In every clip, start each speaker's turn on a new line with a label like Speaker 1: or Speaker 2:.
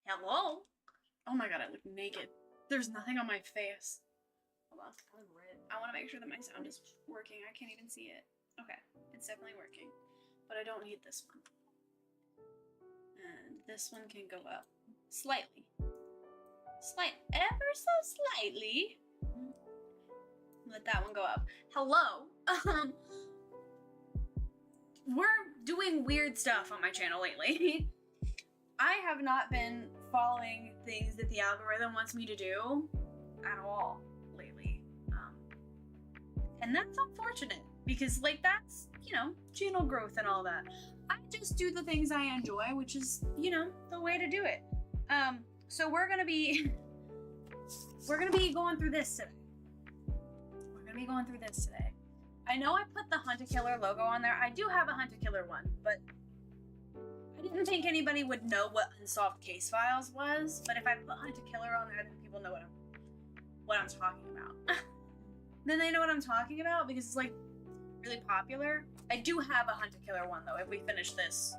Speaker 1: Hello? Oh my god, I look naked. There's nothing on my face. Hold on. I want to make sure that my sound is working. I can't even see it. Okay, it's definitely working. But I don't need this one. And this one can go up slightly. Ever so slightly. Let that one go up. Hello. We're doing weird stuff on my channel lately. I have not been following things that the algorithm wants me to do at all lately. And that's unfortunate because, like, that's, you know, channel growth and all that. I just do the things I enjoy, which is, you know, the way to do it. So we're gonna be going through this today. I know I put the Hunt a Killer logo on there. I do have a Hunt a Killer one, but I didn't think anybody would know what Unsolved Case Files was. But if I put Hunt a Killer on there, then people know what I'm talking about. Then they know what I'm talking about because it's, like, really popular. I do have a Hunt a Killer one, though, if we finish this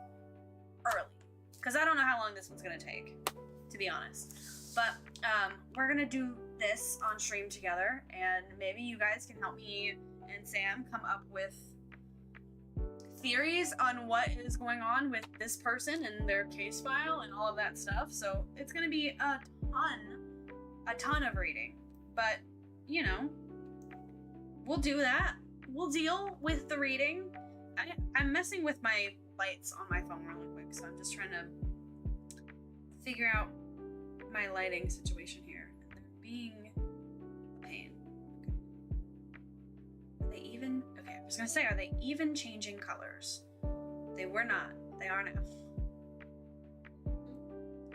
Speaker 1: early. Because I don't know how long this one's going to take, to be honest. But we're going to do this on stream together, and maybe you guys can help me and Sam come up with theories on what is going on with this person and their case file and all of that stuff. So it's going to be a ton of reading. But, you know, we'll do that. We'll deal with the reading. I'm messing with my lights on my phone really quick, so I'm just trying to figure out my lighting situation here. They're being a pain. Okay. Are they even? Okay, I was gonna say, are they even changing colors? They were not. They are now.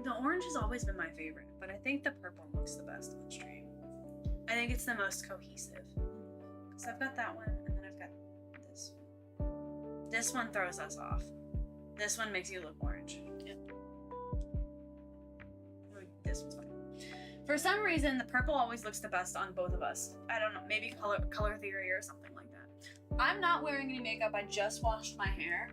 Speaker 1: The orange has always been my favorite, but I think the purple looks the best on stream. I think it's the most cohesive. So I've got that one, and then I've got this one. This one throws us off. This one makes you look orange. Yep. This one's fine. For some reason, the purple always looks the best on both of us. I don't know, maybe color theory or something like that. I'm not wearing any makeup. I just washed my hair.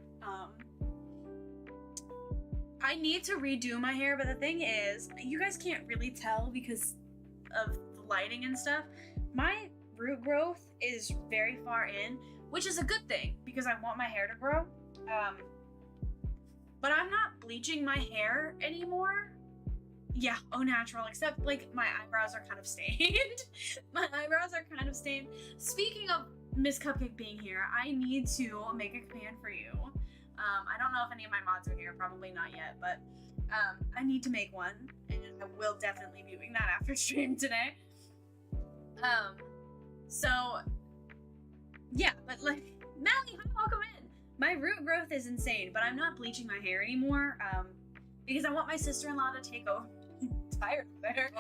Speaker 1: I need to redo my hair, but the thing is, you guys can't really tell because of the lighting and stuff. My root growth is very far in, which is a good thing because I want my hair to grow. But I'm not bleaching my hair anymore. Yeah, au natural, except, like, my eyebrows are kind of stained. My eyebrows are kind of stained. Speaking of Miss Cupcake being here, I need to make a command for you. I don't know if any of my mods are here, probably not yet, but I need to make one, and I will definitely be doing that after stream today. So, yeah, but, like, Melly, welcome in. My root growth is insane, but I'm not bleaching my hair anymore, because I want my sister-in-law to take over. Tired of it.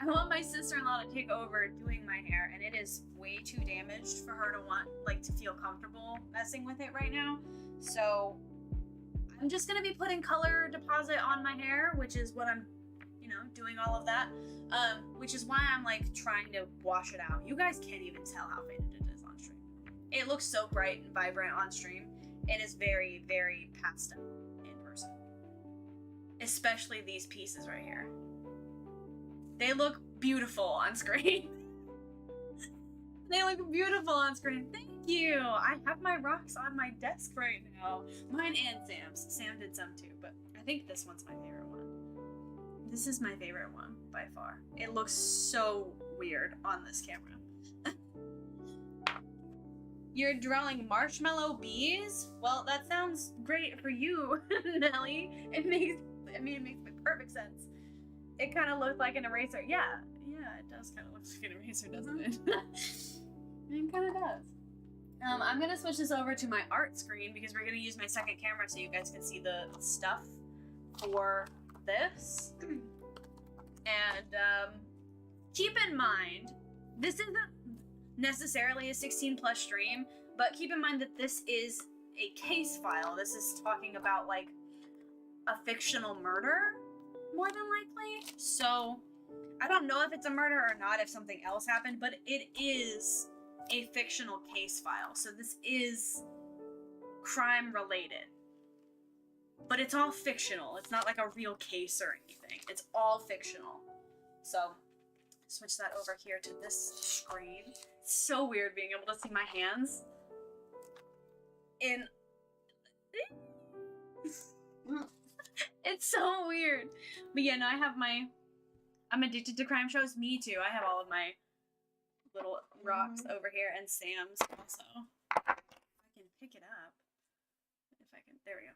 Speaker 1: I want my sister-in-law to take over doing my hair, and it is way too damaged for her to want, like, to feel comfortable messing with it right now. So I'm just gonna be putting color deposit on my hair, which is what I'm, you know, doing all of that. Which is why I'm, like, trying to wash it out. You guys can't even tell how faded it is on stream. It looks so bright and vibrant on stream. It is very, very pastel in person. Especially these pieces right here. They look beautiful on screen. They look beautiful on screen. Thank you. I have my rocks on my desk right now. Mine and Sam's. Sam did some too, but I think this one's my favorite one. This is my favorite one by far. It looks so weird on this camera. You're drawing marshmallow bees? Well, that sounds great for you, Nelly. It makes perfect sense. It kind of looked like an eraser. Yeah, it does kind of look like an eraser, doesn't it? It kind of does. I'm gonna switch this over to my art screen because we're gonna use my second camera so you guys can see the stuff for this. And keep in mind, this isn't necessarily a 16+ stream, but keep in mind that this is a case file. This is talking about, like, a fictional murder, more than likely. So I don't know if it's a murder or not, if something else happened, but it is a fictional case file. So this is crime related. but it's all fictional. It's not like a real case or anything. It's all fictional. So, switch that over here to this screen. It's so weird being able to see my hands in... It's so weird. But yeah, no, I have my... I'm addicted to crime shows. Me too. I have all of my little rocks over here, and Sam's also. If I can pick it up. If I can... There we go.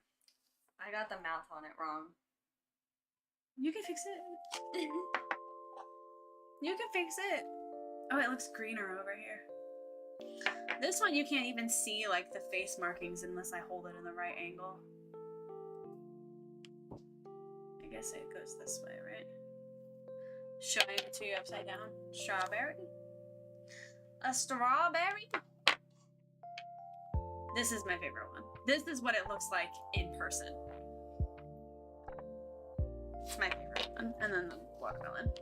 Speaker 2: I got the mouth on it wrong.
Speaker 1: You can fix it. You can fix it. Oh, it looks greener over here. This one you can't even see like the face markings unless I hold it in the right angle. I guess it goes this way, right? Showing it to you upside down. Strawberry. A strawberry. This is my favorite one. This is what it looks like in person. It's my favorite one. And then the watermelon.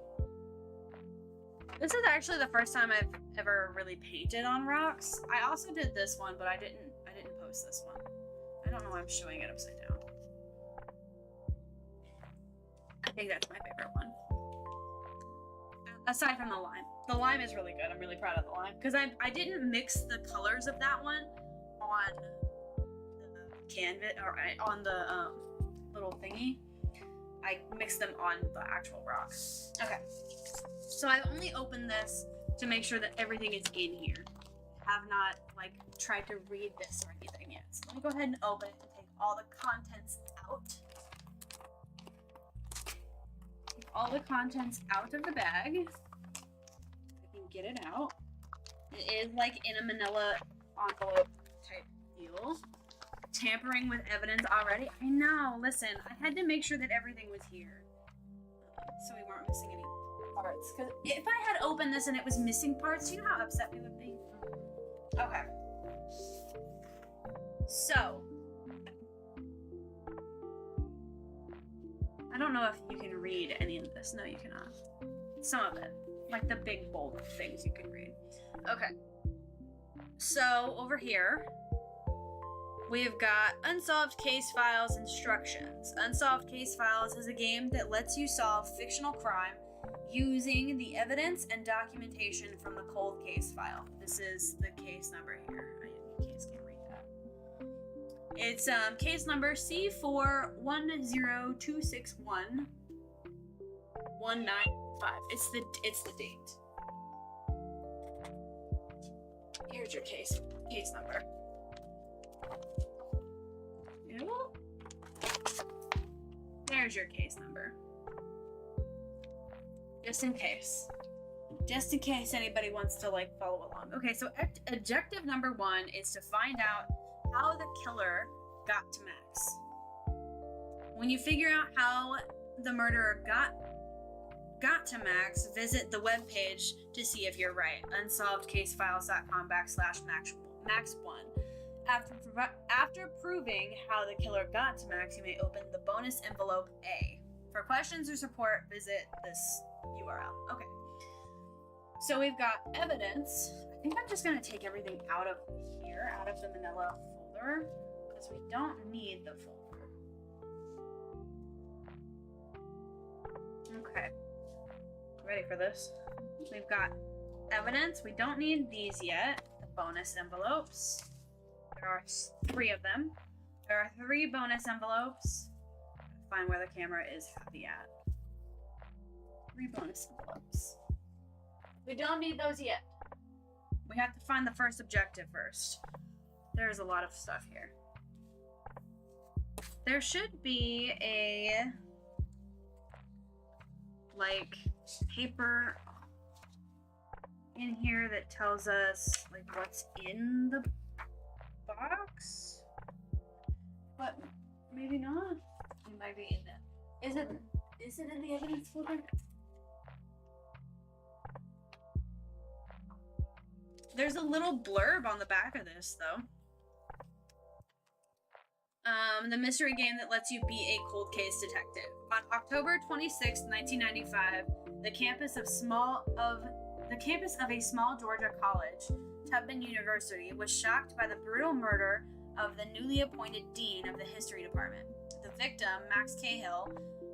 Speaker 1: This is actually the first time I've ever really painted on rocks. I also did this one, but I didn't post this one. I don't know why I'm showing it upside down. I think that's my favorite one. Aside from the lime. The lime is really good. I'm really proud of the lime. Because I didn't mix the colors of that one on the canvas, or on the little thingy. I mixed them on the actual rock. Okay. So I've only opened this to make sure that everything is in here. I have not, like, tried to read this or anything yet. So let me go ahead and open it and take all the contents out. Take all the contents out of the bag. I can get it out. It is, like, in a manila envelope type deal. Tampering with evidence already. I know, listen, I had to make sure that everything was here. So we weren't missing any parts. Because if I had opened this and it was missing parts, you know how upset we would be? Okay. So. I don't know if you can read any of this. No, you cannot. Some of it. Like the big bold things you can read. Okay. So, over here, we've got Unsolved Case Files Instructions. Unsolved Case Files is a game that lets you solve fictional crime using the evidence and documentation from the cold case file. This is the case number here. You can't read that. It's case number C410261 195. It's the date. Here's your case number. There's your case number. Just in case. Just in case anybody wants to, like, follow along. Okay, so objective number 1 is to find out how the killer got to Max. When you figure out how the murderer got to Max, visit the webpage to see if you're right. unsolvedcasefiles.com/max1. After proving how the killer got to Max, you may open the bonus envelope A. For questions or support, visit this URL. Okay. So we've got evidence. I think I'm just going to take everything out of here, out of the manila folder, because we don't need the folder. Okay. Ready for this? We've got evidence. We don't need these yet. The bonus envelopes. There are 3 of them. There are 3 bonus envelopes. Find where the camera is happy at. 3 bonus envelopes. We don't need those yet. We have to find the first objective first. There's a lot of stuff here. There should be a, like, paper in here that tells us, like, what's in the box, but maybe not. It might be in that. Is it in the evidence folder? There's a little blurb on the back of this, though. The mystery game that lets you be a cold case detective. On October 26, 1995, the campus of a small Georgia college, Tubman University, was shocked by the brutal murder of the newly appointed dean of the history department. The victim, Max Cahill,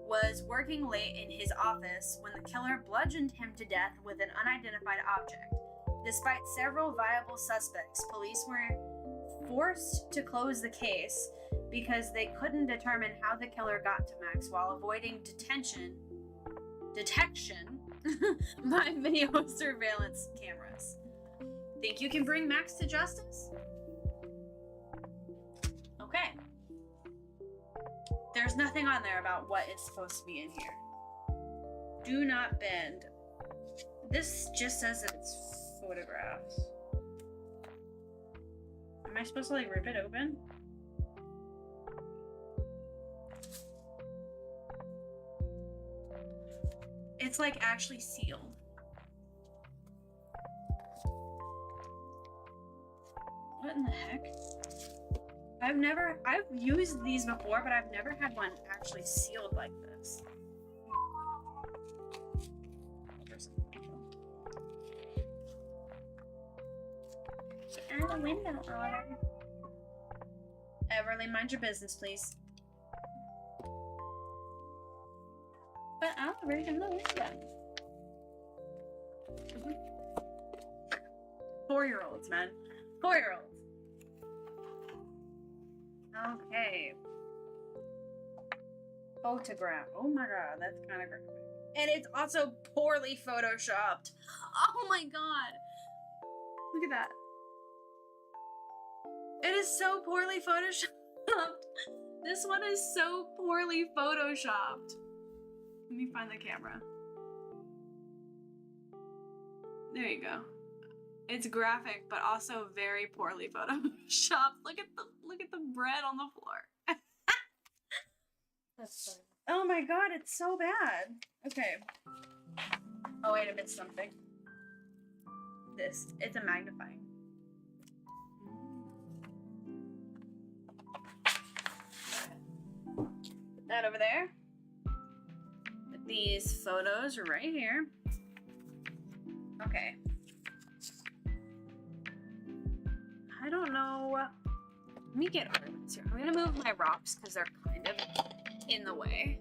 Speaker 1: was working late in his office when the killer bludgeoned him to death with an unidentified object. Despite several viable suspects, police were forced to close the case because they couldn't determine how the killer got to Max while avoiding detection by video surveillance cameras. Think you can bring Max to justice? Okay. There's nothing on there about what is supposed to be in here. Do not bend. This just says that it's photographs. Am I supposed to like rip it open? It's like actually sealed. What in the heck? I've used these before, but I've never had one actually sealed like this. Get out of the window, Otter. Everly, mind your business, please. But Oliver, in the window. 4-year-olds, man. 4-year-olds. Okay. Photograph. Oh my god, that's kind of graphic. And it's also poorly photoshopped. Oh my god. Look at that. It is so poorly photoshopped. This one is so poorly photoshopped. Let me find the camera. There you go. It's graphic, but also very poorly photoshopped. Look at the bread on the floor.
Speaker 2: That's fine.
Speaker 1: Oh my god, it's so bad. Okay. Oh wait, I missed something. It's a magnifying. Put that over there. Put these photos right here. Okay. I don't know. Let me get ornaments here. I'm gonna move my rocks because they're kind of in the way.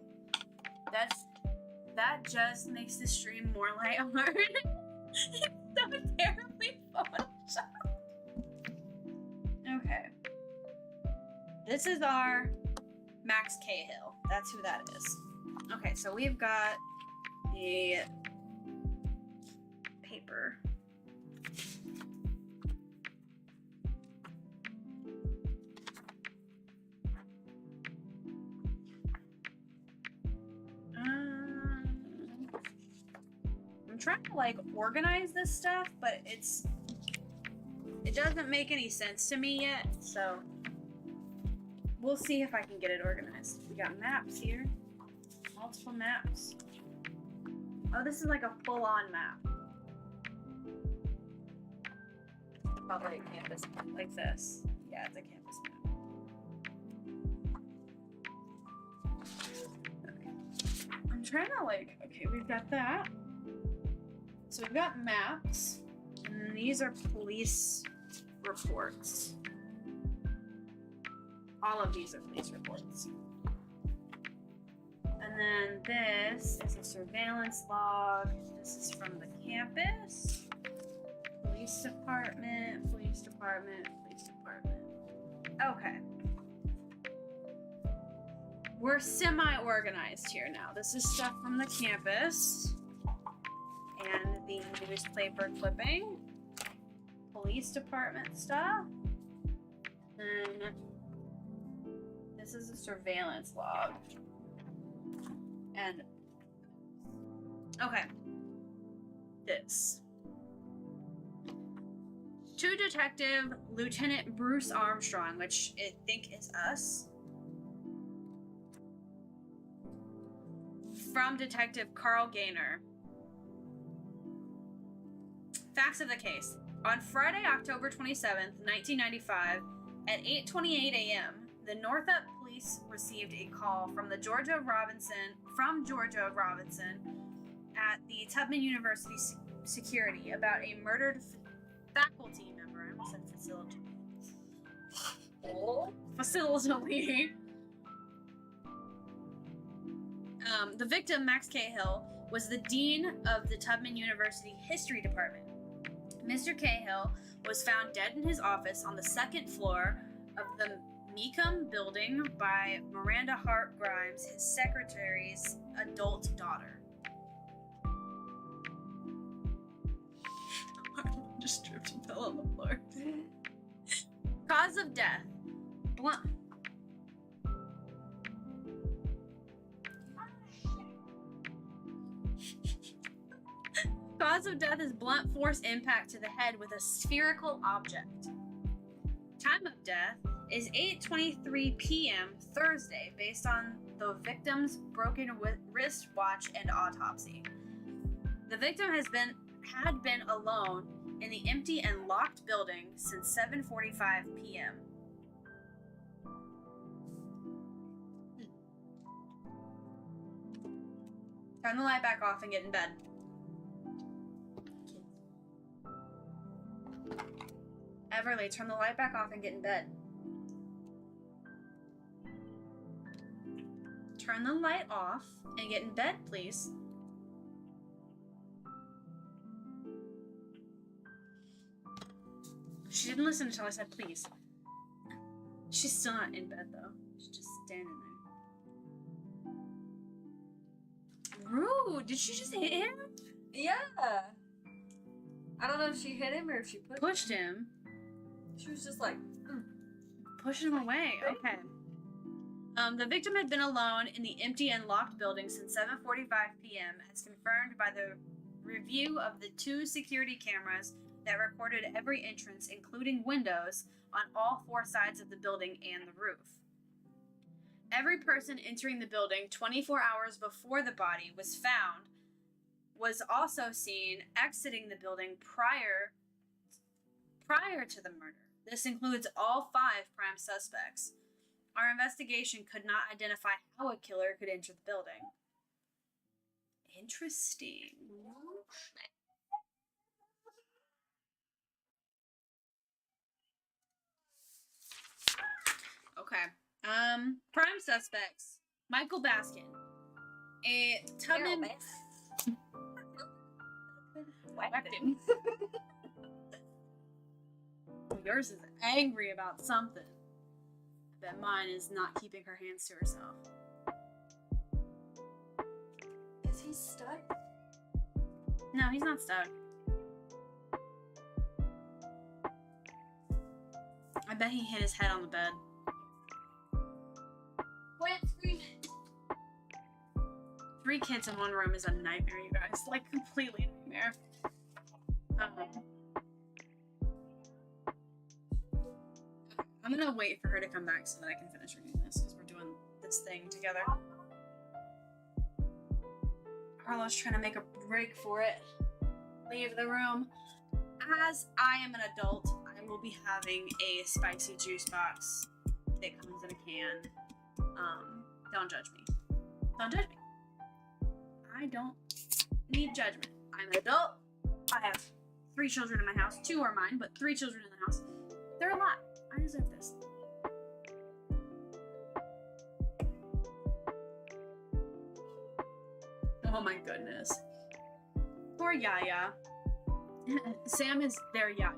Speaker 1: That just makes the stream more lighthearted. It's so terribly photoshopped. Okay. This is our Max Cahill. That's who that is. Okay, so we've got a paper. I'm trying to like organize this stuff, but it doesn't make any sense to me yet, so we'll see if I can get it organized. We got maps here. Multiple maps. Oh, this is like a full-on map.
Speaker 2: Probably a campus.
Speaker 1: Like this. Yeah, it's a campus map. Okay. I'm trying to like, okay, we've got that. So we've got maps, and then these are police reports. All of these are police reports. And then this is a surveillance log. This is from the campus. Police department, police department, police department. Okay. We're semi-organized here now. This is stuff from the campus. And the newspaper clipping. Police department stuff. And this is a surveillance log. And okay. This. To Detective Lieutenant Bruce Armstrong, which I think is us. From Detective Carl Gaynor. Facts of the case. On Friday, October 27th, 1995, at 8:28 a.m., the Northup police received a call from Georgia Robinson at the Tubman University security about a murdered faculty member. I almost said facility. The victim, Max Cahill, was the dean of the Tubman University History Department. Mr. Cahill was found dead in his office on the second floor of the Meekum building by Miranda Hart Grimes, his secretary's adult daughter. Just tripped and fell on the floor. Cause of death. Blunt. Cause of death is blunt force impact to the head with a spherical object. Time of death is 8:23 p.m. Thursday, based on the victim's broken wristwatch and autopsy. The victim had been alone in the empty and locked building since 7:45 p.m. Turn the light back off and get in bed. Everly, turn the light back off and get in bed. Turn the light off and get in bed, please. She didn't listen until I said please. She's still not in bed though. She's just standing there. Rude! Did she just hit him?
Speaker 2: Yeah. I don't know if she hit him or if she
Speaker 1: Pushed him.
Speaker 2: She was just like,
Speaker 1: Pushing him away. Okay. The victim had been alone in the empty and locked building since 7:45 p.m. as confirmed by the review of the 2 security cameras that recorded every entrance, including windows, on all 4 sides of the building and the roof. Every person entering the building 24 hours before the body was found was also seen exiting the building prior to the murder. This includes all 5 prime suspects. Our investigation could not identify how a killer could enter the building. Interesting. Okay. Prime suspects. Michael Baskin. A Tubman... Whacked him. Yours is angry about something. I bet mine is not keeping her hands to herself.
Speaker 2: is he stuck?
Speaker 1: No, he's not stuck. I bet he hit his head on the bed.
Speaker 2: What screen?
Speaker 1: 3 kids in one room is a nightmare, you guys. Like, completely a nightmare. I'm gonna wait for her to come back so that I can finish reading this, because we're doing this thing together. Carla's trying to make a break for it. Leave the room. As I am an adult, I will be having a spicy juice box that comes in a can. Don't judge me. Don't judge me. I don't need judgment. I'm an adult. I have 3 children in my house. 2 are mine, but 3 children in the house. They're a lot. I deserve this. Oh my goodness. Poor Yaya. Sam is their Yaya.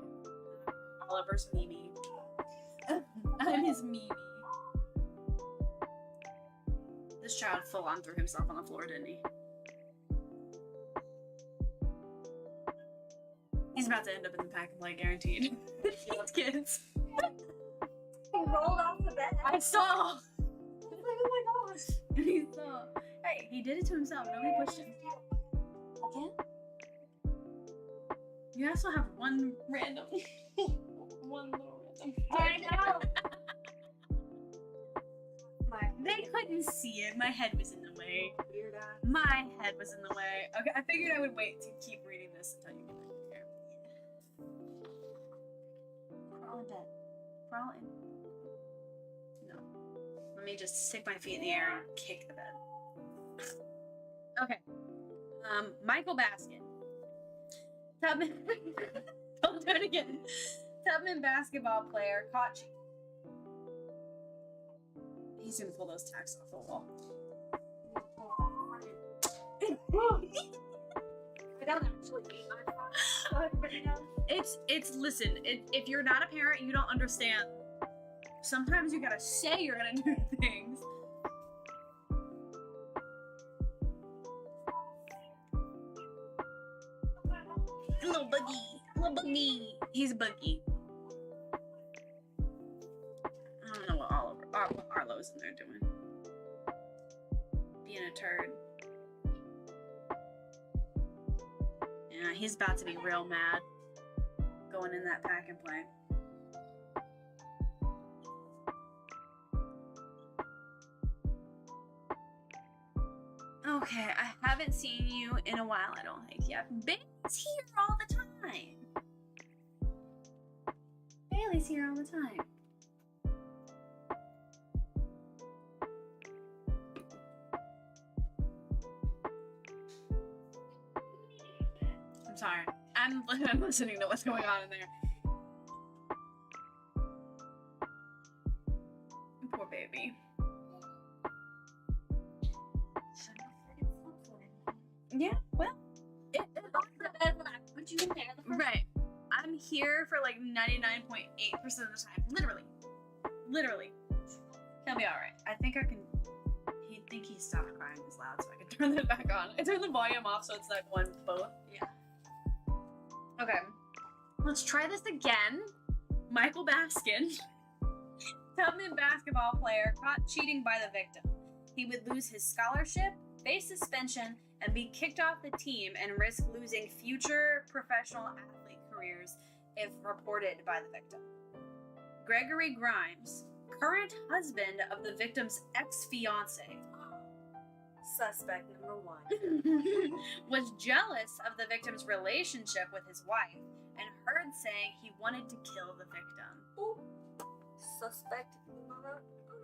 Speaker 1: Oliver's Mimi. I'm his Mimi. This child full on threw himself on the floor, didn't he? He's about to end up in the pack and play, guaranteed. These kids.
Speaker 2: He rolled off the bed.
Speaker 1: I saw.
Speaker 2: I was like, oh my gosh.
Speaker 1: He saw. Hey, he did it to himself. Nobody pushed him.
Speaker 2: Again?
Speaker 1: You also have one random. One little random.
Speaker 2: I know.
Speaker 1: They couldn't see it. My head was in the way.
Speaker 2: Weird eye.
Speaker 1: My head was in the way. Okay, I figured I would wait to keep reading this until you get back here. Crawl in bed. Crawl in. No. Let me just stick my feet in the air and kick the bed. Okay. Michael Baskin. Tubman. Don't do it again. Tubman basketball player caught cheating. He's gonna pull those tacks off the wall.
Speaker 2: don't actually hate my dog. So everybody knows.
Speaker 1: Listen, if you're not a parent, you don't understand. Sometimes you gotta say you're gonna do things. Little buggy. He's a buggy. I don't know what Arlo's in there doing. Being a turd. Yeah, he's about to be real mad. Going in that pack and play. Okay, I haven't seen you in a while, I don't think. Yeah, Bailey's here all the time. Bailey's here all the time. I'm sorry. I'm listening to what's going on in there. Poor baby. Yeah, well, it all depends when I put you in there. Right. I'm here for like 99.8% of the time. Literally. He'll be alright. I think I can. He stopped crying this loud, so I can turn that back on. I turned the volume off so it's like one both. Yeah. Okay. Let's try this again. Michael Baskin. Tubman basketball player caught cheating by the victim. He would lose his scholarship, face suspension, and be kicked off the team and risk losing future professional athlete careers if reported by the victim. Gregory Grimes, current husband of the victim's ex-fiance,
Speaker 2: Suspect number 1.
Speaker 1: was jealous of the victim's relationship with his wife and heard saying he wanted to kill the victim.
Speaker 2: Ooh. Suspect number 2.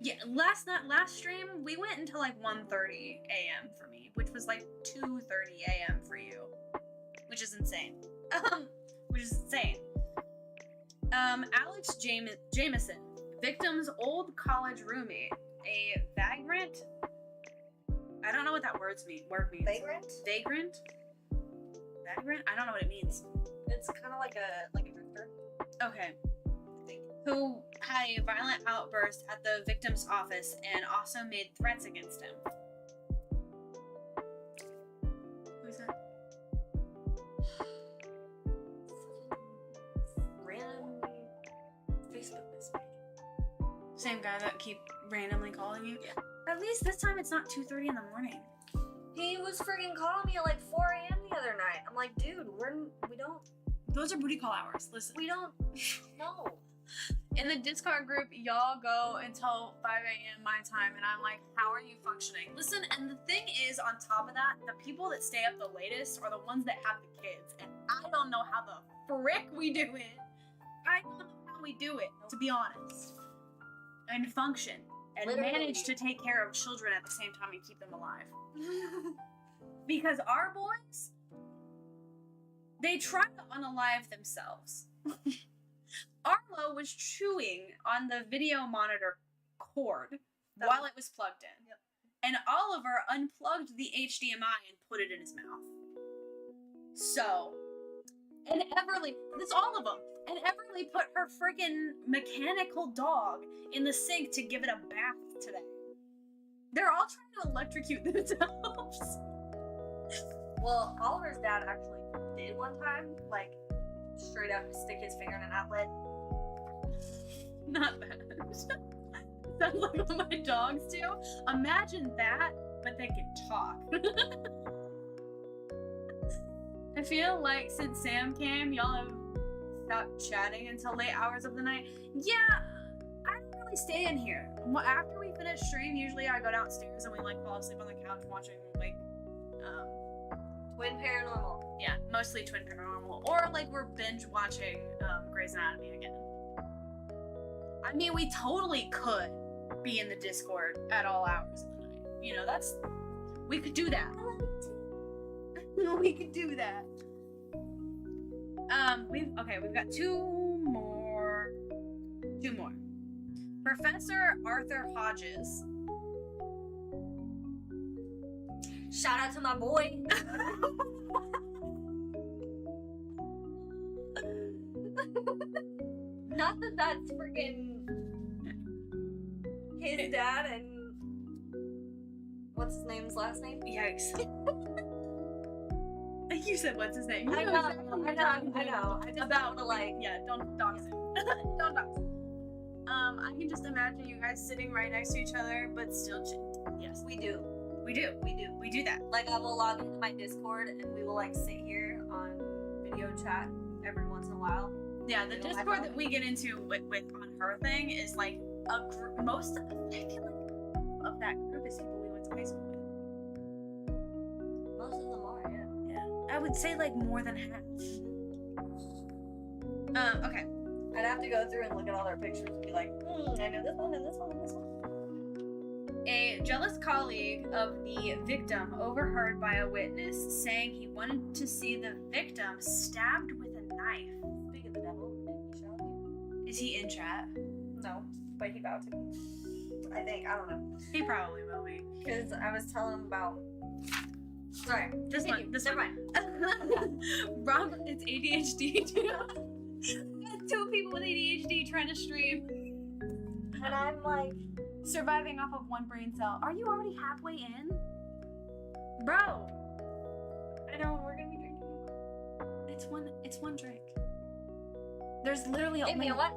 Speaker 1: Yeah, last stream, we went until like 1:30 a.m. for me, which was like 2:30 a.m. for you, which is insane. Alex Jameson, victim's old college roommate, a vagrant. I don't know what that word means.
Speaker 2: Vagrant?
Speaker 1: Vagrant? I don't know what it means.
Speaker 2: It's kind of like a drifter.
Speaker 1: Okay. Who had a violent outburst at the victim's office and also made threats against him. Who's that?
Speaker 2: Random Facebook message.
Speaker 1: Same guy that keep randomly calling you?
Speaker 2: Yeah.
Speaker 1: At least this time it's not 2:30 in the morning.
Speaker 2: He was freaking calling me at like 4 a.m. the other night. I'm like, dude, we don't.
Speaker 1: Those are booty call hours. Listen.
Speaker 2: We don't. No.
Speaker 1: In the Discord group, y'all go until 5 a.m. my time, and I'm like, how are you functioning? Listen, and the thing is, on top of that, the people that stay up the latest are the ones that have the kids, and I don't know how the frick we do it. I don't know how we do it, to be honest. And function. And
Speaker 2: Literally.
Speaker 1: Manage to take care of children at the same time and keep them alive. Because our boys, they try to unalive themselves. Arlo was chewing on the video monitor cord while it was plugged in.
Speaker 2: Yep.
Speaker 1: And Oliver unplugged the HDMI and put it in his mouth. So, and Everly, it's all of them. And Everly put her friggin' mechanical dog in the sink to give it a bath today. They're all trying to electrocute themselves.
Speaker 2: Well, Oliver's dad actually did one time, like, straight up stick his finger in an outlet.
Speaker 1: Not bad. Sounds like what my dogs do. Imagine that, but they can talk. I feel like since Sam came, y'all have stopped chatting until late hours of the night. Yeah, I don't really stay in here. After we finish stream, usually I go downstairs and we like fall asleep on the couch watching like
Speaker 2: Twin Paranormal.
Speaker 1: Yeah, mostly Twin Paranormal, or like we're binge watching Grey's Anatomy again. I mean, we totally could be in the Discord at all hours of the night. You know, we could do that. We could do that. We've got two more. Professor Arthur Hodges.
Speaker 2: Shout out to my boy. Not that that's freaking his dad and what's his name's last name?
Speaker 1: Yikes. You said what's his name?
Speaker 2: I know. I just
Speaker 1: About
Speaker 2: wanna, like,
Speaker 1: yeah, don't dox him. Don't dox him. I can just imagine you guys sitting right next to each other, but still. Yes,
Speaker 2: we do.
Speaker 1: we do that.
Speaker 2: Like, I will log into my Discord and we will like sit here on video chat every once in a while.
Speaker 1: Yeah, the
Speaker 2: You know, my
Speaker 1: Discord
Speaker 2: phone.
Speaker 1: that we get into with on her thing is like a group. I feel like of that group is people we went to high school with.
Speaker 2: Most of them are, yeah.
Speaker 1: Yeah, I would say like more than half. Okay.
Speaker 2: I'd have to go through and look at all their pictures and be like, I know this one and this one and this one.
Speaker 1: A jealous colleague of the victim overheard by a witness saying he wanted to see the victim stabbed with a knife.
Speaker 2: Speak of the devil, did he shout at you?
Speaker 1: Is he in chat?
Speaker 2: No, but he bowed to me. I think, I don't know.
Speaker 1: He probably will be.
Speaker 2: Because I was telling him about. Sorry,
Speaker 1: This
Speaker 2: continue.
Speaker 1: one. This
Speaker 2: Never
Speaker 1: one.
Speaker 2: mind.
Speaker 1: Robert, it's ADHD. Two people with ADHD trying to stream.
Speaker 2: And I'm like,
Speaker 1: Surviving off of one brain cell. Are you already halfway in? Bro.
Speaker 2: I know, we're gonna be drinking.
Speaker 1: It's one drink. There's literally
Speaker 2: Give me a what?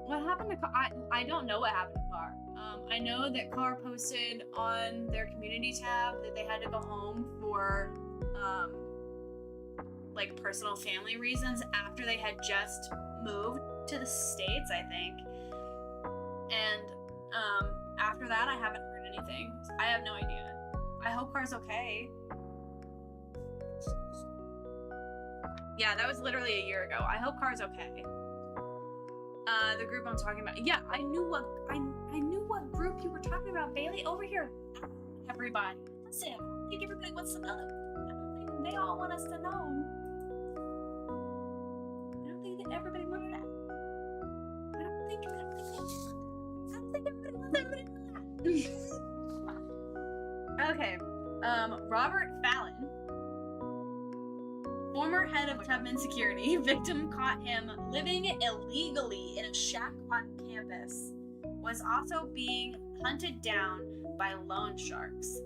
Speaker 1: What happened to Car? I don't know what happened to Car. I know that Car posted on their community tab that they had to go home for like personal family reasons after they had just moved to the States, I think. And after that I haven't heard anything. I have no idea. I hope Car's okay. Yeah, that was literally a year ago. I hope Car's okay. The group I'm talking about. Yeah, I knew what group you were talking about, Bailey. Over here, everybody. Listen, I don't think everybody wants to know. I don't think they all want us to know. I don't think that everybody wants that. I don't think everybody wants everybody to know that. Okay. Robert Fallon, former head of Tubman Security, victim caught him living illegally in a shack on campus, was also being hunted down by loan sharks.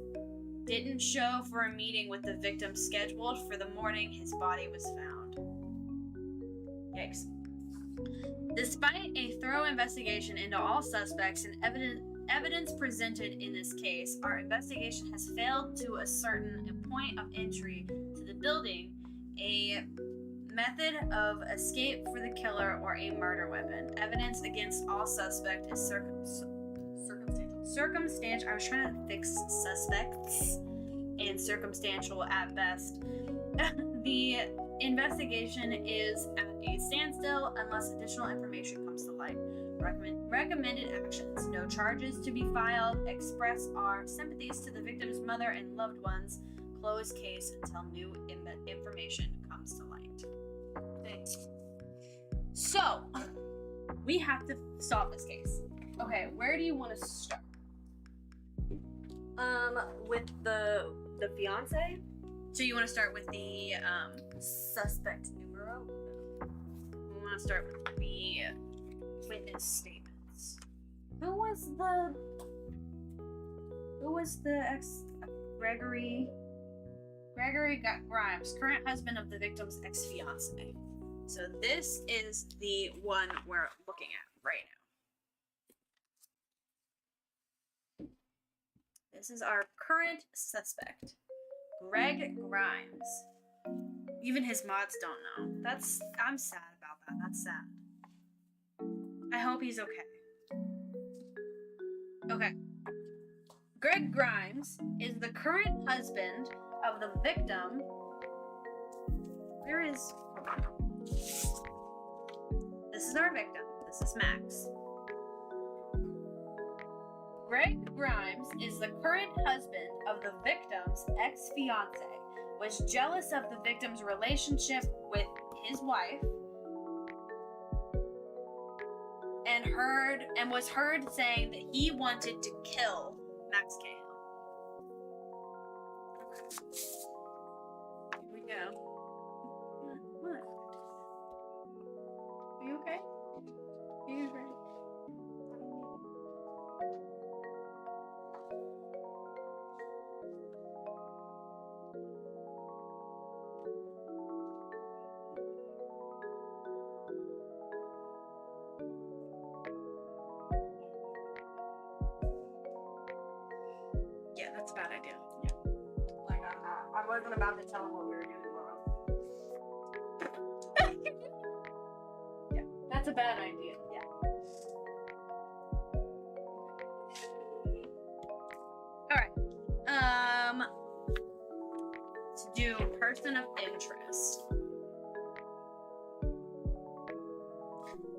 Speaker 1: Didn't show for a meeting with the victim scheduled for the morning his body was found. Yikes. Despite a thorough investigation into all suspects and evidence presented in this case, our investigation has failed to ascertain a point of entry to the building, a method of escape for the killer, or a murder weapon. Evidence against all suspects is circumstantial. I was trying to fix suspects and circumstantial at best. The investigation is at a standstill unless additional information comes to light. Recommended actions: no charges to be filed. Express our sympathies to the victim's mother and loved ones. Close case until new information comes to light. Thanks. So, we have to solve this case. Okay, where do you want to start?
Speaker 2: With the fiance?
Speaker 1: So you want to start with the
Speaker 2: Suspect numero?
Speaker 1: we want to start with the witness statements. Who was the ex Gregory Grimes, current husband of the victim's ex-fiance. So this is the one we're looking at right now. This is our current suspect, Greg Grimes. Even his mods don't know. I'm sad about that. That's sad. I hope he's okay. Okay. Greg Grimes is the current husband of the victim. Where is... This is our victim. This is Max. Greg Grimes is the current husband of the victim's ex-fiance, was jealous of the victim's relationship with his wife, and heard and was heard saying that he wanted to kill Max Cahill. Here we go. What? Are you okay? Are you ready? Yeah, that's a bad idea. Yeah.
Speaker 2: Like, I wasn't about to tell him what we were doing wrong.
Speaker 1: Yeah, that's a bad idea.
Speaker 2: Yeah.
Speaker 1: Alright. To do person of interest.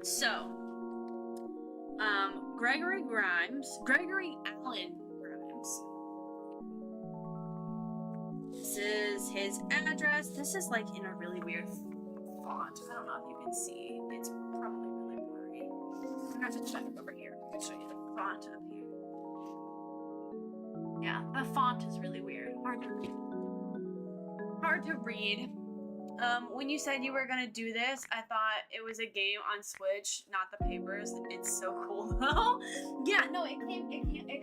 Speaker 1: So, Gregory Allen Grimes. This is his address. This is like in a really weird font. I don't know if you can see. It's probably really blurry. I'm gonna have to check it over here. I can show you the font up here. Yeah, the font is really weird. Hard to read. When you said you were gonna do this, I thought it was a game on Switch, not the papers. It's so cool though. Yeah, no, it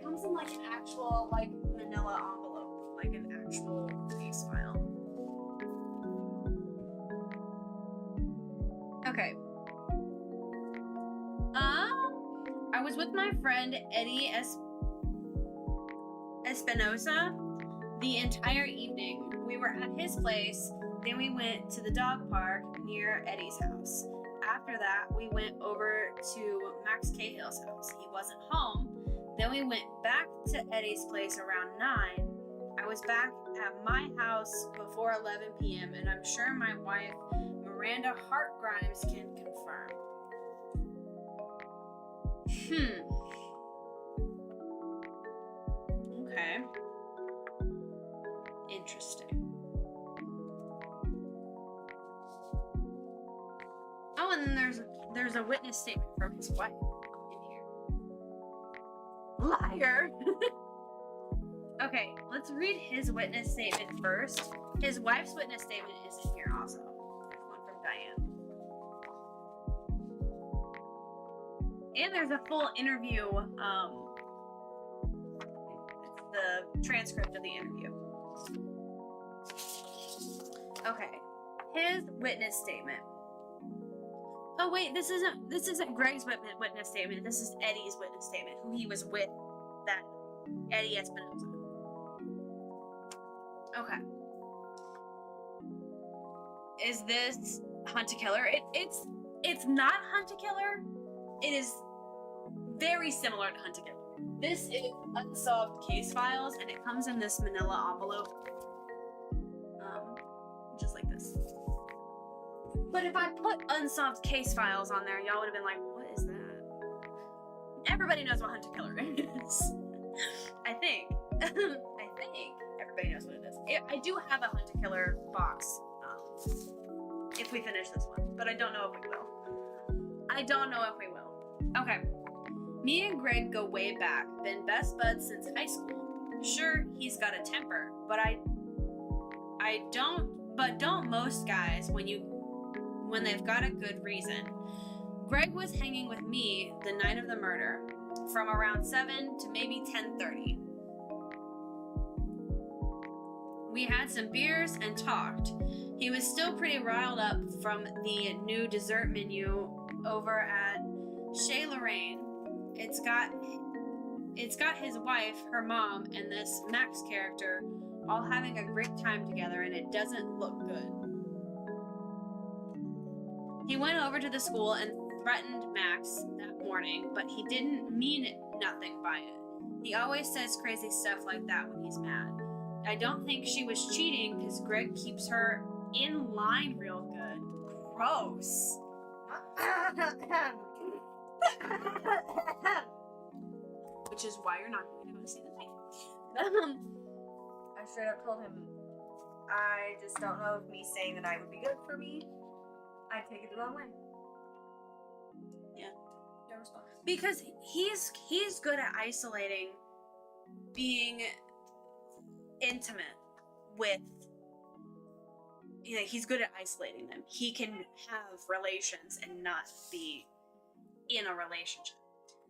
Speaker 1: comes in like an actual like manila envelope, like an actual case file. Okay. I was with my friend Eddie Espinosa the entire evening. We were at his place, then we went to the dog park near Eddie's house. After that, we went over to Max Cahill's house. He wasn't home. Then we went back to Eddie's place around 9. I was back at my house before 11 p.m. and I'm sure my wife, Miranda Hart Grimes, can confirm. Okay. Interesting. Oh, and then there's a witness statement from his wife in here. Liar. Okay, let's read his witness statement first. His wife's witness statement is in here also. There's one from Diane. And there's a full interview. It's the transcript of the interview. Okay, his witness statement. Oh wait, this isn't Greg's witness statement. This is Eddie's witness statement, who he was with that Eddie Espinosa. Okay. Is this Hunt a Killer? It's not Hunt a Killer. It is very similar to Hunt a Killer. This is unsolved case files, and it comes in this manila envelope. Just like this. But if I put unsolved case files on there, y'all would have been like, what is that? Everybody knows what Hunt a Killer is. I think everybody knows what it is. I do have a Hunt a Killer box, if we finish this one, but I don't know if we will. Okay. Me and Greg go way back, been best buds since high school. Sure, he's got a temper, but don't most guys when they've got a good reason. Greg was hanging with me the night of the murder from around 7 to maybe 10:30. We had some beers and talked. He was still pretty riled up from the new dessert menu over at Chez Lorraine. It's got his wife, her mom, and this Max character all having a great time together, and it doesn't look good. He went over to the school and threatened Max that morning, but he didn't mean nothing by it. He always says crazy stuff like that when he's mad. I don't think she was cheating because Greg keeps her in line real good. Gross. Which is why you're not going to go see the thing.
Speaker 2: I straight up told him, I just don't know if me saying the night would be good for me. I take it the wrong way.
Speaker 1: Yeah.
Speaker 2: No response.
Speaker 1: Because he's good at isolating, being intimate with, he's good at isolating them. He can have relations and not be in a relationship.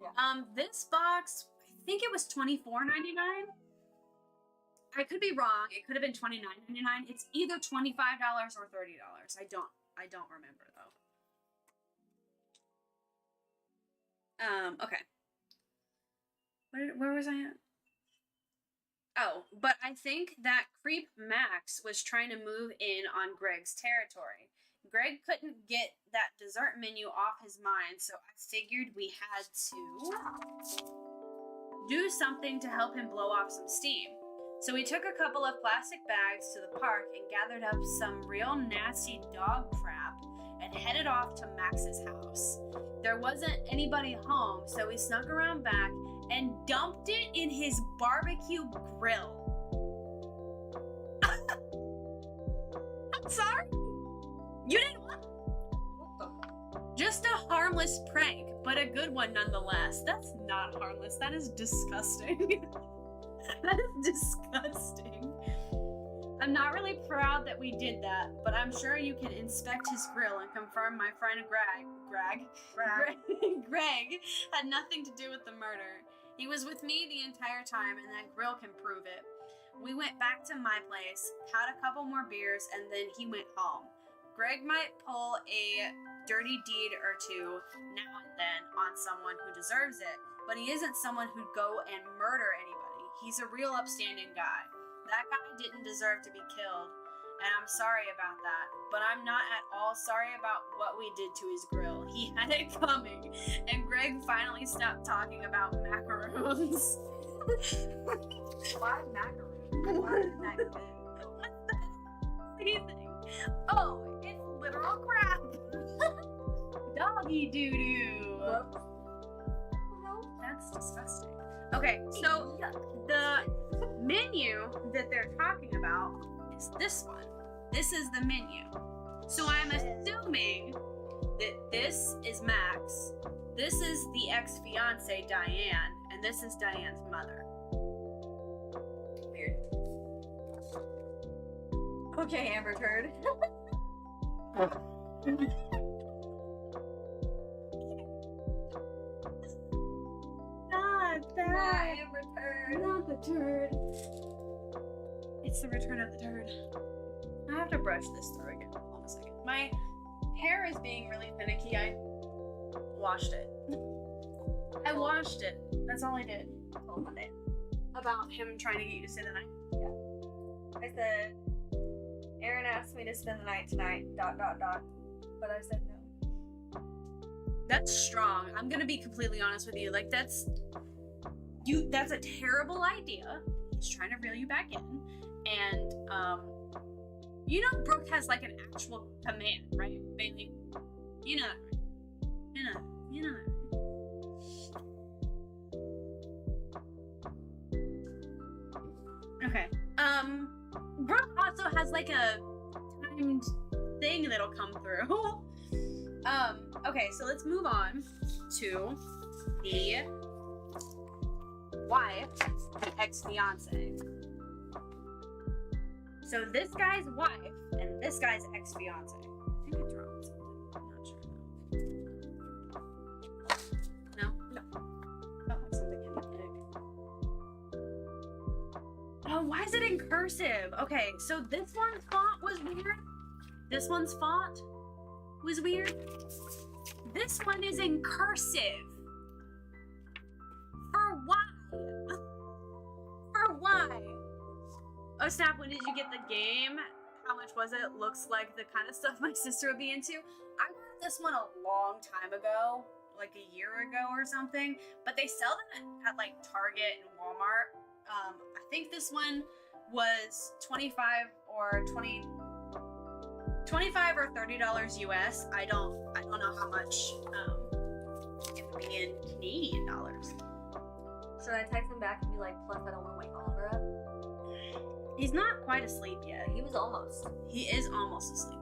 Speaker 2: Yeah.
Speaker 1: This box, I think it was $24.99. I could be wrong. It could have been $29.99. It's either $25 or $30. I don't remember though. Okay. Where was I at? Oh, but I think that Creep Max was trying to move in on Greg's territory. Greg couldn't get that dessert menu off his mind, so I figured we had to do something to help him blow off some steam. So we took a couple of plastic bags to the park and gathered up some real nasty dog crap and headed off to Max's house. There wasn't anybody home, so we snuck around back and dumped it in his barbecue grill. I'm sorry? You didn't want? Just a harmless prank, but a good one nonetheless. That's not harmless. That is disgusting. That is disgusting. I'm not really proud that we did that, but I'm sure you can inspect his grill and confirm my friend Greg had nothing to do with the murder. He was with me the entire time, and that grill can prove it. We went back to my place, had a couple more beers, and then he went home. Greg might pull a dirty deed or two now and then on someone who deserves it, but he isn't someone who'd go and murder anybody. He's a real upstanding guy. That guy didn't deserve to be killed, and I'm sorry about that, but I'm not at all sorry about what we did to his grill. He had it coming, and Greg finally stopped talking about macaroons.
Speaker 2: Why macaroons? Why is that good?
Speaker 1: Seasoning. Oh, it's literal crap. Doggy doo-doo. That's disgusting. Okay, so the menu that they're talking about is this one. This is the menu. So I'm assuming that this is Max, this is the ex-fiance Diane, and this is Diane's mother.
Speaker 2: Weird. Okay, Amber Turd.
Speaker 1: Not that.
Speaker 2: Not Amber Turd.
Speaker 1: Not the turd. It's the return of the turd. I have to brush this through again. Hold on a second. My hair is being really finicky. I washed it. I washed it. That's all I did.
Speaker 2: Oh, my.
Speaker 1: About him trying to get you to stay the night.
Speaker 2: I said, Aaron asked me to spend the night tonight, ... But I said no.
Speaker 1: That's strong. I'm gonna be completely honest with you. Like, that's a terrible idea. He's trying to reel you back in. And, you know Brooke has, like, an actual command, right? Bailey, you know that, right? You know that, right? Okay. Brooke also has, like, a timed thing that'll come through. Okay, so let's move on to the wife, the ex-fiance. So this guy's wife and this guy's ex-fiance. I think I dropped something. I'm not sure though. No? No. Oh, there's something in the pic. Oh, why is it in cursive? Okay, so this one's font was weird. This one's font was weird. This one is in cursive. For why? For why? Oh snap, when did you get the game? How much was it? Looks like the kind of stuff my sister would be into. I got this one a long time ago, like a year ago or something, but they sell them at like Target and Walmart. I think this one was $25 or $30 US. I don't know how much it would be in Canadian dollars.
Speaker 2: Should I text him back and be like, plus I don't want to wake Oliver up?
Speaker 1: He's not quite asleep yet.
Speaker 2: He was almost.
Speaker 1: He is almost asleep.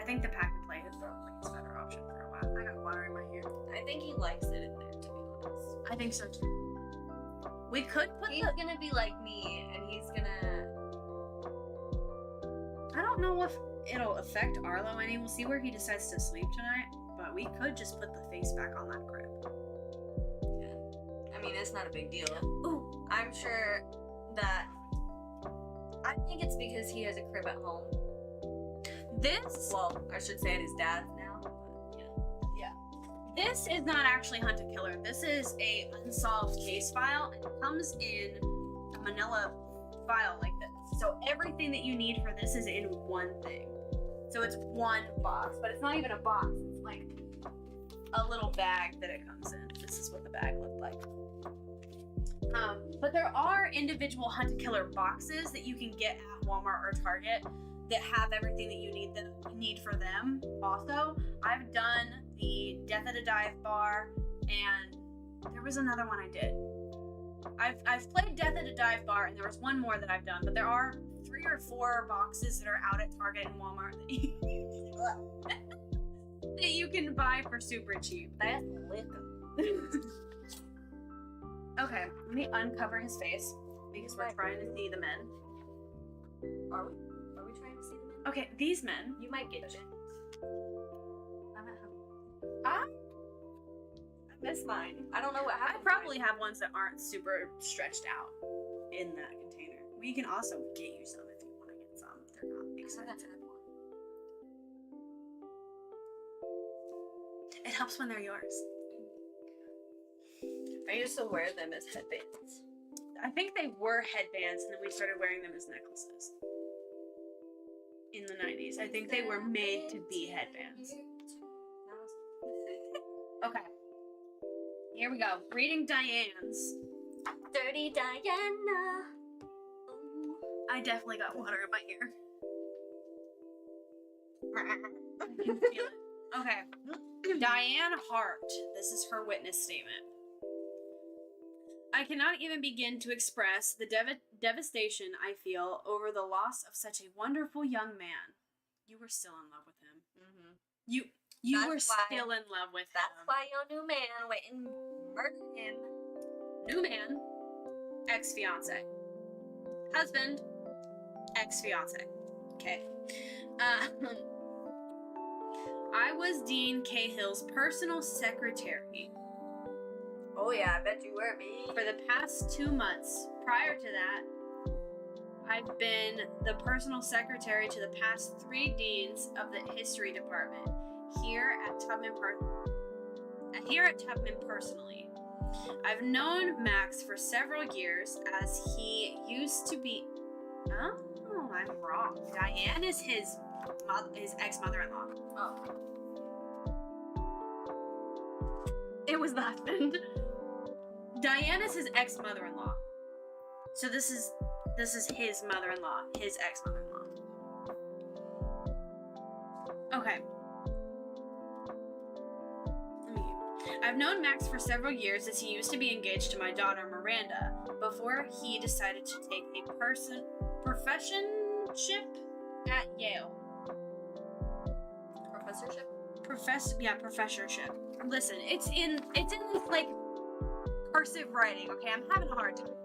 Speaker 1: I think the pack and play is probably his better option for a while. I got water in my hair.
Speaker 2: I think he likes it in there, to be
Speaker 1: I think so too. We could put
Speaker 2: He's gonna be like me, and he's gonna.
Speaker 1: I don't know if it'll affect Arlo any. We'll see where he decides to sleep tonight. But we could just put the face back on that crib.
Speaker 2: Yeah. I mean, it's not a big deal.
Speaker 1: Ooh.
Speaker 2: I'm sure that. I think it's because he has a crib at home. Well, I should say at his dad's now. But yeah.
Speaker 1: This is not actually Hunt a Killer. This is a unsolved case file, and it comes in a manila file like this. So everything that you need for this is in one thing. So it's one box, but it's not even a box. It's like a little bag that it comes in. This is what the bag looked like. But there are individual Hunt a Killer boxes that you can get at Walmart or Target that have everything that you need for them. Also, I've done the Death at a Dive Bar, and there was another one I did. I've played Death at a Dive Bar, and there was one more that I've done, but there are 3 or 4 boxes that are out at Target and Walmart that you can buy for super cheap.
Speaker 2: That's liquor.
Speaker 1: Okay, let me uncover his face because we're trying to see the men.
Speaker 2: Are we? Are we trying to see the men?
Speaker 1: Okay, these men.
Speaker 2: You might get it.
Speaker 1: I
Speaker 2: miss mine. I don't know what happened.
Speaker 1: I probably have ones that aren't super stretched out in that container. We can also get you some if you want to get some. They're not expensive. It helps when they're yours.
Speaker 2: I used to wear them as headbands.
Speaker 1: I think they were headbands, and then we started wearing them as necklaces. In the 90s. I think they were made to be headbands. Okay. Here we go. Reading Diane's.
Speaker 2: Dirty Diana.
Speaker 1: I definitely got water in my ear. I can feel it. Okay. Diane Hart. This is her witness statement. I cannot even begin to express the devastation I feel over the loss of such a wonderful young man. You were still in love with him.
Speaker 2: Mm-hmm.
Speaker 1: You were still in love with him.
Speaker 2: That's why your new man went and murdered him.
Speaker 1: New man, ex-fiance. Husband, ex-fiance. Okay. I was Dean Cahill's personal secretary.
Speaker 2: Oh yeah, I bet you were, me.
Speaker 1: For the past 2 months. Prior to that, I've been the personal secretary to the past 3 deans of the history department here at Tubman personally. I've known Max for several years as he used to be. Oh, I'm wrong. Diane is his ex-mother-in-law.
Speaker 2: Oh.
Speaker 1: It was the husband. Diane is his ex-mother-in-law. So this is his mother-in-law, his ex-mother-in-law. Okay. I've known Max for several years as he used to be engaged to my daughter Miranda before he decided to take a professorship at Yale. Professorship. Listen, it's in this like cursive writing, okay? I'm having a hard time.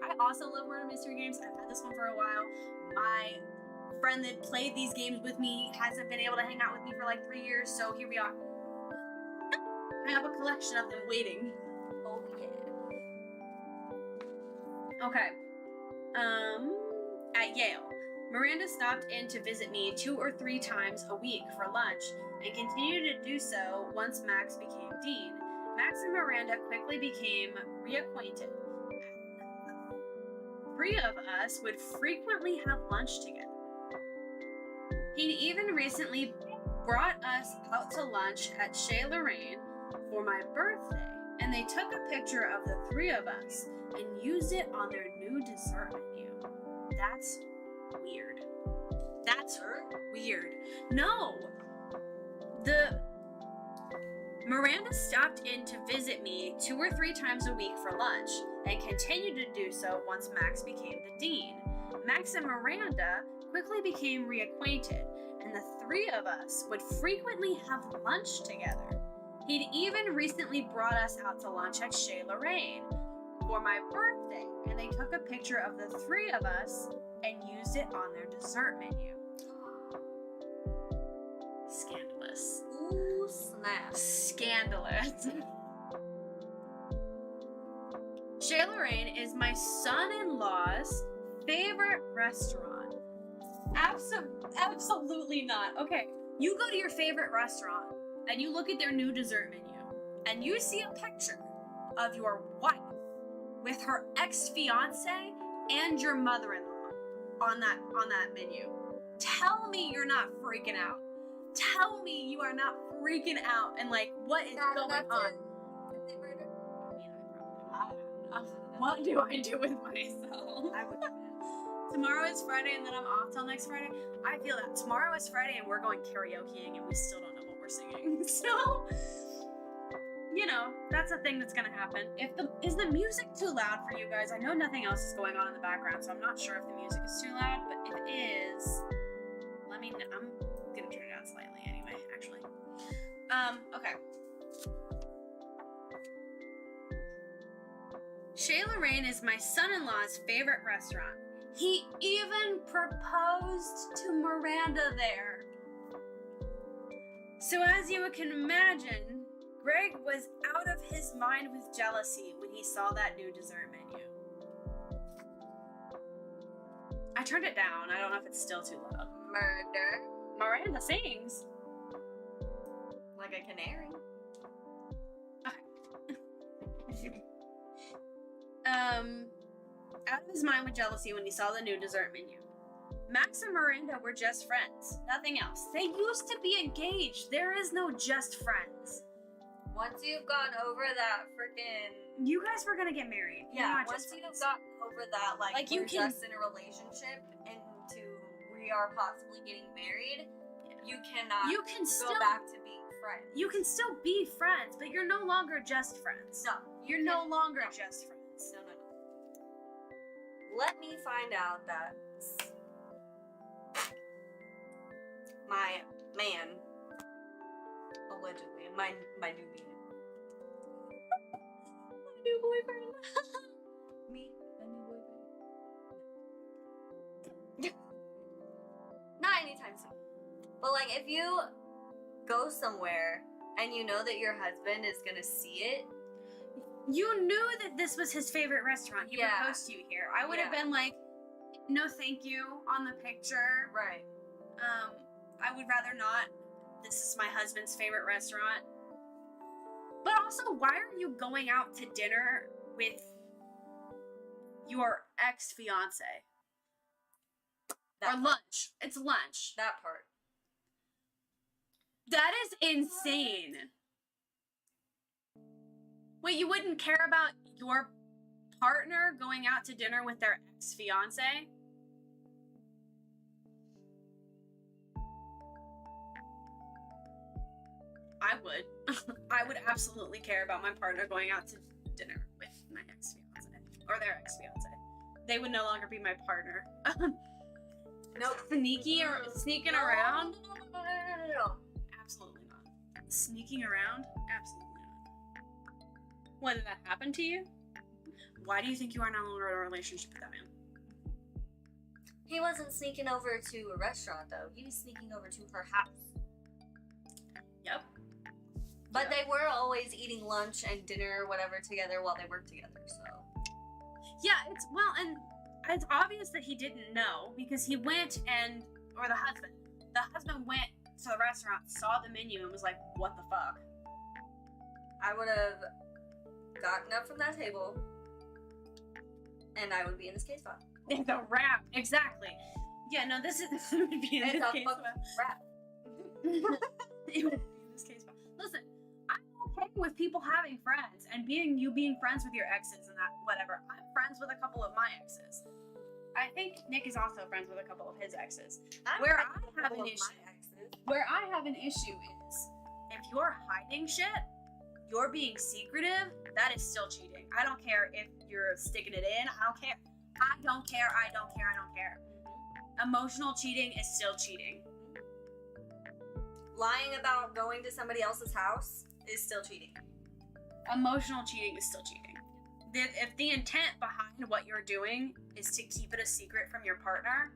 Speaker 1: I also love murder mystery games. I've had this one for a while. My friend that played these games with me hasn't been able to hang out with me for like 3 years, so here we are. I have a collection of them waiting.
Speaker 2: Oh yeah.
Speaker 1: Okay. At Yale, Miranda stopped in to visit me 2 or 3 times a week for lunch and continued to do so once Max became dean. Max and Miranda quickly became reacquainted. 3 of us would frequently have lunch together. He'd even recently brought us out to lunch at Chez Lorraine for my birthday, and they took a picture of the 3 of us and used it on their new dessert menu. That's weird. That's weird. No! Miranda stopped in to visit me 2 or 3 times a week for lunch and continued to do so once Max became the dean. Max and Miranda quickly became reacquainted, and the 3 of us would frequently have lunch together. He'd even recently brought us out to lunch at Chez Lorraine for my birthday, and they took a picture of the three of us and used it on their dessert menu. Scandalous.
Speaker 2: Ooh, snap.
Speaker 1: Scandalous. Chez Lorraine is my son-in-law's favorite restaurant. Absolutely not. Okay, you go to your favorite restaurant and you look at their new dessert menu and you see a picture of your wife with her ex-fiance and your mother-in-law on that menu. Tell me you're not freaking out. Tell me you are not freaking out and like, what is going on?
Speaker 2: Did they murder?
Speaker 1: I don't know. What do I do with myself?
Speaker 2: I would.
Speaker 1: Tomorrow is Friday and then I'm off till next Friday. I feel that tomorrow is Friday and we're going karaokeing and we still don't know what we're singing. So, you know, that's a thing that's gonna happen. Is the music too loud for you guys? I know nothing else is going on in the background, so I'm not sure if the music is too loud, but if it is, let me know. I'm gonna turn it down slightly anyway, actually. Okay. Chez Lorraine is my son-in-law's favorite restaurant. He even proposed to Miranda there. So as you can imagine, Greg was out of his mind with jealousy when he saw that new dessert menu. I turned it down. I don't know if it's still too loud.
Speaker 2: Murder.
Speaker 1: Miranda sings.
Speaker 2: Like a canary.
Speaker 1: Okay. Out of his mind with jealousy when he saw the new dessert menu. Max and Miranda were just friends. Nothing else. They used to be engaged. There is no just friends.
Speaker 2: Once you've gone over that freaking.
Speaker 1: You guys were gonna get married.
Speaker 2: Yeah, once you've gotten over that, like
Speaker 1: you
Speaker 2: we're
Speaker 1: can
Speaker 2: just in a relationship into we are possibly getting married, you cannot
Speaker 1: you can
Speaker 2: go back to being friends.
Speaker 1: You can still be friends, but you're no longer just friends.
Speaker 2: No.
Speaker 1: You're no longer just friends.
Speaker 2: No. Let me find out that my man, allegedly, my new man. My new boyfriend. Me, my new boyfriend. Not anytime soon. But like, if you go somewhere and you know that your husband is gonna see it.
Speaker 1: You knew that this was his favorite restaurant. He proposed to you here. I would have been like, no thank you on the picture.
Speaker 2: Right.
Speaker 1: I would rather not. This is my husband's favorite restaurant. But also, why are you going out to dinner with your ex-fiance? Or lunch. It's lunch.
Speaker 2: That part.
Speaker 1: That is insane. Wait, you wouldn't care about your partner going out to dinner with their ex-fiance? I would. I would absolutely care about my partner going out to dinner with my ex-fiance. Or their ex-fiance. They would no longer be my partner.
Speaker 2: Nope.
Speaker 1: Sneaking around?
Speaker 2: No.
Speaker 1: Absolutely not. Sneaking around? Absolutely not. What, did that happen to you? Why do you think you are no longer in a relationship with that man?
Speaker 2: He wasn't sneaking over to a restaurant, though. He was sneaking over to her house.
Speaker 1: Yep.
Speaker 2: But they were always eating lunch and dinner or whatever together while they worked together, so.
Speaker 1: Yeah, and it's obvious that he didn't know because he went or the husband went to the restaurant, saw the menu, and was like, what the fuck?
Speaker 2: I would have gotten up from that table and I would be in this case file.
Speaker 1: The wrap, exactly. Yeah, no, this would be in this case file.
Speaker 2: Wrap.
Speaker 1: It would be in this case file. Listen, I'm okay with people having friends and being friends with your exes and that whatever. I'm friends with a couple of my exes. I think Nick is also friends with a couple of his exes. Where I have an issue is if you're hiding shit, you're being secretive, that is still cheating. I don't care if you're sticking it in. I don't care. I don't care. I don't care. I don't care. Emotional cheating is still cheating.
Speaker 2: Lying about going to somebody else's house is still cheating.
Speaker 1: Emotional cheating is still cheating. If the intent behind what you're doing is to keep it a secret from your partner,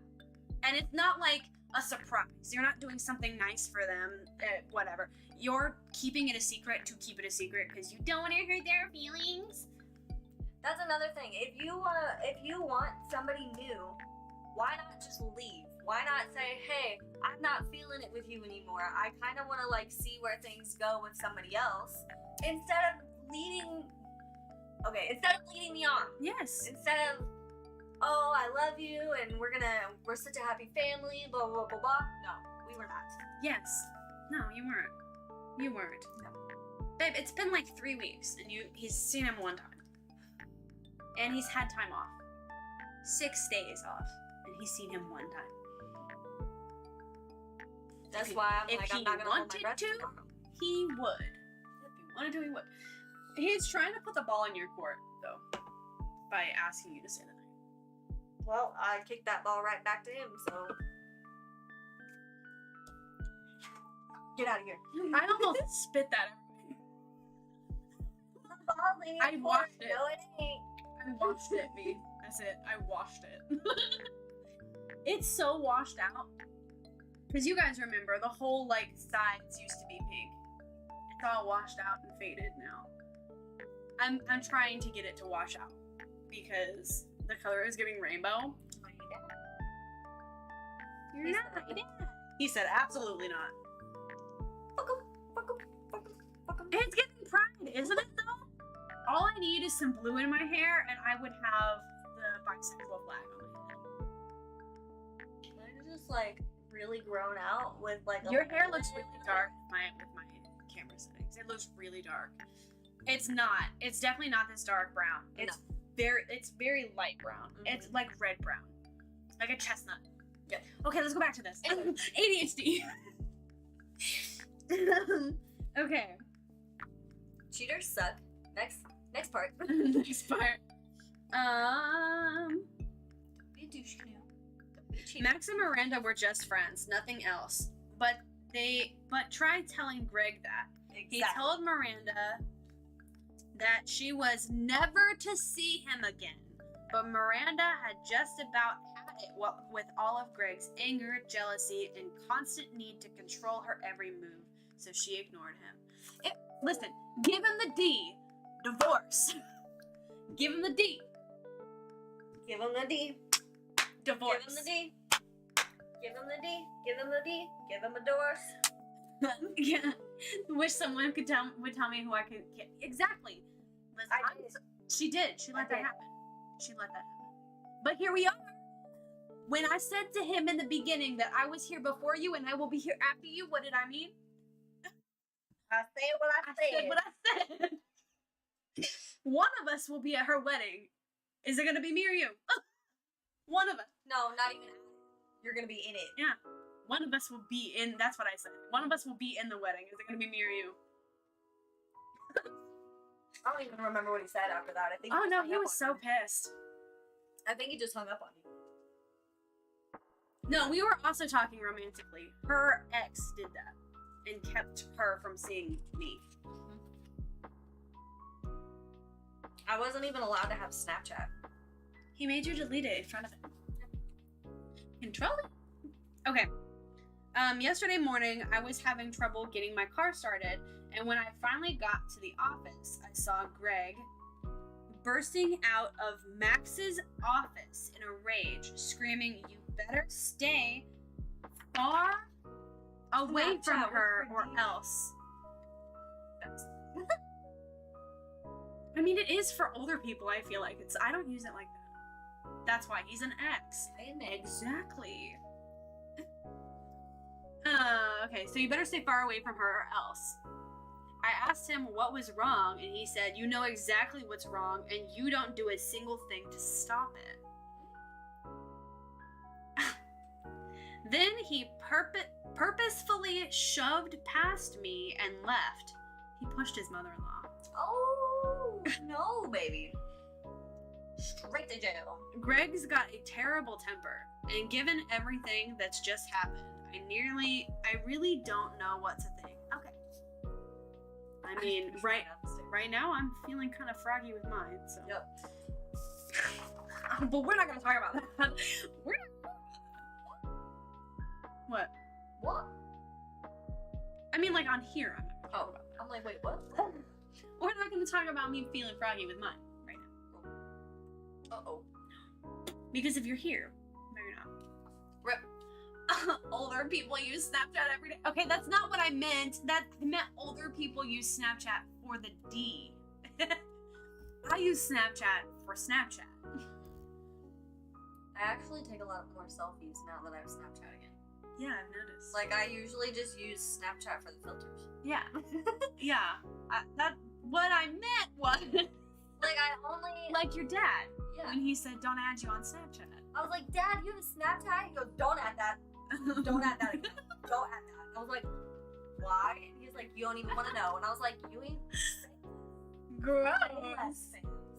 Speaker 1: and it's not like a surprise, you're not doing something nice for them, whatever. You're keeping it a secret to keep it a secret because you don't want to hurt their feelings.
Speaker 2: That's another thing. If you want somebody new, why not just leave? Why not say, hey, I'm not feeling it with you anymore. I kind of want to like see where things go with somebody else instead of leading me on.
Speaker 1: Yes.
Speaker 2: Instead of, oh, I love you and we're such a happy family, blah, blah, blah, blah. No, we were not.
Speaker 1: Yes. No, you weren't. You weren't.
Speaker 2: No.
Speaker 1: Babe, it's been like 3 weeks and he's seen him one time. And he's had time off. 6 days off. And he's seen him one time.
Speaker 2: That's why I'm like, I'm not gonna hold my breath tomorrow.
Speaker 1: He would. If he wanted to, he would. He's trying to put the ball in your court, though, by asking you to stay the night.
Speaker 2: Well, I kicked that ball right back to him, so. Get out of here.
Speaker 1: I almost spit that everywhere. I washed it.
Speaker 2: No, it ain't.
Speaker 1: I washed it, B. That's it. I washed it. It's so washed out. Because you guys remember, the whole, like, sides used to be pink. It's all washed out and faded now. I'm trying to get it to wash out. Because the color is giving rainbow. You're not my dad. He said, absolutely not. It's getting pride, isn't it, though? All I need is some blue in my hair, and I would have the bisexual flag on my head.
Speaker 2: Mine is just, like, really grown out with, like,
Speaker 1: Your hair looks really dark with my camera settings. It looks really dark. It's not. It's definitely not this dark brown. It's very light brown. Mm-hmm. It's like red brown. Like a chestnut.
Speaker 2: Yeah.
Speaker 1: Okay, let's go back to this. ADHD. Okay.
Speaker 2: Cheaters suck. Next part.
Speaker 1: Next part.
Speaker 2: Be a douche canoe.
Speaker 1: Max and Miranda were just friends, nothing else. But try telling Greg that.
Speaker 2: Exactly.
Speaker 1: He told Miranda that she was never to see him again. But Miranda had just about had it with all of Greg's anger, jealousy, and constant need to control her every move. So she ignored him. Listen, give him the D. Divorce. Give him the D.
Speaker 2: Give him the D.
Speaker 1: Divorce.
Speaker 2: Give him the D. Give him the D. Give him the D. Give him a divorce.
Speaker 1: Yeah. Wish someone would tell me who I could get. Exactly. She did. She let that happen. She let that happen. But here we are. When I said to him in the beginning that I was here before you and I will be here after you, what did I mean?
Speaker 2: I said what I said.
Speaker 1: What I said. One of us will be at her wedding. Is it gonna be me or you? One of us.
Speaker 2: No, not even. You're gonna be in it.
Speaker 1: Yeah. One of us will be in. That's what I said. One of us will be in the wedding. Is it gonna be me or you?
Speaker 2: I don't even remember what he said after that. I think.
Speaker 1: Oh no, he was so pissed.
Speaker 2: I think he just hung up on you.
Speaker 1: No, we were also talking romantically. Her ex did that and kept her from seeing me.
Speaker 2: I wasn't even allowed to have Snapchat.
Speaker 1: He made you delete it in front of him. Control it. Okay. Yesterday morning, I was having trouble getting my car started, and when I finally got to the office, I saw Greg bursting out of Max's office in a rage, screaming, "You better stay far away from her or else." I mean, it is for older people, I feel like. I don't use it like that. That's why he's an ex. Exactly. Okay, so you better stay far away from her or else. I asked him what was wrong, and he said, "You know exactly what's wrong, and you don't do a single thing to stop it." Then he purposefully shoved past me and left. He pushed his mother-in-law.
Speaker 2: Oh, no, baby. Straight to jail.
Speaker 1: Greg's got a terrible temper, and given everything that's just happened, I really don't know what to think. Okay. I'm mean, right now I'm feeling kind of froggy with mine, so.
Speaker 2: Yep.
Speaker 1: But we're not gonna talk about that. We're not. What?
Speaker 2: What?
Speaker 1: I mean, like on here. I'm not gonna talk about
Speaker 2: I'm like, wait, what?
Speaker 1: We're not gonna talk about me feeling froggy with mine right now.
Speaker 2: Uh-oh.
Speaker 1: Because if you're here, no, you're not.
Speaker 2: Rip.
Speaker 1: Older people use Snapchat every day. Okay, that's not what I meant. I meant older people use Snapchat for the D. I use Snapchat for Snapchat.
Speaker 2: I actually take a lot more selfies now that I have Snapchat again.
Speaker 1: Yeah, I've noticed.
Speaker 2: Like, I usually just use Snapchat for the filters.
Speaker 1: Yeah. Yeah. That what I meant was
Speaker 2: Like, I only...
Speaker 1: like your dad
Speaker 2: Yeah.
Speaker 1: when he said, "Don't add you on Snapchat."
Speaker 2: I was like, Dad, you have a Snapchat? He goes, don't add that. Don't add that again. Don't add that. I was like, why? And he's like, you don't even want to know. And I was like, you ain't...
Speaker 1: Gross.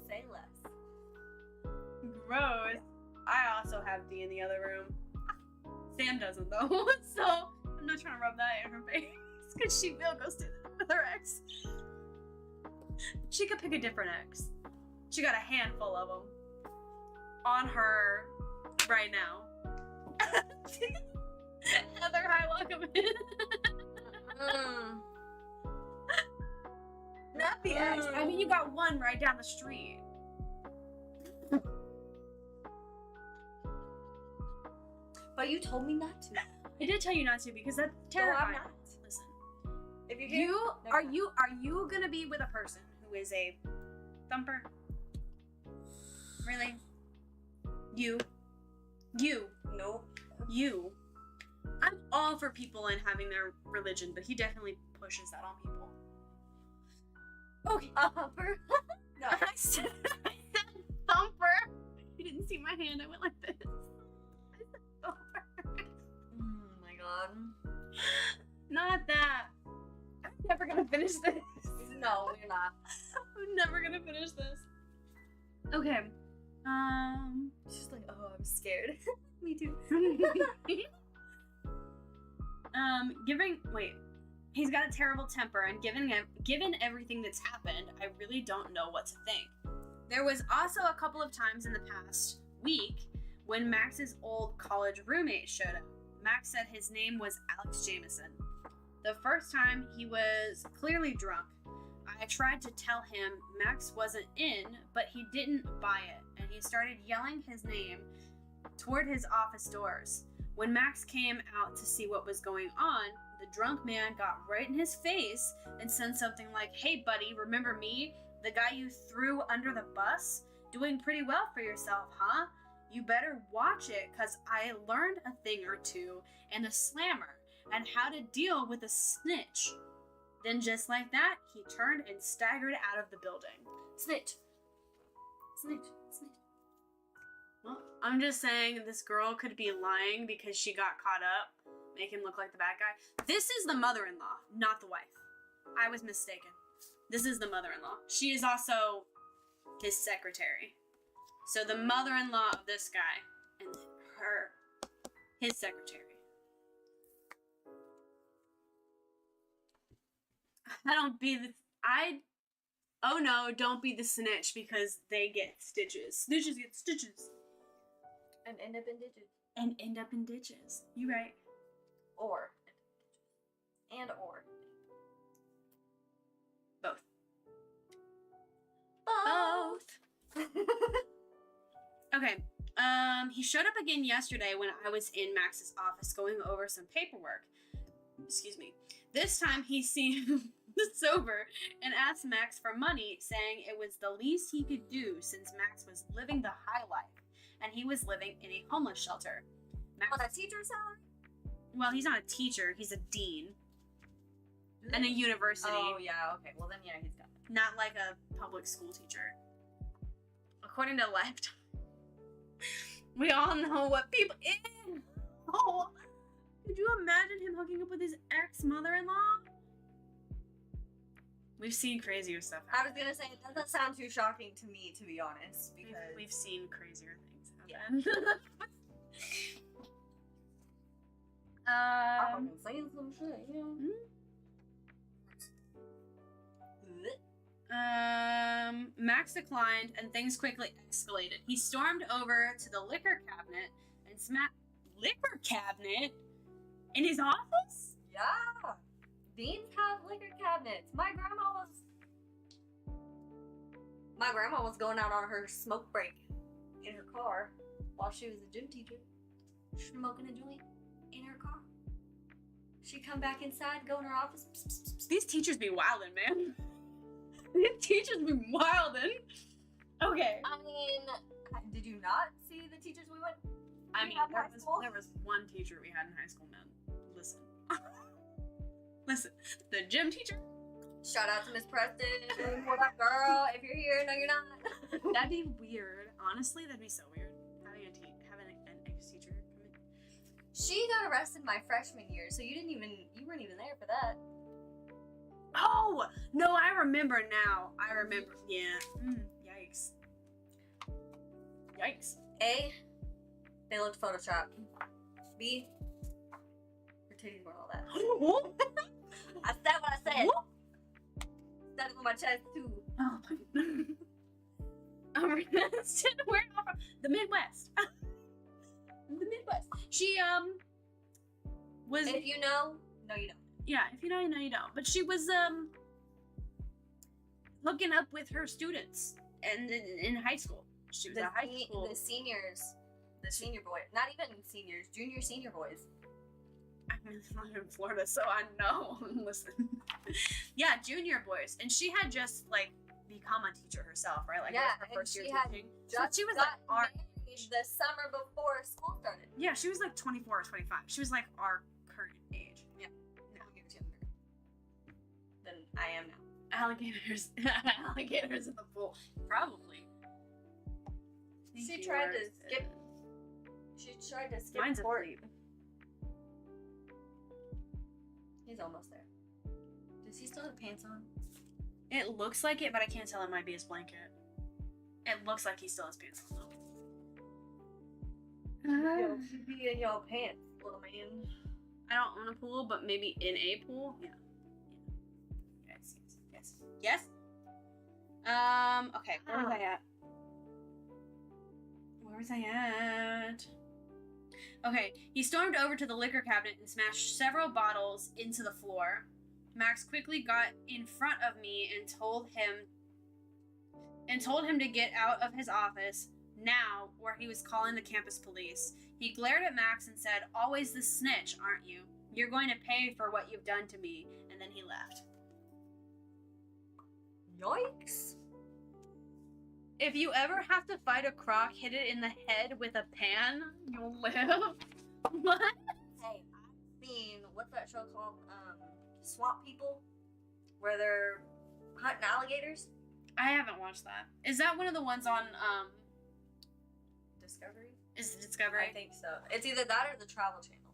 Speaker 2: Say less.
Speaker 1: Gross. I also have D in the other room. Sam doesn't though, so I'm not trying to rub that in her face because she will go stay there with her ex. She could pick a different ex. She got a handful of them on her right now. Heather, hi, welcome in. Not the ex. I mean, you got one right down the street.
Speaker 2: But you told me not to.
Speaker 1: I did tell you not to because that's
Speaker 2: No, I'm
Speaker 1: terrifying.
Speaker 2: not.
Speaker 1: Listen,
Speaker 2: If you hear...
Speaker 1: are you gonna be with a person who is a thumper? Really? You.
Speaker 2: Nope.
Speaker 1: You. I'm all for people and having their religion, but he definitely pushes that on people. Okay.
Speaker 2: No.
Speaker 1: I said thumper. You didn't see my hand. I went like this. I said thumper.
Speaker 2: Oh my god.
Speaker 1: Not that. I'm never gonna finish this.
Speaker 2: No, you're not.
Speaker 1: I'm never gonna finish this. Okay.
Speaker 2: She's like, oh, I'm scared. Me too.
Speaker 1: He's got a terrible temper, and given everything that's happened, I really don't know what to think. There was also a couple of times in the past week when Max's old college roommate showed up. Max said his name was Alex Jameson. The first time, he was clearly drunk. I tried to tell him Max wasn't in, but he didn't buy it, and he started yelling his name toward his office doors. When Max came out to see what was going on, the drunk man got right in his face and said something like, "Hey buddy, remember me? The guy you threw under the bus? Doing pretty well for yourself, huh? You better watch it, cause I learned a thing or two and a slammer and how to deal with a snitch." Then just like that, he turned and staggered out of the building.
Speaker 2: Snitch. Snitch. Snitch.
Speaker 1: Well, I'm just saying this girl could be lying because she got caught up, make him look like the bad guy. This is the mother-in-law, not the wife. I was mistaken. This is the mother-in-law. She is also his secretary. So the mother-in-law of this guy and his secretary. Oh no, don't be the snitch because they get stitches. Snitches get stitches.
Speaker 2: And end up in ditches.
Speaker 1: And end up in ditches. You right.
Speaker 2: Or. And or.
Speaker 1: Both.
Speaker 2: Both.
Speaker 1: Okay. He showed up again yesterday when I was in Max's office going over some paperwork. Excuse me. This time he seemed sober and asked Max for money, saying it was the least he could do since Max was living the high life and he was living in a homeless shelter. Max,
Speaker 2: On a teacher's salary?
Speaker 1: well, he's not a teacher, he's a dean. And a university.
Speaker 2: Oh, yeah, okay. Well, then, yeah, he's got it.
Speaker 1: Not like a public school teacher. According to Lifetime. We all know what people... Ew. Oh, could you imagine him hooking up with his ex-mother-in-law? We've seen crazier stuff happen.
Speaker 2: I was gonna say, that doesn't sound too shocking to me, to be honest, because...
Speaker 1: We've seen crazier things happen.
Speaker 2: I'm saying some shit, you know?
Speaker 1: Max declined, and things quickly escalated. He stormed over to the liquor cabinet and smacked liquor cabinet in his office?
Speaker 2: Yeah. Beans have liquor cabinets. My grandma was going out on her smoke break in her car while she was a gym teacher, smoking a joint in her car. She come back inside, go in her office. Pss, pss, pss, pss.
Speaker 1: These teachers be wildin', man. These teachers be wildin'. Okay.
Speaker 2: I mean, did you not see the teachers we went?
Speaker 1: I mean,
Speaker 2: had in high school?
Speaker 1: there was one teacher we had in high school, man. Listen. Listen. The gym teacher.
Speaker 2: Shout out to Miss Preston. What up, girl? If you're here, no, you're not.
Speaker 1: That'd be weird. Honestly, that'd be so weird. Having an ex-teacher come in.
Speaker 2: She got arrested my freshman year, so you weren't even there for that.
Speaker 1: Oh! No, I remember now. I remember. Yeah. Yikes. Yikes.
Speaker 2: A, they looked photoshopped. B, her titties weren't all that. I said what I said. Said it with my chest too.
Speaker 1: Oh my Where from? The Midwest. The Midwest. She was.
Speaker 2: If you know, no you don't.
Speaker 1: Yeah, if you know, you know you don't. But she was hooking up with her students and in high school. She was a high school.
Speaker 2: The seniors, the senior boy, not even seniors, senior boys.
Speaker 1: I'm in Florida, so I know. Listen. Yeah, junior boys. And she had just, like, become a teacher herself, right? Like,
Speaker 2: yeah,
Speaker 1: it was her first year teaching.
Speaker 2: So
Speaker 1: she was, like, our
Speaker 2: age the summer before school started.
Speaker 1: Yeah, she was, like, 24 or 25. She was, like, our current age.
Speaker 2: Yeah. No, you're younger than I am now.
Speaker 1: Alligators in the pool. Probably.
Speaker 2: She tried to skip.
Speaker 1: Mine's
Speaker 2: court.
Speaker 1: asleep.
Speaker 2: He's almost there. Does he still have pants on?
Speaker 1: It looks like it, but I can't tell. It might be his blanket. It looks like he still has pants on, though.
Speaker 2: Yo, you be in your pants, little man.
Speaker 1: I don't own a pool, but maybe in a pool. Yeah. Yes. Okay. Where was I at? Okay. He stormed over to the liquor cabinet and smashed several bottles into the floor. Max quickly got in front of me and told him to get out of his office now, or he was calling the campus police. He glared at Max and said, "Always the snitch, aren't you? You're going to pay for what you've done to me." And then he left.
Speaker 2: Yikes.
Speaker 1: If you ever have to fight a croc, hit it in the head with a pan, you'll live. What?
Speaker 2: Hey, I've seen, what's that show called? Swamp People? Where they're hunting alligators?
Speaker 1: I haven't watched that. Is that one of the ones on,
Speaker 2: Discovery?
Speaker 1: Is it Discovery?
Speaker 2: I think so. It's either that or the Travel Channel.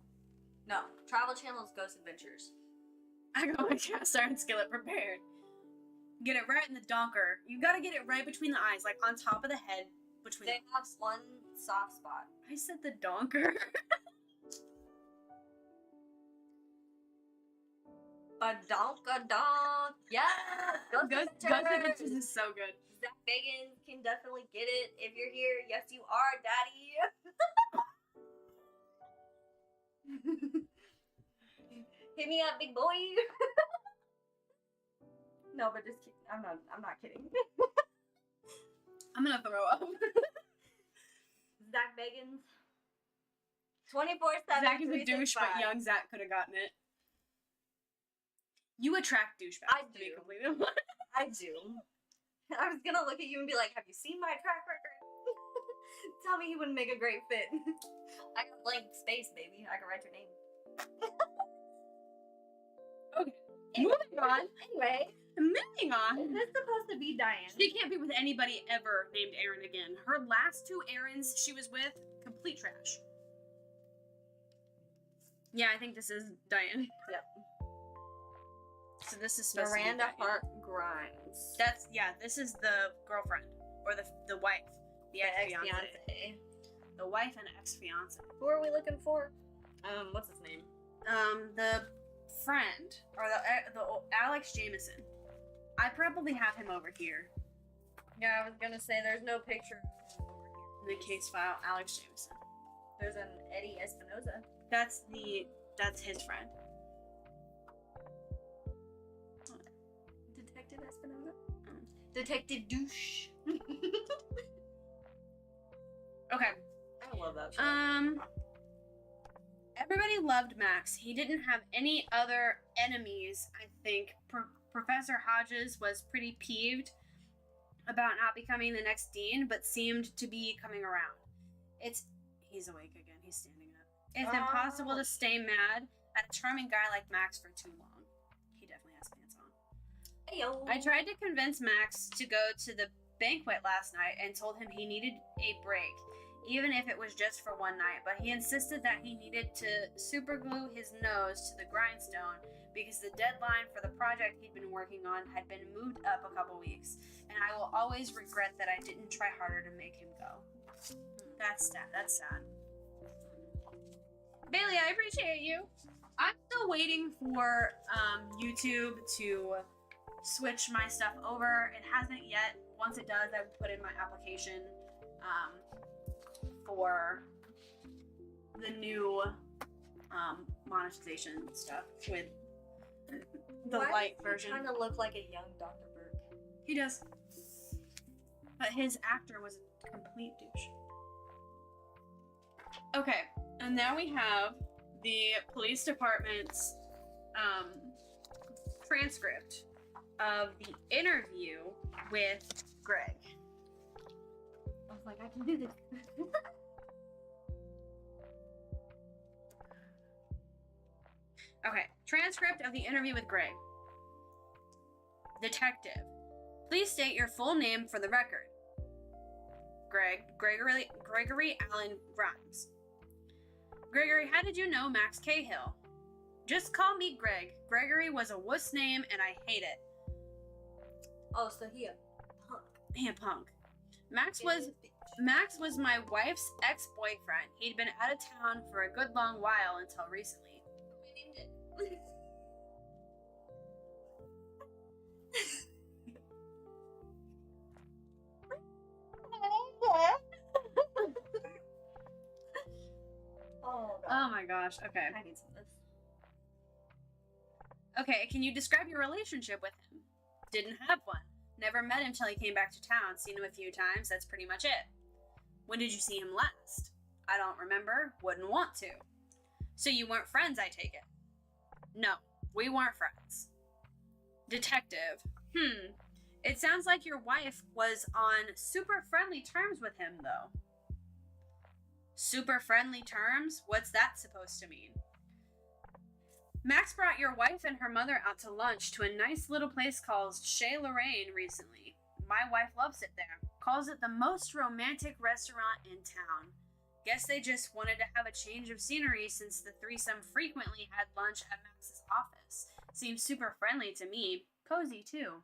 Speaker 2: No, Travel Channel's Ghost Adventures.
Speaker 1: I got my cast iron skillet prepared. Get it right in the donker. You gotta get it right between the eyes, like on top of the head. Between
Speaker 2: They have one soft spot.
Speaker 1: I said the donker.
Speaker 2: Badonk-a-donk. Yeah!
Speaker 1: Ghost Adventures is so good.
Speaker 2: Zach Bagans can definitely get it. If you're here, yes you are, daddy. Hit me up, big boy. No, but just kidding. I'm not kidding.
Speaker 1: I'm gonna throw up.
Speaker 2: Zach Bagans. 24/7.
Speaker 1: Zach is a douche, but young Zach could have gotten it. You attract douchebags.
Speaker 2: I
Speaker 1: to be
Speaker 2: do.
Speaker 1: completely honest.
Speaker 2: I do. I was gonna look at you and be like, have you seen my track record? Tell me he wouldn't make a great fit. I got blank space, baby. I can write your name.
Speaker 1: Okay. Moving on.
Speaker 2: Anyway.
Speaker 1: Moving on.
Speaker 2: Is this supposed to be Diane?
Speaker 1: She can't be with anybody ever named Aaron again. Her last two Aarons she was with, complete trash. Yeah, I think this is Diane.
Speaker 2: Yep.
Speaker 1: So this is supposed
Speaker 2: Miranda
Speaker 1: to be
Speaker 2: Hart Grimes.
Speaker 1: This is the girlfriend. Or the wife. The ex-fiance. The wife and ex-fiance.
Speaker 2: Who are we looking for? What's his name?
Speaker 1: The friend. Or the Alex Jameson. I probably have him over here.
Speaker 2: Yeah, I was gonna say there's no picture
Speaker 1: In the case file, Alex Jameson.
Speaker 2: There's an Eddie Espinoza.
Speaker 1: That's his friend.
Speaker 2: Detective Espinoza? Detective Douche.
Speaker 1: Okay.
Speaker 2: I love that show.
Speaker 1: Everybody loved Max. He didn't have any other enemies, I think. Professor Hodges was pretty peeved about not becoming the next dean, but seemed to be coming around. He's awake again. He's standing up. It's impossible to stay mad at a charming guy like Max for too long. He definitely has pants on.
Speaker 2: Ayo.
Speaker 1: I tried to convince Max to go to the banquet last night and told him he needed a break, even if it was just for one night, but he insisted that he needed to superglue his nose to the grindstone because the deadline for the project he'd been working on had been moved up a couple weeks, and I will always regret that I didn't try harder to make him go. That's sad. Bailey, I appreciate you. I'm still waiting for YouTube to switch my stuff over. It hasn't yet. Once it does, I will put in my application for the new monetization stuff with the light version.
Speaker 2: Kind of look like a young Dr. Burke.
Speaker 1: He does. But his actor was a complete douche. Okay, and now we have the police department's transcript of the interview with Greg. I was like, I can do this. Okay, transcript of the interview with Greg. Detective, please state your full name for the record. Gregory Allen Grimes. Gregory, how did you know Max Cahill? Just call me Greg. Gregory was a wuss name and I hate it.
Speaker 2: Oh, so he a punk.
Speaker 1: He a punk. Max was my wife's ex-boyfriend. He'd been out of town for a good long while until recently.
Speaker 2: We named it.
Speaker 1: Oh my gosh, okay.
Speaker 2: I need some of this.
Speaker 1: Okay, can you describe your relationship with him? Didn't have one. Never met him till he came back to town. Seen him a few times, that's pretty much it. When did you see him last? I don't remember. Wouldn't want to. So you weren't friends, I take it? No, we weren't friends. Detective. It sounds like your wife was on super friendly terms with him, though. Super friendly terms? What's that supposed to mean? Max brought your wife and her mother out to lunch to a nice little place called Chez Lorraine recently. My wife loves it there. Calls it the most romantic restaurant in town. Guess they just wanted to have a change of scenery since the threesome frequently had lunch at Max's office. Seems super friendly to me. Cozy, too.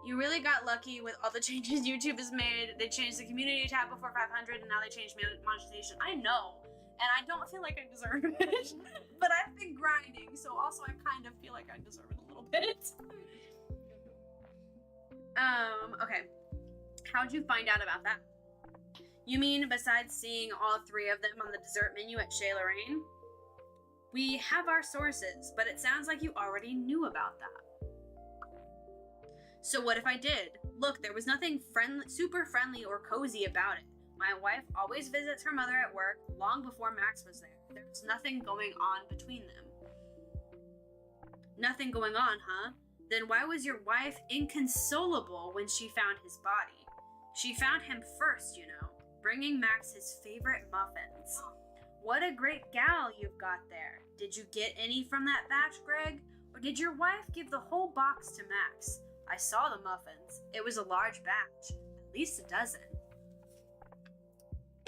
Speaker 1: You really got lucky with all the changes YouTube has made. They changed the community tab before 500 and now they changed monetization. I know. And I don't feel like I deserve it. But I've been grinding, so also I kind of feel like I deserve it a little bit. Okay. How'd you find out about that? You mean besides seeing all three of them on the dessert menu at Chez Lorraine? We have our sources, but it sounds like you already knew about that. So what if I did? Look, there was nothing super friendly or cozy about it. My wife always visits her mother at work long before Max was there. There was nothing going on between them. Nothing going on, huh? Then why was your wife inconsolable when she found his body? She found him first, you know, bringing Max his favorite muffins. What a great gal you've got there. Did you get any from that batch, Greg? Or did your wife give the whole box to Max? I saw the muffins. It was a large batch. At least a dozen.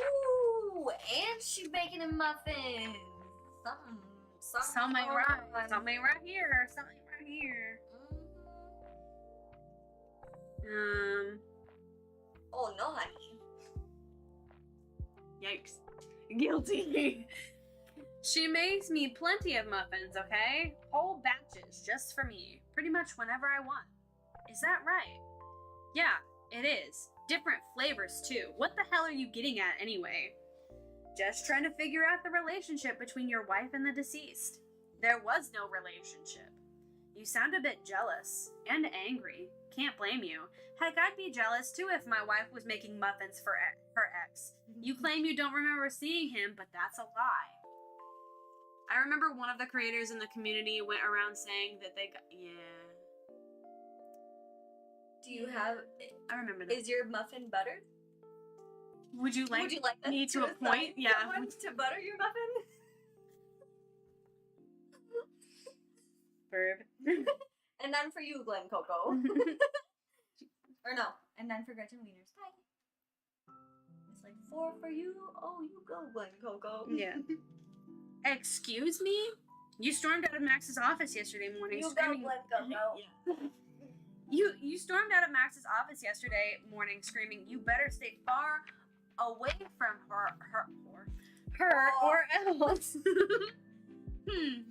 Speaker 2: Ooh, and she's making him muffins.
Speaker 1: Something right. Something right here. Something right here.
Speaker 2: Oh no, honey.
Speaker 1: Yikes. Guilty. She makes me plenty of muffins, okay? Whole batches just for me. Pretty much whenever I want. Is that right? Yeah, it is. Different flavors, too. What the hell are you getting at, anyway? Just trying to figure out the relationship between your wife and the deceased. There was no relationship. You sound a bit jealous and angry. Can't blame you. Heck, I'd be jealous too if my wife was making muffins for her ex. You claim you don't remember seeing him, but that's a lie. I remember one of the creators in the community went around saying that they got, yeah.
Speaker 2: Do you have?
Speaker 1: I remember that.
Speaker 2: Is your muffin buttered?
Speaker 1: Would you like
Speaker 2: that
Speaker 1: me to a point? Yeah.
Speaker 2: Someone to butter your muffin?
Speaker 1: Verb.
Speaker 2: And none for you, Glen Coco. Or no, and none for Gretchen Wieners. Bye. It's like 4 for you. Oh, you go, Glen Coco.
Speaker 1: Yeah. Excuse me? You stormed out of Max's office yesterday morning
Speaker 2: You
Speaker 1: screaming.
Speaker 2: go, Glen Coco.
Speaker 1: Yeah. You stormed out of Max's office yesterday morning screaming, "You better stay far away from her or else."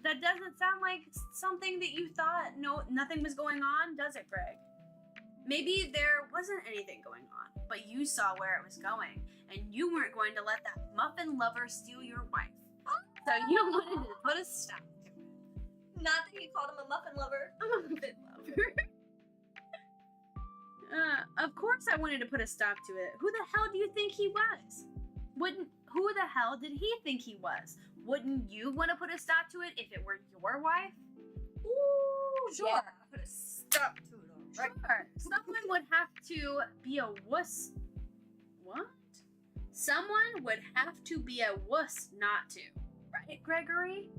Speaker 1: That doesn't sound like something that you thought nothing was going on, does it, Greg? Maybe there wasn't anything going on, but you saw where it was going, and you weren't going to let that muffin lover steal your wife. So you wanted to put a stop to it.
Speaker 2: Not that he called him a muffin lover.
Speaker 1: A muffin lover. Of course I wanted to put a stop to it. Who the hell do you think he was? Who the hell did he think he was? Wouldn't you want to put a stop to it if it were your wife?
Speaker 2: Ooh,
Speaker 1: Sure.
Speaker 2: Yeah, put a stop to it. Right.
Speaker 1: Sure. Someone would have to be a wuss. What? Someone would have to be a wuss not to. Right, Gregory?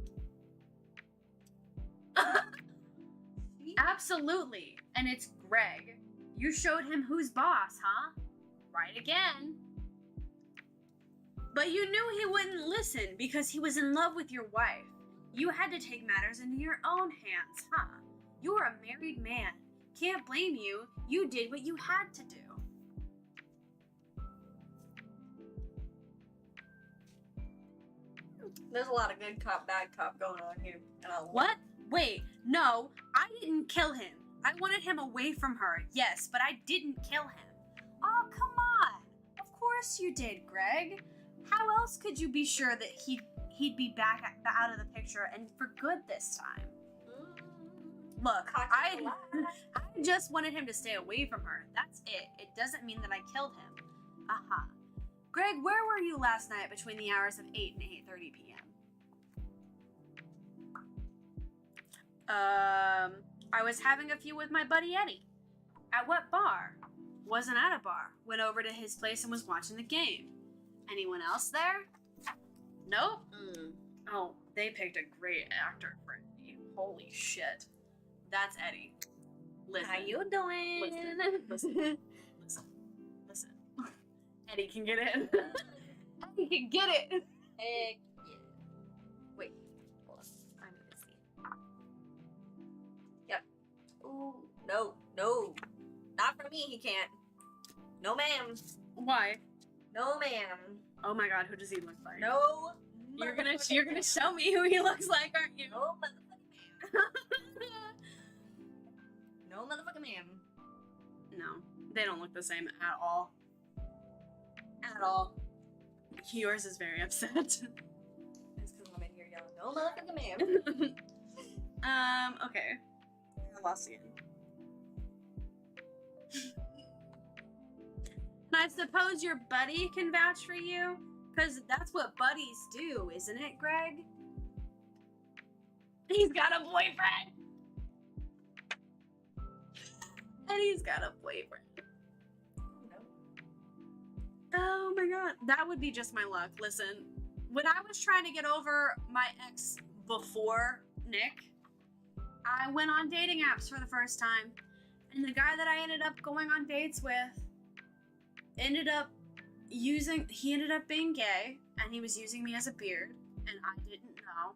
Speaker 1: Absolutely. And it's Greg. You showed him who's boss, huh? Right again. But you knew he wouldn't listen because he was in love with your wife. You had to take matters into your own hands, huh? You're a married man. Can't blame you. You did what you had to do.
Speaker 2: There's a lot of good cop, bad cop going on here. And
Speaker 1: What? Wait, no, I didn't kill him. I wanted him away from her, yes, but I didn't kill him. Oh, come on. Of course you did, Greg. How else could you be sure that he'd be back out of the picture and for good this time? Look, I just wanted him to stay away from her. That's it. It doesn't mean that I killed him. Uh-huh. Greg, where were you last night between the hours of 8 and 8:30 p.m.? I was having a few with my buddy Eddie. At what bar? Wasn't at a bar. Went over to his place and was watching the game. Anyone else there? Nope. Oh, they picked a great actor for Eddie. Holy shit. That's Eddie. Listen.
Speaker 2: How you doing?
Speaker 1: Listen. Eddie can get in. Eddie can get it.
Speaker 2: Heck yeah. Wait, hold on. I need to see. Yep. Ooh, no. Not for me, he can't. No, ma'am.
Speaker 1: Why?
Speaker 2: No, ma'am.
Speaker 1: Oh my god, who does he look like?
Speaker 2: No.
Speaker 1: You're gonna show me who he looks like, aren't you?
Speaker 2: No motherfucking ma'am. No motherfucking ma'am.
Speaker 1: No, they don't look the same at all. At all. Yours is very upset.
Speaker 2: It's because I'm in here yelling, no motherfucking ma'am.
Speaker 1: Okay. I lost again. I suppose your buddy can vouch for you? Because that's what buddies do, isn't it, Greg? He's got a boyfriend! And he's got a boyfriend. Oh my god. That would be just my luck. Listen, when I was trying to get over my ex before Nick, I went on dating apps for the first time. And the guy that I ended up going on dates with he ended up being gay, and he was using me as a beard, and I didn't know.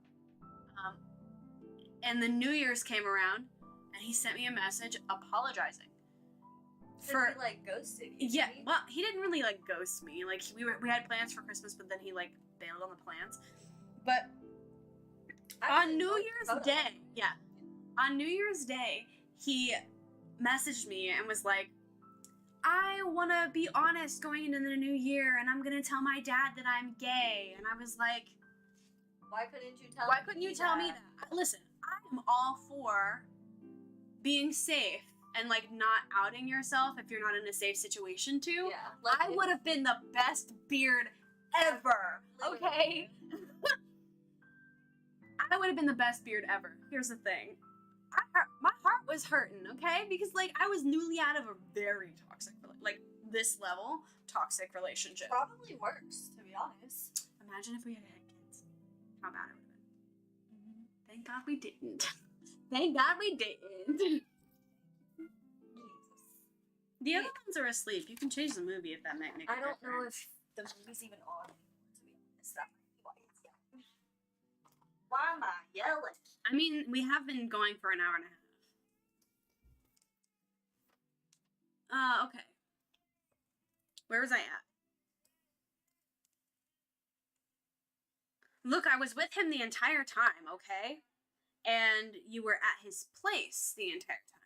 Speaker 1: And the New Year's came around, and he sent me a message apologizing.
Speaker 2: He like ghosted you.
Speaker 1: Yeah,
Speaker 2: right?
Speaker 1: well, he didn't really like ghost me. Like we had plans for Christmas, but then he like bailed on the plans. But on New Year's Day, he messaged me and was like, I want to be honest going into the new year, and I'm going to tell my dad that I'm gay. And I was like,
Speaker 2: why couldn't you tell
Speaker 1: me that? Listen, I am all for being safe and like not outing yourself if you're not in a safe situation too.
Speaker 2: Yeah, like
Speaker 1: I would have been the best beard ever. Okay? I would have been the best beard ever. Here's the thing. My heart was hurting, okay? Because like I was newly out of a very toxic, like this level toxic relationship.
Speaker 2: Probably works, to be honest.
Speaker 1: Imagine if we had kids. How bad it would have been. Thank God we didn't. Thank God we didn't. The other ones are asleep. You can change the movie if that might make a difference.
Speaker 2: I don't know if the movie's even on, to be honest. That might be why it's yelling. Why am I yelling?
Speaker 1: I mean, we have been going for an hour and a half. Okay. Where was I at? Look, I was with him the entire time, okay? And you were at his place the entire time.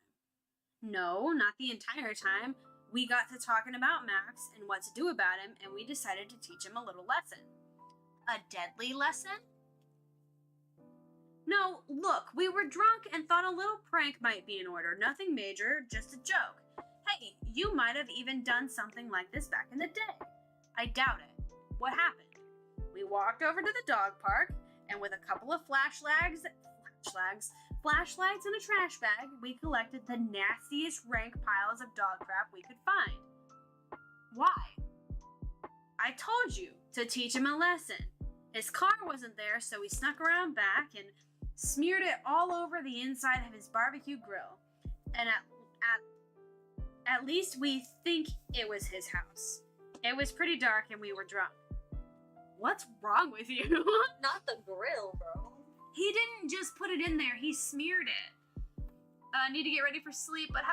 Speaker 1: No, not the entire time. We got to talking about Max and what to do about him, and we decided to teach him a little lesson. A deadly lesson? No, look, we were drunk and thought a little prank might be in order. Nothing major, just a joke. Hey, you might have even done something like this back in the day. I doubt it. What happened? We walked over to the dog park, and with a couple of flashlights and a trash bag, we collected the nastiest rank piles of dog crap we could find. Why? I told you, to teach him a lesson. His car wasn't there, so we snuck around back and smeared it all over the inside of his barbecue grill. And at least we think it was his house. It was pretty dark and we were drunk. What's wrong with you?
Speaker 2: Not the grill, bro.
Speaker 1: He didn't just put it in there, he smeared it. Need to get ready for sleep, but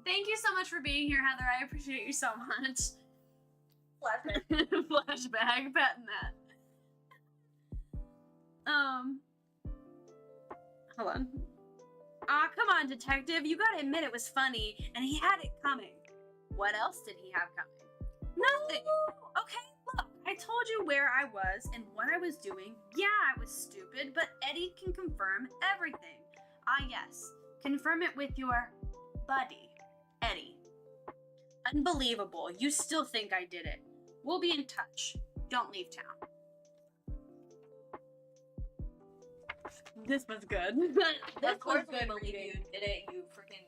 Speaker 1: thank you so much for being here, Heather. I appreciate you so much.
Speaker 2: Flashback.
Speaker 1: Flashback, patting that. Hold on. Aw, come on, detective. You gotta admit it was funny, and he had it coming. What else did he have coming? Nothing. Okay, look, I told you where I was and what I was doing. Yeah, I was stupid, but Eddie can confirm everything. Ah, yes. Confirm it with your buddy, Eddie. Unbelievable. You still think I did it. We'll be in touch. Don't leave town. This was good.
Speaker 2: Of course we believe you did it, you freaking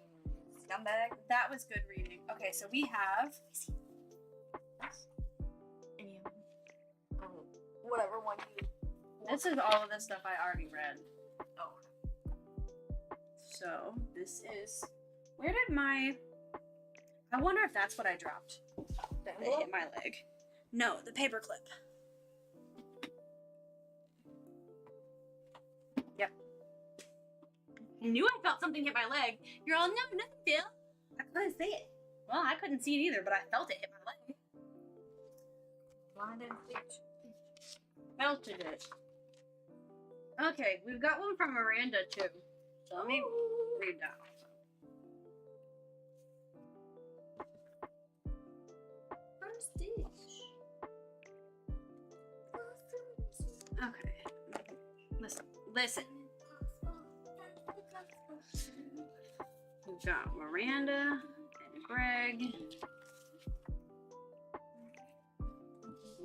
Speaker 2: scumbag.
Speaker 1: That was good reading. Okay, so we have...
Speaker 2: Whatever one you...
Speaker 1: This is all of the stuff I already read.
Speaker 2: Oh.
Speaker 1: So, this is... Where did my... I wonder if that's what I dropped. That hit my leg. No, the paperclip. Yep. I knew I felt something hit my leg. You're all, no, nothing, Phil. I couldn't see it. Well, I couldn't see it either, but I felt it hit my leg.
Speaker 2: Blinded bitch.
Speaker 1: Melted it. Okay, we've got one from Miranda too. So let me read that also.
Speaker 2: First dish.
Speaker 1: Okay. Listen. We've got Miranda and Greg.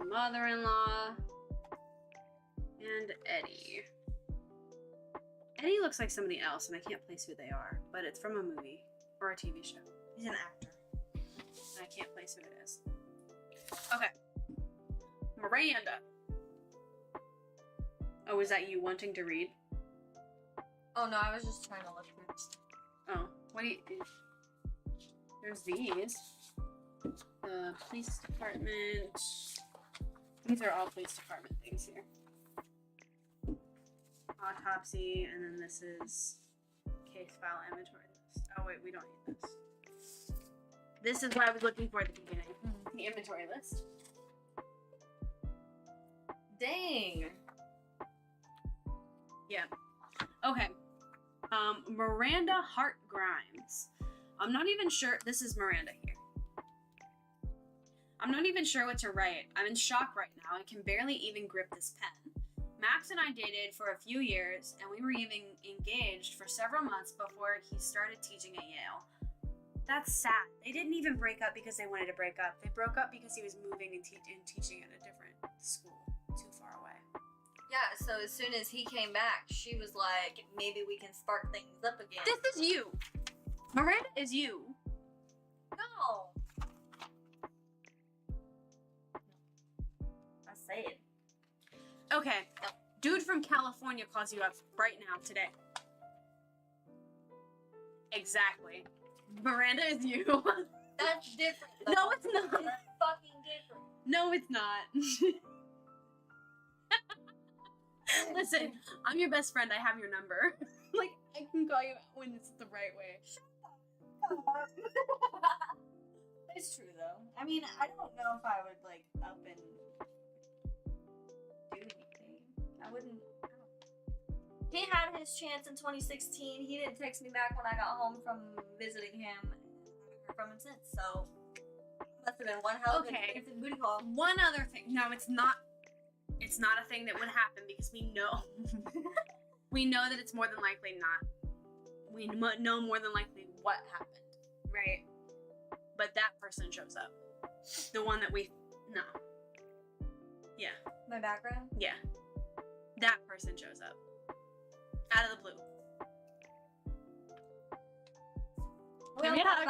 Speaker 1: Mother-in-law. And Eddie. Eddie looks like somebody else, and I can't place who they are, but it's from a movie or a TV show. He's an actor. And I can't place who it is. Okay. Miranda. Oh, is that you wanting to read?
Speaker 2: Oh no, I was just trying to look through this.
Speaker 1: Oh, what do you... There's these. The police department. These are all police department things here. Autopsy, and then this is case file inventory list. Oh wait, we don't need this. This is what I was looking for at the beginning. The inventory list.
Speaker 2: Dang.
Speaker 1: Yeah. Okay. Miranda Hart Grimes. I'm not even sure. This is Miranda here. I'm not even sure what to write. I'm in shock right now. I can barely even grip this pen. Max and I dated for a few years, and we were even engaged for several months before he started teaching at Yale. That's sad. They didn't even break up because they wanted to break up. They broke up because he was moving and teaching at a different school too far away.
Speaker 2: Yeah, so as soon as he came back, she was like, maybe we can spark things up again.
Speaker 1: This is you. Miranda is you.
Speaker 2: No. I say it.
Speaker 1: Okay. Dude from California calls you up right now, today. Exactly. Miranda is you.
Speaker 2: That's different. Though.
Speaker 1: No, it's not.
Speaker 2: It's fucking different.
Speaker 1: No, it's not. Listen, I'm your best friend. I have your number. Like, I can call you out when it's the right way.
Speaker 2: It's true, though. I mean, I don't know if I would, like, up and do anything. I wouldn't. He had his chance in 2016. He didn't text me back when I got home from visiting him. I haven't heard from him since, so must have been one hell of an instant booty call.
Speaker 1: One other thing. No, it's not. It's not a thing that would happen because we know. We know that it's more than likely not. We know more than likely what happened, right? But that person shows up. The one that we. No. Yeah.
Speaker 2: My background?
Speaker 1: Yeah. That person shows up. Out of the blue. Give me a hug.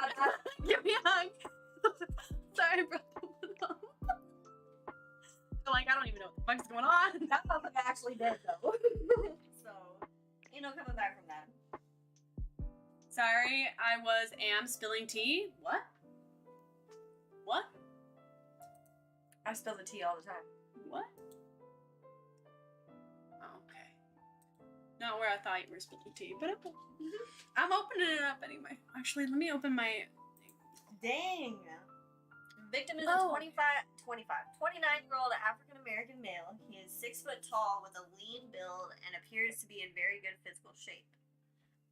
Speaker 1: Give me a hug. Sorry, bro. Like, I don't even know what the fuck's going on.
Speaker 2: That motherfucker actually dead, though. So, ain't no coming back from that.
Speaker 1: Sorry, am spilling tea. What? What?
Speaker 2: I spill the tea all the time.
Speaker 1: What? Okay. Not where I thought you were spilling tea, but I'm opening it up anyway. Actually, let me open my...
Speaker 2: Dang. Victim is a 29-year-old African-American male. He is 6 foot tall with a lean build and appears to be in very good physical shape.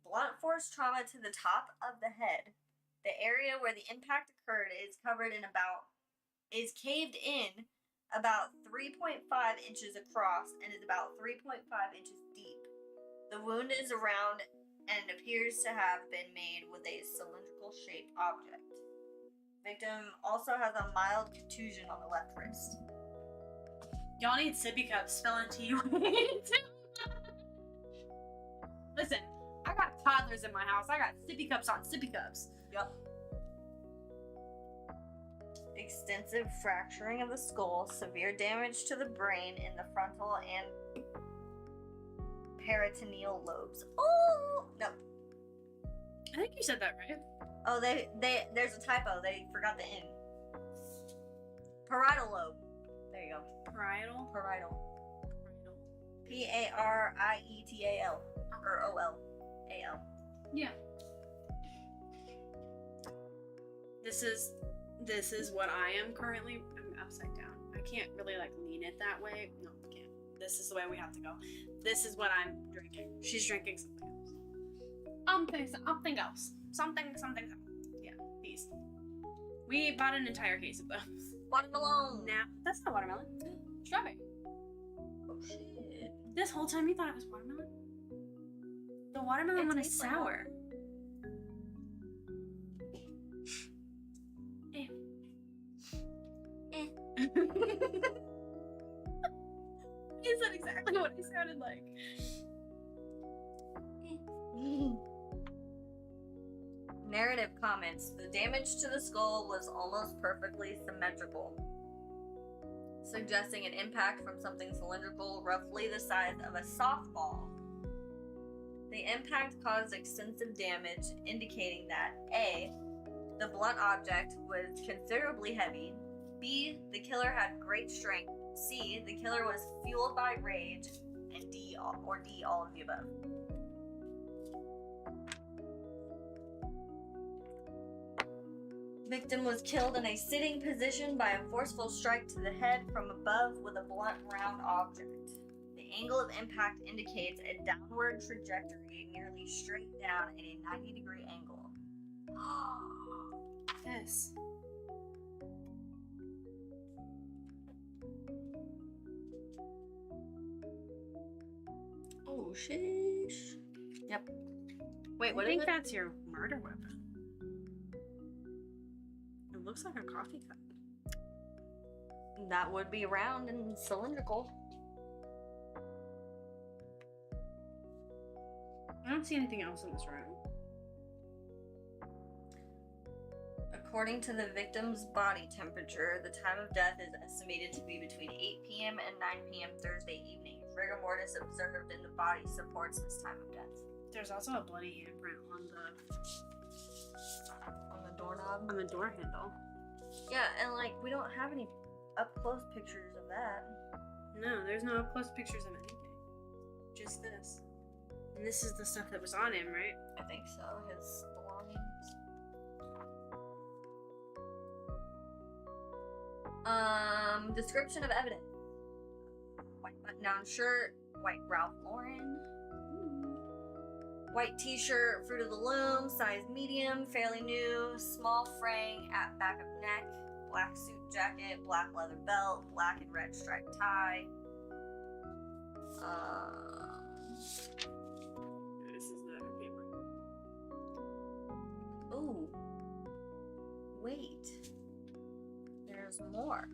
Speaker 2: Blunt force trauma to the top of the head. The area where the impact occurred is caved in about 3.5 inches across and is about 3.5 inches deep. The wound is around and appears to have been made with a cylindrical shaped object. Victim also has a mild contusion on the left wrist.
Speaker 1: Y'all need sippy cups. Spilling tea. Listen, I got toddlers in my house. I got sippy cups on sippy cups.
Speaker 2: Yup. Extensive fracturing of the skull, severe damage to the brain in the frontal and peritoneal lobes. Oh no.
Speaker 1: I think you said that right.
Speaker 2: Oh, there's a typo. They forgot the N. Parietal lobe. There you go.
Speaker 1: Parietal?
Speaker 2: Parietal. P-A-R-I-E-T-A-L. Or O-L-A-L.
Speaker 1: Yeah. This is what I am currently. I'm upside down. I can't really like lean it that way. No, I can't. This is the way we have to go. This is what I'm drinking. She's drinking something else. Something else. Something else. Yeah, these. We bought an entire case of those.
Speaker 2: Watermelon.
Speaker 1: Now, that's not watermelon. Strawberry.
Speaker 2: Oh shit.
Speaker 1: This whole time you thought it was watermelon? The watermelon one is sour. Is that exactly what I sounded like?
Speaker 2: Narrative comments. The damage to the skull was almost perfectly symmetrical, suggesting an impact from something cylindrical, roughly the size of a softball. The impact caused extensive damage, indicating that A, the blunt object was considerably heavy, B, the killer had great strength, C, the killer was fueled by rage, and D, all of the above. Victim was killed in a sitting position by a forceful strike to the head from above with a blunt round object. The angle of impact indicates a downward trajectory, nearly straight down at a 90-degree angle.
Speaker 1: This.
Speaker 2: Oh, sheesh. Yep. Wait, what
Speaker 1: I
Speaker 2: is
Speaker 1: think
Speaker 2: it?
Speaker 1: that's your murder weapon. It looks like a coffee cup.
Speaker 2: That would be round and cylindrical.
Speaker 1: I don't see anything else in this room.
Speaker 2: According to the victim's body temperature, the time of death is estimated to be between 8 p.m. and 9 p.m. Thursday evening. Rigor mortis observed in the body supports this time of death.
Speaker 1: There's also a bloody handprint
Speaker 2: On the doorknob?
Speaker 1: on the door handle.
Speaker 2: Yeah, and like, we don't have any up close pictures of that.
Speaker 1: No, there's no up close pictures of anything. Just this. And this is the stuff that was on him, right?
Speaker 2: I think so. His belongings. Description of evidence. White button-down shirt, white Ralph Lauren. White t-shirt, Fruit of the Loom, size medium, fairly new, small fraying at back of neck, black suit jacket, black leather belt, black and red striped tie.
Speaker 1: This is the paper.
Speaker 2: Ooh. Wait. There's more.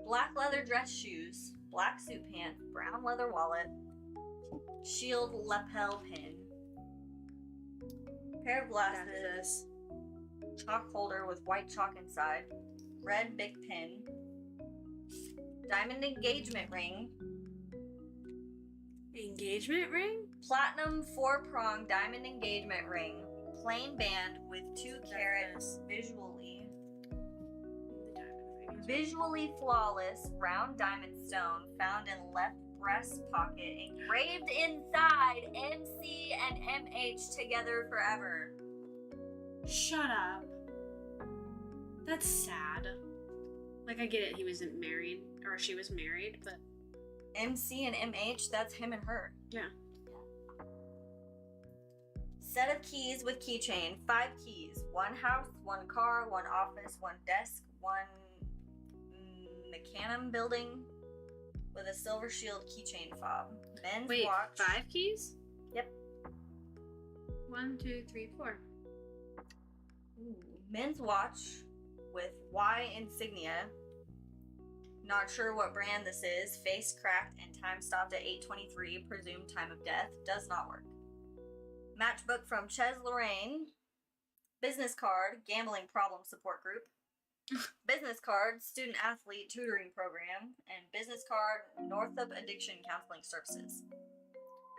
Speaker 2: Black leather dress shoes, black suit pants, brown leather wallet, shield lapel pin, pair of glasses, chalk holder with white chalk inside, red big pin, diamond engagement ring,
Speaker 1: Engagement ring?
Speaker 2: platinum 4-prong diamond engagement ring, plain band with 2 carats, visually flawless round diamond stone found in left breast pocket, engraved inside MC and MH together forever.
Speaker 1: Shut up. That's sad. Like, I get it, he wasn't married, or she was married, but...
Speaker 2: MC and MH, that's him and her.
Speaker 1: Yeah.
Speaker 2: Set of keys with keychain, 5 keys. 1 house, 1 car, 1 office, 1 desk, 1 Macadam building with a silver shield keychain fob. Men's
Speaker 1: Wait,
Speaker 2: watch.
Speaker 1: 5 keys?
Speaker 2: Yep.
Speaker 1: 1, 2, 3, 4.
Speaker 2: Ooh. Men's watch with Y insignia. Not sure what brand this is. Face cracked and time stopped at 8:23. Presumed time of death. Does not work. Matchbook from Ches Lorraine. Business card. Gambling problem support group. Business card. Student athlete tutoring program. And business card. Northup Addiction Counseling Services.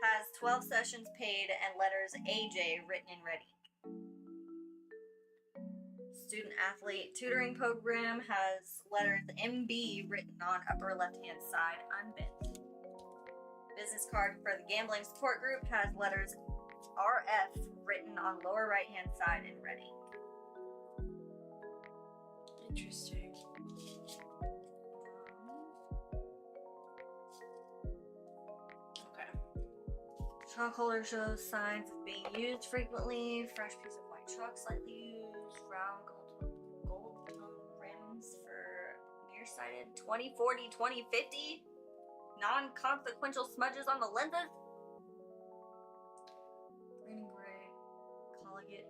Speaker 2: Has 12 sessions paid and letters AJ written in red ink. Student athlete tutoring program has letters MB written on upper left hand side unbent. Business card for the gambling support group has letters RF written on lower right hand side in red ink.
Speaker 1: Interesting. Okay.
Speaker 2: Chalk holder shows signs of being used frequently. Fresh piece of white chalk slightly used. Round gold tone rims for nearsighted. 20/40, 20/50. Non-consequential smudges on the lenses. Green and gray. Collegiate.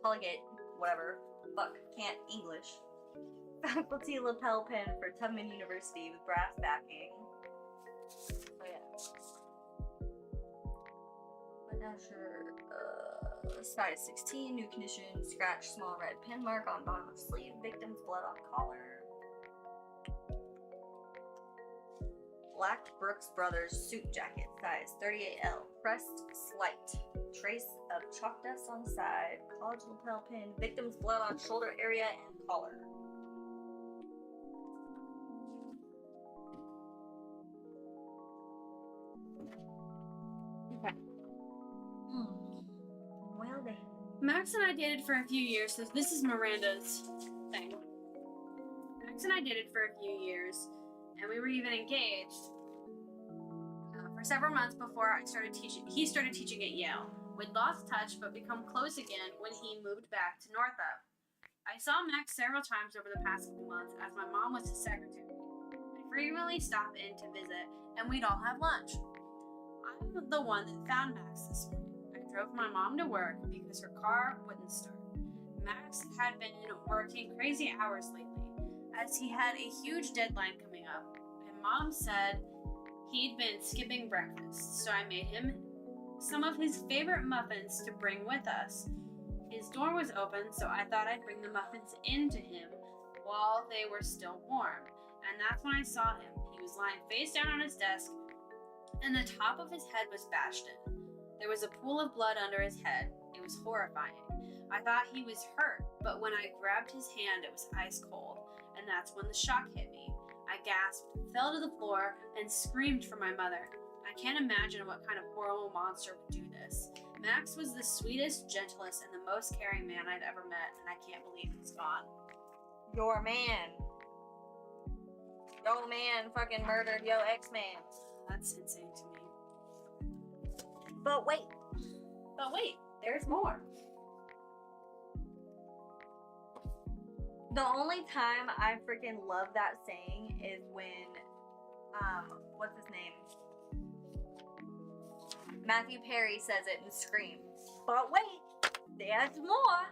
Speaker 2: Collegiate, whatever. Fuck, can't English. Faculty lapel pin for Tubman University with brass backing. Oh yeah. But now sure. Size 16, new condition, scratch, small red pin mark on bottom of sleeve, victim's blood on collar. Black Brooks Brothers suit jacket, size 38L, pressed slight, trace of chalk dust on side, college lapel pin, victim's blood on shoulder area and collar.
Speaker 1: Okay.
Speaker 2: Well then.
Speaker 1: Max and I dated for a few years, so this is Miranda's thing. Max and I dated for a few years, and we were even engaged for for several months before he started teaching at Yale. We'd lost touch but become close again when he moved back to Northup. I saw Max several times over the past few months as my mom was his secretary. I frequently stop in to visit and we'd all have lunch. I'm the one that found Max this morning. I drove my mom to work because her car wouldn't start. Max had been working crazy hours lately as he had a huge deadline coming up. And Mom said he'd been skipping breakfast, so I made him some of his favorite muffins to bring with us. His door was open, so I thought I'd bring the muffins in to him while they were still warm. And that's when I saw him. He was lying face down on his desk, and the top of his head was bashed in. There was a pool of blood under his head. It was horrifying. I thought he was hurt, but when I grabbed his hand, it was ice cold, and that's when the shock hit me. I gasped, fell to the floor, and screamed for my mother. I can't imagine what kind of horrible monster would do this. Max was the sweetest, gentlest, and the most caring man I've ever met, and I can't believe he's gone.
Speaker 2: Your man. Your man fucking murdered your ex-man.
Speaker 1: That's insane to me.
Speaker 2: But wait,
Speaker 1: there's more.
Speaker 2: the only time I freaking love that saying is when, what's his name? Matthew Perry says it in Scream. But wait, there's more.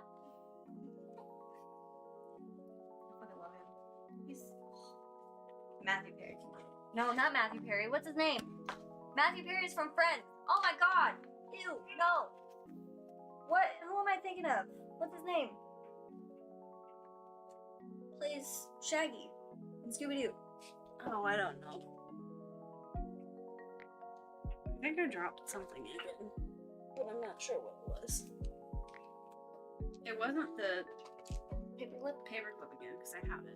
Speaker 2: I fucking love him. He's Matthew Perry. No, not Matthew Perry. What's his name? Matthew Perry is from Friends. Oh my god. Ew, no. What? Who am I thinking of? What's his name? Plays Shaggy in Scooby-Doo.
Speaker 1: Oh, I don't know. I think I dropped something in it, but I'm not sure what it was. It wasn't the paperclip again, because I have it.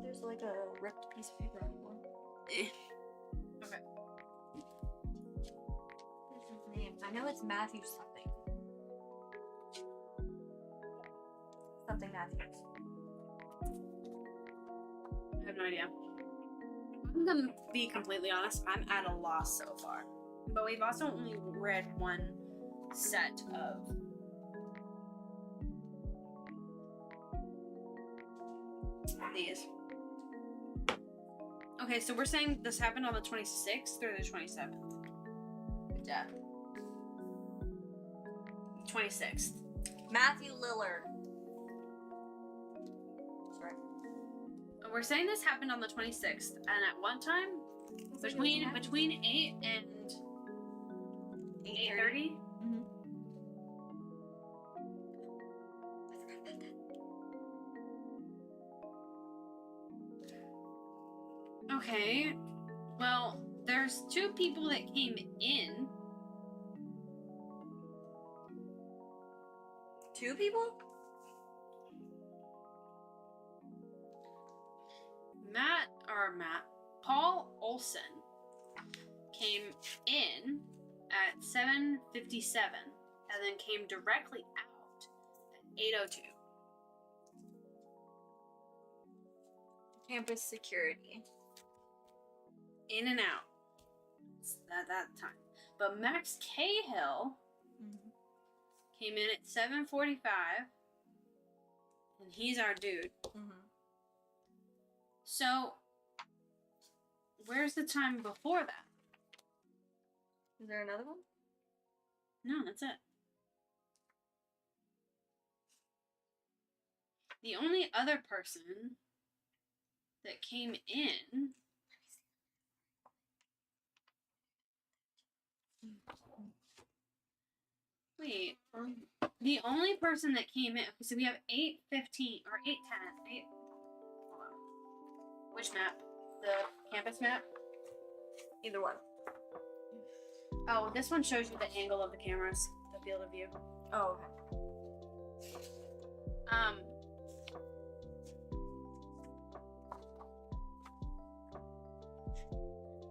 Speaker 2: There's like a ripped piece of paper on one.
Speaker 1: Okay.
Speaker 2: What's his name? I know it's Matthew something. Something Matthews.
Speaker 1: I have no idea. I'm gonna be completely honest, I'm at a loss so far. But we've also only read one set of these. Okay, so we're saying this happened on the 26th or the 27th? The death. 26th.
Speaker 2: Matthew Lillard. Sorry.
Speaker 1: We're saying this happened on the 26th, and at one time, between 8 and 8:30.
Speaker 2: Mm-hmm.
Speaker 1: Okay, well, there's two people that came in.
Speaker 2: Two people?
Speaker 1: Paul Olson came in at 7:57 and then came directly out at 8:02.
Speaker 2: Campus security.
Speaker 1: In and out at that time. But Max Cahill came in at 7:45, and he's our dude. So, where's the time before that?
Speaker 2: Is there another one?
Speaker 1: No, that's it. The only other person that came in... Wait. The only person that came in... So we have 8:15 or 8:10. Hold on. Which map? The campus map?
Speaker 2: Either one.
Speaker 1: Oh, this one shows you the angle of the cameras, the field of view.
Speaker 2: Oh, okay.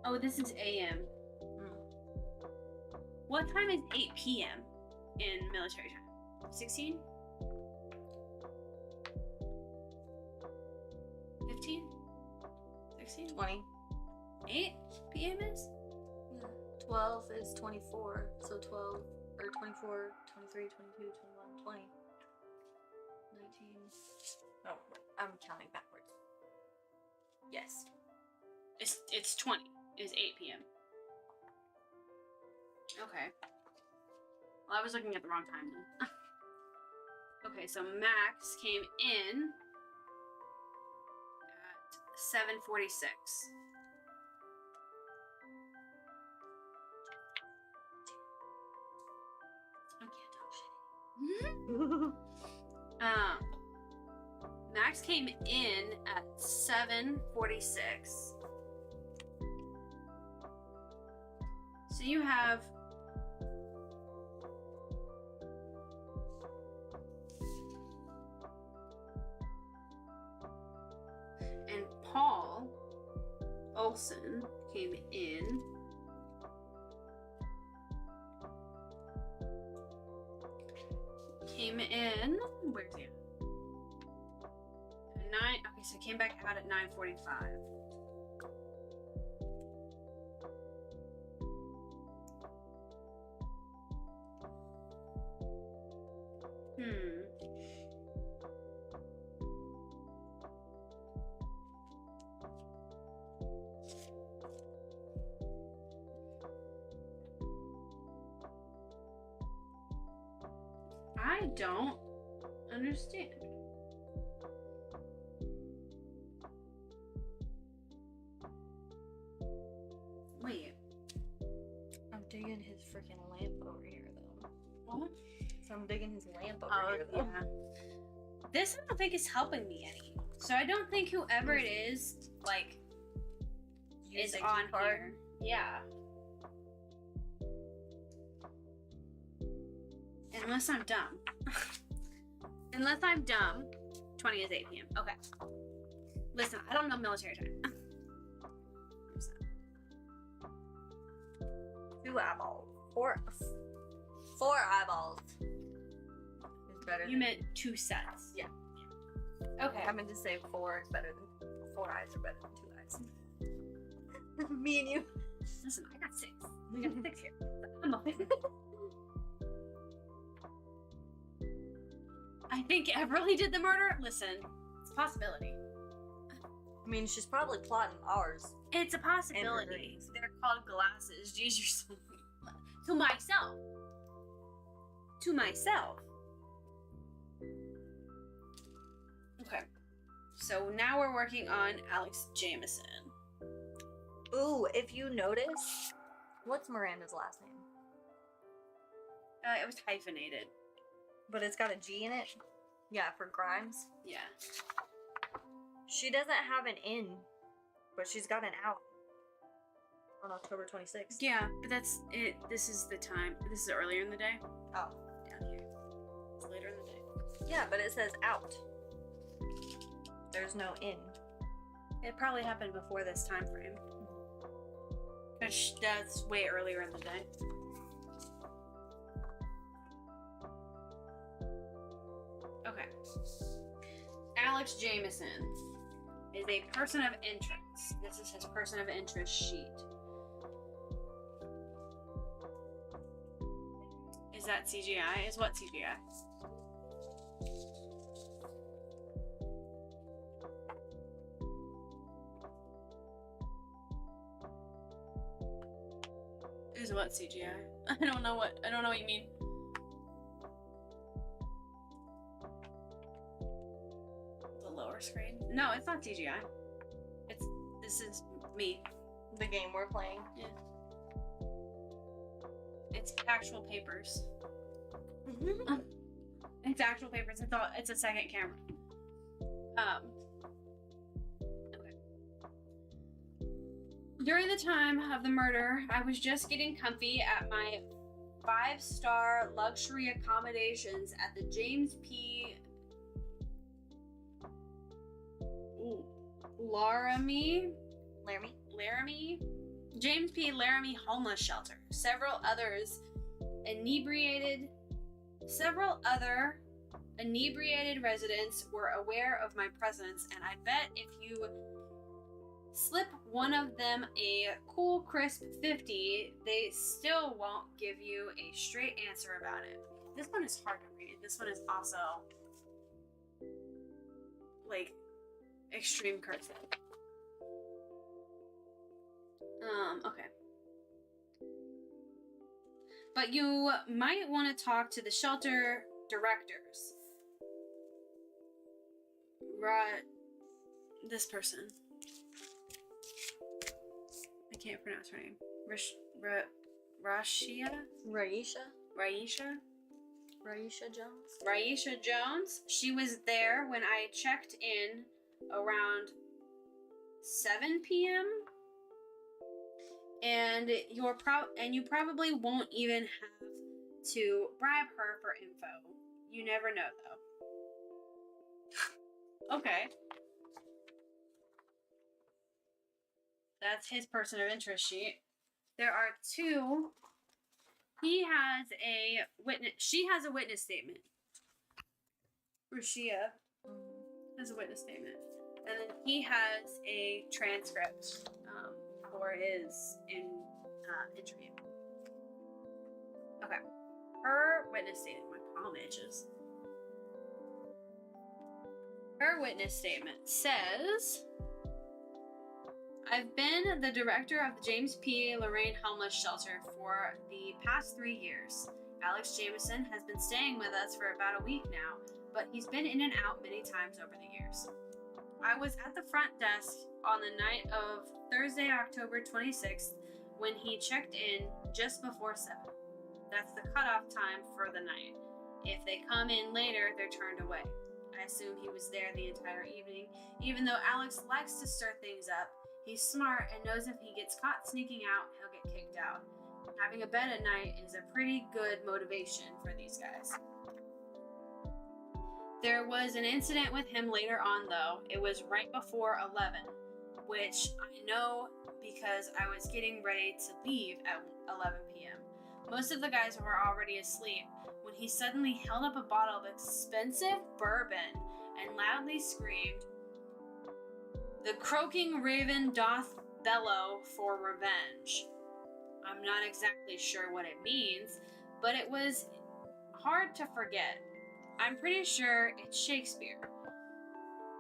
Speaker 1: Oh, this is AM. What time is 8 PM in military time? 16? 15? 16?
Speaker 2: 20.
Speaker 1: 8 p.m. is?
Speaker 2: Yeah. 12 is 24. So 12 or 24, 23, 22, 21, 20. 19. Oh, I'm counting backwards. Yes.
Speaker 1: It's 20. It's 8 p.m. Okay. Well, I was looking at the wrong time then. Okay, so Max came in at 7:46. Max came in at 7:46. So you have and Paul Olson came in where's he? 9. Okay, so he came back out at 9:45. I don't understand. Wait.
Speaker 2: I'm digging his freaking lamp over here, though.
Speaker 1: What?
Speaker 2: So I'm digging his lamp over here, though.
Speaker 1: Yeah. This I don't think is helping me any. So I don't think whoever it is, like, is on here. Yeah. Unless I'm dumb. Unless I'm dumb, 20 is 8 p.m. Okay. Listen, I don't know military time.
Speaker 2: 2 eyeballs. 4 eyeballs. Is better.
Speaker 1: You meant 2 sets.
Speaker 2: Yeah.
Speaker 1: Okay.
Speaker 2: I meant to say 4 is better than 4 eyes are better than 2 eyes. Me and you.
Speaker 1: Listen, I got 6. We got 6 here. I'm okay. I think Everly did the murder. Listen, it's a possibility.
Speaker 2: I mean, she's probably plotting ours.
Speaker 1: It's a possibility. They're called glasses. Jeez, you're so... To myself. To myself. Okay. So now we're working on Alex Jameson.
Speaker 2: Ooh, if you notice, what's Miranda's last name?
Speaker 1: It was hyphenated.
Speaker 2: But it's got a G in it? Yeah, for Grimes.
Speaker 1: Yeah.
Speaker 2: She doesn't have an in, but she's got an out. On October 26th.
Speaker 1: Yeah, but that's it. This is the time. This is earlier in the day.
Speaker 2: Oh.
Speaker 1: Down here. It's later in the day.
Speaker 2: Yeah, but it says out. There's no in.
Speaker 1: It probably happened before this time frame. That's way earlier in the day. Okay. Alex Jameson is a person of interest. This is his person of interest sheet. Is that CGI? Is what CGI? Is what CGI? I don't know what you mean. The lower screen? No, it's not CGI. This is me.
Speaker 2: The game we're playing.
Speaker 1: Yeah. It's actual papers. It's actual papers. It's a second camera. Okay. During the time of the murder, I was just getting comfy at my 5-star luxury accommodations at the James P. Laramie? James P. Laramie homeless shelter. Several other inebriated residents were aware of my presence, and I bet if you slip one of them a cool, crisp 50, they still won't give you a straight answer about it. This one is hard to read. This one is also, like, extreme cursive. Okay. But you might want to talk to the shelter directors. This person. I can't pronounce her name. Raisha Jones. She was there when I checked in around 7 p.m. And you probably won't even have to bribe her for info. You never know, though. Okay. That's his person of interest sheet. There are two. He has a witness. She has a witness statement. Rashia has a witness statement. And then he has a transcript for his interview. Okay. Her witness statement. My palm itches. Her witness statement says, I've been the director of the James P. Lorraine Homeless Shelter for the past 3 years. Alex Jameson has been staying with us for about a week now, but he's been in and out many times over the years. I was at the front desk on the night of Thursday, October 26th, when he checked in just before 7. That's the cutoff time for the night. If they come in later, they're turned away. I assume he was there the entire evening. Even though Alex likes to stir things up, he's smart and knows if he gets caught sneaking out, he'll get kicked out. Having a bed at night is a pretty good motivation for these guys. There was an incident with him later on, though. It was right before 11, which I know because I was getting ready to leave at 11 p.m. Most of the guys were already asleep when he suddenly held up a bottle of expensive bourbon and loudly screamed, "The croaking raven doth bellow for revenge." I'm not exactly sure what it means, but it was hard to forget. I'm pretty sure it's Shakespeare.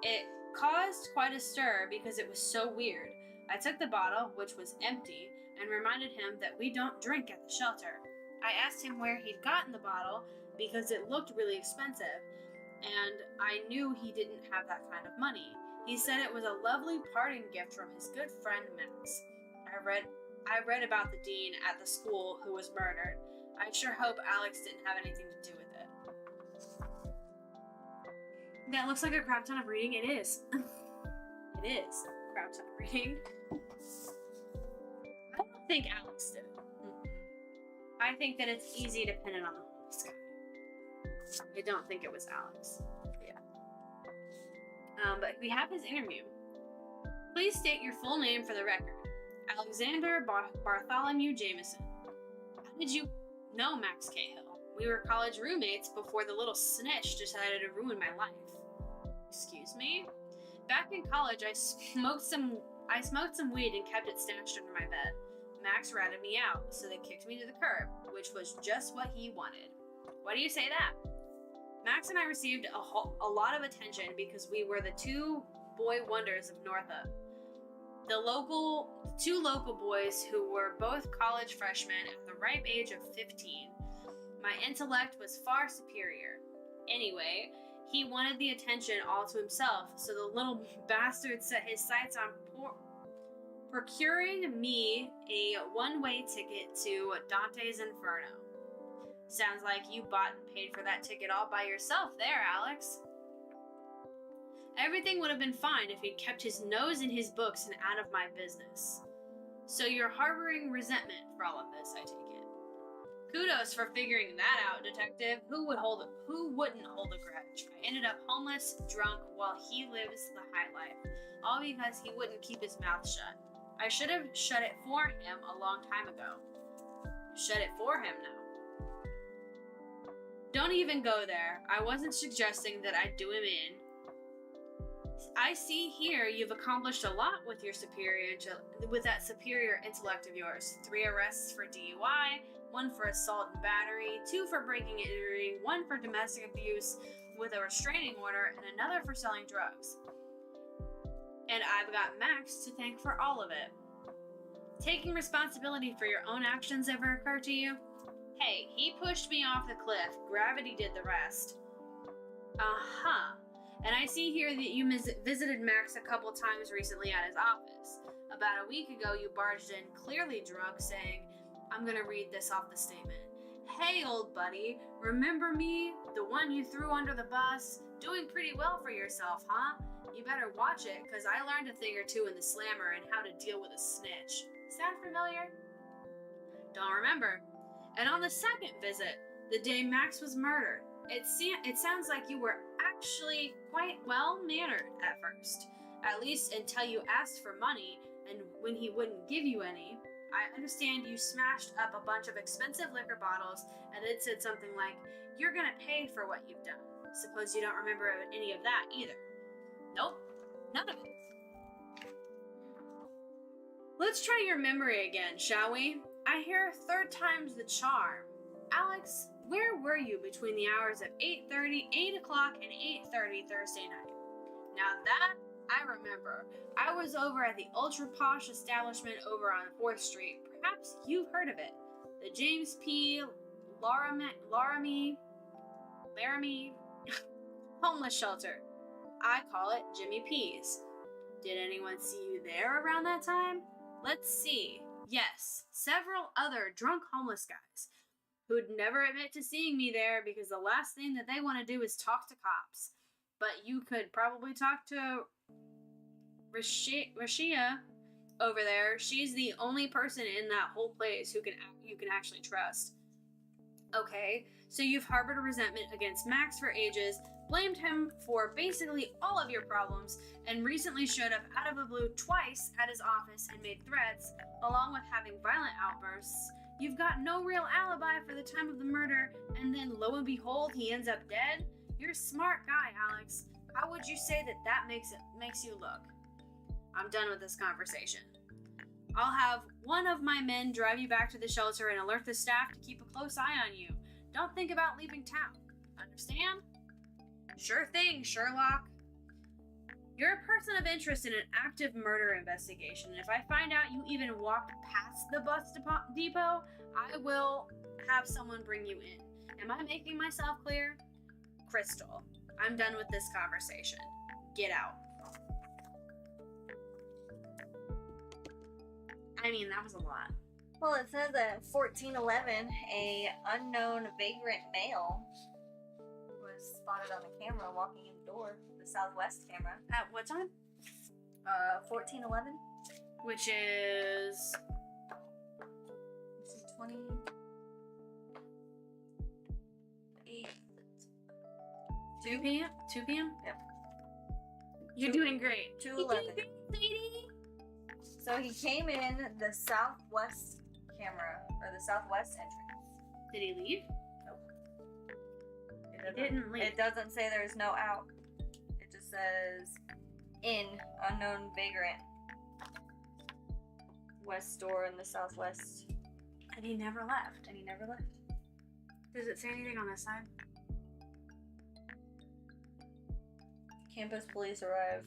Speaker 1: It caused quite a stir because it was so weird. I took the bottle, which was empty, and reminded him that we don't drink at the shelter. I asked him where he'd gotten the bottle because it looked really expensive, and I knew he didn't have that kind of money. He said it was a lovely parting gift from his good friend Max. I read about the dean at the school who was murdered. I sure hope Alex didn't have anything to do with it. That looks like a crap ton of reading. It is. It is a crap ton of reading. I don't think Alex did it. I think that it's easy to pin it on the homeless guy. I don't think it was Alex. Yeah. But we have his interview. Please state your full name for the record. Alexander Bartholomew Jameson. How did you know Max Cahill? We were college roommates before the little snitch decided to ruin my life. Excuse me? Back in college, I smoked some weed and kept it stashed under my bed. Max ratted me out, so they kicked me to the curb, which was just what he wanted. Why do you say that? Max and I received a lot of attention because we were the two boy wonders of Northup. The two local boys who were both college freshmen at the ripe age of 15. My intellect was far superior. Anyway, he wanted the attention all to himself, so the little bastard set his sights on procuring me a one-way ticket to Dante's Inferno. Sounds like you bought and paid for that ticket all by yourself there, Alex. Everything would have been fine if he'd kept his nose in his books and out of my business. So you're harboring resentment for all of this, I take it. Kudos for figuring that out, detective. Who wouldn't hold a grudge? I ended up homeless, drunk, while he lives the high life. All because he wouldn't keep his mouth shut. I should have shut it for him a long time ago. Shut it for him now. Don't even go there. I wasn't suggesting that I'd do him in. I see here you've accomplished a lot with that superior intellect of yours. 3 arrests for DUI, 1 for assault and battery, 2 for breaking and entering, 1 for domestic abuse with a restraining order, and another for selling drugs. And I've got Max to thank for all of it. Taking responsibility for your own actions ever occur to you? Hey, he pushed me off the cliff. Gravity did the rest. Uh-huh. And I see here that you visited Max a couple times recently at his office. About a week ago, you barged in, clearly drunk, saying, I'm gonna read this off the statement. Hey, old buddy, remember me? The one you threw under the bus? Doing pretty well for yourself, huh? You better watch it, because I learned a thing or two in the slammer and how to deal with a snitch. Sound familiar? Don't remember. And on the second visit, the day Max was murdered, it sounds like you were actually quite well-mannered at first. At least until you asked for money, and when he wouldn't give you any. I understand you smashed up a bunch of expensive liquor bottles, and it said something like, you're gonna pay for what you've done. Suppose you don't remember any of that either. Nope, none of it. Let's try your memory again, shall we? I hear 3rd time's the charm. Alex, where were you between the hours of 8:30, 8 o'clock, and 8:30 Thursday night? Now that I remember. I was over at the ultra-posh establishment over on 4th Street. Perhaps you've heard of it. The James P. Laramie homeless shelter. I call it Jimmy P's. Did anyone see you there around that time? Let's see. Yes, several other drunk homeless guys who'd never admit to seeing me there because the last thing that they want to do is talk to cops. But you could probably talk to Rashia over there. She's the only person in that whole place who you can actually trust. Okay, so you've harbored a resentment against Max for ages, blamed him for basically all of your problems, and recently showed up out of the blue twice at his office and made threats, along with having violent outbursts. You've got no real alibi for the time of the murder, and then lo and behold, he ends up dead? You're a smart guy, Alex. How would you say that makes you look? I'm done with this conversation. I'll have one of my men drive you back to the shelter and alert the staff to keep a close eye on you. Don't think about leaving town. Understand? Sure thing, Sherlock. You're a person of interest in an active murder investigation, and if I find out you even walked past the bus depot, I will have someone bring you in. Am I making myself clear? Crystal, I'm done with this conversation. Get out. I mean, that was a lot.
Speaker 2: Well, it says that 1411, a unknown vagrant male was spotted on the camera walking in the door, the southwest camera.
Speaker 1: At what time?
Speaker 2: 1411.
Speaker 1: Which is
Speaker 2: 28.
Speaker 1: 2 p.m.? 2 p.m.?
Speaker 2: Yep.
Speaker 1: You're doing great.
Speaker 2: 2:11. So he came in the southwest camera, or the southwest entrance.
Speaker 1: Did he leave?
Speaker 2: Nope.
Speaker 1: He didn't leave.
Speaker 2: It doesn't say there's no out. It just says in unknown vagrant. West door in the southwest.
Speaker 1: And he never left.
Speaker 2: And he never left.
Speaker 1: Does it say anything on this side?
Speaker 2: Campus police arrive.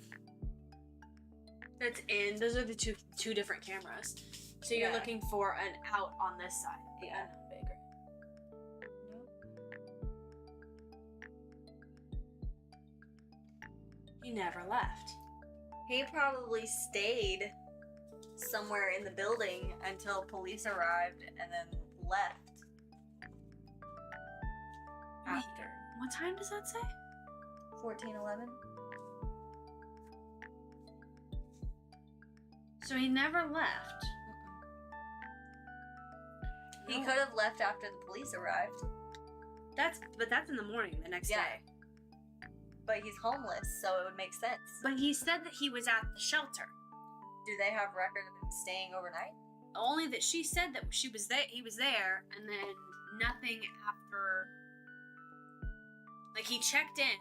Speaker 1: That's in. Those are the two different cameras. So you're looking for an out on this side, the unknown vagrant. Nope. He never left.
Speaker 2: He probably stayed somewhere in the building until police arrived and then left. After.
Speaker 1: What time does that say?
Speaker 2: 1411.
Speaker 1: So he never left.
Speaker 2: He could have left after the police arrived.
Speaker 1: That's in the morning, the next day.
Speaker 2: But he's homeless, so it would make sense.
Speaker 1: But he said that he was at the shelter.
Speaker 2: Do they have record of him staying overnight?
Speaker 1: Only that she said that she was there. He was there, and then nothing after. Like he checked in,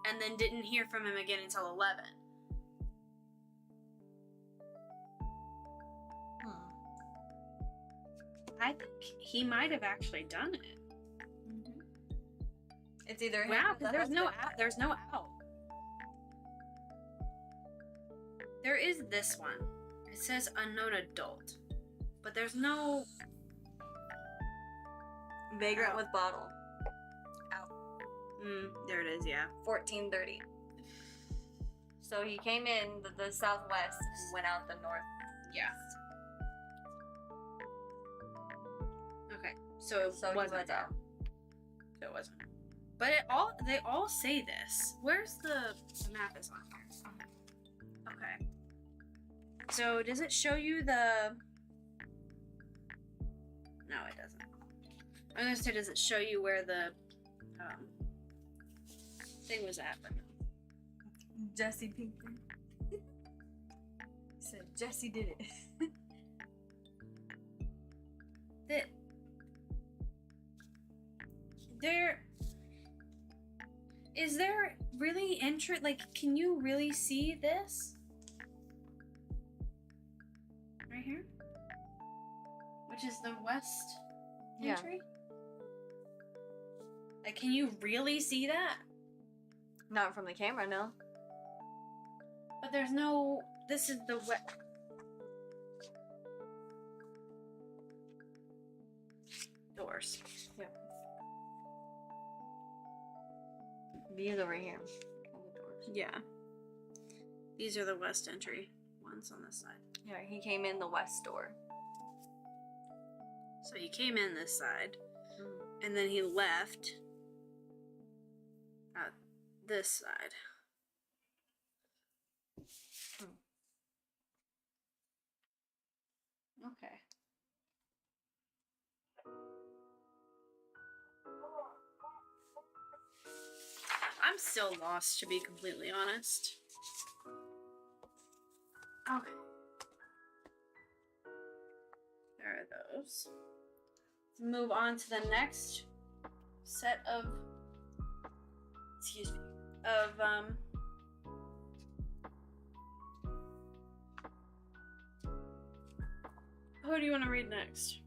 Speaker 1: and then didn't hear from him again until 11. I think he might have actually done it.
Speaker 2: It's either him
Speaker 1: Wow,
Speaker 2: or the
Speaker 1: because there's no
Speaker 2: husband.
Speaker 1: out. There's no out. There is this one. It says unknown adult, but there's no.
Speaker 2: Vagrant
Speaker 1: Out.
Speaker 2: with bottle.
Speaker 1: There it is. Yeah.
Speaker 2: 1430. So he came in the southwest and went out the north.
Speaker 1: Yeah. Okay. So it
Speaker 2: So he
Speaker 1: wasn't
Speaker 2: was
Speaker 1: there.
Speaker 2: out.
Speaker 1: So it wasn't. But they all say this. Where's the map is on here? Okay. So does it show you the? No, it doesn't. I'm gonna say, does it show you where the thing was at? But no.
Speaker 2: Jesse Pinkman. Said Jesse did it.
Speaker 1: Is there really interest? Like, can you really see this? Right here? Which is the west
Speaker 2: Yeah.
Speaker 1: entry? Like, can you really see that?
Speaker 2: Not from the camera, no.
Speaker 1: But there's no... This is the west... Doors.
Speaker 2: Yeah. Views over here.
Speaker 1: Yeah. These are the west entry ones on this side.
Speaker 2: Yeah, he came in the west door.
Speaker 1: So he came in this side, and then he left out this side. Okay. I'm still lost, to be completely honest. Okay. There are those. Let's move on to the next set of, excuse me, of who do you want to read next?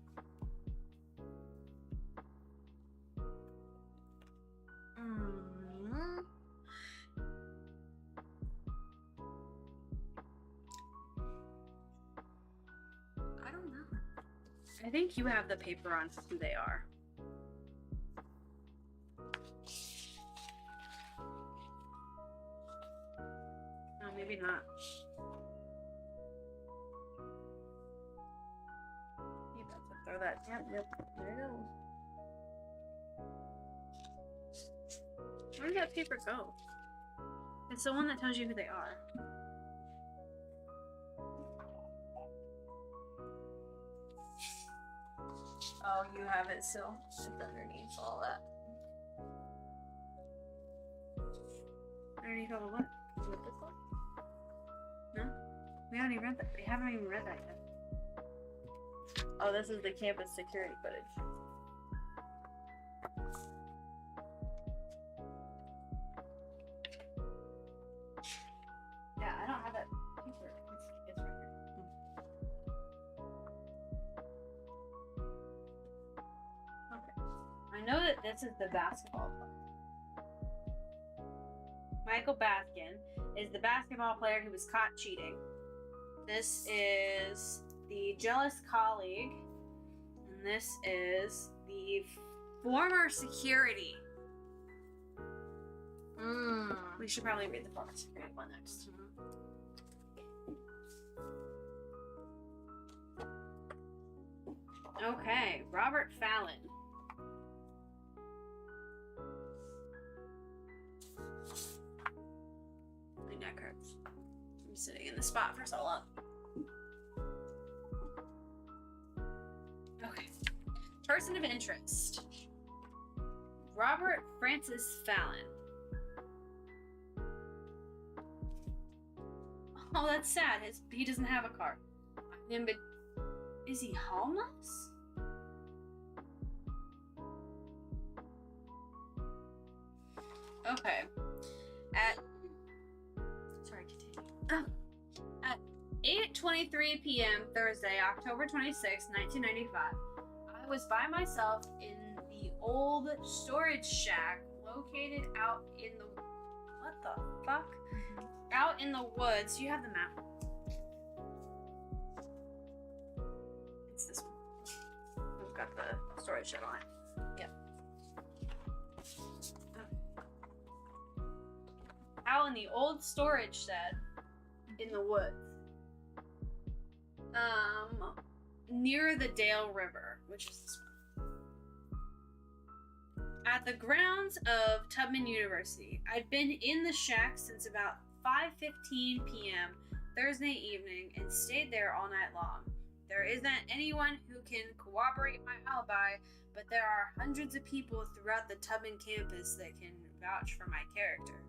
Speaker 2: I don't know.
Speaker 1: I think you have the paper on who they are. No, maybe not. You about to throw that. Yep, there it goes. Where did that paper go? It's the one that tells you who they are.
Speaker 2: Oh, you have it still. It's underneath all that.
Speaker 1: Underneath all the what?
Speaker 2: With this one?
Speaker 1: No? We haven't even read that. We haven't even read that yet.
Speaker 2: Oh, this is the campus security footage.
Speaker 1: Yeah, I don't have that paper. It's right here. Okay. I know that this is the basketball player. Michael Baskin is the basketball player who was caught cheating. This is the jealous colleague. And this is the former security. We should probably read the former security one next. Okay, Robert Fallon. My neck hurts. I'm sitting in the spot for so long. Okay. Person of interest. Robert Francis Fallon. Oh, that's sad. He doesn't have a car. But is he homeless? Okay. At 8:23 p.m. Thursday, October 26, 1995, was by myself in the old storage shack located out in the... What the fuck? Out in the woods. You have the map. It's this one. We've got the storage shed on it. Yep. Out in the old storage shed in the woods. Near the Dale River, which is this one. At the grounds of Tubman University. I'd been in the shack since about 5:15 p.m. Thursday evening and stayed there all night long. There isn't anyone who can corroborate my alibi, but there are hundreds of people throughout the Tubman campus that can vouch for my character.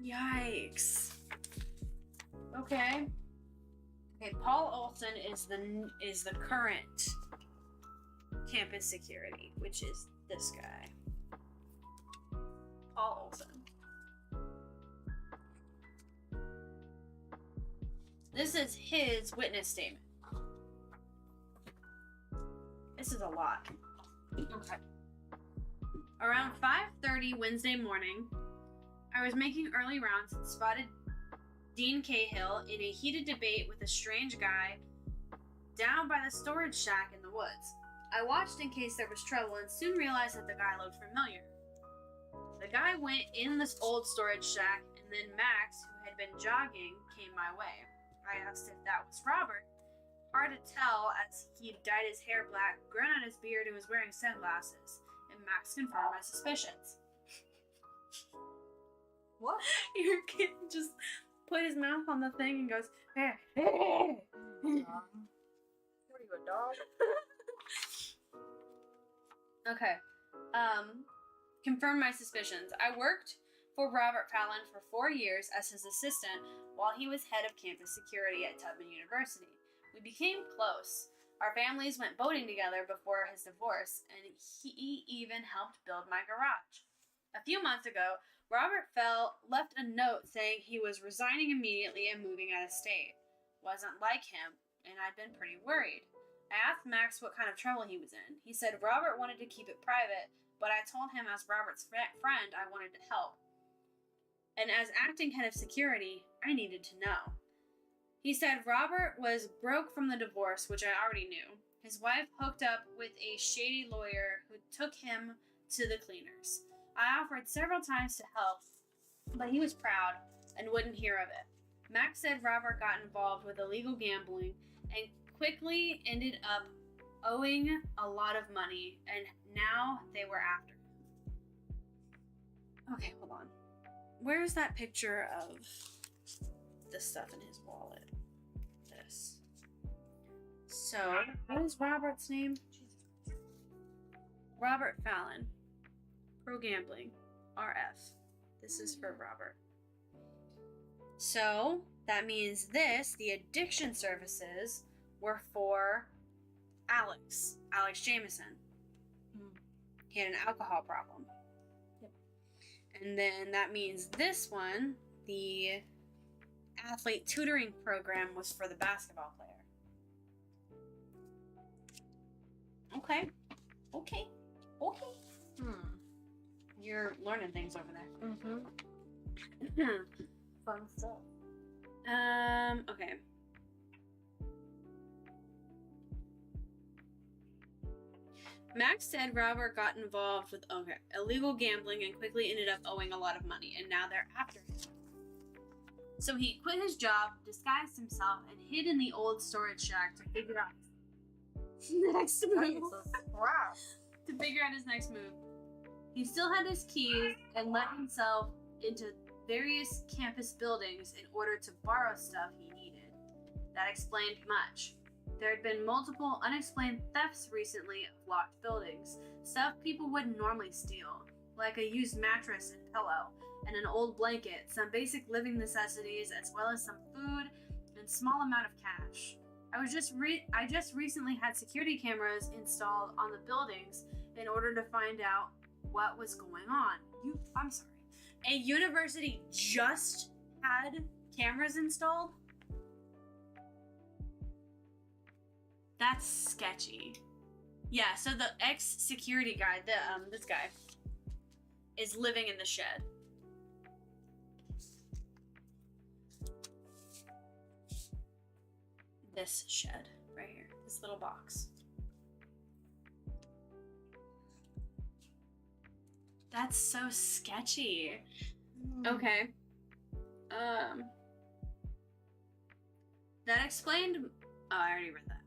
Speaker 1: Yikes. Okay. Okay, Paul Olson is the current campus security, which is this guy. Paul Olson. This is his witness statement. This is a lot. Okay. Around 5:30 Wednesday morning, I was making early rounds and spotted Dean Cahill in a heated debate with a strange guy down by the storage shack in the woods. I watched in case there was trouble and soon realized that the guy looked familiar. The guy went in this old storage shack, and then Max, who had been jogging, came my way. I asked if that was Robert. Hard to tell, as he dyed his hair black, grown out his beard, and was wearing sunglasses, and Max confirmed my suspicions.
Speaker 2: What?
Speaker 1: Your kid just put his mouth on the thing and goes, hey.
Speaker 2: What are you, a dog?
Speaker 1: Okay. Confirmed my suspicions. I worked for Robert Fallon for 4 years as his assistant while he was head of campus security at Tubman University. We became close. Our families went boating together before his divorce, and he even helped build my garage. A few months ago, Robert left a note saying he was resigning immediately and moving out of state. Wasn't like him, and I'd been pretty worried. I asked Max what kind of trouble he was in. He said Robert wanted to keep it private, but I told him as Robert's friend I wanted to help. And as acting head of security, I needed to know. He said Robert was broke from the divorce, which I already knew. His wife hooked up with a shady lawyer who took him to the cleaners. I offered several times to help, but he was proud and wouldn't hear of it. Max said Robert got involved with illegal gambling and quickly ended up owing a lot of money, and now they were after him. Okay, hold on. Where's that picture of the stuff in his wallet? This. So, what is Robert's name? Robert Fallon. Pro Gambling. RF. This is for Robert. So, that means the addiction services, were for Alex Jameson. He had an alcohol problem.
Speaker 2: Yep.
Speaker 1: And then that means this one, the athlete tutoring program, was for the basketball player. Okay. You're learning things over there.
Speaker 2: Mm-hmm. Fun stuff.
Speaker 1: Okay. Max said Robert got involved with illegal gambling and quickly ended up owing a lot of money, and now they're after him. So he quit his job, disguised himself, and hid in the old storage shack to figure out his next move. To figure out his next move. He still had his keys and let himself into various campus buildings in order to borrow stuff he needed. That explained much. There had been multiple unexplained thefts recently of locked buildings, stuff people wouldn't normally steal, like a used mattress and pillow, and an old blanket, some basic living necessities, as well as some food and small amount of cash. I just recently had security cameras installed on the buildings in order to find out what was going on. I'm sorry. A university just had cameras installed? That's sketchy. Yeah, so the ex-security guy, this guy, is living in the shed. This shed right here, this little box. That's so sketchy. Okay. That explained. Oh, I already read that.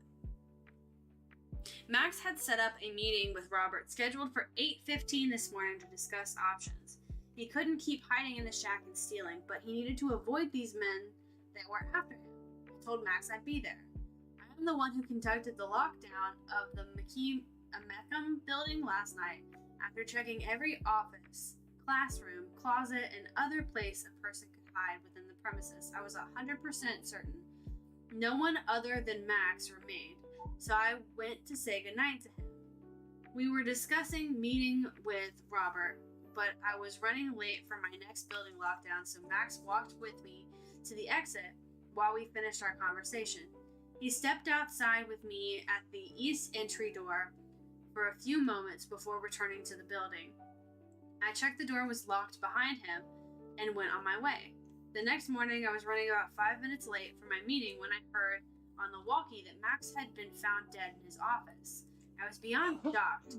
Speaker 1: Max had set up a meeting with Robert scheduled for 8:15 this morning to discuss options. He couldn't keep hiding in the shack and stealing, but he needed to avoid these men that were after him. I told Max I'd be there. I am the one who conducted the lockdown of the Meckham building last night after checking every office, classroom, closet, and other place a person could hide within the premises. I was 100% certain no one other than Max remained, so I went to say goodnight to him. We were discussing meeting with Robert, but I was running late for my next building lockdown, so Max walked with me to the exit while we finished our conversation. He stepped outside with me at the east entry door for a few moments before returning to the building. I checked the door was locked behind him and went on my way. The next morning, I was running about 5 minutes late for my meeting when I heard on the walkie that Max had been found dead in his office. I was beyond shocked.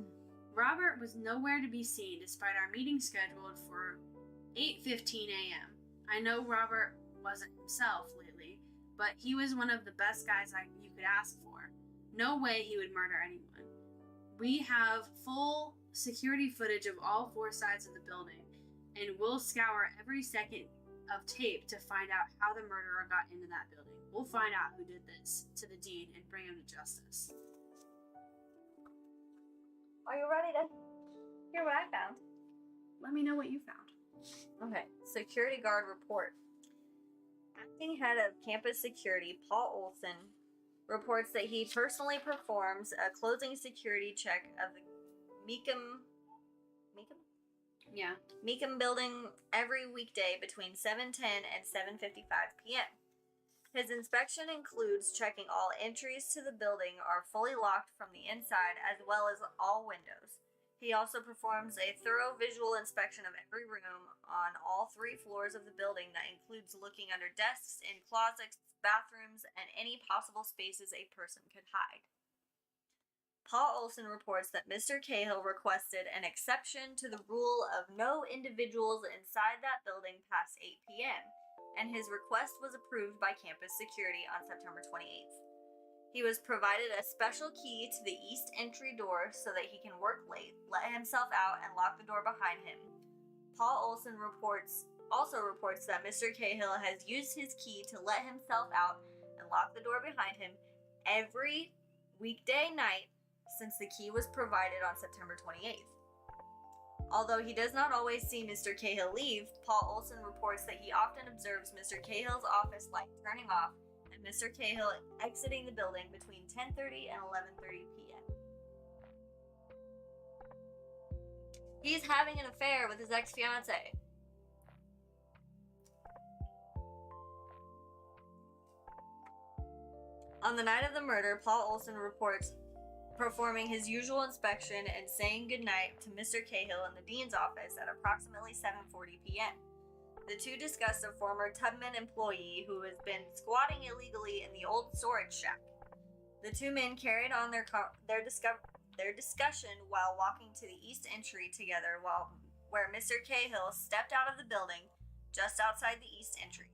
Speaker 1: Robert was nowhere to be seen despite our meeting scheduled for 8:15 a.m. I know Robert wasn't himself lately, but he was one of the best guys you could ask for. No way he would murder anyone. We have full security footage of all 4 sides of the building, and we'll scour every second of tape to find out how the murderer got into that building. We'll find out who did this to the dean and bring him to justice.
Speaker 2: Are you ready to hear what I found?
Speaker 1: Let me know what you found.
Speaker 2: Okay, security guard report. Acting head of campus security, Paul Olson, reports that he personally performs a closing security check of the Meckham building every weekday between 7:10 and 7:55 p.m. His inspection includes checking all entries to the building are fully locked from the inside as well as all windows. He also performs a thorough visual inspection of every room on all 3 floors of the building that includes looking under desks, in closets, bathrooms, and any possible spaces a person could hide. Paul Olson reports that Mr. Cahill requested an exception to the rule of no individuals inside that building past 8 p.m., and his request was approved by campus security on September 28th. He was provided a special key to the east entry door so that he can work late, let himself out, and lock the door behind him. Paul Olson also reports that Mr. Cahill has used his key to let himself out and lock the door behind him every weekday night since the key was provided on September 28th. Although he does not always see Mr. Cahill leave, Paul Olson reports that he often observes Mr. Cahill's office light turning off and Mr. Cahill exiting the building between 10:30 and 11:30 p.m. He's having an affair with his ex-fiancée. On the night of the murder, Paul Olson reports performing his usual inspection and saying goodnight to Mr. Cahill in the dean's office at approximately 7:40 p.m. The two discussed a former Tubman employee who has been squatting illegally in the old storage shack. The 2 men carried on their discussion while walking to the east entry together, where Mr. Cahill stepped out of the building just outside the east entry.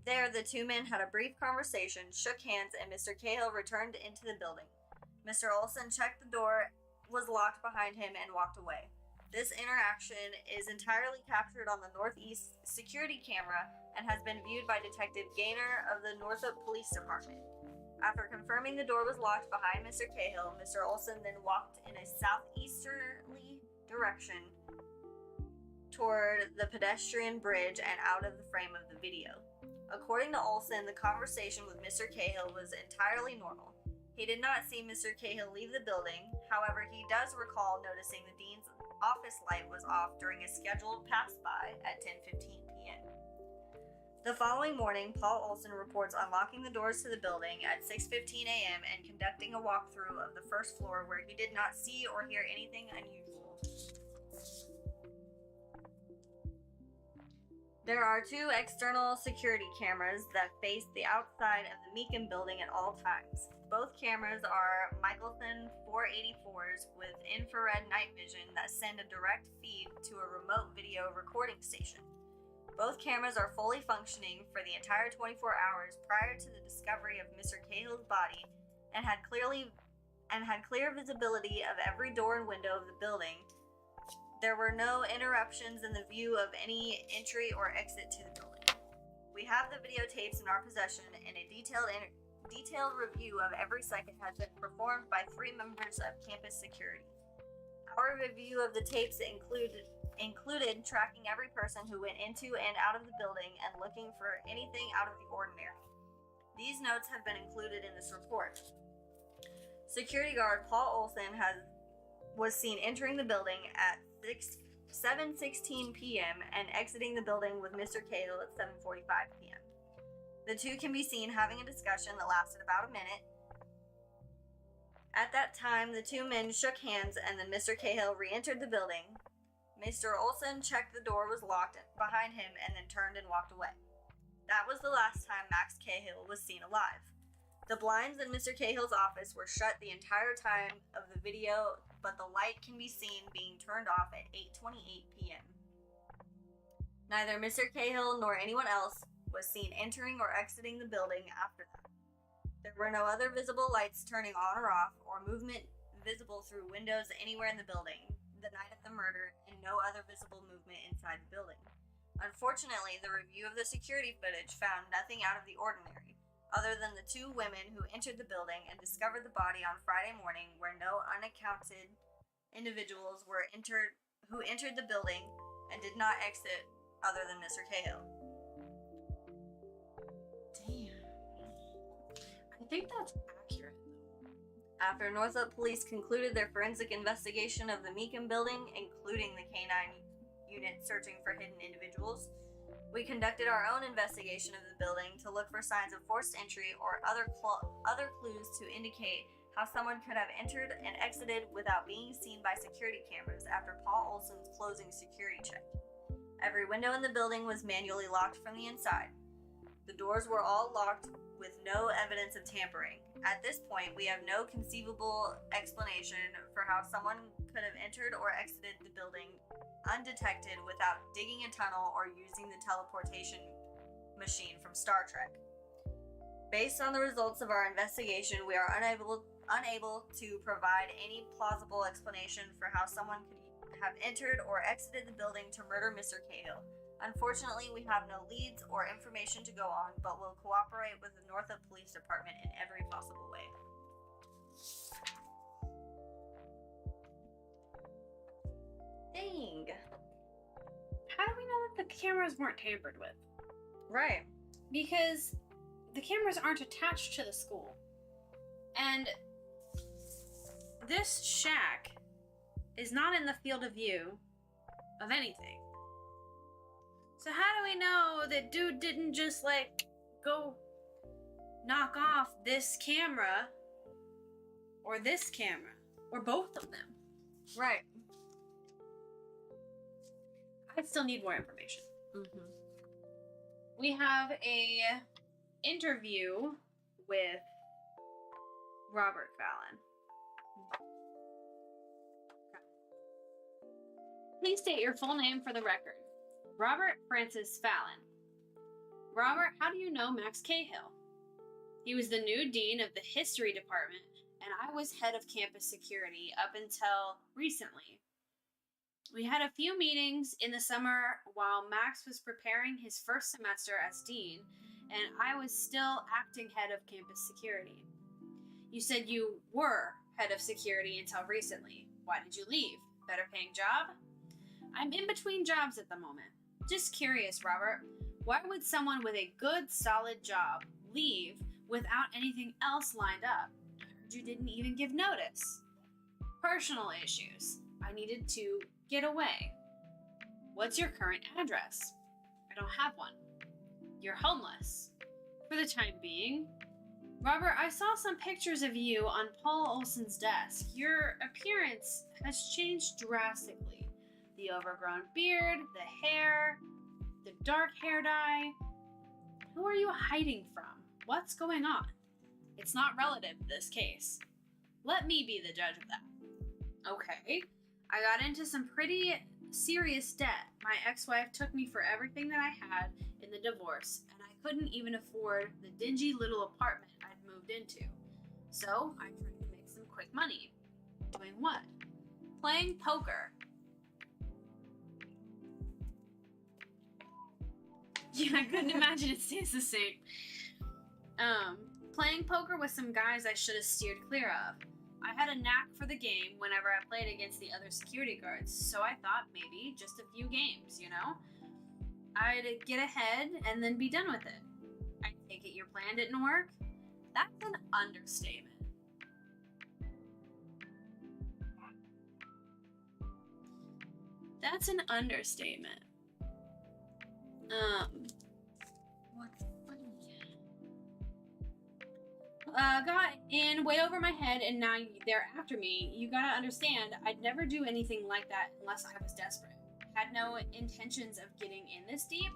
Speaker 2: There, the 2 men had a brief conversation, shook hands, and Mr. Cahill returned into the building. Mr. Olson checked the door was locked behind him and walked away. This interaction is entirely captured on the Northeast security camera and has been viewed by Detective Gaynor of the Northup Police Department. After confirming the door was locked behind Mr. Cahill, Mr. Olson then walked in a southeasterly direction toward the pedestrian bridge and out of the frame of the video. According to Olson, the conversation with Mr. Cahill was entirely normal. He did not see Mr. Cahill leave the building. However, he does recall noticing the dean's office light was off during a scheduled pass-by at 10:15 p.m. The following morning, Paul Olson reports unlocking the doors to the building at 6:15 a.m. and conducting a walkthrough of the first floor where he did not see or hear anything unusual. There are 2 external security cameras that face the outside of the Meekin building at all times. Both cameras are Michelson 484s with infrared night vision that send a direct feed to a remote video recording station. Both cameras are fully functioning for the entire 24 hours prior to the discovery of Mr. Cahill's body and had clear visibility of every door and window of the building. There were no interruptions in the view of any entry or exit to the building. We have the videotapes in our possession, and a detailed review of every second has been performed by 3 members of campus security. Our review of the tapes included tracking every person who went into and out of the building and looking for anything out of the ordinary. These notes have been included in this report. Security guard Paul Olson was seen entering the building at 7:16 p.m. and exiting the building with Mr. Cahill at 7:45 p.m. The 2 can be seen having a discussion that lasted about a minute. At that time, the 2 men shook hands and then Mr. Cahill re-entered the building. Mr. Olson checked the door was locked behind him and then turned and walked away. That was the last time Max Cahill was seen alive. The blinds in Mr. Cahill's office were shut the entire time of the video, but the light can be seen being turned off at 8:28 p.m. Neither Mr. Cahill nor anyone else was seen entering or exiting the building after that. There were no other visible lights turning on or off, or movement visible through windows anywhere in the building the night of the murder, and no other visible movement inside the building. Unfortunately, the review of the security footage found nothing out of the ordinary, other than the 2 women who entered the building and discovered the body on Friday morning, where no unaccounted individuals who entered the building and did not exit other than Mr. Cahill.
Speaker 1: Damn. I think that's accurate.
Speaker 2: After Northup Police concluded their forensic investigation of the Meekin building, including the K-9 unit searching for hidden individuals, we conducted our own investigation of the building to look for signs of forced entry or other clues to indicate how someone could have entered and exited without being seen by security cameras after Paul Olson's closing security check. Every window in the building was manually locked from the inside. The doors were all locked with no evidence of tampering. At this point, we have no conceivable explanation for how someone could have entered or exited the building undetected without digging a tunnel or using the teleportation machine from Star Trek. Based on the results of our investigation, we are unable to provide any plausible explanation for how someone could have entered or exited the building to murder Mr. Cahill. Unfortunately, we have no leads or information to go on, but will cooperate with the Northup Police Department in every possible way. Dang.
Speaker 1: How do we know that the cameras weren't tampered with?
Speaker 2: Right.
Speaker 1: Because the cameras aren't attached to the school. And this shack is not in the field of view of anything. So how do we know that dude didn't just go knock off this camera or both of them?
Speaker 2: Right.
Speaker 1: I still need more information.
Speaker 2: Mm-hmm.
Speaker 1: We have a interview with Robert Fallon. Please state your full name for the record. Robert Francis Fallon. Robert, how do you know Max Cahill? He was the new dean of the history department, and I was head of campus security up until recently. We had a few meetings in the summer while Max was preparing his first semester as dean, and I was still acting head of campus security. You said you were head of security until recently. Why did you leave? Better paying job? I'm in between jobs at the moment. Just curious, Robert. Why would someone with a good, solid job leave without anything else lined up? I heard you didn't even give notice. Personal issues. I needed to get away. What's your current address? I don't have one. you're homeless. For the time being. Robert, I saw some pictures of you on Paul Olson's desk. Your appearance has changed drastically. The overgrown beard, the hair, the dark hair dye. Who are you hiding from? What's going on? It's not relative to this case. Let me be the judge of that. Okay. I got into some pretty serious debt. My ex-wife took me for everything that I had in the divorce, and I couldn't even afford the dingy little apartment I'd moved into. So I tried to make some quick money. Doing what? Playing poker. Yeah, I couldn't imagine it stays the same. Playing poker with some guys I should have steered clear of. I had a knack for the game whenever I played against the other security guards, so I thought maybe just a few games, you know? I'd get ahead and then be done with it. I take it your plan didn't work? That's an understatement. That's an understatement. What's funny? Got in way over my head and now they're after me. You gotta understand, I'd never do anything like that unless I was desperate. Had no intentions of getting in this deep.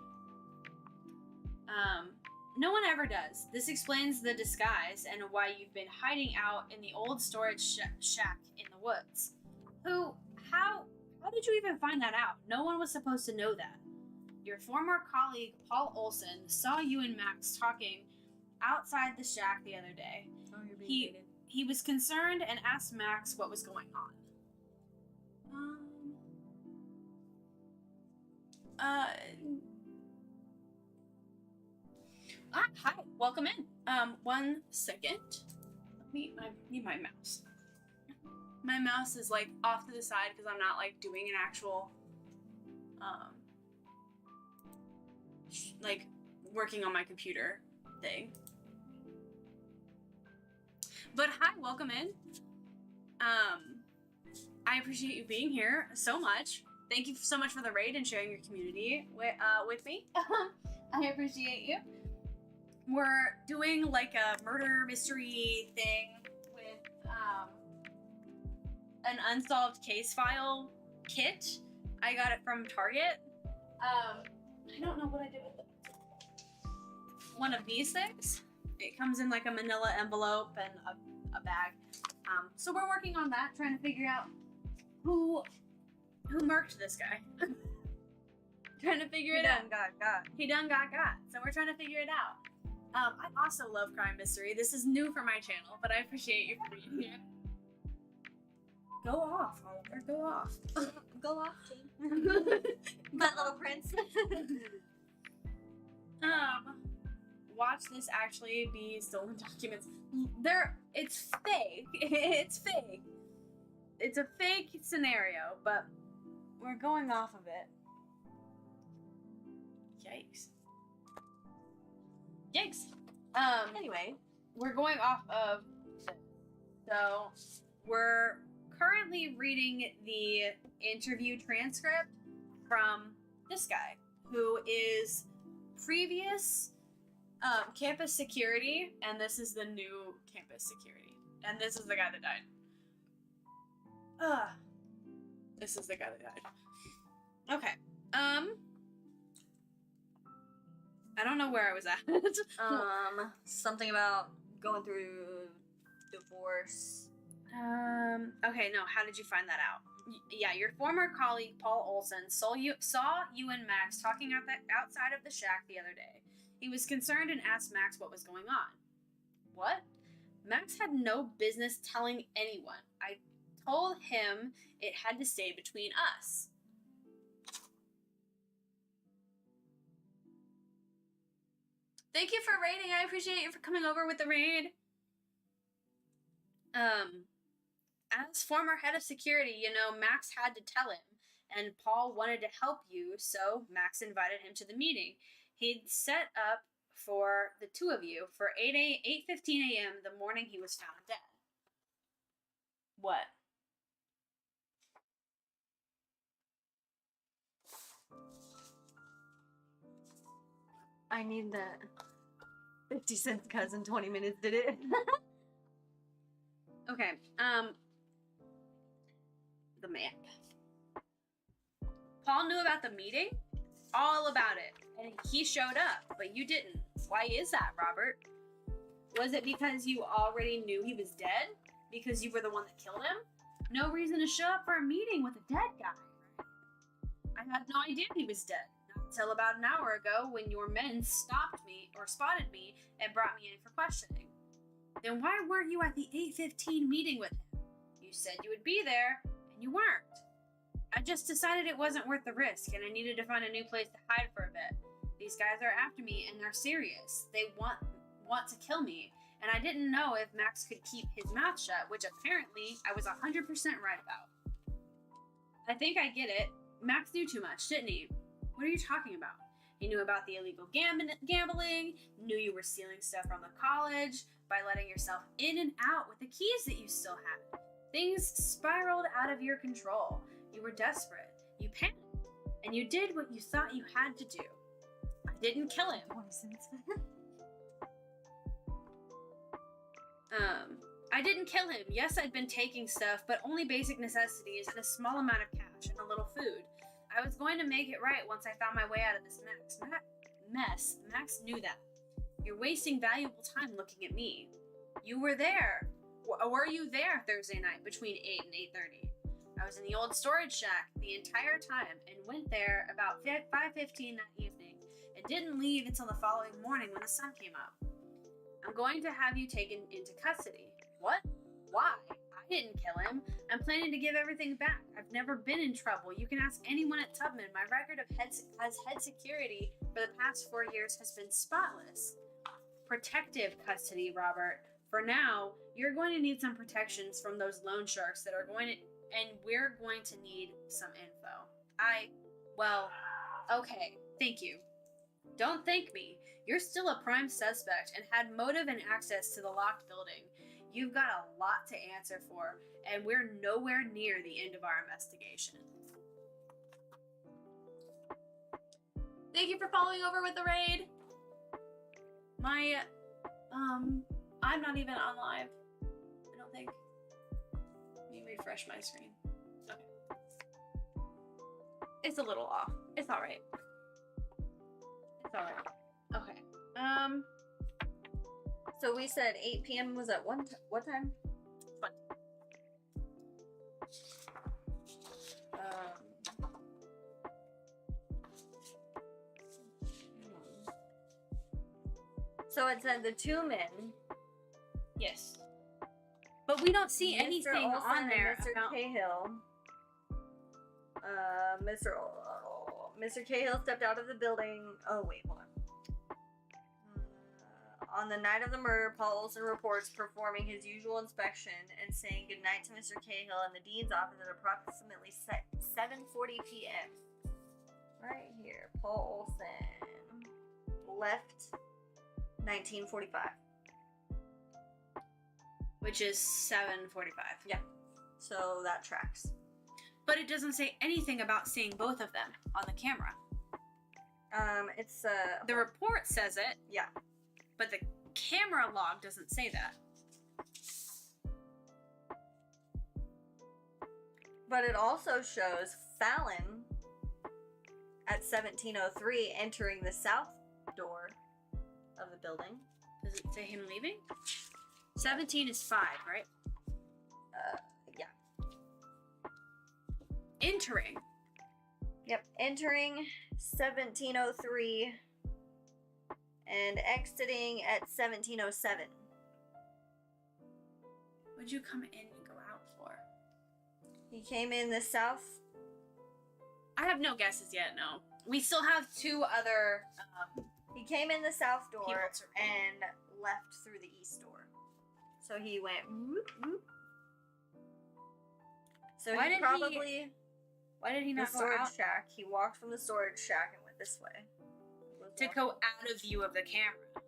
Speaker 1: No one ever does. This explains the disguise and why you've been hiding out in the old storage shack in the woods. How did you even find that out? No one was supposed to know that. Your former colleague, Paul Olson, saw you and Max talking outside the shack the other day.
Speaker 2: Oh, you're being dated.
Speaker 1: He was concerned and asked Max what was going on. Hi, welcome in. 1 second. Need my mouse. My mouse is like off to the side because I'm not like doing an actual, like working on my computer thing. But hi, welcome in. I appreciate you being here so much. Thank you so much for the raid and sharing your community with me. I appreciate you. We're doing like a murder mystery thing with an unsolved case file kit. I got it from Target. I don't know what I did with it. One of these things. It comes in like a manila envelope and a bag. So we're working on that, trying to figure out who murked this guy. Trying to figure it out. He done got. So we're trying to figure it out. I also love crime mystery. This is new for my channel, but I appreciate you for being here. Go off, Oliver. Go off.
Speaker 2: Go off, team. My little prince.
Speaker 1: Watch this actually be stolen documents. It's fake. It's fake. It's a fake scenario, but we're going off of it. Yikes. Yikes.
Speaker 2: Anyway,
Speaker 1: we're going off of it. So we're currently reading the interview transcript from this guy who is previous campus security, and this is the new campus security. And this is the guy that died. This is the guy that died. Okay. I don't know where I was at.
Speaker 2: Something about going through divorce.
Speaker 1: Okay, no, how did you find that out? Yeah, your former colleague, Paul Olson, saw you and Max talking outside of the shack the other day. He was concerned and asked Max what was going on. What? Max had no business telling anyone. I told him it had to stay between us. Thank you for raiding. I appreciate you for coming over with the raid. As former head of security, you know, Max had to tell him, and Paul wanted to help you, so Max invited him to the meeting. He'd set up for the two of you for 8:15 a.m. the morning he was found dead. What?
Speaker 2: I need that. 50 cents cousin, 20 minutes did it.
Speaker 1: Okay, the map. Paul knew about the meeting, all about it, and he showed up, but you didn't. Why is that, Robert? Was it because you already knew he was dead? Because you were the one that killed him? No reason to show up for a meeting with a dead guy, right? I had no idea he was dead. Not until about an hour ago when your men stopped me, or spotted me, and brought me in for questioning. Then why weren't you at the 8:15 meeting with him? You said you would be there, and you weren't. I just decided it wasn't worth the risk, and I needed to find a new place to hide for a bit. These guys are after me, and they're serious. They want to kill me, and I didn't know if Max could keep his mouth shut, which apparently I was 100% right about. I think I get it. Max knew too much, didn't he? What are you talking about? He knew about the illegal gambling, knew you were stealing stuff from the college, by letting yourself in and out with the keys that you still had. Things spiraled out of your control. You were desperate. You panicked. And you did what you thought you had to do. I didn't kill him. I didn't kill him. Yes, I'd been taking stuff, but only basic necessities and a small amount of cash and a little food. I was going to make it right once I found my way out of this mess. Max knew that. You're wasting valuable time looking at me. You were there. Were you there Thursday night between 8 and 8:30? I was in the old storage shack the entire time and went there about 5:15 that evening and didn't leave until the following morning when the sun came up. I'm going to have you taken into custody. What? Why? I didn't kill him. I'm planning to give everything back. I've never been in trouble. You can ask anyone at Tubman. My record as head security for the past 4 years has been spotless. Protective custody, Robert. For now, you're going to need some protections from those loan sharks that are we're going to need some info. Okay, thank you. Don't thank me. You're still a prime suspect and had motive and access to the locked building. You've got a lot to answer for, and we're nowhere near the end of our investigation. Thank you for following over with the raid. I'm not even on live. I don't think. Let me refresh my screen. Okay. It's a little off. It's alright. It's alright. Okay.
Speaker 2: So we said 8 p.m. was at what time?
Speaker 1: Fun.
Speaker 2: So it said the 2 men.
Speaker 1: Yes. But we don't see anything
Speaker 2: Olsen
Speaker 1: on there
Speaker 2: Mr.
Speaker 1: about...
Speaker 2: Cahill. Mr. Cahill stepped out of the building. Oh, wait, hold on. On the night of the murder, Paul Olsen reports performing his usual inspection and saying goodnight to Mr. Cahill in the dean's office at approximately 7:40 p.m. Right here. Paul Olsen left 1945.
Speaker 1: Which is 7:45.
Speaker 2: Yeah. So that tracks.
Speaker 1: But it doesn't say anything about seeing both of them on the camera.
Speaker 2: It's
Speaker 1: the report says it.
Speaker 2: Yeah.
Speaker 1: But the camera log doesn't say that.
Speaker 2: But it also shows Fallon at 17:03 entering the south door of the building.
Speaker 1: Does it say him leaving? 17 is 5, right?
Speaker 2: Yeah.
Speaker 1: Entering.
Speaker 2: Yep, entering 17:03 and exiting at 17:07.
Speaker 1: What'd you come in and go out for?
Speaker 2: He came in the south.
Speaker 1: I have no guesses yet, no. We still have 2 other...
Speaker 2: he came in the south door
Speaker 1: people to read.
Speaker 2: and left through the east door. So he went whoop, whoop. So
Speaker 1: Why did he
Speaker 2: the
Speaker 1: not go
Speaker 2: storage
Speaker 1: out?
Speaker 2: shack. He walked from the storage shack and went this way.
Speaker 1: To go out of view of the camera.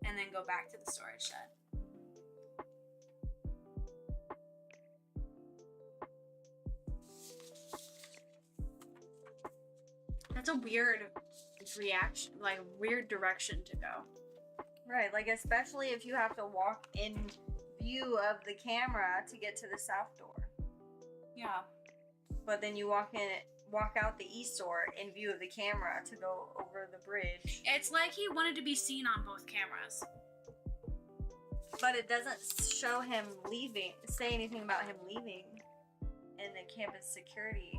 Speaker 1: And then go back to the storage shed. That's a weird reaction, like weird direction to go.
Speaker 2: Right, like especially if you have to walk in view of the camera to get to the south door.
Speaker 1: Yeah.
Speaker 2: But then you walk out the east door in view of the camera to go over the bridge.
Speaker 1: It's like he wanted to be seen on both cameras.
Speaker 2: But it doesn't show him leaving, say anything about him leaving in the campus security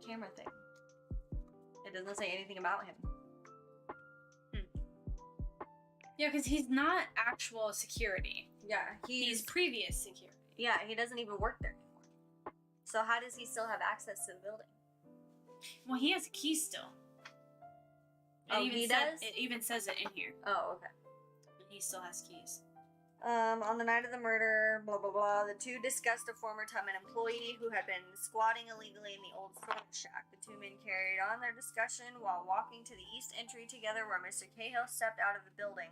Speaker 2: camera thing. It doesn't say anything about him.
Speaker 1: Yeah, because he's not actual security.
Speaker 2: Yeah,
Speaker 1: He's previous security.
Speaker 2: Yeah, he doesn't even work there anymore. So how does he still have access to the building?
Speaker 1: Well, he has a key still.
Speaker 2: He does?
Speaker 1: It even says it in here.
Speaker 2: Oh, okay.
Speaker 1: He still has keys.
Speaker 2: On the night of the murder, blah, blah, blah, the two discussed a former Tubman employee who had been squatting illegally in the old storage shack. The two men carried on their discussion while walking to the east entry together, where Mr. Cahill stepped out of the building,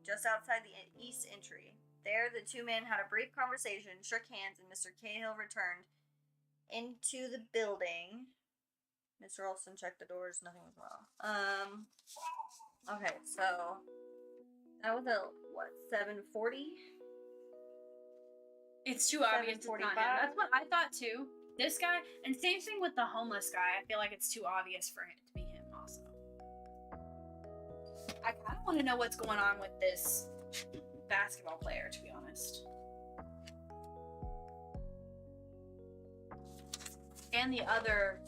Speaker 2: just outside the east entry. There, the two men had a brief conversation, shook hands, and Mr. Cahill returned into the building. Mr. Olson checked the doors, nothing was wrong. Okay, so that was at, what, 7:40?
Speaker 1: It's too obvious it's not him.
Speaker 2: 7:45?
Speaker 1: That's what I thought too. This guy, and same thing with the homeless guy. I feel like it's too obvious for it to be him also. I kind of want to know what's going on with this basketball player, to be honest. And the other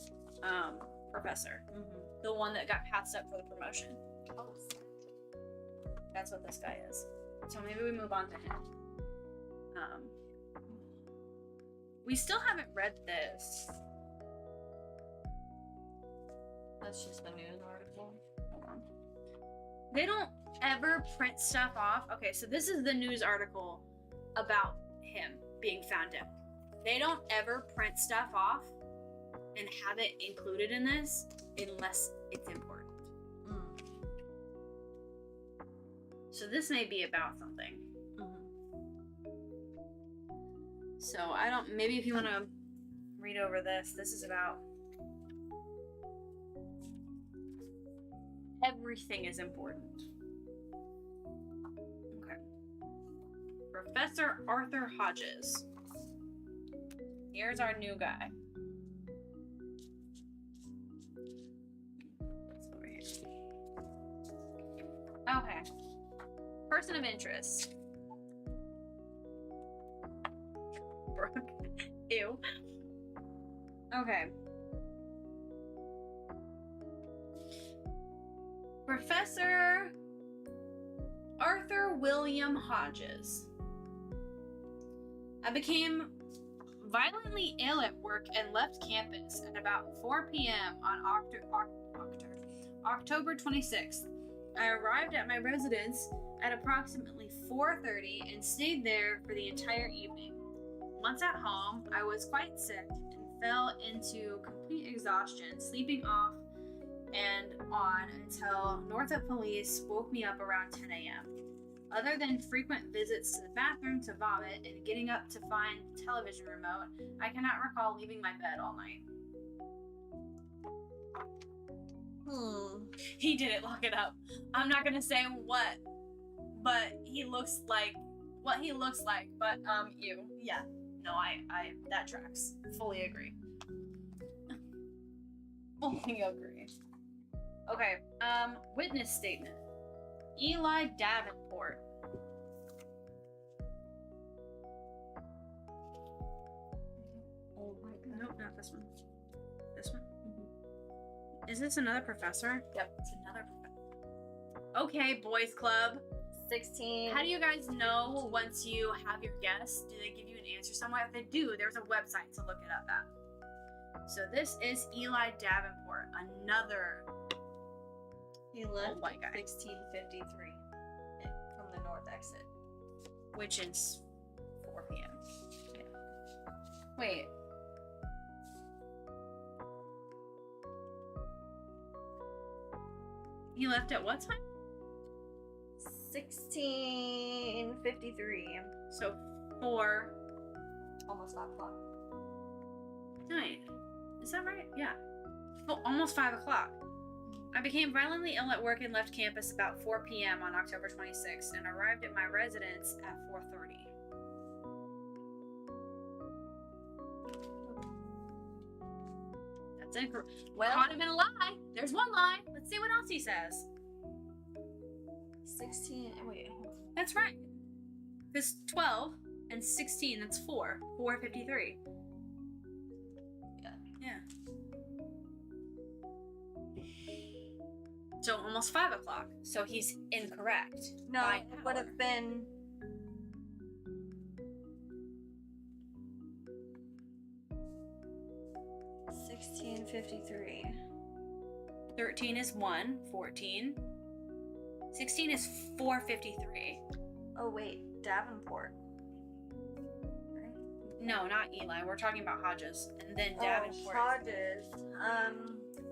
Speaker 1: professor.
Speaker 2: Mm-hmm.
Speaker 1: The one that got passed up for the promotion.
Speaker 2: Oh,
Speaker 1: That's what this guy is. So maybe we move on to him. We still haven't read this.
Speaker 2: that's just a news article.
Speaker 1: Hold on. They don't ever print stuff off. Okay, so this is the news article about him being found dead. They don't ever print stuff off and have it included in this unless it's important. So this may be about something. So I don't, maybe if you want to read over this is about everything is important. Okay. Professor Arthur Hodges. Here's our new guy. It's over here. Okay. Person of interest. Brooke. Ew. Okay. Professor Arthur William Hodges. I became violently ill at work and left campus at about 4 p.m. on October 26th. I arrived at my residence at approximately 4:30 and stayed there for the entire evening. Once at home, I was quite sick and fell into complete exhaustion, sleeping off and on until Northup Police woke me up around 10 a.m. Other than frequent visits to the bathroom to vomit and getting up to find the television remote, I cannot recall leaving my bed all night. He didn't look it up. I'm not gonna say what, but he looks like what he looks like, but you. Yeah. No, I that tracks. Fully agree. Fully agree. Okay, witness statement. Eli Davenport.
Speaker 2: Oh my god.
Speaker 1: Nope, not this one. This one? Is this another professor?
Speaker 2: Yep, it's another professor.
Speaker 1: Okay, boys club.
Speaker 2: 16.
Speaker 1: How do you guys know once you have your guess? Do they give you an answer somewhere? If they do, there's a website to look it up at. So this is Eli Davenport, another
Speaker 2: He left
Speaker 1: white guy.
Speaker 2: 16:53 from the north exit.
Speaker 1: Which is 4 p.m. Yeah. Wait. He left at what time?
Speaker 2: 16:53.
Speaker 1: So 4.
Speaker 2: Almost 5 o'clock.
Speaker 1: Night. Is that right? Yeah. Almost 5 o'clock. I became violently ill at work and left campus about 4 p.m. on October 26th and arrived at my residence at 4:30. That's incorrect.
Speaker 2: Well,
Speaker 1: Caught him in a lie. There's one lie. Let's see what else he says.
Speaker 2: 16. Wait.
Speaker 1: That's right. Because 12 and 16, that's 4. 4:53. Yeah. So almost 5 o'clock. So he's incorrect.
Speaker 2: No,
Speaker 1: by
Speaker 2: it
Speaker 1: an
Speaker 2: would
Speaker 1: hour.
Speaker 2: have been. 16:53.
Speaker 1: 13 is 1. 14. 16 is 4:53.
Speaker 2: Oh wait, Davenport. Right?
Speaker 1: No, not Eli. We're talking about Hodges. And then Davenport.
Speaker 2: Oh, Hodges.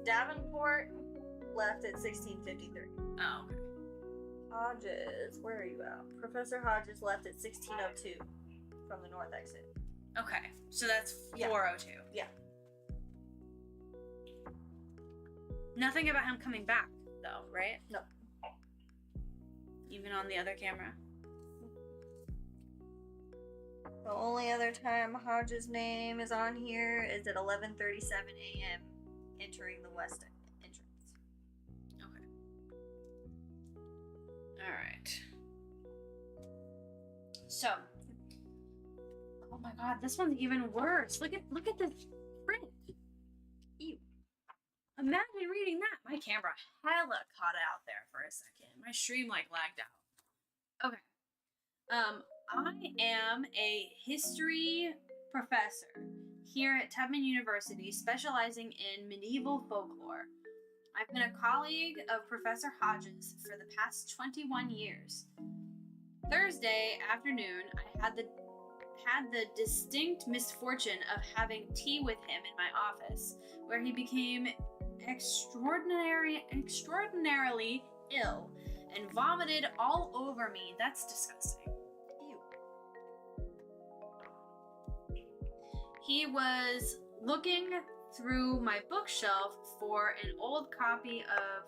Speaker 2: Davenport left at 16:53.
Speaker 1: Oh, okay.
Speaker 2: Hodges, where are you at? Professor Hodges left at 16:02 from the north exit.
Speaker 1: Okay. So that's
Speaker 2: Yeah.
Speaker 1: 4:02.
Speaker 2: Yeah.
Speaker 1: Nothing about him coming back, though, right?
Speaker 2: No.
Speaker 1: Even on the other camera.
Speaker 2: The only other time Hodges' name is on here is at 11:37 a.m. entering the west entrance.
Speaker 1: Okay. All right. So. Oh my God, this one's even worse. Look at the print. Ew. Imagine reading that. My camera hella caught out there for a second. My stream like lagged out. Okay. I am a history professor here at Tubman University, specializing in medieval folklore. I've been a colleague of Professor Hodges for the past 21 years. Thursday afternoon, I had the distinct misfortune of having tea with him in my office, where he became extraordinarily ill and vomited all over me. That's disgusting.
Speaker 2: Ew.
Speaker 1: He was looking through my bookshelf for an old copy of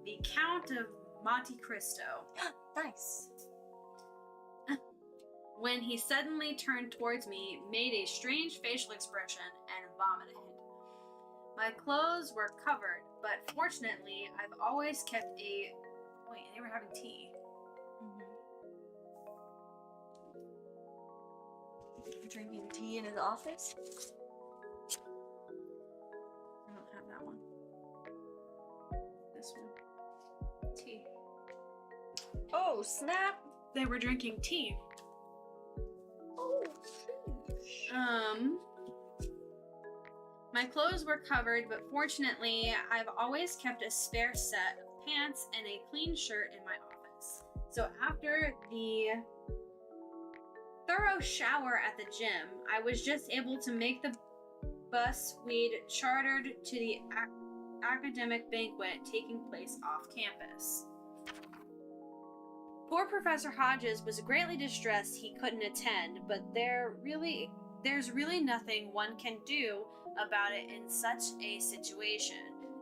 Speaker 1: The Count of Monte Cristo.
Speaker 2: Nice.
Speaker 1: When he suddenly turned towards me, made a strange facial expression, and vomited. My clothes were covered, but fortunately, I've always kept a... Wait, they were having tea.
Speaker 2: You're drinking tea in his office?
Speaker 1: I don't have that one. This one. Tea.
Speaker 2: Oh, snap!
Speaker 1: They were drinking tea.
Speaker 2: Oh,
Speaker 1: My clothes were covered, but fortunately, I've always kept a spare set of pants and a clean shirt in my office. So after the thorough shower at the gym, I was just able to make the bus we'd chartered to the academic banquet taking place off campus. Poor Professor Hodges was greatly distressed he couldn't attend, but there's really nothing one can do about it in such a situation.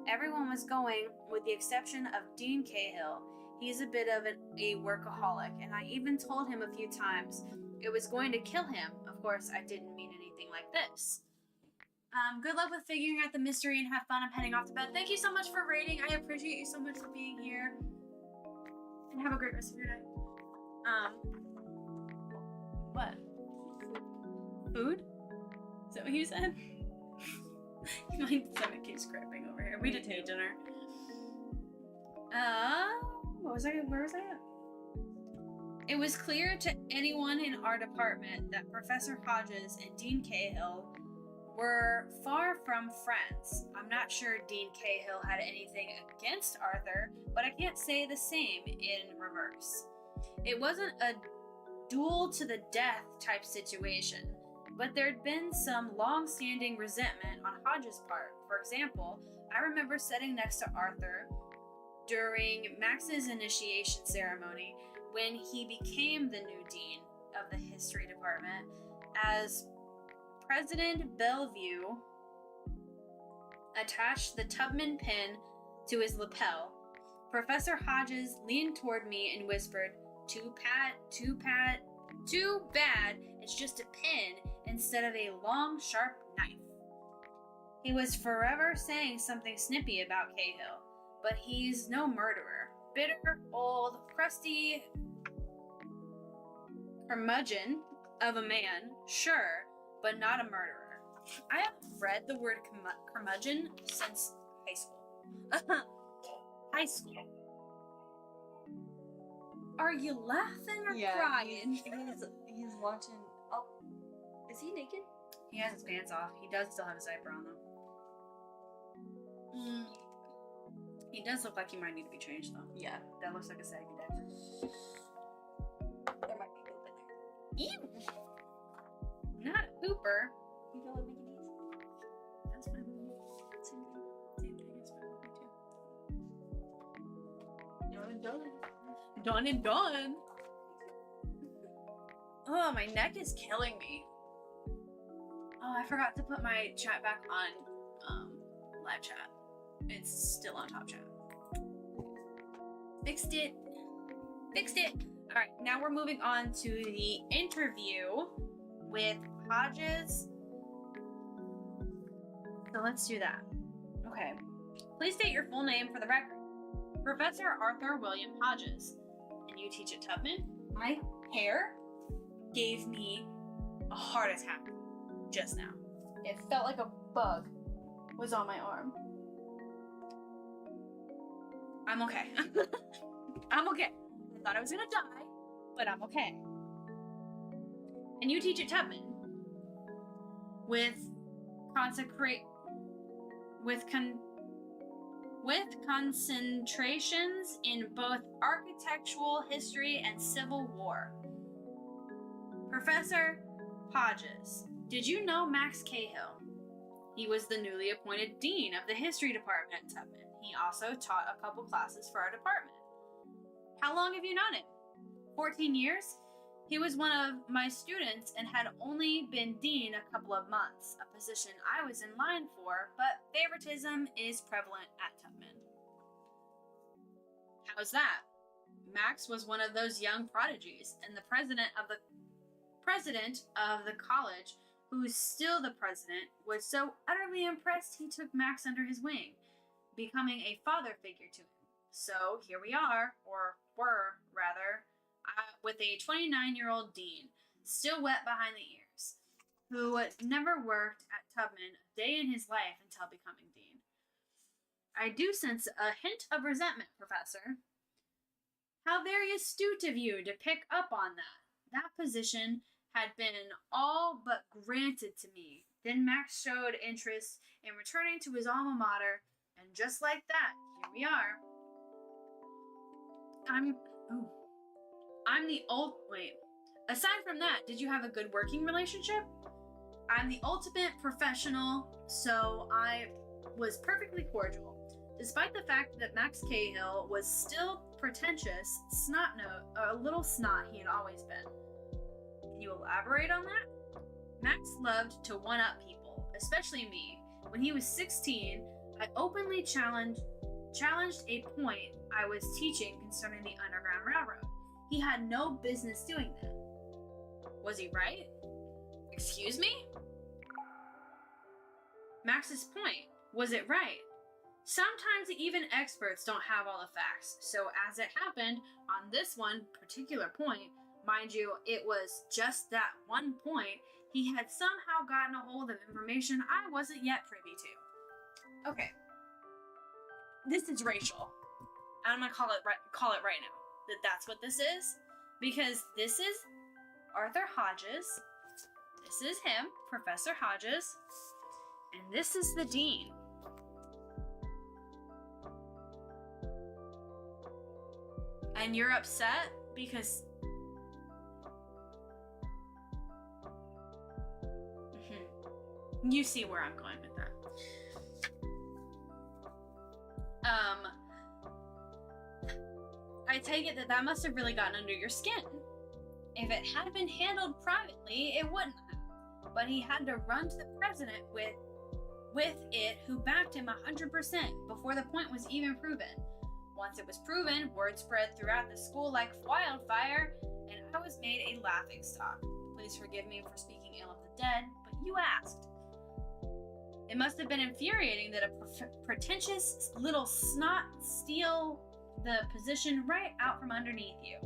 Speaker 1: Everyone was going, with the exception of Dean Cahill. He's a bit of a workaholic, and I even told him a few times it was going to kill him. Of course, I didn't mean anything like this. Good luck with figuring out the mystery and have fun. I'm heading off to bed. Thank you so much for rating. I appreciate you so much for being here. And have a great rest of your night. What? Food? Is that what you said? My stomach keeps cramping over here. We didn't eat dinner. Where was I at? It was clear to anyone in our department that Professor Hodges and Dean Cahill were far from friends. I'm not sure Dean Cahill had anything against Arthur, but I can't say the same in reverse. It wasn't a duel to the death type situation, but there'd been some long-standing resentment on Hodges' part. For example, I remember sitting next to Arthur during Max's initiation ceremony when he became the new dean of the history department, as President Bellevue attached the Tubman pin to his lapel. Professor Hodges leaned toward me and whispered, too bad, it's just a pin instead of a long, sharp knife. He was forever saying something snippy about Cahill, but he's no murderer. Bitter, old, crusty curmudgeon of a man, sure, but not a murderer. I haven't read the word curmudgeon since high school. High school. Are you laughing or crying?
Speaker 2: He's watching. Oh, is he naked?
Speaker 1: He has his pants off. He does still have his diaper on though. He does look like he might need to be changed though.
Speaker 2: Yeah.
Speaker 1: That looks like a saggy diaper.
Speaker 2: There might be poop in there.
Speaker 1: Ew! Not a pooper.
Speaker 2: You know what Mickey needs?
Speaker 1: That's fine. Same thing is fine with me too. Done and done. Oh, my neck is killing me. Oh, I forgot to put my chat back on live chat. It's still on top chat. Fixed it. Alright, now we're moving on to the interview with Hodges. So let's do that. Okay. Please state your full name for the record. Professor Arthur William Hodges. And you teach at Tubman? My hair gave me a heart attack just now. It felt like a bug was on my arm. I'm okay. I'm okay. I thought I was gonna die, but I'm okay. And you teach at Tubman with concentrations in both architectural history and Civil War. Professor Hodges, did you know Max Cahill? He was the newly appointed dean of the history department at Tubman. He also taught a couple classes for our department. How long have you known him? 14 years? He was one of my students and had only been dean a couple of months, a position I was in line for, but favoritism is prevalent at Tubman. How's that? Max was one of those young prodigies, and the president of the college, who's still the president, was so utterly impressed he took Max under his wing, becoming a father figure to him. So here we are, or were, rather, with a 29-year-old dean, still wet behind the ears, who never worked at Tubman a day in his life until becoming dean. I do sense a hint of resentment, Professor. How very astute of you to pick up on that. That position had been all but granted to me. Then Max showed interest in returning to his alma mater, and just like that, here we are. Aside from that, did you have a good working relationship? I'm the ultimate professional, so I was perfectly cordial. Despite the fact that Max Cahill was still pretentious, a little snot he had always been. Can you elaborate on that? Max loved to one-up people, especially me. When he was 16, I openly challenged a point I was teaching concerning the Underground Railroad. He had no business doing that. Was he right? Excuse me? Max's point. Was it right? Sometimes even experts don't have all the facts, so as it happened, on this one particular point, mind you, it was just that one point, he had somehow gotten a hold of information I wasn't yet privy to. Okay. This is racial. I'm gonna call it right now. That's what this is. Because this is Arthur Hodges. This is him, Professor Hodges. And this is the dean. And you're upset because... You see where I'm going with that. I take it that must have really gotten under your skin. If it had been handled privately, it wouldn't have. But he had to run to the president with with it who backed him 100% before the point was even proven. Once it was proven, word spread throughout the school like wildfire, and I was made a laughingstock. Please forgive me for speaking ill of the dead, but you asked. It must have been infuriating that a pretentious little snot steal the position right out from underneath you.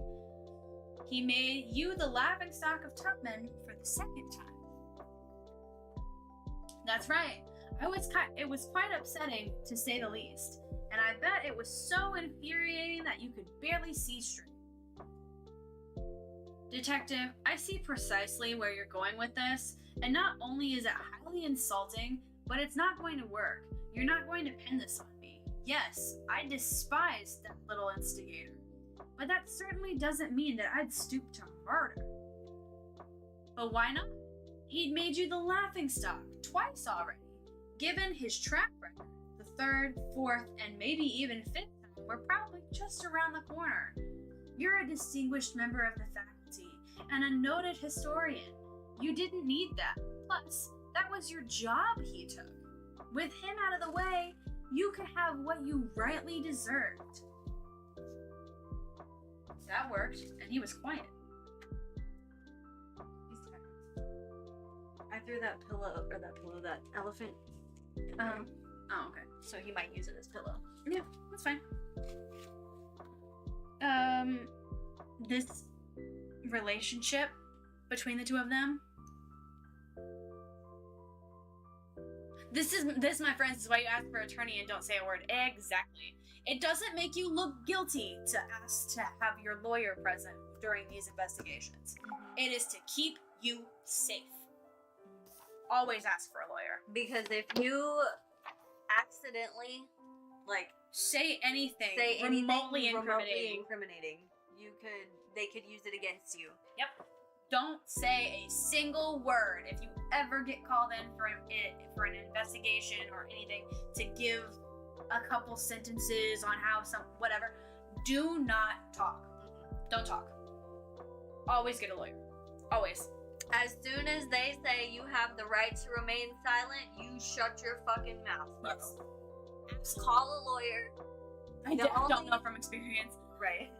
Speaker 1: He made you the laughingstock of Tubman for the second time. That's right. It was quite upsetting, to say the least, and I bet it was so infuriating that you could barely see straight. Detective, I see precisely where you're going with this, and not only is it highly insulting, but it's not going to work. You're not going to pin this on me. Yes, I despise that little instigator, but that certainly doesn't mean that I'd stoop to murder. But why not? He'd made you the laughingstock twice already. Given his track record, the third, fourth, and maybe even fifth time were probably just around the corner. You're a distinguished member of the faculty and a noted historian. You didn't need that. Plus, that was your job he took. With him out of the way, you could have what you rightly deserved. That worked, and he was quiet. He's tired.
Speaker 2: I threw that elephant.
Speaker 1: Oh, okay.
Speaker 2: So he might use it as pillow.
Speaker 1: Yeah, that's fine. This relationship between the two of them. This, my friends, is why you ask for an attorney and don't say a word. Exactly. It doesn't make you look guilty to ask to have your lawyer present during these investigations. It is to keep you safe. Always ask for a lawyer.
Speaker 2: Because if you accidentally,
Speaker 1: say anything
Speaker 2: remotely
Speaker 1: incriminating,
Speaker 2: they could use it against you.
Speaker 1: Yep. Don't say a single word if you ever get called in for an investigation or anything to give a couple sentences on how whatever. Do not talk. Don't talk. Always get a lawyer. Always.
Speaker 2: As soon as they say you have the right to remain silent, you shut your fucking mouth.
Speaker 1: Yes. Absolutely.
Speaker 2: Call a lawyer.
Speaker 1: I don't know from experience.
Speaker 2: Right.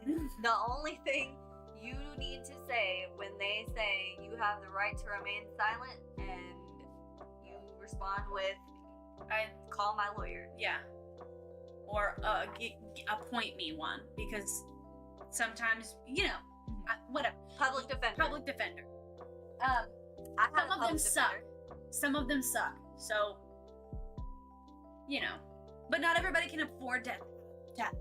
Speaker 2: The only thing you need to say when they say you have the right to remain silent, and you respond with, I call my lawyer.
Speaker 1: Yeah. Or appoint me one, because sometimes, whatever.
Speaker 2: Public defender.
Speaker 1: Some of them suck. Some of them suck. So, but not everybody can afford to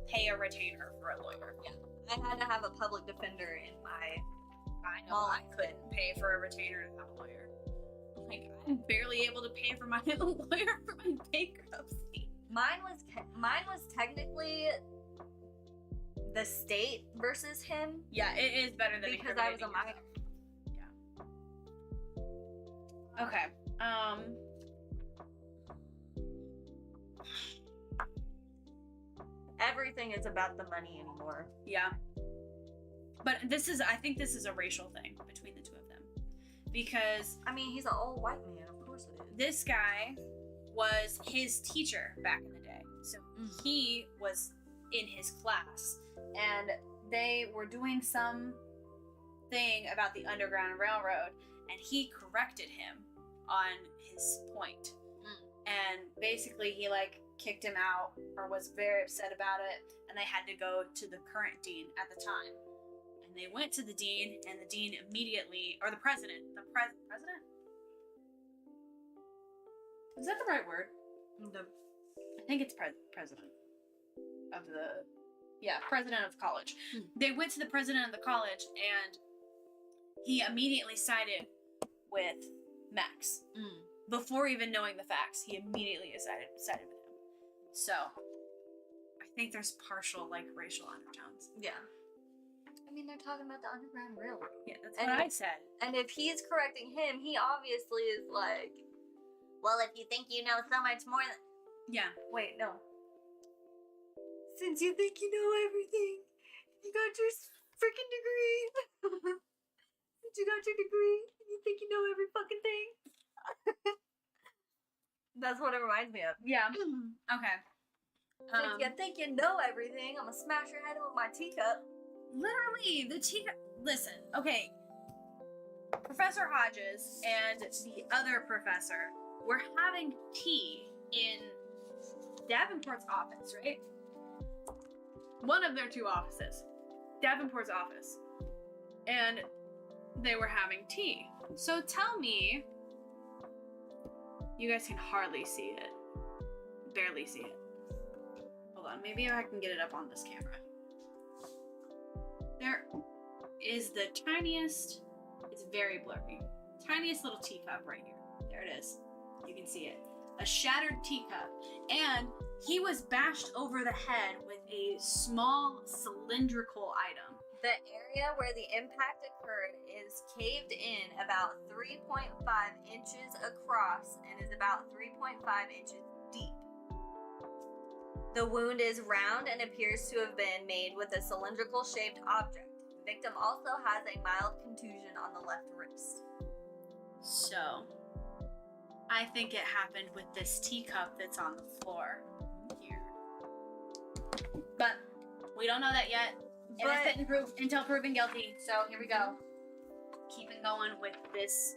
Speaker 1: pay a retainer for a lawyer.
Speaker 2: Yeah. I had to have a public defender in my.
Speaker 1: I know I couldn't pay for a retainer to have a lawyer. I'm barely able to pay for my lawyer for my bankruptcy.
Speaker 2: Mine was technically the state versus him.
Speaker 1: Yeah, it is better than
Speaker 2: because I was a minor.
Speaker 1: Yeah. Okay.
Speaker 2: Everything is about the money anymore.
Speaker 1: Yeah. But I think this is a racial thing between the two of them. Because
Speaker 2: he's an old white man, of course it is.
Speaker 1: This guy was his teacher back in the day. So he was in his class. And they were doing some thing about the Underground Railroad, and he corrected him on his point. And basically he kicked him out, or was very upset about it, and they had to go to the current dean at the time. And they went to the dean, and the dean immediately, or the president? President? Is that the right word? I think it's president of the, president of the college. They went to the president of the college, and he immediately sided with Max. Before even knowing the facts, he immediately sided with him. So, I think there's partial, racial undertones.
Speaker 2: Yeah. They're talking about the Underground Railroad.
Speaker 1: Yeah, that's what I said.
Speaker 2: And if he's correcting him, he obviously is well, if you think you know so much more than...
Speaker 1: Yeah.
Speaker 2: Wait, no. Since you think you know everything, you got your freaking degree. Since you got your degree, you think you know every fucking thing. That's what it reminds me of.
Speaker 1: Yeah. Okay.
Speaker 2: If you think you know everything, I'm gonna smash your head with my teacup.
Speaker 1: Literally, the teacup. Listen, okay. Professor Hodges and the other professor were having tea in Davenport's office, right? One of their two offices. Davenport's office. And they were having tea. So tell me, you guys can hardly see it. Barely see it. Hold on, maybe I can get it up on this camera. There is the tiniest, it's very blurry, tiniest little teacup right here. There it is. You can see it. A shattered teacup. And he was bashed over the head with a small cylindrical item.
Speaker 2: The area where the impact occurred is caved in about 3.5 inches across and is about 3.5 inches deep. The wound is round and appears to have been made with a cylindrical shaped object. The victim also has a mild contusion on the left wrist.
Speaker 1: So, I think it happened with this teacup that's on the floor here. But we don't know that yet. Innocent until proven guilty. So here we go. Keeping going with this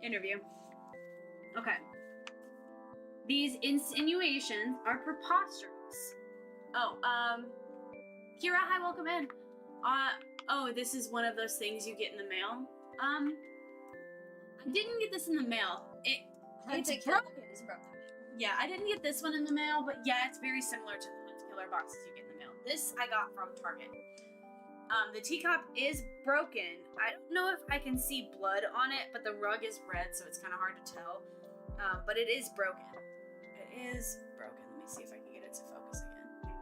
Speaker 1: interview. Okay. These insinuations are preposterous. Oh, Kira, hi, welcome in. Oh, this is one of those things you get in the mail. I didn't get this in the mail. It's broken. Yeah, I didn't get this one in the mail, but yeah, it's very similar to the Hunt Killer boxes you get in the mail. This I got from Target. The teacup is broken. I don't know if I can see blood on it, but the rug is red, so it's kind of hard to tell. But it is broken. It is broken. Let me see if I can get it to focus again.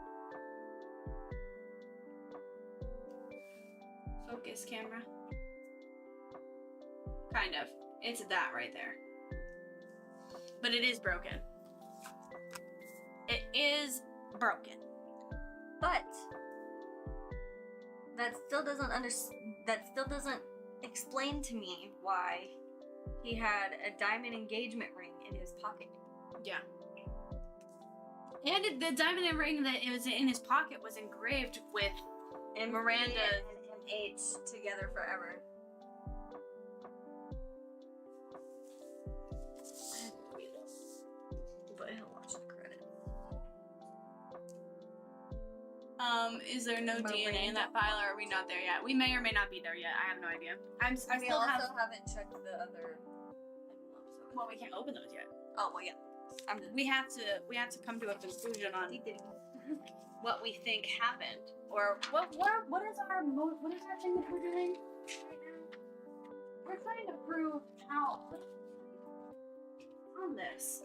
Speaker 1: Focus, camera. Kind of. It's that right there. But it is broken. It is broken.
Speaker 2: But that still doesn't explain to me why he had a diamond engagement ring in his pocket.
Speaker 1: Yeah. And the diamond ring that was in his pocket was engraved with Miranda
Speaker 2: and MH together forever. But he'll watch the credits.
Speaker 1: Is there no DNA in that file, or are we not there yet? We may or may not be there yet. I have no idea. I still
Speaker 2: haven't checked the other.
Speaker 1: Well, we can't open those yet.
Speaker 2: Oh well, yeah.
Speaker 1: We have to come to a conclusion on what we think happened, or what is our thing that we're doing right now? We're trying to prove how on this.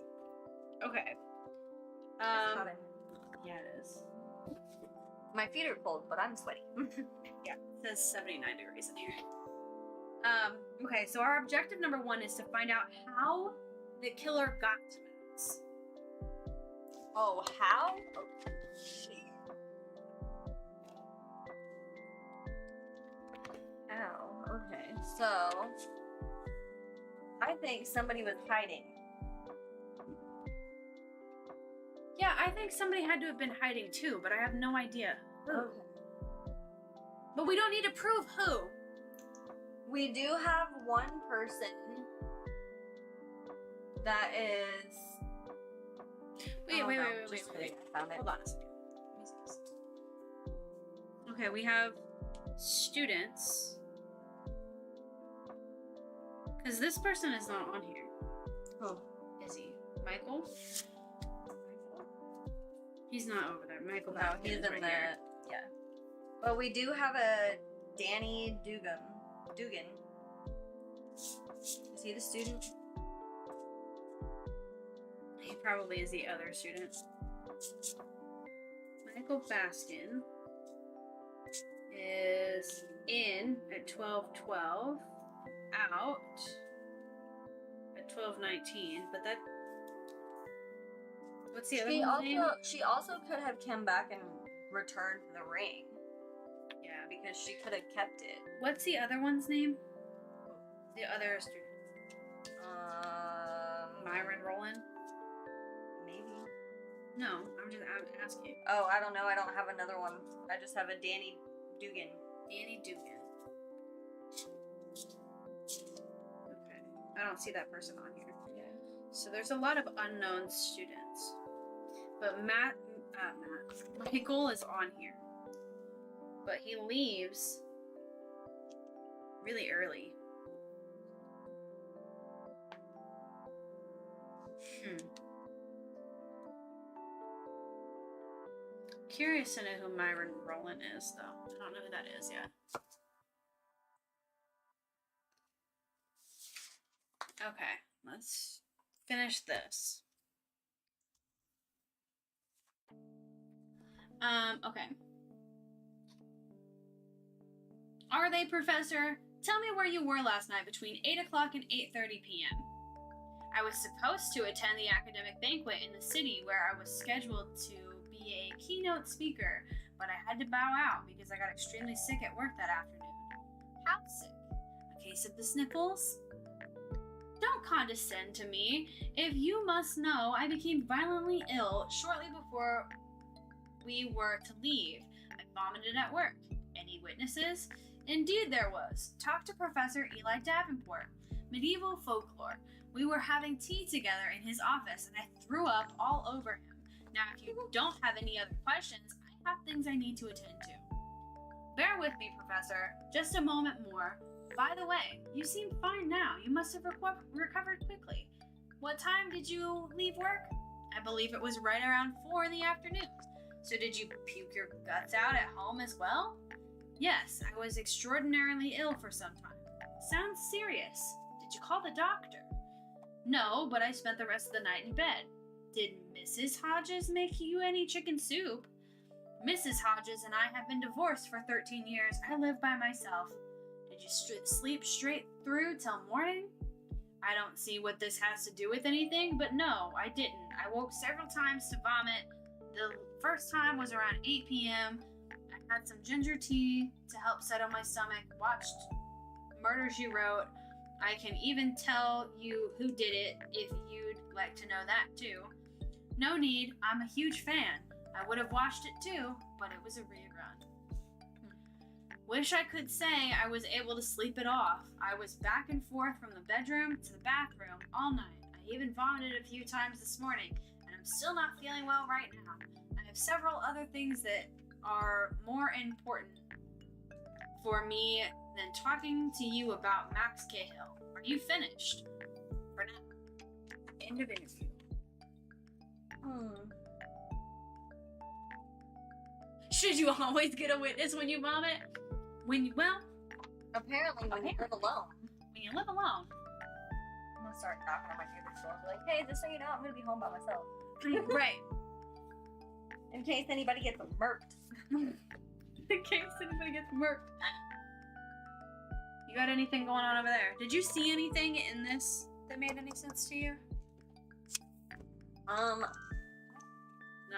Speaker 1: Okay. Yeah, it is.
Speaker 2: My feet are cold, but I'm sweaty.
Speaker 1: Yeah, it says 79 degrees in here. Okay, so our objective number 1 is to find out how the killer got to Max.
Speaker 2: Oh, how? Oh, shit. Ow. Okay, so I think somebody was hiding.
Speaker 1: Yeah, I think somebody had to have been hiding too, but I have no idea who.
Speaker 2: Okay.
Speaker 1: But we don't need to prove who.
Speaker 2: We do have one person that is.
Speaker 1: Wait.
Speaker 2: I found it.
Speaker 1: Hold on a second. Let me see this. Okay, we have students. Because this person is not on here.
Speaker 2: Who?
Speaker 1: Is he? Michael? He's not over there. Michael
Speaker 2: No,
Speaker 1: Bauer
Speaker 2: he's
Speaker 1: is
Speaker 2: in
Speaker 1: right
Speaker 2: the.
Speaker 1: here.
Speaker 2: Yeah. But we do have a Danny Dugan. Is he the student?
Speaker 1: He probably is the other student. Michael Baskin is in at 12:12, out at 12:19. But that. What's the other one's name?
Speaker 2: She also could have come back and returned the ring. Yeah, because she could have kept it.
Speaker 1: What's the other one's name? The other student. Myron Rowland?
Speaker 2: Maybe.
Speaker 1: No, I'm asking.
Speaker 2: Oh, I don't know. I don't have another one. I just have a Danny Dugan.
Speaker 1: Danny Dugan. Okay. I don't see that person on here.
Speaker 2: Yeah.
Speaker 1: So there's a lot of unknown students. But Michael is on here. But he leaves really early. Curious to know who Myron Rowland is, though. I don't know who that is yet. Okay, let's finish this. Okay. Are they, Professor? Tell me where you were last night between 8 o'clock and 8:30 p.m. I was supposed to attend the academic banquet in the city where I was scheduled to be a keynote speaker, but I had to bow out because I got extremely sick at work that afternoon. How sick? A case of the sniffles? Don't condescend to me. If you must know, I became violently ill shortly before we were to leave. I vomited at work. Any witnesses? Indeed there was. Talk to Professor Eli Davenport. Medieval folklore. We were having tea together in his office and I threw up all over him. Now if you don't have any other questions, I have things I need to attend to. Bear with me, Professor. Just a moment more. By the way, you seem fine now. You must have recovered quickly. What time did you leave work? I believe it was right around 4 in the afternoon. So did you puke your guts out at home as well? Yes, I was extraordinarily ill for some time. Sounds serious. Did you call the doctor? No, but I spent the rest of the night in bed. Did Mrs. Hodges make you any chicken soup? Mrs. Hodges and I have been divorced for 13 years. I live by myself. Did you sleep straight through till morning? I don't see what this has to do with anything, but no, I didn't. I woke several times to vomit. The first time was around 8 p.m. I had some ginger tea to help settle my stomach, watched Murder, She Wrote. I can even tell you who did it if you'd like to know that too. No need, I'm a huge fan. I would have watched it too, but it was a rerun. Wish I could say I was able to sleep it off. I was back and forth from the bedroom to the bathroom all night. I even vomited a few times this morning, and I'm still not feeling well right now. I have several other things that are more important for me than talking to you about Max Cahill. Are you finished? For now. End of interview. Should you always get a witness when you vomit?
Speaker 2: Apparently when you live alone.
Speaker 1: When you live alone.
Speaker 2: I'm gonna start knocking on my neighbor's door. Like, hey, just so you know, I'm gonna be home by myself.
Speaker 1: Right.
Speaker 2: In case anybody gets murked.
Speaker 1: In case anybody gets murked. You got anything going on over there? Did you see anything in this that made any sense to you? Not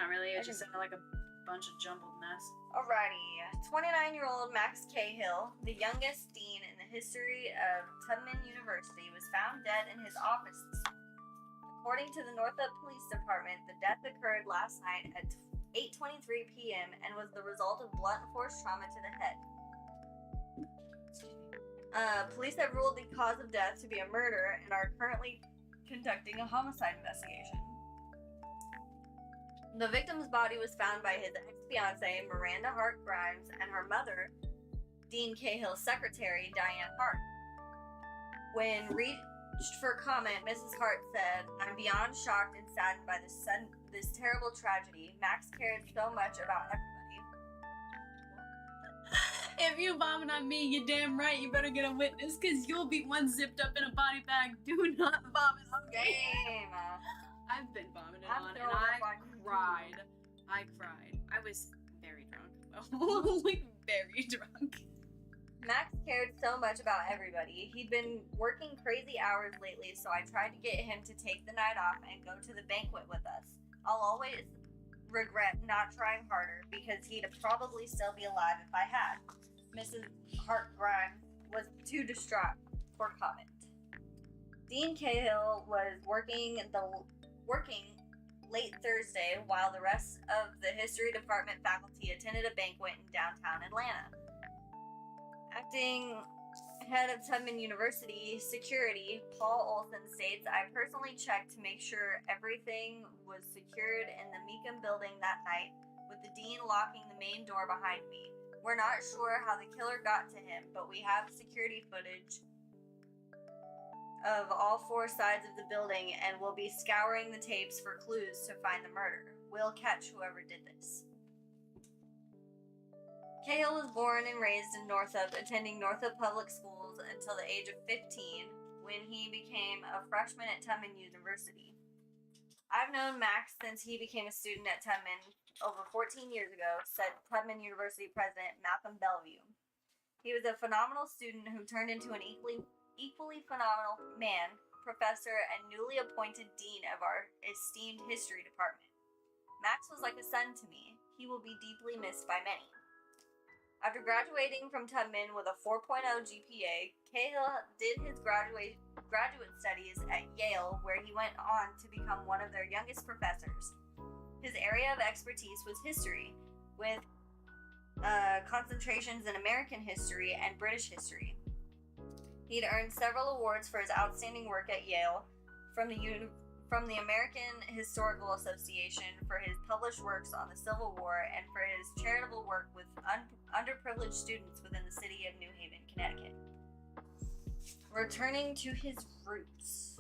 Speaker 1: really. It just sounded like a bunch of jumbled mess.
Speaker 2: Alrighty. 29-year-old Max Cahill, the youngest dean in the history of Tubman University, was found dead in his office this morning. According to the Northup Police Department, the death occurred last night at 8:23 p.m. and was the result of blunt force trauma to the head. Police have ruled the cause of death to be a murder and are currently conducting a homicide investigation. The victim's body was found by his ex-fiancée, Miranda Hart Grimes, and her mother, Dean Cahill's secretary, Diane Hart. When reached for comment, Mrs. Hart said, "I'm beyond shocked and saddened by this terrible tragedy. Max cared so much about everybody."
Speaker 1: If you vomit on me, you're damn right you better get a witness, because you'll be one zipped up in a body bag. Do not vomit on me.
Speaker 2: Game.
Speaker 1: I've been vomited on, and I cried. I was very drunk. Like, very drunk.
Speaker 2: Max cared so much about everybody. He'd been working crazy hours lately, so I tried to get him to take the night off and go to the banquet with us. I'll always regret not trying harder, because he'd probably still be alive if I had. Mrs. Hart Grimes was too distraught for comment. Dean Cahill was working late Thursday while the rest of the history department faculty attended a banquet in downtown Atlanta. Acting head of Tubman University security, Paul Olson states, "I personally checked to make sure everything was secured in the Meekum building that night, with the dean locking the main door behind me. We're not sure how the killer got to him, but we have security footage of all four sides of the building and we'll be scouring the tapes for clues to find the murder. We'll catch whoever did this." Cahill was born and raised in Northup, attending Northup Public Schools until the age of 15, when he became a freshman at Tubman University. "I've known Max since he became a student at Tubman over 14 years ago," said Tubman University president Malcolm Bellevue. "He was a phenomenal student who turned into an equally phenomenal man, professor, and newly appointed dean of our esteemed history department. Max was like a son to me. He will be deeply missed by many." After graduating from Tubman with a 4.0 GPA, Cahill did his graduate studies at Yale, where he went on to become one of their youngest professors. His area of expertise was history, with concentrations in American history and British history. He'd earned several awards for his outstanding work at Yale, from the American Historical Association for his published works on the Civil War and for his charitable work with underprivileged students within the city of New Haven, Connecticut. Returning to his roots,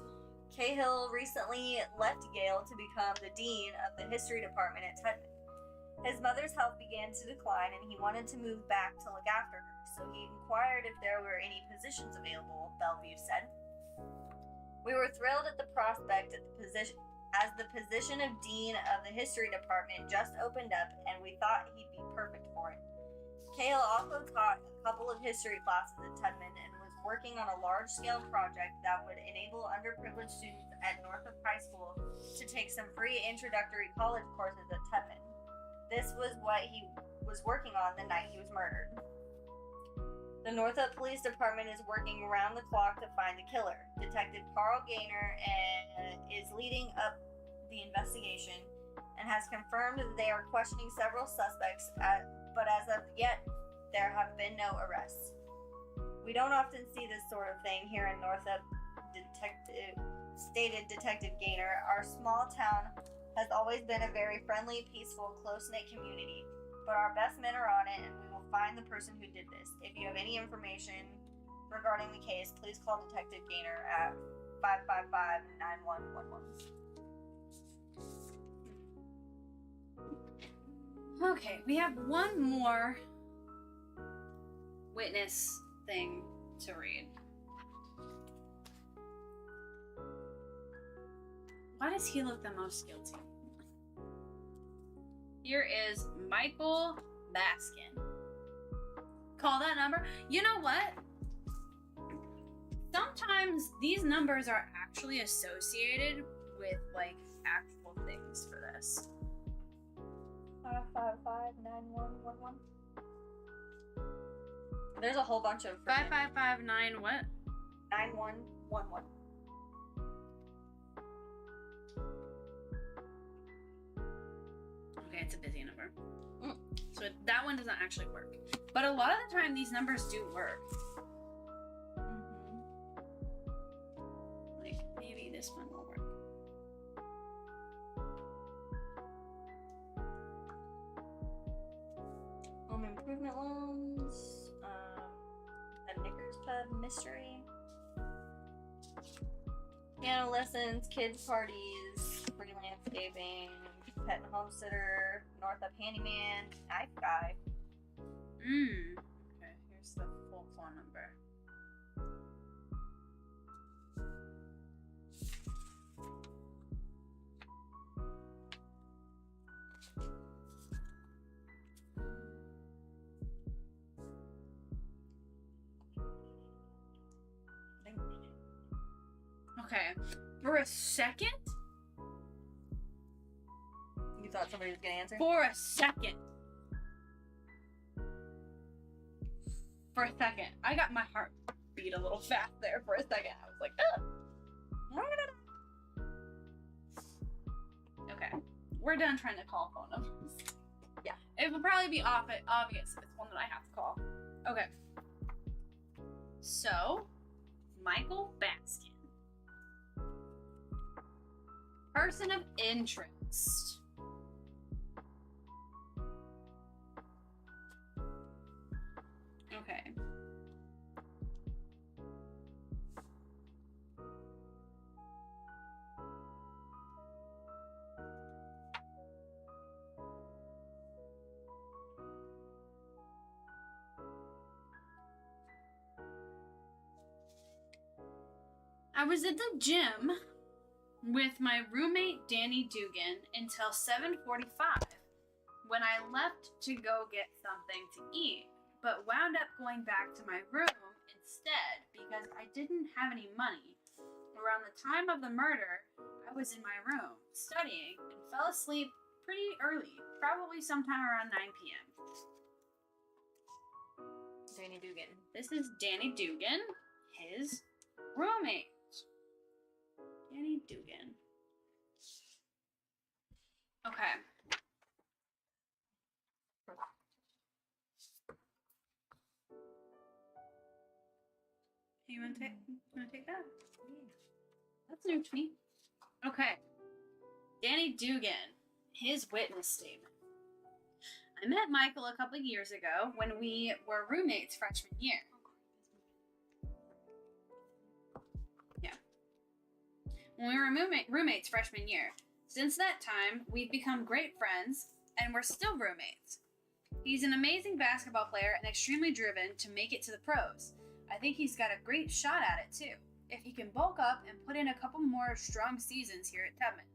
Speaker 2: Cahill recently left Yale to become the dean of the history department at Tubman. His mother's health began to decline and he wanted to move back to look after her, so he inquired if there were any positions available, Bellevue said. "We were thrilled at the prospect of the position of dean of the history department just opened up, and we thought he'd be perfect for it." Cahill also taught a couple of history classes at Tubman and was working on a large-scale project that would enable underprivileged students at Northup High School to take some free introductory college courses at Tubman. This was what he was working on the night he was murdered. The Northup Police Department is working around the clock to find the killer. Detective Carl Gaynor is leading up the investigation and has confirmed that they are questioning several suspects, but as of yet, there have been no arrests. "We don't often see this sort of thing here in Northup," stated Detective Gaynor. "Our small town has always been a very friendly, peaceful, close-knit community, but our best men are on it and we will find the person who did this. If you have any information regarding the case, please call Detective Gaynor at 555-9111.
Speaker 1: Okay, we have one more witness thing to read. Why does he look the most guilty? Here is Michael Baskin. Call that number. You know what? Sometimes these numbers are actually associated with like actual things for this.
Speaker 2: 555-9111. There's a whole bunch of
Speaker 1: 5559 what?
Speaker 2: 9111.
Speaker 1: Okay, it's a busy number. So that one doesn't actually work. But a lot of the time, these numbers do work. Like, maybe this one will work.
Speaker 2: Home improvement loans. The Knickers Pub mystery. Piano lessons, kids parties, free landscaping, pet and homesteader, Northup handyman, knife guy.
Speaker 1: Okay, here's the full phone number. Okay, for a second?
Speaker 2: You thought somebody was gonna answer?
Speaker 1: For a second. I got my heart beat a little fast there for a second. I was like, ugh. Okay, we're done trying to call phone numbers.
Speaker 2: Yeah.
Speaker 1: It will probably be obvious if it's one that I have to call. Okay. So, Michael Baskin. Person of interest. Okay. I was at the gym with my roommate Danny Dugan until 7:45 when I left to go get something to eat, but wound up going back to my room instead because I didn't have any money. Around the time of the murder, I was in my room studying and fell asleep pretty early, probably sometime around 9 p.m.
Speaker 2: Danny Dugan.
Speaker 1: This is Danny Dugan, his roommate. Danny Dugan. Okay. You want to take that? That's new to me. Okay. Danny Dugan, his witness statement. I met Michael a couple years ago when we were roommates freshman year. Yeah. When we were roommates freshman year. Since that time, we've become great friends, and we're still roommates. He's an amazing basketball player and extremely driven to make it to the pros. I think he's got a great shot at it, too, if he can bulk up and put in a couple more strong seasons here at Tubman.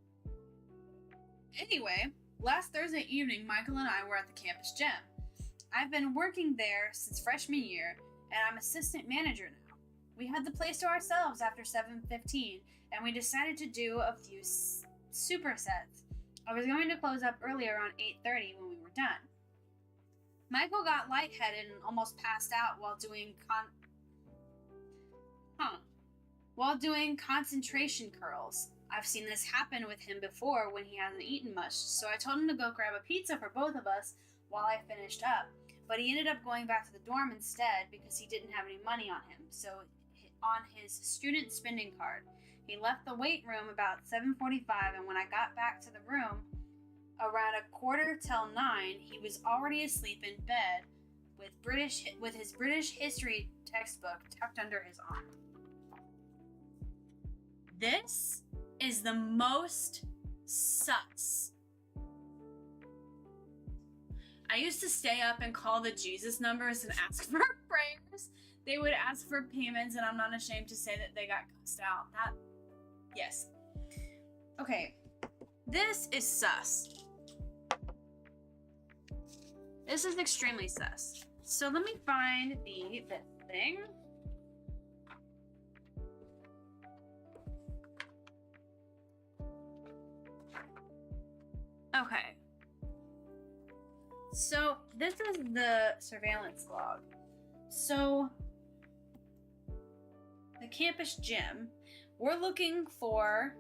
Speaker 1: Anyway, last Thursday evening, Michael and I were at the campus gym. I've been working there since freshman year, and I'm assistant manager now. We had the place to ourselves after 7:15, and we decided to do a few supersets. I was going to close up earlier around 8:30 when we were done. Michael got lightheaded and almost passed out while doing concentration curls. I've seen this happen with him before when he hasn't eaten much, so I told him to go grab a pizza for both of us while I finished up, but he ended up going back to the dorm instead because he didn't have any money on him, so on his student spending card. He left the weight room about 7:45, and when I got back to the room around 8:45, he was already asleep in bed with his British history textbook tucked under his arm. This is the most sus. I used to stay up and call the Jesus numbers and ask for prayers. They would ask for payments, and I'm not ashamed to say that they got cussed out. Yes. Okay. This is sus. This is extremely sus. So let me find the thing. Okay. So this is the surveillance log. So the campus gym, we're looking for...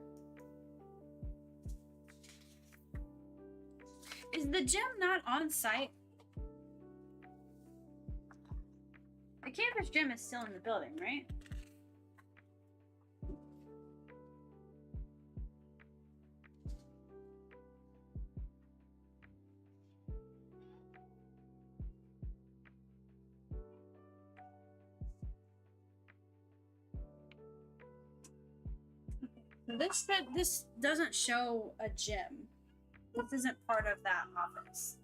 Speaker 1: Is the gym not on site? The campus gym is still in the building, right? This doesn't show a gym. This isn't part of that office.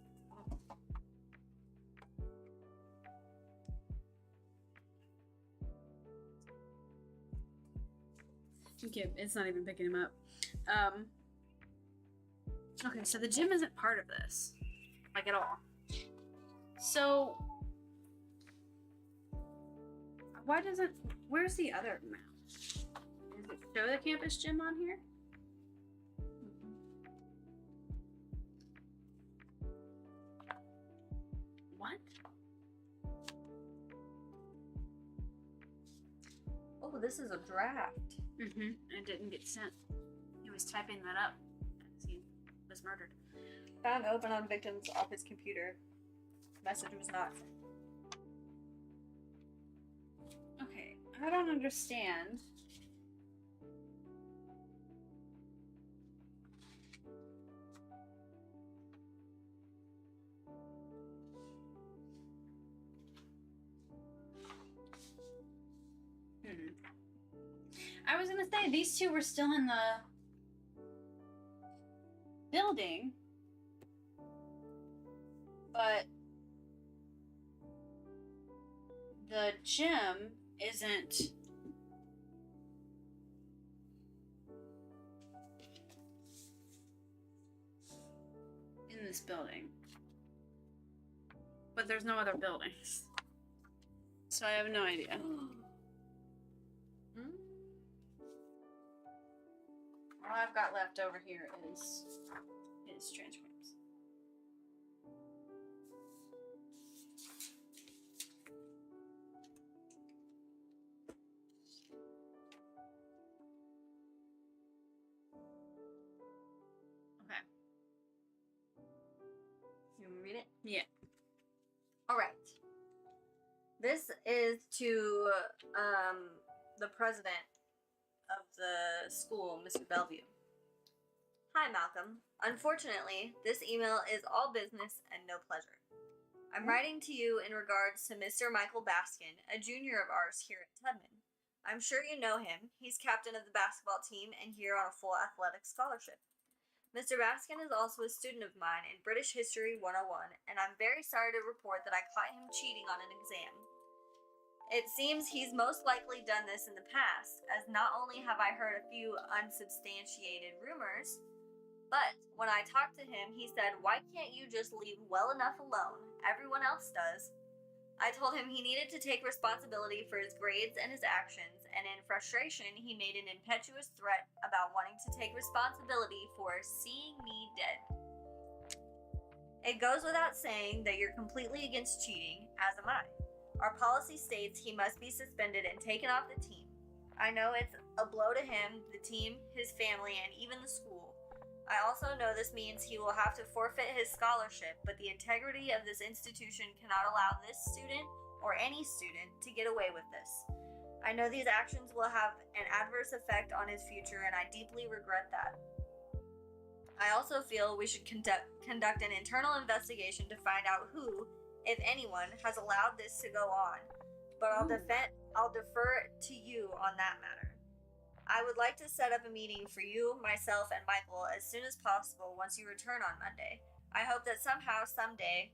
Speaker 1: Okay, it's not even picking him up. Okay, so the gym isn't part of this, like at all. So, why doesn't? Where's the other map? Does it show the campus gym on here? What?
Speaker 2: Oh, this is a draft.
Speaker 1: It didn't get sent. He was typing that up as he was murdered.
Speaker 2: Found open on victim's office computer. Message was not sent.
Speaker 1: Okay, I don't understand. I was gonna say these two were still in the building, but the gym isn't in this building. But there's no other buildings. So I have no idea. All I've got left over here is transcripts. Okay.
Speaker 2: You want me to read it?
Speaker 1: Yeah.
Speaker 2: All right. This is to the president of the school, Mr. Bellevue. Hi, Malcolm. Unfortunately, this email is all business and no pleasure. I'm writing to you in regards to Mr. Michael Baskin, a junior of ours here at Tubman. I'm sure you know him. He's captain of the basketball team and here on a full athletic scholarship. Mr. Baskin is also a student of mine in British History 101, and I'm very sorry to report that I caught him cheating on an exam. It seems he's most likely done this in the past, as not only have I heard a few unsubstantiated rumors, but when I talked to him, he said, "Why can't you just leave well enough alone? Everyone else does." I told him he needed to take responsibility for his grades and his actions, and in frustration, he made an impetuous threat about wanting to take responsibility for seeing me dead. It goes without saying that you're completely against cheating, as am I. Our policy states he must be suspended and taken off the team. I know it's a blow to him, the team, his family, and even the school. I also know this means he will have to forfeit his scholarship, but the integrity of this institution cannot allow this student, or any student, to get away with this. I know these actions will have an adverse effect on his future, and I deeply regret that. I also feel we should conduct an internal investigation to find out who, if anyone, has allowed this to go on, but I'll defer to you on that matter. I would like to set up a meeting for you, myself, and Michael as soon as possible once you return on Monday. I hope that somehow, someday,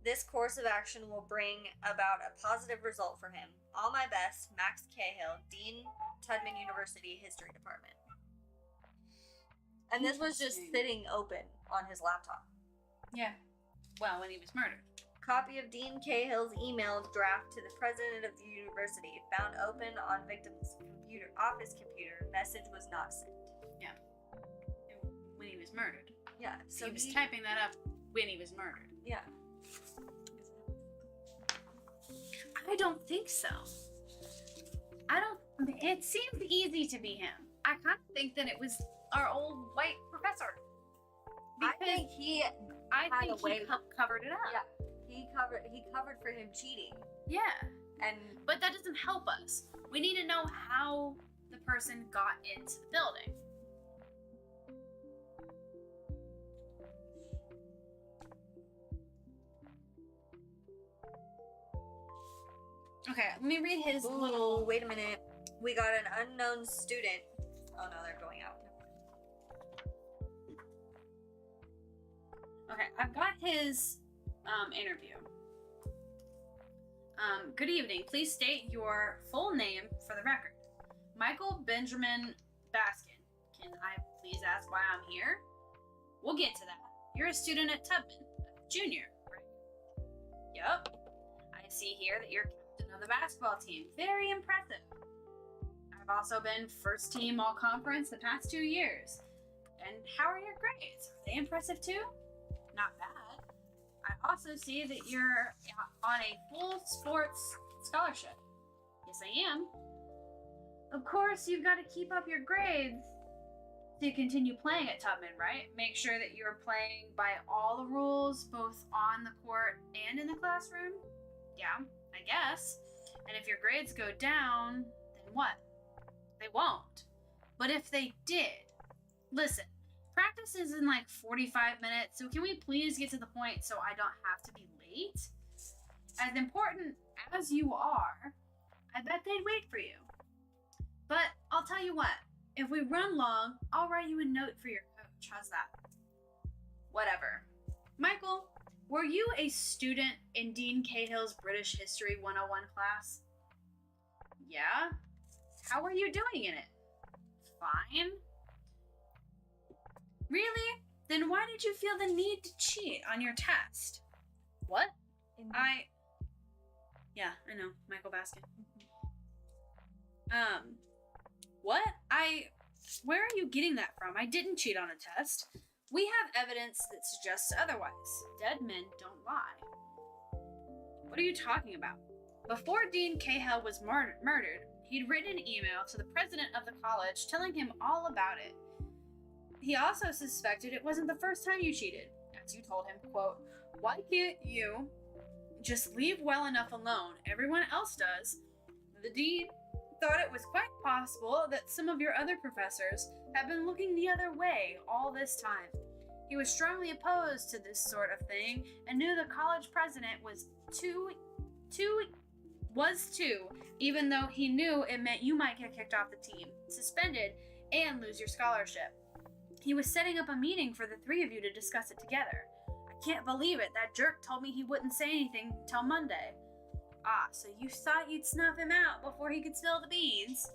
Speaker 2: this course of action will bring about a positive result for him. All my best, Max Cahill, Dean, Tubman University History Department. And this was just sitting open on his laptop.
Speaker 1: Yeah. Well, when he was murdered.
Speaker 2: Copy of Dean Cahill's email draft to the president of the university, found open on victim's office computer. Message was not sent.
Speaker 1: Yeah. When he was murdered.
Speaker 2: Yeah.
Speaker 1: So he was typing that up when he was murdered.
Speaker 2: Yeah.
Speaker 1: I don't think so. It seemed easy to be him. I kind of think that it was our old white professor.
Speaker 2: I think he
Speaker 1: covered it up.
Speaker 2: Yeah. He covered for him cheating.
Speaker 1: Yeah.
Speaker 2: But
Speaker 1: that doesn't help us. We need to know how the person got into the building. Okay, let me read his little...
Speaker 2: Wait a minute. We got an unknown student. Oh no, they're going out.
Speaker 1: Okay, I've got his interview. Good evening. Please state your full name for the record. Michael Benjamin Baskin. Can I please ask why I'm here? We'll get to that. You're a student at Tubman, junior, right? Yup. I see here that you're captain of the basketball team. Very impressive. I've also been first team all conference the past 2 years. And how are your grades? Are they impressive too? Not bad. I also see that you're on a full sports scholarship. Yes, I am. Of course, you've got to keep up your grades to continue playing at Tubman, right? Make sure that you're playing by all the rules, both on the court and in the classroom. Yeah, I guess. And if your grades go down, then what? They won't. But if they did, listen, practice is in like 45 minutes, so can we please get to the point so I don't have to be late? As important as you are, I bet they'd wait for you. But I'll tell you what, if we run long, I'll write you a note for your coach. How's that? Whatever. Michael, were you a student in Dean Cahill's British History 101 class? Yeah? How are you doing in it? Fine. Really? Then why did you feel the need to cheat on your test? What? Yeah, I know, Michael Baskin. What? Where are you getting that from? I didn't cheat on a test. We have evidence that suggests otherwise. Dead men don't lie. What are you talking about? Before Dean Cahill was murdered, he'd written an email to the president of the college telling him all about it. He also suspected it wasn't the first time you cheated, as you told him, quote, "Why can't you just leave well enough alone? Everyone else does." The dean thought it was quite possible that some of your other professors had been looking the other way all this time. He was strongly opposed to this sort of thing and knew the college president was too, even though he knew it meant you might get kicked off the team, suspended, and lose your scholarship. He was setting up a meeting for the three of you to discuss it together. I can't believe it. That jerk told me he wouldn't say anything till Monday. Ah, so you thought you'd snuff him out before he could spill the beans?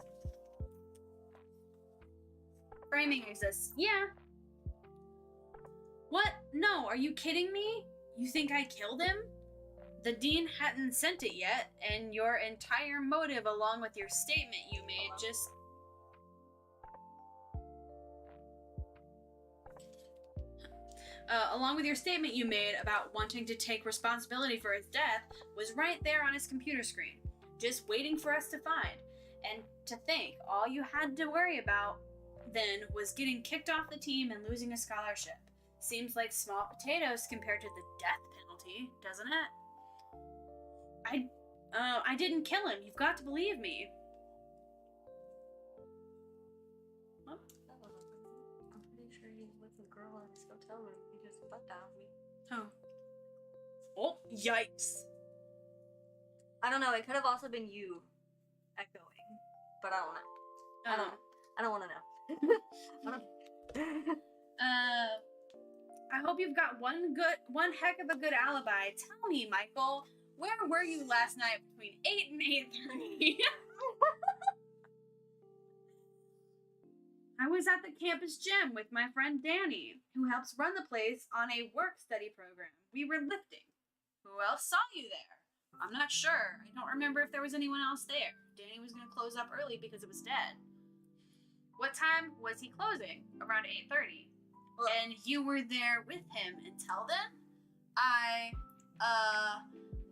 Speaker 1: Framing exists. Yeah. What? No, are you kidding me? You think I killed him? The dean hadn't sent it yet, and your entire motive along with your statement you made just... along with your statement you made about wanting to take responsibility for his death was right there on his computer screen, just waiting for us to find. And to think, all you had to worry about then was getting kicked off the team and losing a scholarship. Seems like small potatoes compared to the death penalty, doesn't it? I didn't kill him. You've got to believe me. What?
Speaker 2: I'm pretty sure he was a girl at his hotel room. He just fucked out of me.
Speaker 1: Oh. Oh, yikes.
Speaker 2: I don't know. It could have also been you echoing, but I don't know. I don't want to know.
Speaker 1: I hope you've got one heck of a good alibi. Tell me, Michael, where were you last night between 8 and 8:30? I was at the campus gym with my friend Danny, who helps run the place on a work-study program. We were lifting. Who else saw you there? I'm not sure. I don't remember if there was anyone else there. Danny was going to close up early because it was dead. What time was he closing? Around 8:30. And you were there with him until then?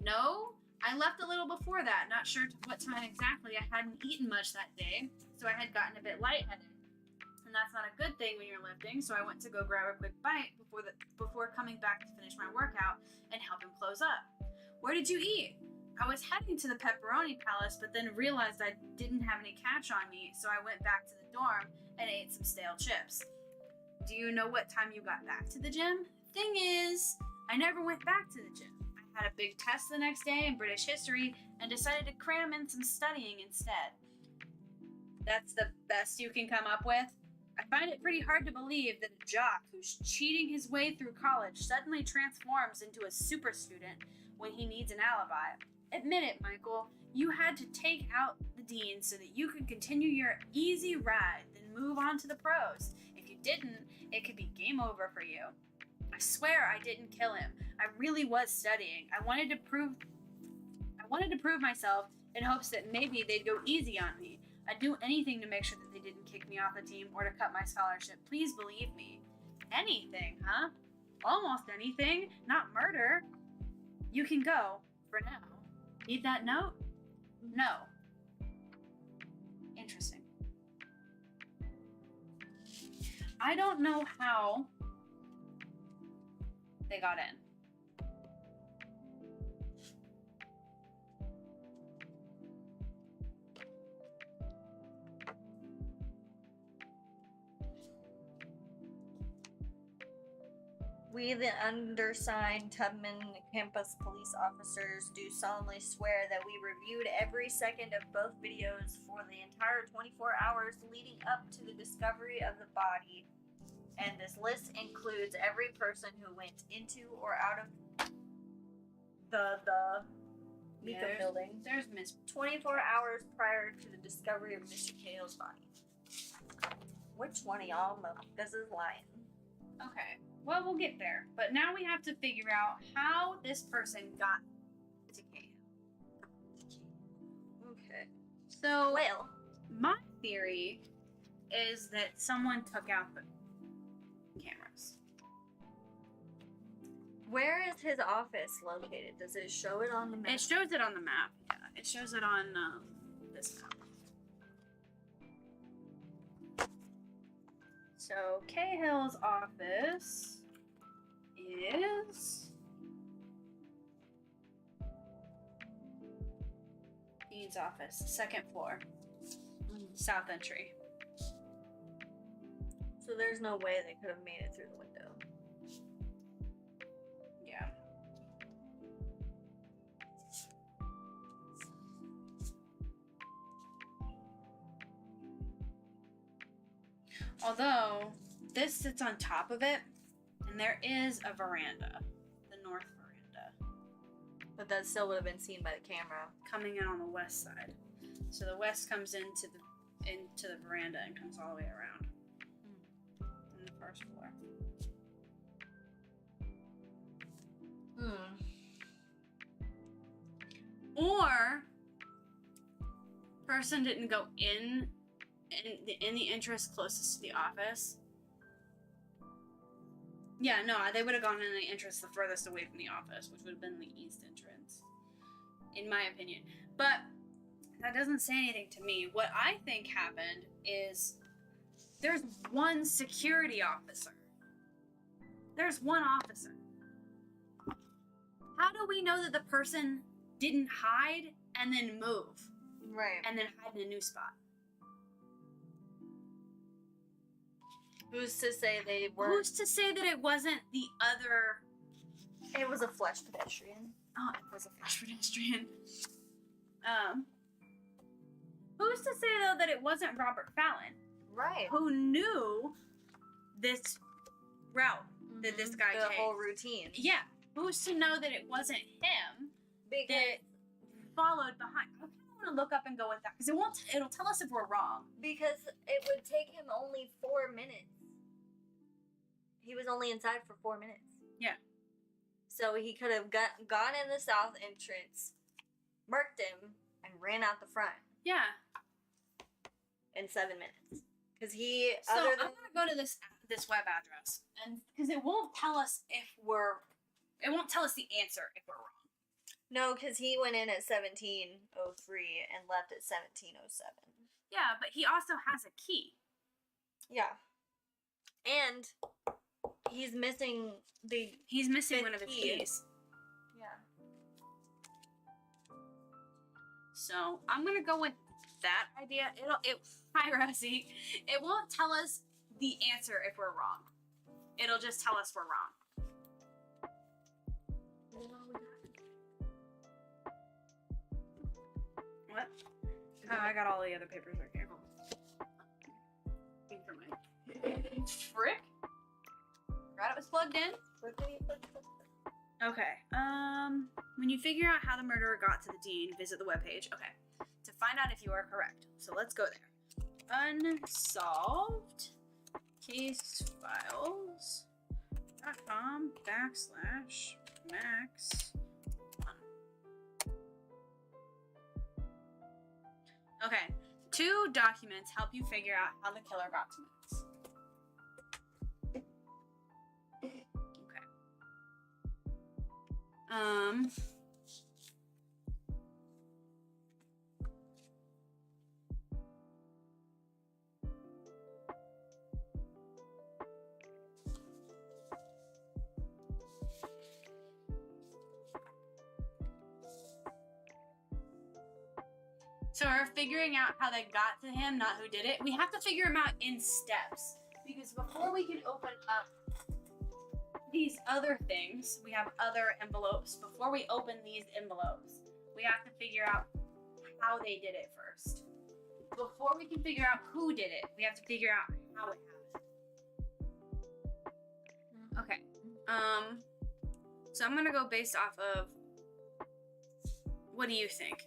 Speaker 1: No. I left a little before that. Not sure to what time exactly. I hadn't eaten much that day, so I had gotten a bit lightheaded. And that's not a good thing when you're lifting, so I went to go grab a quick bite before coming back to finish my workout and help him close up. Where did you eat? I was heading to the Pepperoni Palace, but then realized I didn't have any catch on me, so I went back to the dorm and ate some stale chips. Do you know what time you got back to the gym? Thing is, I never went back to the gym. I had a big test the next day in British history and decided to cram in some studying instead. That's the best you can come up with? I find it pretty hard to believe that a jock who's cheating his way through college suddenly transforms into a super student when he needs an alibi. Admit it, Michael. You had to take out the dean so that you could continue your easy ride, then move on to the pros. If you didn't, it could be game over for you. I swear I didn't kill him. I really was studying. I wanted to prove myself in hopes that maybe they'd go easy on me. I'd do anything to make sure that they didn't kick me off the team or to cut my scholarship. Please believe me. Anything, huh? Almost anything. Not murder. You can go, for now. Need that note? No. Interesting. I don't know how they got in.
Speaker 2: We, the undersigned Tubman campus police officers, do solemnly swear that we reviewed every second of both videos for the entire 24 hours leading up to the discovery of the body. And this list includes every person who went into or out of the Miko building.
Speaker 1: There's Miss
Speaker 2: 24 hours prior to the discovery of Mr. Cahill's body. Which one of y'all this is lying?
Speaker 1: Okay. Well, we'll get there. But now we have to figure out how this person got to Cahill.
Speaker 2: Okay.
Speaker 1: So,
Speaker 2: Well,
Speaker 1: my theory is that someone took out the cameras.
Speaker 2: where is his office located? Does it show it on the map?
Speaker 1: It shows it on the map. Yeah, it shows it on this map. So Cahill's office is Dean's office, second floor, south entry.
Speaker 2: So there's no way they could have made it through the window.
Speaker 1: Yeah. Although this sits on top of it, and there is a veranda, the north veranda,
Speaker 2: But that still would have been seen by the camera.
Speaker 1: coming in on the west side. So the west comes into the veranda and comes all the way around in the first floor. Or person didn't go in the entrance closest to the office. Yeah, no, they would have gone in the entrance the furthest away from the office, which would have been the east entrance, in my opinion. But that doesn't say anything to me. What I think happened is there's one security officer. There's one officer. How do we know that the person didn't hide and then move
Speaker 2: Right.
Speaker 1: and then hide in a new spot?
Speaker 2: Who's to say they were?
Speaker 1: Who's to say that it wasn't the other?
Speaker 2: It was a flesh pedestrian.
Speaker 1: Oh, it was a flash pedestrian. Who's to say though that it wasn't Robert Fallon,
Speaker 2: Right.
Speaker 1: who knew this route that this guy
Speaker 2: the
Speaker 1: takes?
Speaker 2: whole routine.
Speaker 1: Yeah. Who's to know that it wasn't him
Speaker 2: Because
Speaker 1: that followed behind? I kind of want to look up and go with that because it'll tell us if we're wrong.
Speaker 2: because it would take him only 4 minutes. He was only inside for 4 minutes.
Speaker 1: Yeah.
Speaker 2: So he could have gone in the south entrance, murked him, and ran out the front
Speaker 1: Yeah.
Speaker 2: in 7 minutes. Because he,
Speaker 1: So
Speaker 2: other
Speaker 1: I'm
Speaker 2: than
Speaker 1: gonna go to this web address, and because it won't tell us it won't tell us the answer if we're wrong.
Speaker 2: no, because he went in at 17:03 and left at 17:07.
Speaker 1: Yeah, but he also has a key.
Speaker 2: Yeah, and he's missing the
Speaker 1: He's missing
Speaker 2: Fifth
Speaker 1: one of his
Speaker 2: key.
Speaker 1: keys.
Speaker 2: yeah.
Speaker 1: So I'm gonna go with that idea. Hi Rosie. It won't tell us the answer if we're wrong. It'll just tell us we're wrong. What? Oh, I got all the other papers right here. Frick? Forgot it was plugged in. Okay. When you figure out how the murderer got to the dean, visit the webpage. Okay. To find out if you are correct. So let's go there. Unsolved case files.com/max1. Okay. 2 documents help you figure out how the killer got to Max. Okay. So we're figuring out how they got to him, not who did it. We have to figure him out in steps. Because before we can open up these other things, we have other envelopes. Before we open these envelopes, we have to figure out how they did it first. Before we can figure out who did it, we have to figure out how it happened. Okay. So I'm gonna go based off of, what do you think?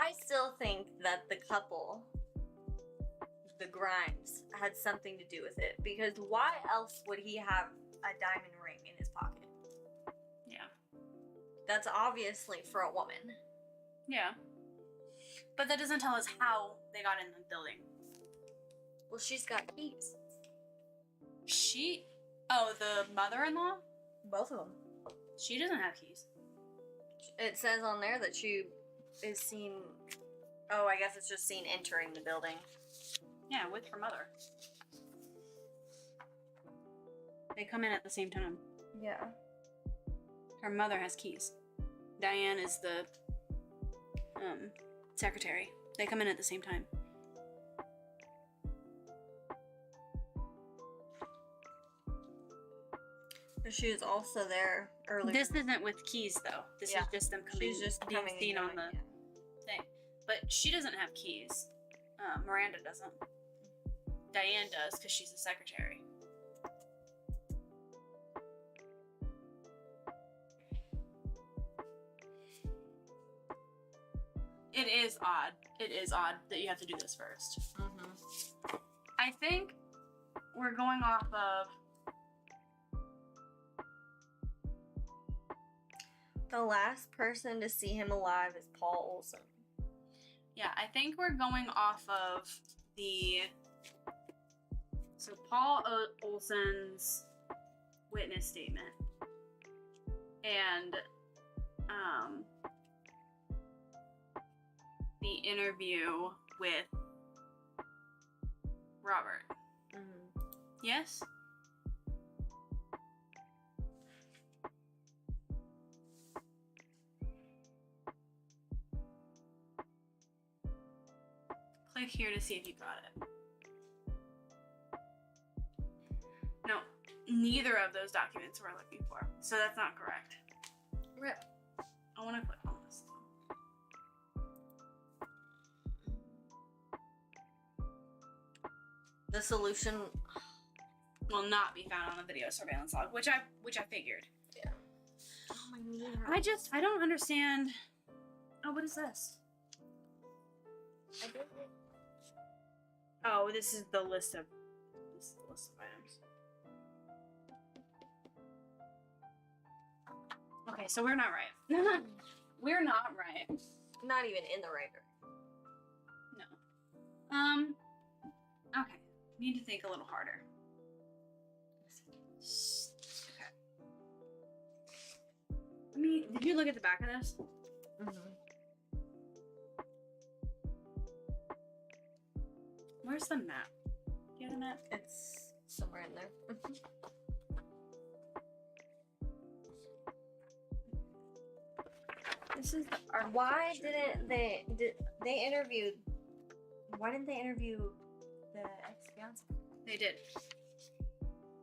Speaker 2: I still think that the couple, the Grimes, had something to do with it. Because why else would he have a diamond ring in his pocket?
Speaker 1: Yeah.
Speaker 2: That's obviously for a woman.
Speaker 1: Yeah. But that doesn't tell us how they got in the building.
Speaker 2: Well, she's got keys.
Speaker 1: Oh, the mother-in-law?
Speaker 2: Both of them.
Speaker 1: She doesn't have keys.
Speaker 2: It says on there that she is seen... Oh, I guess it's just seen entering the building.
Speaker 1: Yeah, with her mother. They come in at the same time.
Speaker 2: Yeah.
Speaker 1: Her mother has keys. Diane is the secretary. They come in at the same time.
Speaker 2: She was also there earlier.
Speaker 1: This isn't with keys, though. This is just them coming.
Speaker 2: She's just
Speaker 1: being
Speaker 2: coming
Speaker 1: seen
Speaker 2: and
Speaker 1: on the
Speaker 2: going,
Speaker 1: thing. But she doesn't have keys. Miranda doesn't. Diane does because she's the secretary. It is odd. It is odd that you have to do this first.
Speaker 2: Mm-hmm.
Speaker 1: I think we're going off of...
Speaker 2: The last person to see him alive is Paul Olsen.
Speaker 1: Yeah, I think we're going off of the... So Paul Olsen's witness statement. And the interview with Robert.
Speaker 2: Mm-hmm.
Speaker 1: Yes? Click here to see if you got it. No, neither of those documents we're looking for. So that's not correct.
Speaker 2: Rip.
Speaker 1: I want to click on this.
Speaker 2: The solution
Speaker 1: will not be found on the video surveillance log, which I figured.
Speaker 2: Yeah. Oh, my knee hurts.
Speaker 1: I don't understand. Oh, what is this?
Speaker 2: I did it.
Speaker 1: Oh, this is the list of items. Okay, so we're not right. We're not right.
Speaker 2: Not even in the right
Speaker 1: No. Okay. Need to think a little harder. Okay. I mean, did you look at the back of this?
Speaker 2: Mm-hmm.
Speaker 1: Where's the map? Do you have the map?
Speaker 2: It's somewhere in there.
Speaker 1: This is the
Speaker 2: Why didn't they interview? Why didn't they interview the ex-fiance?
Speaker 1: They did.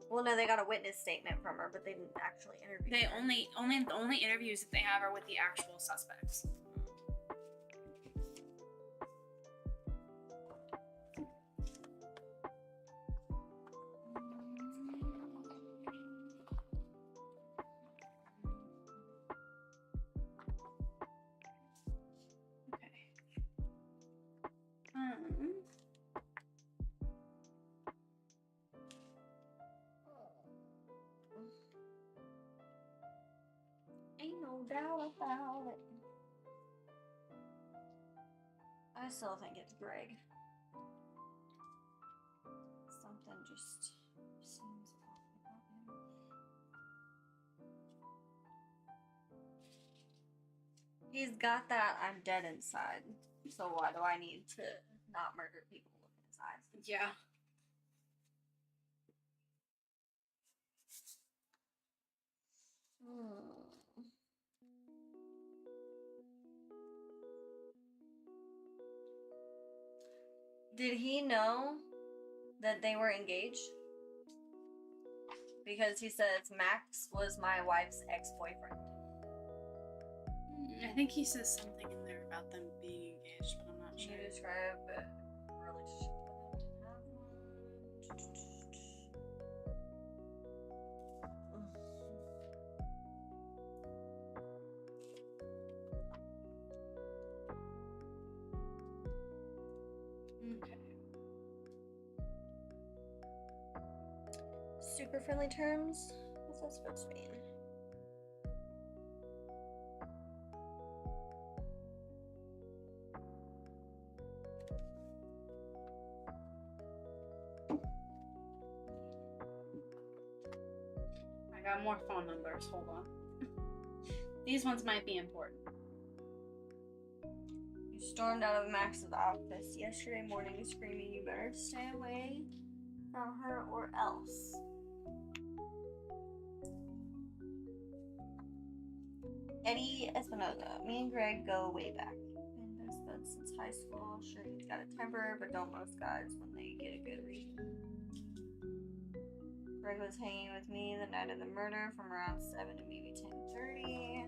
Speaker 2: Well, no, they got a witness statement from her, but they didn't actually interview
Speaker 1: They
Speaker 2: her.
Speaker 1: the only interviews that they have are with the actual suspects.
Speaker 2: Ain't no doubt about it. I still think it's Greg. Something just seems off about him. He's got that I'm dead inside. So why do I need to not murder people with his eyes?
Speaker 1: Yeah.
Speaker 2: Did he know that they were engaged? Because he says Max was my wife's ex-boyfriend.
Speaker 1: I think he says something in there about them being engaged, but I'm not sure.
Speaker 2: Can you describe a relationship with him to have one?
Speaker 1: Okay.
Speaker 2: Super friendly terms? What's that supposed to mean?
Speaker 1: I got more phone numbers. Hold on. These ones might be important.
Speaker 2: You stormed out of Max's office yesterday morning screaming, "You better stay away from her or else." Eddie Espinoza. Me and Greg go way back. Been best buds since high school. Sure, he's got a temper, but don't most guys when they get a good reason. Greg was hanging with me the night of the murder from around 7 to maybe 10:30.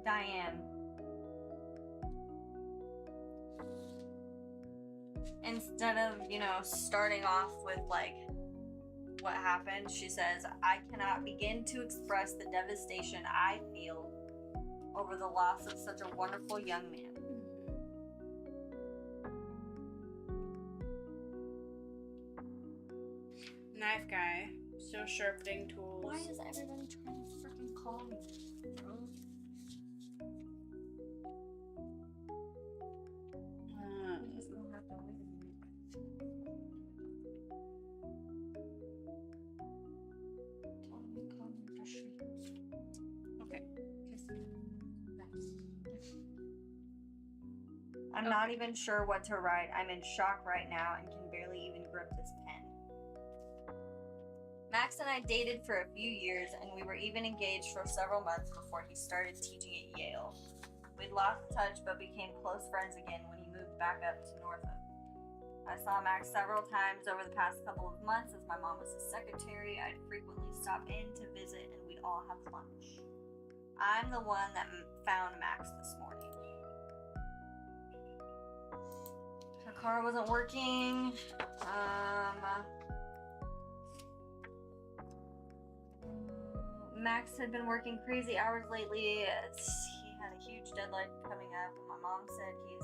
Speaker 2: Diane. Instead of, starting off with like what happened, she says, "I cannot begin to express the devastation I feel over the loss of such a wonderful young man."
Speaker 1: Knife guy, still sharpening tools.
Speaker 2: Why is everybody trying to freaking call me? I'm not even sure what to write. I'm in shock right now and can barely even grip this pen. Max and I dated for a few years, and we were even engaged for several months before he started teaching at Yale. We'd lost touch but became close friends again when he moved back up to Norfolk. I saw Max several times over the past couple of months as my mom was his secretary. I'd frequently stop in to visit and we'd all have lunch. I'm the one that found Max this morning. Her car wasn't working. Max had been working crazy hours lately as he had a huge deadline coming up, and my mom said he'd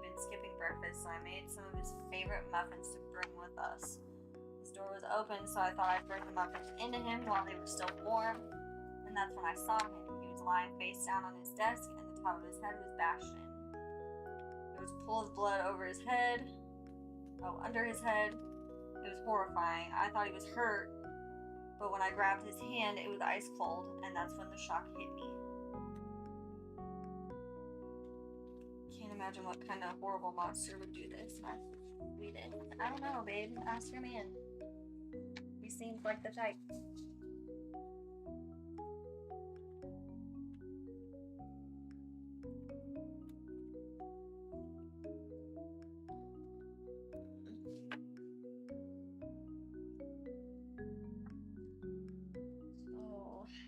Speaker 2: been skipping breakfast, so I made some of his favorite muffins to bring with us. His door was open, so I thought I'd bring the muffins into him while they were still warm, and that's when I saw him. He was lying face down on his desk, and the top of his head was bashed in. There was a pool of blood over his head. Under his head. It was horrifying. I thought he was hurt, but when I grabbed his hand, it was ice cold, and that's when the shock hit me. Can't imagine what kind of horrible monster would do this. I don't know, babe. Ask your man. He seems like the type.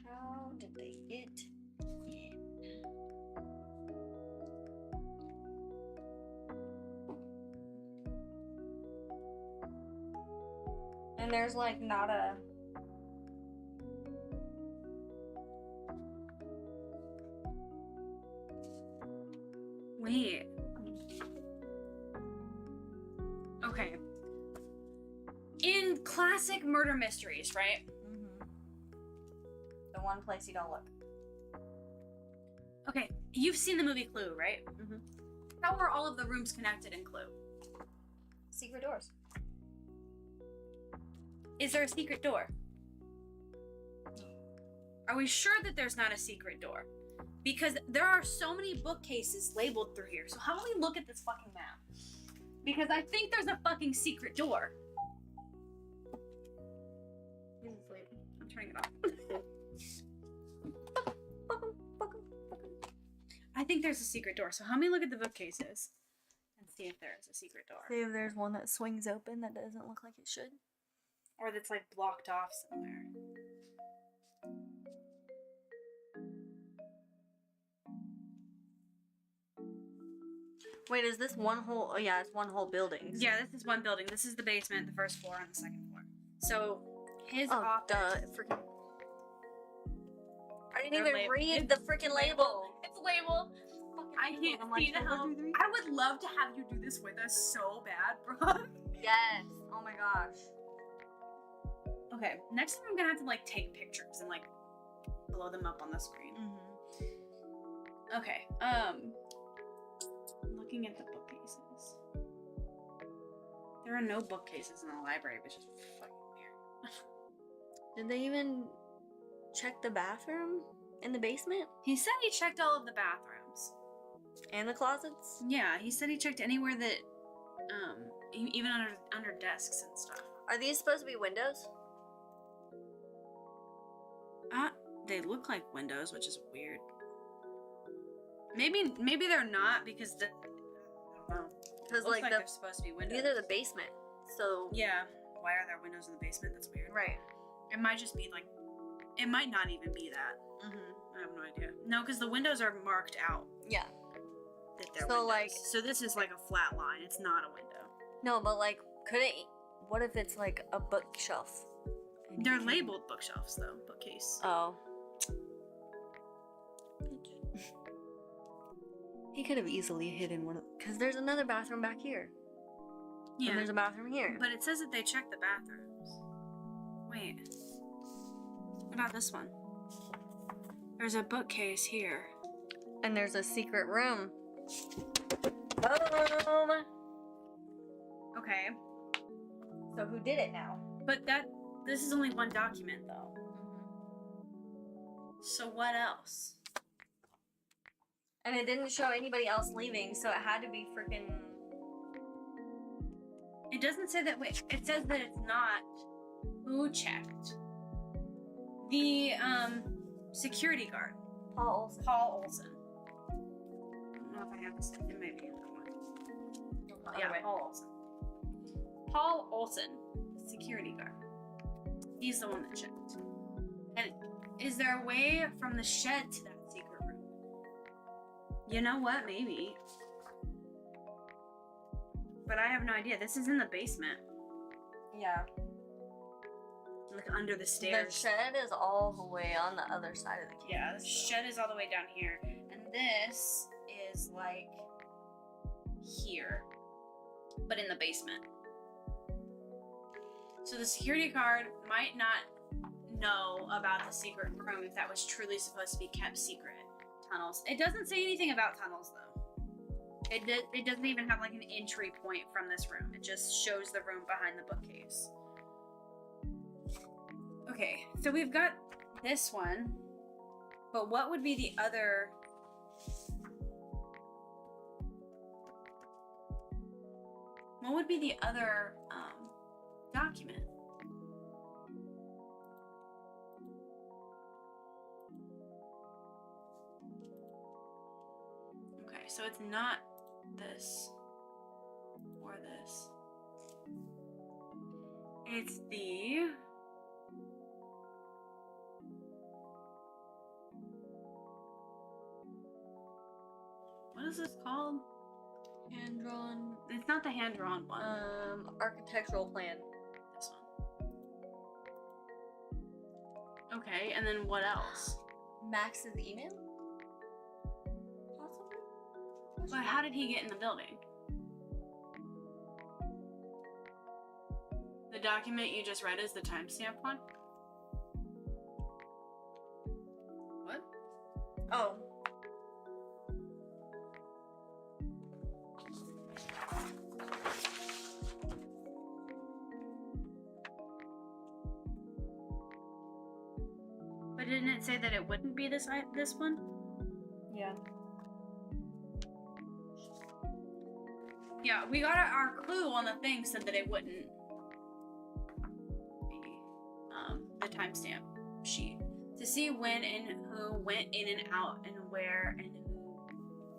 Speaker 2: How did they get in? And there's like not a
Speaker 1: Wait. Okay. In classic murder mysteries, right?
Speaker 2: the one place you don't look.
Speaker 1: Okay, you've seen the movie Clue, right?
Speaker 2: Mm-hmm.
Speaker 1: How are all of the rooms connected in Clue?
Speaker 2: Secret doors.
Speaker 1: Is there a secret door? Are we sure that there's not a secret door? Because there are so many bookcases labeled through here. So how about we look at this fucking map? Because I think there's a fucking secret door.
Speaker 2: He's asleep.
Speaker 1: I'm turning it off. I think there's a secret door. So help me look at the bookcases and see if there is a secret door.
Speaker 2: See if there's one that swings open that doesn't look like it should.
Speaker 1: Or that's like blocked off somewhere.
Speaker 2: Wait, is this one whole? Oh yeah, it's one whole building.
Speaker 1: Yeah, this is one building. This is the basement, the first floor, and the second floor. So his
Speaker 2: Oh,
Speaker 1: office.
Speaker 2: freaking! I didn't
Speaker 1: Their
Speaker 2: even
Speaker 1: label.
Speaker 2: read the freaking label.
Speaker 1: It's a label. I can't see the hell. I would love to have you do this with us so bad, bro.
Speaker 2: Yes. Oh my gosh.
Speaker 1: Okay, next time I'm gonna have to like take pictures and like blow them up on the screen.
Speaker 2: Mm-hmm.
Speaker 1: Okay. Looking at the bookcases. There are no bookcases in the library, which is fucking weird.
Speaker 2: Did they even check the bathroom in the basement
Speaker 1: He said he checked all of the bathrooms.
Speaker 2: and the closets?
Speaker 1: Yeah, he said he checked anywhere that, even under desks and stuff.
Speaker 2: Are these supposed to be windows?
Speaker 1: They look like windows, which is weird. Maybe they're not because I don't know.
Speaker 2: Because
Speaker 1: Looks
Speaker 2: like
Speaker 1: they're supposed to be windows.
Speaker 2: these are the basement. So
Speaker 1: Yeah. Why are there windows in the basement? That's weird.
Speaker 2: right.
Speaker 1: It might just be like. It might not even be that.
Speaker 2: Mm-hmm.
Speaker 1: I have no idea. No, because the windows are marked out.
Speaker 2: Yeah.
Speaker 1: That they're
Speaker 2: So,
Speaker 1: windows.
Speaker 2: like-
Speaker 1: So this is like a flat line. It's not a window.
Speaker 2: No, but like, could it? What if it's like a bookshelf? And
Speaker 1: They're
Speaker 2: you can-
Speaker 1: labeled bookshelves though. Bookcase.
Speaker 2: Oh. He could have easily hidden one of. Because there's another bathroom back here.
Speaker 1: Yeah.
Speaker 2: And there's a bathroom here.
Speaker 1: But it says that they checked the bathrooms. Wait. What about this one? There's a bookcase here.
Speaker 2: And there's a secret room. Boom!
Speaker 1: Okay.
Speaker 2: So who did it now?
Speaker 1: But this is only one document though. So what else?
Speaker 2: And it didn't show anybody else leaving, so it had to be freaking.
Speaker 1: It doesn't say that. Wait, it says that it's not who checked. The security guard,
Speaker 2: Paul Olsen.
Speaker 1: Paul Olsen. I don't know if I have this. It may be in that one. Yeah,
Speaker 2: Anyway.
Speaker 1: Paul Olsen. Paul Olsen, security guard. He's the one that checked. And is there a way from the shed to that secret room? You know what? Maybe. But I have no idea. This is in the basement.
Speaker 2: Yeah.
Speaker 1: Like under the
Speaker 2: The
Speaker 1: stairs.
Speaker 2: shed is all the way on the other side of the campus.
Speaker 1: Yeah, the shed is all the way down here. And this is like here. But in the basement. So the security guard might not know about the secret room if that was truly supposed to be kept secret. Tunnels. It doesn't say anything about tunnels though. It doesn't even have like an entry point from this room. It just shows the room behind the bookcase. Okay, so we've got this one, but what would be the other? What would be the other document? Okay, so it's not this or this. It's the what is this called?
Speaker 2: Hand drawn.
Speaker 1: It's not the hand-drawn one.
Speaker 2: Architectural plan.
Speaker 1: This one. Okay, and then what else?
Speaker 2: Max's email? Possibly?
Speaker 1: But how did he get in the building? The document you just read is the timestamp one? What?
Speaker 2: Oh.
Speaker 1: But didn't it say that it wouldn't be this one?
Speaker 2: Yeah.
Speaker 1: Yeah, we got our clue on the thing said that it wouldn't be the timestamp sheet. To see when and who went in and out and where and who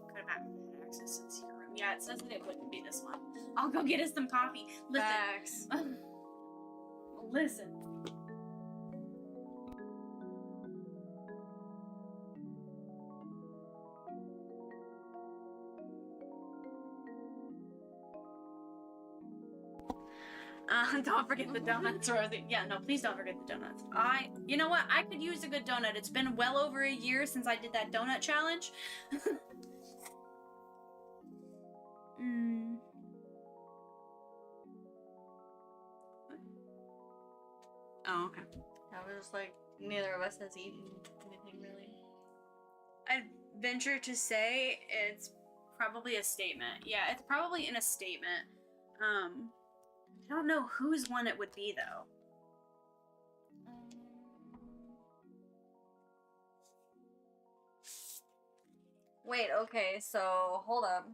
Speaker 1: could have had access to the secret room. Yeah, it says that it wouldn't be this one. I'll go get us some coffee. Listen.
Speaker 2: Facts.
Speaker 1: Listen. Don't forget the donuts, Rosie. Yeah, no, please don't forget the donuts. You know what? I could use a good donut. It's been well over a year since I did that donut challenge. Oh, okay.
Speaker 2: I was just like, neither of us has eaten anything really.
Speaker 1: I'd venture to say it's probably a statement. Yeah, it's probably in a statement. I don't know whose one it would be, though.
Speaker 2: Wait, okay, so hold up.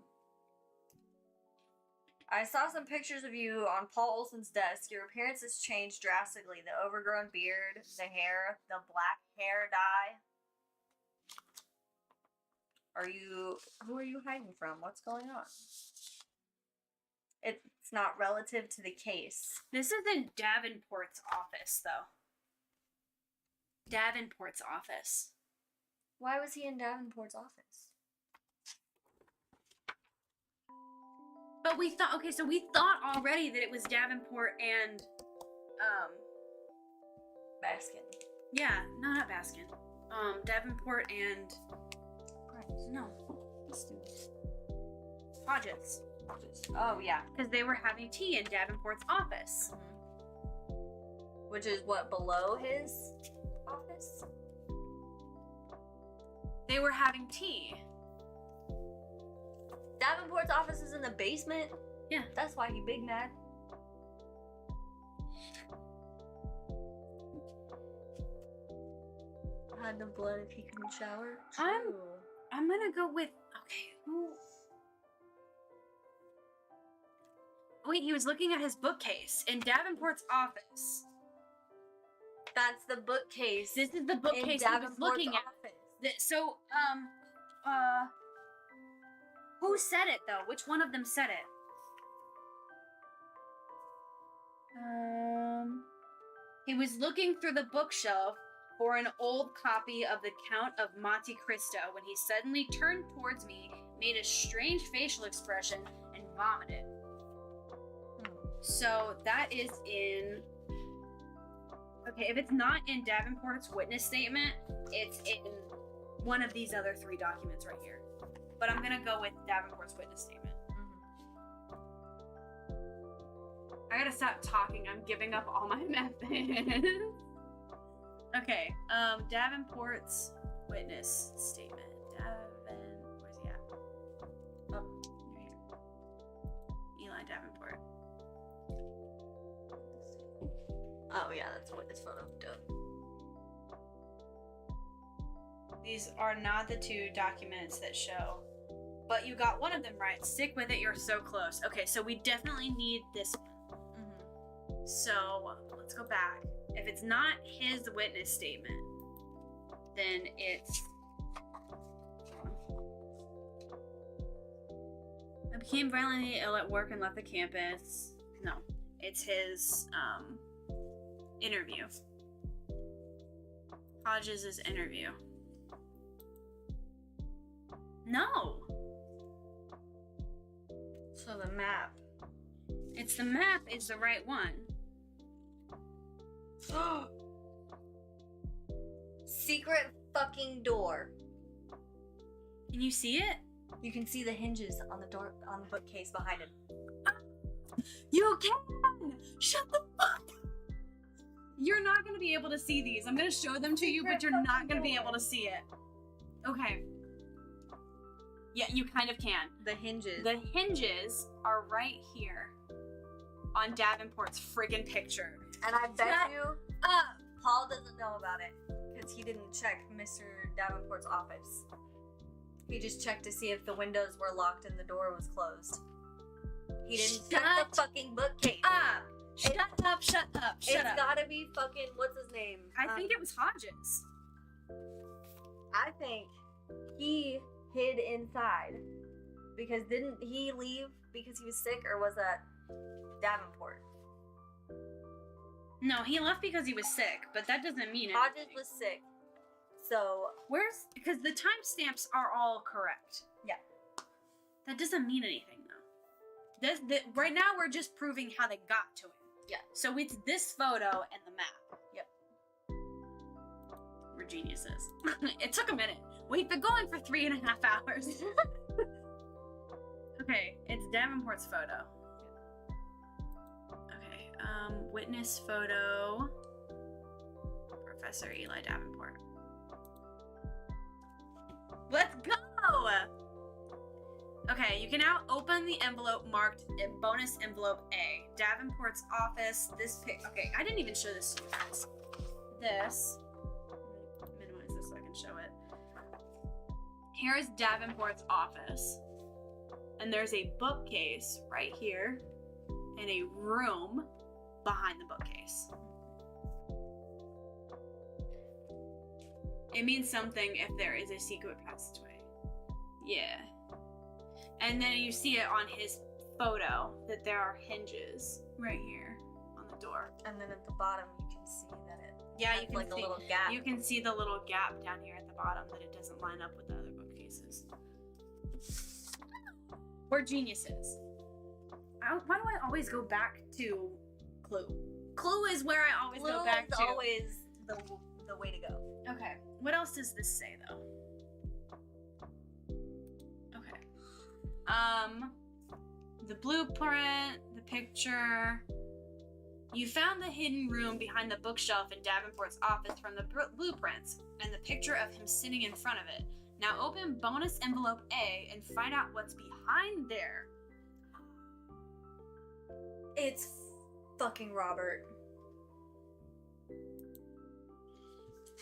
Speaker 2: I saw some pictures of you on Paul Olson's desk. Your appearance has changed drastically. The overgrown beard, the hair, the black hair dye. Who are you hiding from? What's going on? It's not relative to the case.
Speaker 1: This is in Davenport's office, though. Davenport's office.
Speaker 2: Why was he in Davenport's office?
Speaker 1: But we thought, okay, so we thought already that it was Davenport and,
Speaker 2: Baskin.
Speaker 1: Yeah, no, not Baskin. Davenport and, no, Hodges.
Speaker 2: Oh, yeah.
Speaker 1: Because they were having tea in Davenport's office.
Speaker 2: Mm-hmm. Which is what, below his office?
Speaker 1: They were having tea.
Speaker 2: Davenport's office is in the basement?
Speaker 1: Yeah.
Speaker 2: That's why he big mad. Had no blood if he couldn't shower.
Speaker 1: I'm gonna go with, okay, who? Wait, he was looking at his bookcase in Davenport's office.
Speaker 2: That's the bookcase.
Speaker 1: This is the bookcase he was looking at. So, who said it though? Which one of them said it? He was looking through the bookshelf for an old copy of the Count of Monte Cristo when he suddenly turned towards me, made a strange facial expression, and vomited. So that is in... Okay, if it's not in Davenport's witness statement, it's in one of these other 3 documents right here. But I'm gonna go with Davenport's witness statement. I gotta stop talking. I'm giving up all my methods. Okay, Davenport's witness statement. Where's he at? Oh, right here. Eli Davenport.
Speaker 2: Oh yeah, that's a witness photo. Duh.
Speaker 1: These are not the 2 documents that show. But you got one of them right. Stick with it, you're so close. Okay, so we definitely need this one. So, let's go back. If it's not his witness statement, then it's... I became violently ill at work and left the campus. No, it's his, interview. Hodges' interview. No!
Speaker 2: So the map.
Speaker 1: It's the map is the right one.
Speaker 2: Secret fucking door.
Speaker 1: Can you see it?
Speaker 2: You can see the hinges on the door, on the bookcase behind him.
Speaker 1: You can! Shut the fuck up! You're not gonna be able to see these. I'm gonna show them to you, but you're not gonna be able to see it. Okay. Yeah, you kind of can.
Speaker 2: The hinges.
Speaker 1: The hinges are right here on Davenport's friggin' picture.
Speaker 2: And I bet you Paul doesn't know about it. because he didn't check Mr. Davenport's office. He just checked to see if the windows were locked and the door was closed. He didn't check the fucking bookcase.
Speaker 1: Shut up.
Speaker 2: It's gotta be fucking, what's his name?
Speaker 1: I think it was Hodges.
Speaker 2: I think he hid inside. Because didn't he leave because he was sick, or was that Davenport?
Speaker 1: No, he left because he was sick, but that doesn't mean anything.
Speaker 2: Hodges was sick. So
Speaker 1: because the timestamps are all correct.
Speaker 2: Yeah.
Speaker 1: That doesn't mean anything though. Right now we're just proving how they got to it.
Speaker 2: Yeah.
Speaker 1: So it's this photo and the map.
Speaker 2: Yep.
Speaker 1: We're geniuses. It took a minute. We've been going for 3.5 hours. Okay, it's Davenport's photo. Okay, witness photo. Professor Eli Davenport. Let's go! Okay, you can now open the envelope marked in bonus envelope A. Davenport's office, okay, I didn't even show this to you guys. This, minimize this so I can show it. Here's Davenport's office. And there's a bookcase right here and a room behind the bookcase. It means something if there is a secret passageway. Yeah. And then you see it on his photo that there are hinges right here on the door.
Speaker 2: And then at the bottom you can see that
Speaker 1: you can
Speaker 2: like a little gap.
Speaker 1: You can see the little gap down here at the bottom that it doesn't line up with the other bookcases. We're geniuses. Why do I always go back to Clue? Clue is where I always go back to.
Speaker 2: Clue is always the way to go.
Speaker 1: Okay. What else does this say though? Okay. The blueprint, the picture. You found the hidden room behind the bookshelf in Davenport's office from the blueprints and the picture of him sitting in front of it. Now open bonus envelope A and find out what's behind there.
Speaker 2: It's fucking Robert.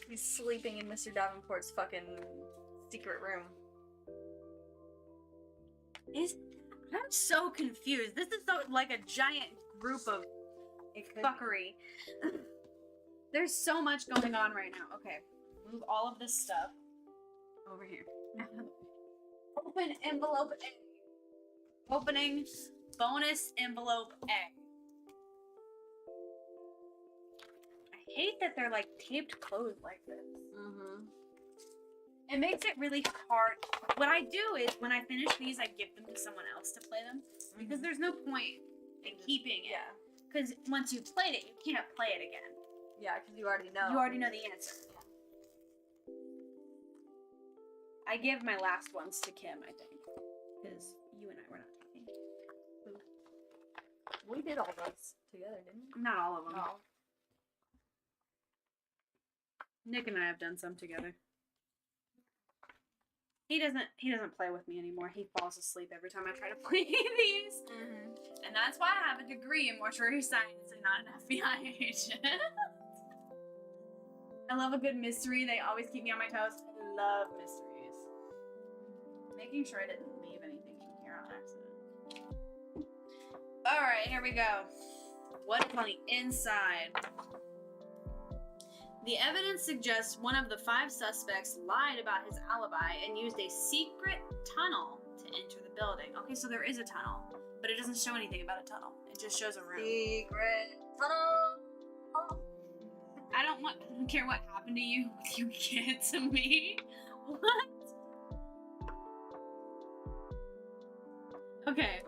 Speaker 2: He's sleeping in Mr. Davenport's fucking secret room.
Speaker 1: I'm so confused. This is so like a giant group of fuckery. There's so much going on right now. Okay, move all of this stuff over here. Open envelope A. Opening bonus envelope A. I hate that they're like taped closed like this.
Speaker 2: Mm-hmm.
Speaker 1: It makes it really hard. What I do is when I finish these, I give them to someone else to play them because there's no point in keeping it.
Speaker 2: Yeah.
Speaker 1: Because once you've played it, you can't play it again.
Speaker 2: Yeah, because you already know.
Speaker 1: You already know the answer. I give my last ones to Kim, I think. Because you and I were not talking.
Speaker 2: We did all those together, didn't we?
Speaker 1: Not all of them.
Speaker 2: No.
Speaker 1: Nick and I have done some together. He doesn't play with me anymore. He falls asleep every time I try to play these.
Speaker 2: Mm-hmm.
Speaker 1: And that's why I have a degree in mortuary science and not an FBI agent. I love a good mystery. They always keep me on my toes. I love mysteries. Making sure I didn't leave anything in here on accident. Alright, here we go. What is on the inside? The evidence suggests one of the 5 suspects lied about his alibi and used a secret tunnel to enter the building. Okay, so there is a tunnel, but it doesn't show anything about a tunnel. It just shows a room.
Speaker 2: Secret tunnel. Oh.
Speaker 1: I don't care what happened to you with your kids and me. What? Okay.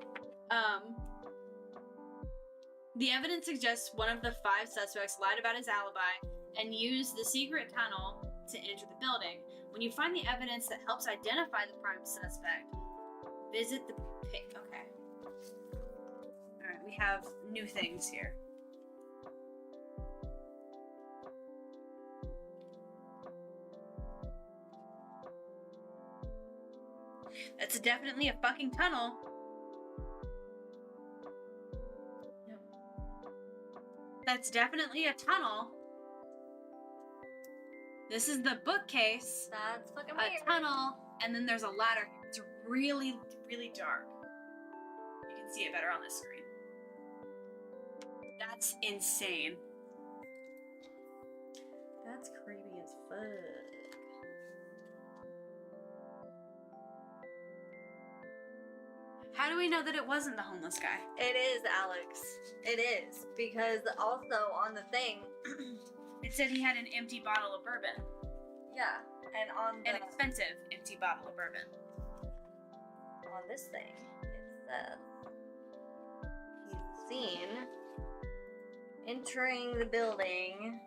Speaker 1: The evidence suggests one of the 5 suspects lied about his alibi and used the secret tunnel to enter the building. When you find the evidence that helps identify the prime suspect, visit the pit. Okay. Alright, we have new things here. That's definitely a fucking tunnel. Yep. That's definitely a tunnel. This is the bookcase,
Speaker 2: That's fucking
Speaker 1: a
Speaker 2: weird.
Speaker 1: tunnel, and then there's a ladder. It's really, really dark. You can see it better on this screen. That's insane.
Speaker 2: That's creepy as fuck.
Speaker 1: How do we know that it wasn't the homeless guy?
Speaker 2: It is, Alex. It is. Because also on the thing,
Speaker 1: It said he had an empty bottle of bourbon.
Speaker 2: yeah, and on
Speaker 1: An expensive empty bottle of bourbon.
Speaker 2: on this thing, it says he's seen entering the building.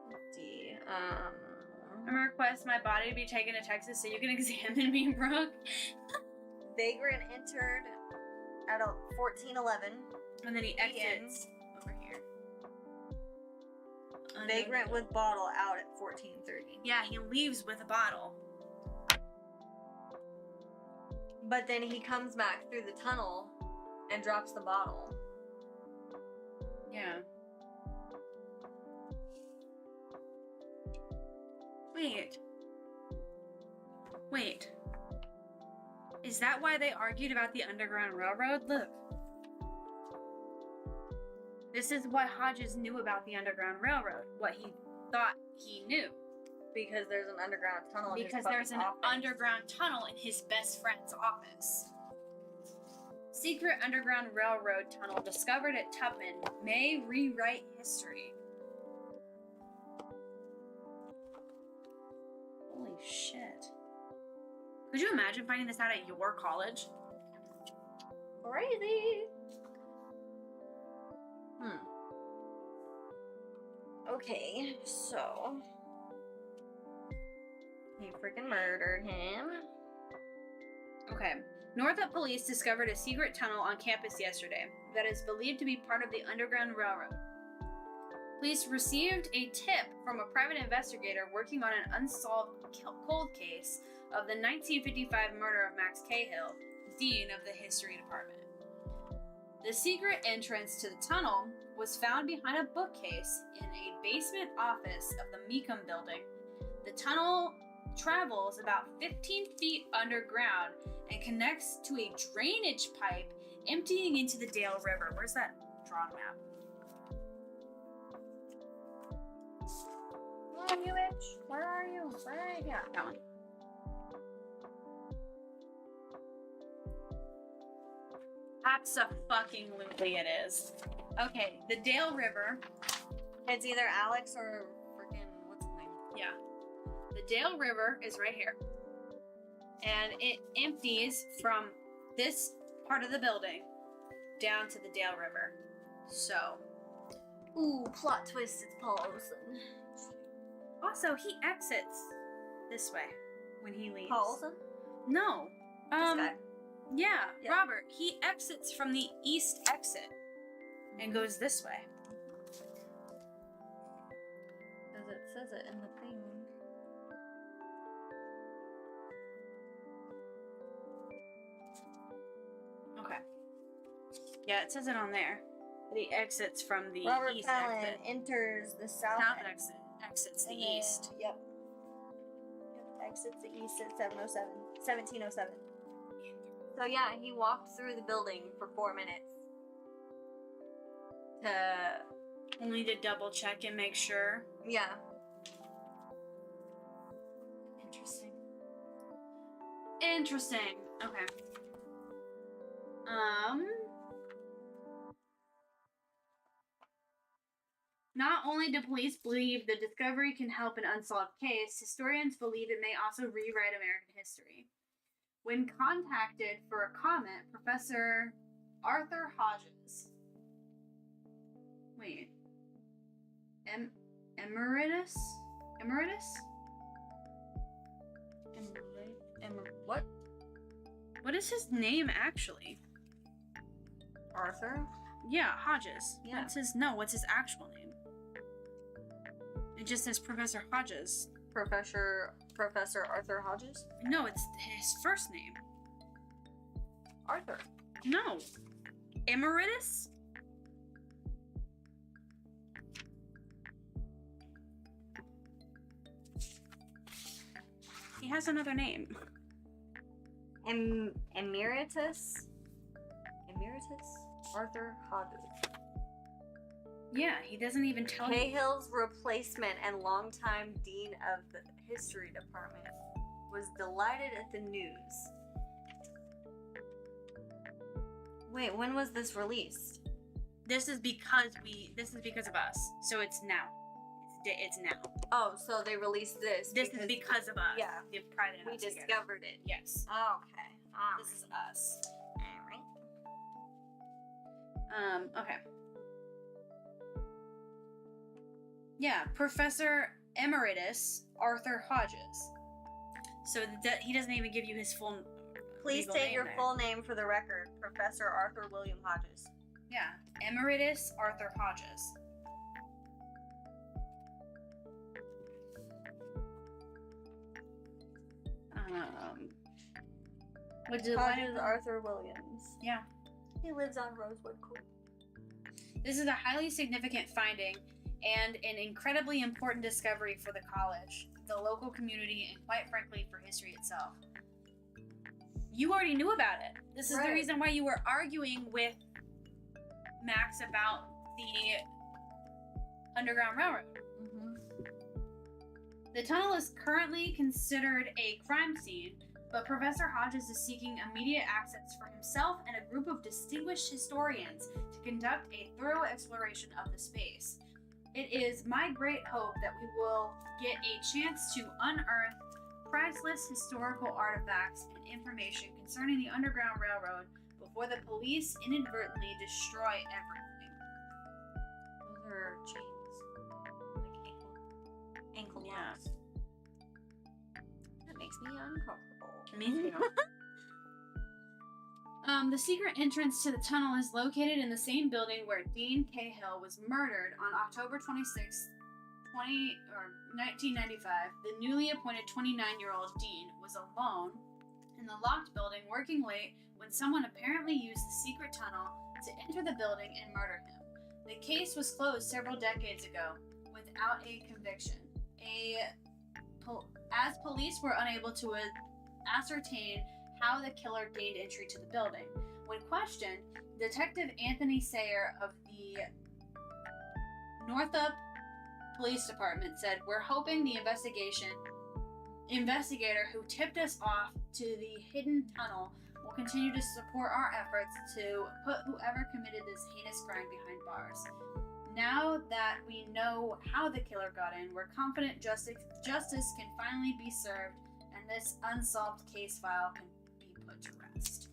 Speaker 2: Let's see.
Speaker 1: I'm gonna request my body to be taken to Texas so you can examine me, Brooke.
Speaker 2: Vagrant entered at 14:11.
Speaker 1: And then he exits over here.
Speaker 2: Vagrant with bottle out at 14:30.
Speaker 1: Yeah, he leaves with a bottle.
Speaker 2: But then he comes back through the tunnel and drops the bottle.
Speaker 1: Yeah. Wait. Is that why they argued about the Underground Railroad? Look. This is what Hodges knew about the Underground Railroad. What he thought he knew.
Speaker 2: Because there's an underground tunnel in his
Speaker 1: Because there's
Speaker 2: fucking
Speaker 1: an
Speaker 2: office.
Speaker 1: underground tunnel in his best friend's office. Secret Underground Railroad tunnel discovered at Tubman may rewrite history. Holy shit. Could you imagine finding this out at your college?
Speaker 2: Crazy. Okay, so he freaking murdered him.
Speaker 1: Okay. Northup police discovered a secret tunnel on campus yesterday that is believed to be part of the Underground Railroad. Police received a tip from a private investigator working on an unsolved cold case of the 1955 murder of Max Cahill, dean of the history department. The secret entrance to the tunnel was found behind a bookcase in a basement office of the Meekum building. The tunnel travels about 15 feet underground and connects to a drainage pipe emptying into the Dale River. Where's that drawn map?
Speaker 2: Where are you, bitch? Where are you?
Speaker 1: Yeah, that one. Abso-fucking-lutely it is. Okay, the Dale River.
Speaker 2: It's either Alex or freaking what's his name?
Speaker 1: Yeah. The Dale River is right here. And it empties from this part of the building down to the Dale River. So.
Speaker 2: Ooh, plot twist, it's Paul Olsen.
Speaker 1: Also, he exits this way when he leaves.
Speaker 2: Paul Olsen?
Speaker 1: No.
Speaker 2: This guy?
Speaker 1: Yeah,
Speaker 2: Yeah.
Speaker 1: Robert. He exits from the east exit and goes this way.
Speaker 2: Because it says it in the thing.
Speaker 1: Okay. Yeah, it says it on there. But he exits from the
Speaker 2: Robert
Speaker 1: east
Speaker 2: Fallon
Speaker 1: exit.
Speaker 2: enters the south
Speaker 1: South
Speaker 2: exit.
Speaker 1: exits the
Speaker 2: And then-
Speaker 1: east.
Speaker 2: Yep. Exits the east at 1707. So yeah, he walked through the building for 4 minutes.
Speaker 1: Only to double check and make sure.
Speaker 2: Yeah.
Speaker 1: Interesting. Okay. Not only do police believe the discovery can help an unsolved case, historians believe it may also rewrite American history. When contacted for a comment, Professor Arthur Hodges. Wait. Emeritus?
Speaker 2: What?
Speaker 1: What is his name actually?
Speaker 2: Arthur?
Speaker 1: Yeah, Hodges.
Speaker 2: Yeah.
Speaker 1: What's his actual name? It just says Professor Hodges.
Speaker 2: Professor Arthur Hodges?
Speaker 1: No, it's his first name.
Speaker 2: Arthur.
Speaker 1: No. Emeritus? He has another name.
Speaker 2: Emeritus Arthur Hodges.
Speaker 1: Yeah, he doesn't even tell you.
Speaker 2: Cahill's replacement and longtime dean of the history department was delighted at the news. Wait, when was this released?
Speaker 1: This is because of us. So it's now. It's now.
Speaker 2: Oh, so they released this.
Speaker 1: This is because of us.
Speaker 2: Yeah.
Speaker 1: The private
Speaker 2: We
Speaker 1: investigator.
Speaker 2: discovered it.
Speaker 1: Yes.
Speaker 2: Okay.
Speaker 1: This is us.
Speaker 2: Alright.
Speaker 1: Okay. Yeah, Professor Emeritus Arthur Hodges. So he doesn't even give you his full.
Speaker 2: Please
Speaker 1: legal
Speaker 2: state
Speaker 1: name
Speaker 2: your
Speaker 1: there.
Speaker 2: full name for the record. Professor Arthur William Hodges.
Speaker 1: Yeah, Emeritus Arthur Hodges.
Speaker 2: Hodges Arthur Williams.
Speaker 1: Yeah.
Speaker 2: He lives on Rosewood Court.
Speaker 1: This is a highly significant finding and an incredibly important discovery for the college, the local community, and quite frankly, for history itself. You already knew about it. This is the
Speaker 2: Right.
Speaker 1: reason why you were arguing with Max about the Underground Railroad.
Speaker 2: Mm-hmm.
Speaker 1: The tunnel is currently considered a crime scene, but Professor Hodges is seeking immediate access for himself and a group of distinguished historians to conduct a thorough exploration of the space. It is my great hope that we will get a chance to unearth priceless historical artifacts and information concerning the Underground Railroad before the police inadvertently destroy everything.
Speaker 2: Those are chains. Like ankle
Speaker 1: Yeah.
Speaker 2: locks. That makes me uncomfortable.
Speaker 1: Me too. The secret entrance to the tunnel is located in the same building where Dean Cahill was murdered on October 26, 1995. The newly appointed 29-year-old Dean was alone in the locked building working late when someone apparently used the secret tunnel to enter the building and murder him. The case was closed several decades ago without a conviction. As police were unable to ascertain how the killer gained entry to the building. When questioned, Detective Anthony Sayer of the Northup Police Department said, "We're hoping the investigator who tipped us off to the hidden tunnel will continue to support our efforts to put whoever committed this heinous crime behind bars. Now that we know how the killer got in, we're confident justice can finally be served and this unsolved case file can be put to rest."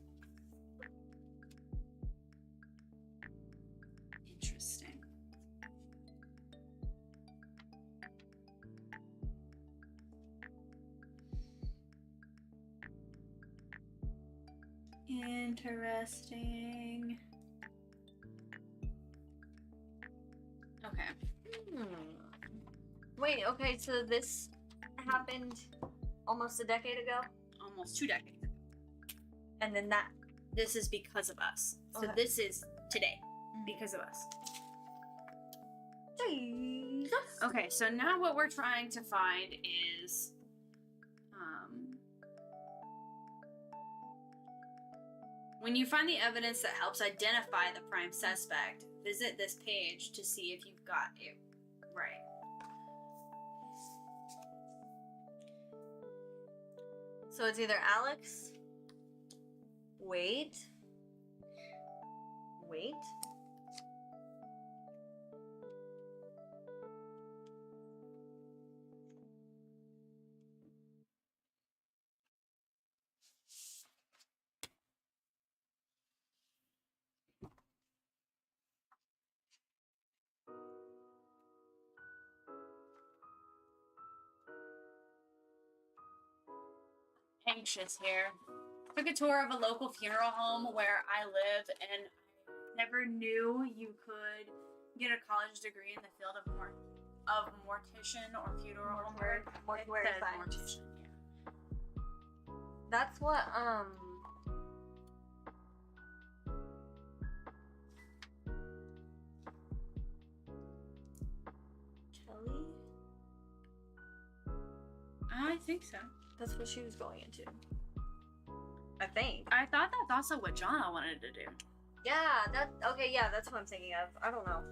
Speaker 1: Interesting. Interesting. Okay.
Speaker 2: Wait, okay, so this happened almost a decade ago?
Speaker 1: Almost 2 decades ago.
Speaker 2: And then that...
Speaker 1: This is because of us. So
Speaker 2: Okay.
Speaker 1: this is today because of us.
Speaker 2: Jesus.
Speaker 1: Okay, so now what we're trying to find is when you find the evidence that helps identify the prime suspect, visit this page to see if you've got it right.
Speaker 2: So it's either Alex... Wait.
Speaker 1: Anxious here. Took a tour of a local funeral home where I live, and I never knew you could get a college degree in the field of mortician or funeral home.
Speaker 2: Mortuary
Speaker 1: It says
Speaker 2: science.
Speaker 1: mortician, yeah.
Speaker 2: That's what, Kelly?
Speaker 1: I think so.
Speaker 2: That's what she was going into. I think.
Speaker 1: I thought that's also what Jonna wanted to do.
Speaker 2: Yeah, that's what I'm thinking of. I don't know.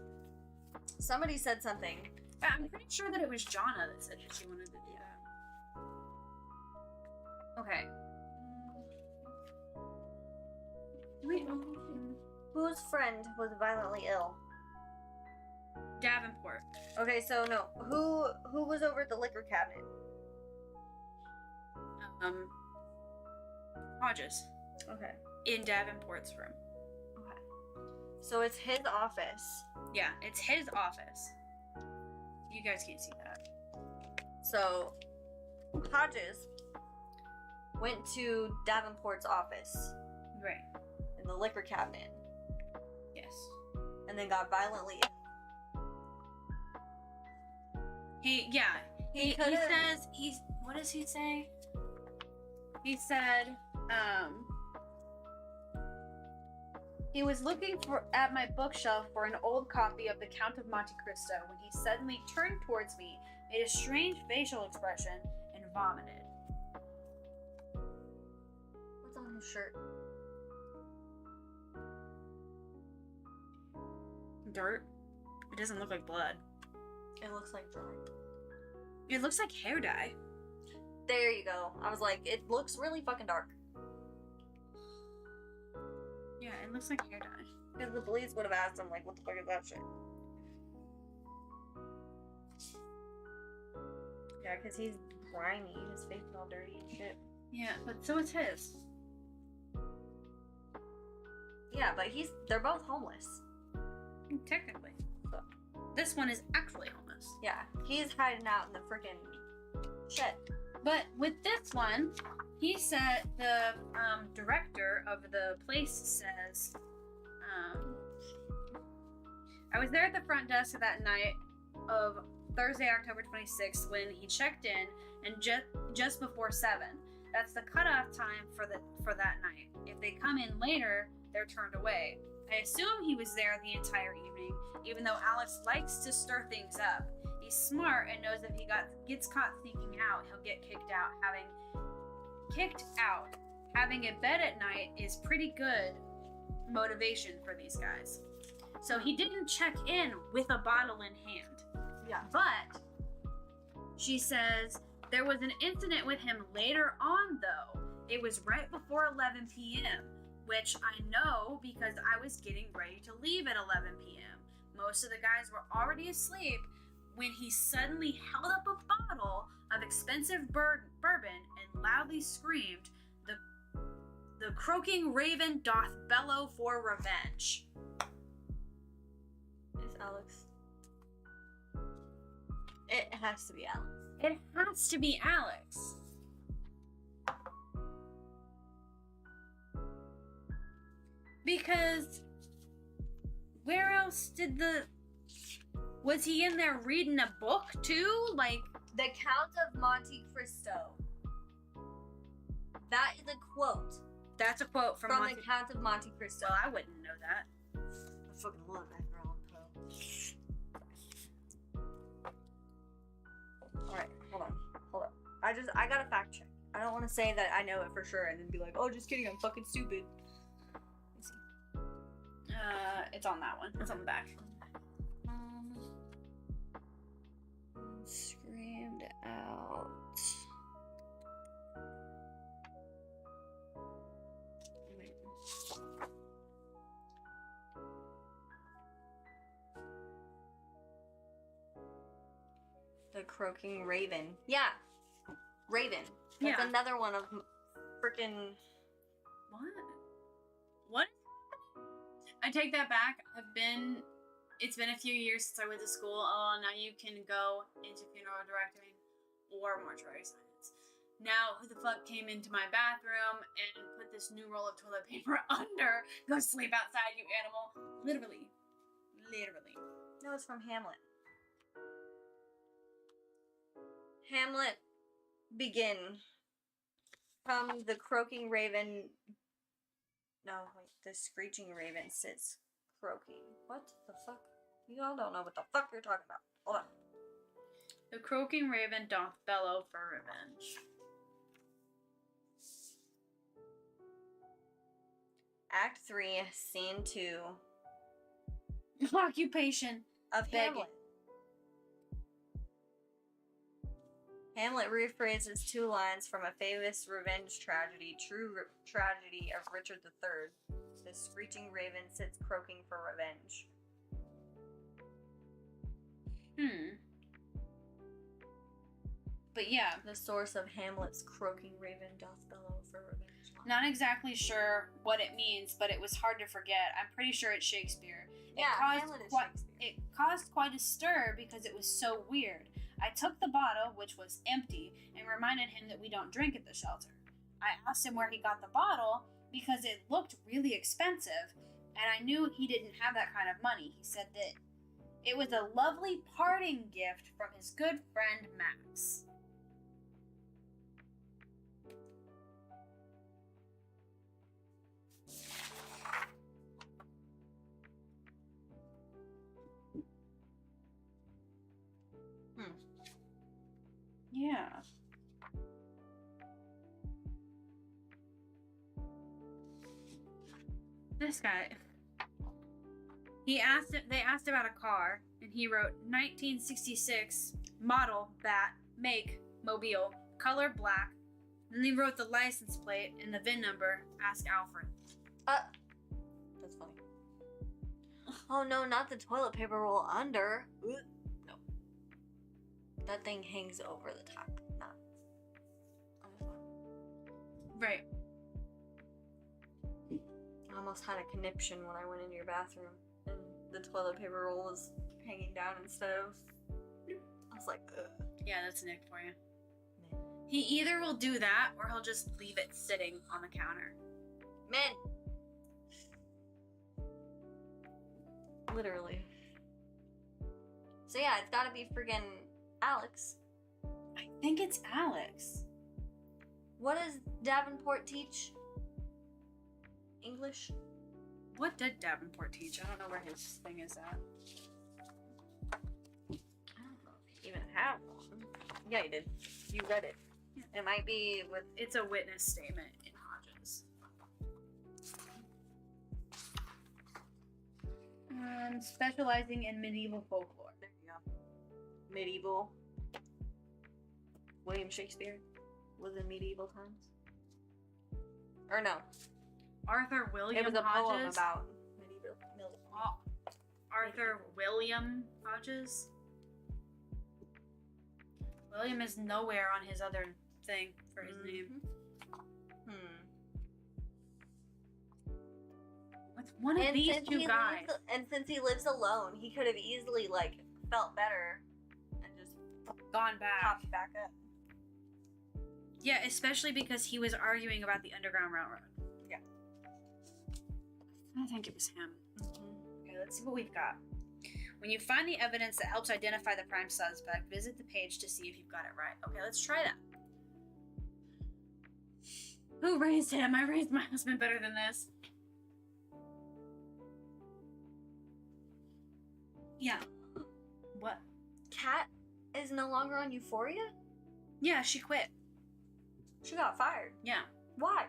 Speaker 2: Somebody said something.
Speaker 1: I'm pretty sure that it was Jonna that said that she wanted to do that. Okay. Wait.
Speaker 2: Whose friend was violently ill?
Speaker 1: Davenport.
Speaker 2: Okay, so no. Who was over at the liquor cabinet?
Speaker 1: Hodges.
Speaker 2: Okay.
Speaker 1: In Davenport's room.
Speaker 2: Okay. So it's his office.
Speaker 1: Yeah, it's his office. You guys can't see that.
Speaker 2: So Hodges went to Davenport's office
Speaker 1: Right.
Speaker 2: in the liquor cabinet
Speaker 1: Yes.
Speaker 2: and then got violently ill.
Speaker 1: He says what does he say? He said, he was looking at my bookshelf for an old copy of The Count of Monte Cristo when he suddenly turned towards me, made a strange facial expression, and vomited.
Speaker 2: What's on his shirt?
Speaker 1: Dirt? It doesn't look like blood.
Speaker 2: It looks like dry.
Speaker 1: It looks like hair dye.
Speaker 2: There you go. I was like, it looks really fucking dark.
Speaker 1: Yeah, it looks like hair dye.
Speaker 2: Because the police would have asked him, like, what the fuck is that shit? Yeah, because he's grimy. His face is all dirty and shit.
Speaker 1: Yeah, but so is his.
Speaker 2: Yeah, but they're both homeless.
Speaker 1: Technically. But this one is actually homeless.
Speaker 2: Yeah, he's hiding out in the freaking shed.
Speaker 1: But with this one, he said the director of the place says, I was there at the front desk that night of Thursday, October 26th, when he checked in, and just before 7. That's the cutoff time for that night. If they come in later, they're turned away. I assume he was there the entire evening, even though Alex likes to stir things up. He's smart and knows if he gets caught sneaking out, he'll get kicked out. Having a bed at night is pretty good motivation for these guys. So he didn't check in with a bottle in hand.
Speaker 2: Yeah.
Speaker 1: But she says there was an incident with him later on, though. It was right before 11 p.m., which I know because I was getting ready to leave at 11 p.m. Most of the guys were already asleep when he suddenly held up a bottle of expensive bourbon and loudly screamed, the croaking raven doth bellow for revenge.
Speaker 2: Is Alex? It has to be Alex.
Speaker 1: It has to be Alex. Because where else was he in there reading a book too? Like,
Speaker 2: The Count of Monte Cristo. That is a quote
Speaker 1: that's a quote from
Speaker 2: The Count of Monte Cristo.
Speaker 1: Well, I wouldn't know that.
Speaker 2: I fucking love that girl. Alright, hold on. I gotta fact check. I don't want to say that I know it for sure and then be like, oh, just kidding, I'm fucking stupid. Let's see.
Speaker 1: It's on that one. It's on the back.
Speaker 2: Screamed out. Wait. The croaking raven. Yeah. Raven. That's another one of freaking.
Speaker 1: What? I take that back. It's been a few years since I went to school. Oh, now you can go into funeral directing or mortuary science. Now, who the fuck came into my bathroom and put this new roll of toilet paper under? Go sleep outside, you animal. Literally.
Speaker 2: No, it's from Hamlet. Hamlet begin. From the croaking raven. No, wait. The screeching raven sits croaking. What the fuck? You all don't know what the fuck you're talking about. Hold on.
Speaker 1: The croaking raven doth bellow for revenge.
Speaker 2: Act 3, Scene 2
Speaker 1: Occupation.
Speaker 2: of
Speaker 1: Begging.
Speaker 2: Hamlet. Hamlet rephrases two lines from a famous revenge tragedy, Tragedy of Richard III. The screeching raven sits croaking for revenge.
Speaker 1: But yeah,
Speaker 2: The source of Hamlet's croaking raven doth bellow for revenge.
Speaker 1: not exactly sure what it means, but it was hard to forget. I'm pretty sure it's Shakespeare.
Speaker 2: Yeah, Hamlet is Shakespeare.
Speaker 1: It caused quite a stir because it was so weird. I took the bottle, which was empty, and reminded him that we don't drink at the shelter. I asked him where he got the bottle because it looked really expensive, and I knew he didn't have that kind of money. He said that it was a lovely parting gift from his good friend Max. Yeah. This guy. They asked about a car, and he wrote 1966 model, bat, make, mobile, color black. Then he wrote the license plate and the VIN number, ask Alfred.
Speaker 2: That's funny. Oh no, not the toilet paper roll under. No. That thing hangs over the top. Not.
Speaker 1: Right.
Speaker 2: I almost had a conniption when I went into your bathroom and the toilet paper roll was hanging down instead of. I was like, ugh.
Speaker 1: Yeah, that's Nick for you. He either will do that or he'll just leave it sitting on the counter.
Speaker 2: Men. Literally. So yeah, it's gotta be friggin' Alex.
Speaker 1: I think it's Alex.
Speaker 2: What does Davenport teach? English?
Speaker 1: What did Davenport teach? I don't know where his thing is at.
Speaker 2: I don't know if he even have one. Yeah, you did. You read it.
Speaker 1: Yeah.
Speaker 2: It might be with.
Speaker 1: It's a witness statement in Hodges. Specializing in medieval folklore.
Speaker 2: There you go. Medieval. William Shakespeare was in medieval times. Or no.
Speaker 1: Arthur William
Speaker 2: It was a poem
Speaker 1: Hodges.
Speaker 2: about medieval.
Speaker 1: Arthur William Hodges. William is nowhere on his other thing for his name. What's one of these two guys?
Speaker 2: And since he lives alone, he could have easily felt better and just
Speaker 1: Gone back.
Speaker 2: popped back up.
Speaker 1: Yeah, especially because he was arguing about the Underground Railroad.
Speaker 2: Yeah.
Speaker 1: I think it was him. Okay, let's see what we've got. When you find the evidence that helps identify the prime suspect, visit the page to see if you've got it right. Okay, let's try that. Who raised him? I raised my husband better than this. Yeah. What?
Speaker 2: Kat is no longer on Euphoria?
Speaker 1: Yeah, she quit.
Speaker 2: She got fired.
Speaker 1: Yeah.
Speaker 2: Why?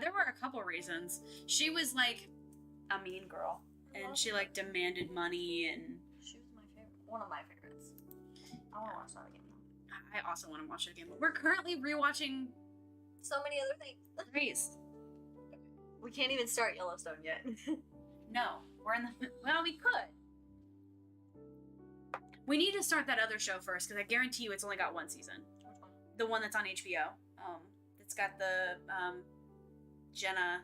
Speaker 1: There were a couple reasons. She was like a mean girl, and she demanded money, and
Speaker 2: She was my favorite. One of my favorites. I want to watch that again.
Speaker 1: I also want to watch it again. But we're currently rewatching
Speaker 2: So many other things.
Speaker 1: Grace.
Speaker 2: We can't even start Yellowstone yet.
Speaker 1: No, we're in the. Well, we could. We need to start that other show first, because I guarantee you it's only got one season.
Speaker 2: Which one?
Speaker 1: The one that's on HBO. It's got the Jenna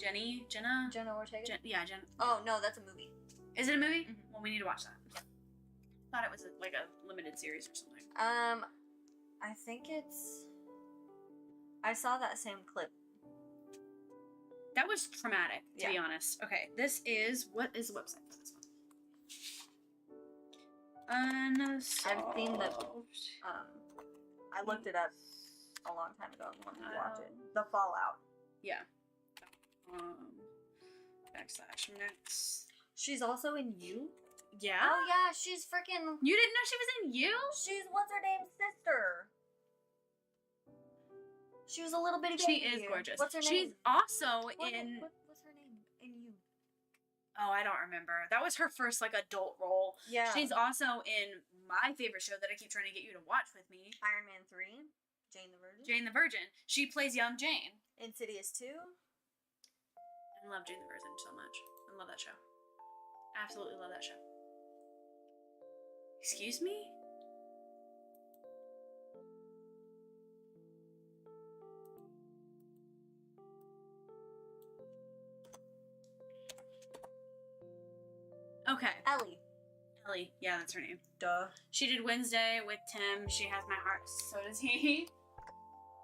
Speaker 2: Ortega?
Speaker 1: Jenna.
Speaker 2: Oh, no, that's a movie.
Speaker 1: Is it a movie?
Speaker 2: Mhm.
Speaker 1: Well, we need to watch that. Thought it was like a limited series or something.
Speaker 2: I think it's. I saw that same clip.
Speaker 1: That was traumatic, to be
Speaker 2: Yeah.
Speaker 1: honest. Okay, this is what is the website for this one?
Speaker 2: I've seen the. I looked it up a long time ago and wanted to watch it. The Fallout.
Speaker 1: Yeah. / next.
Speaker 2: She's also in You.
Speaker 1: Yeah.
Speaker 2: Oh yeah, she's freaking.
Speaker 1: You didn't know she was in You?
Speaker 2: She's what's her name's sister. She was a little bitty
Speaker 1: She
Speaker 2: baby.
Speaker 1: is gorgeous.
Speaker 2: What's her
Speaker 1: She's
Speaker 2: name?
Speaker 1: also
Speaker 2: What's her name? In You.
Speaker 1: Oh, I don't remember. That was her first like adult role.
Speaker 2: Yeah.
Speaker 1: She's also in my favorite show that I keep trying to get you to watch with me,
Speaker 2: Iron Man 3. Jane the Virgin.
Speaker 1: Jane the Virgin. She plays young Jane.
Speaker 2: Insidious 2.
Speaker 1: I love Jane the Virgin so much. I love that show. Absolutely love that show. Excuse me? Okay. Ellie. Yeah, that's her name.
Speaker 2: Duh.
Speaker 1: She did Wednesday with Tim. She has my heart. So does he. Okay.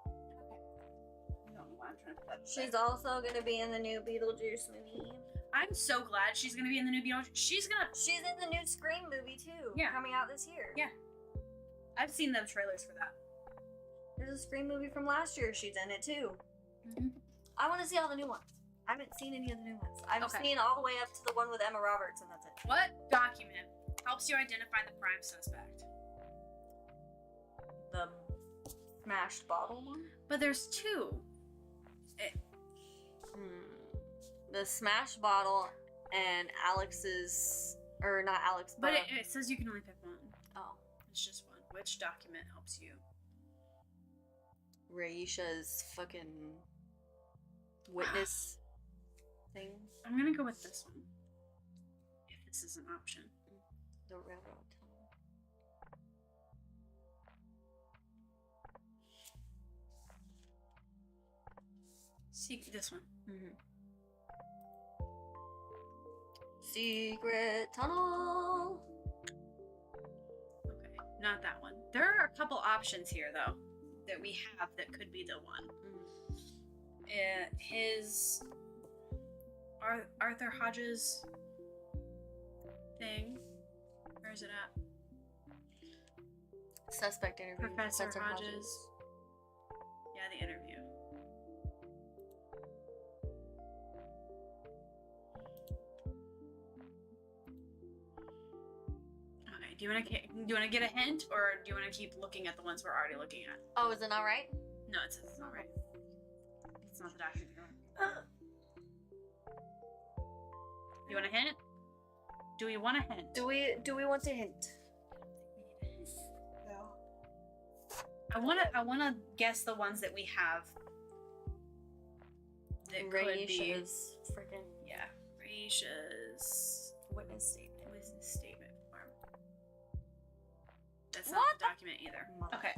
Speaker 1: I don't know why I'm trying to put that
Speaker 2: She's also gonna be in the new Beetlejuice movie.
Speaker 1: I'm so glad she's gonna be in the new Beetlejuice. She's
Speaker 2: in the new Scream movie too.
Speaker 1: Yeah.
Speaker 2: Coming out this year.
Speaker 1: Yeah. I've seen the trailers for that.
Speaker 2: There's a Scream movie from last year. She's in it too.
Speaker 1: Mm-hmm.
Speaker 2: I want to see all the new ones. I haven't seen any of the new ones. I've
Speaker 1: Okay.
Speaker 2: seen all the way up to the one with Emma Roberts, and that's it.
Speaker 1: What document helps you identify the prime suspect?
Speaker 2: The smashed bottle one?
Speaker 1: But there's two.
Speaker 2: The smashed bottle and Alex's, or not Alex,
Speaker 1: But it says you can only pick one.
Speaker 2: Oh.
Speaker 1: It's just one. Which document helps you?
Speaker 2: Raisha's fucking witness thing.
Speaker 1: I'm gonna go with this one. If this is an option.
Speaker 2: The railroad tunnel.
Speaker 1: See this one.
Speaker 2: Mm-hmm. Secret tunnel.
Speaker 1: Okay, not that one. There are a couple options here though that we have that could be the one. His Arthur Hodges thing. Where is it at?
Speaker 2: Suspect interview.
Speaker 1: Professor Hodges. Yeah, the interview. Okay. Do you want to get a hint, or do you want to keep looking at the ones we're already looking at?
Speaker 2: Oh, is it not right?
Speaker 1: No, it says it's not right. It's not the document. You want a hint? Do we want a hint?
Speaker 2: Do we want to hint?
Speaker 1: No. I wanna guess the ones that we have. That could be
Speaker 2: freaking
Speaker 1: Raisha's
Speaker 2: witness statement.
Speaker 1: Witness statement form. That's not
Speaker 2: What
Speaker 1: the document either. Okay.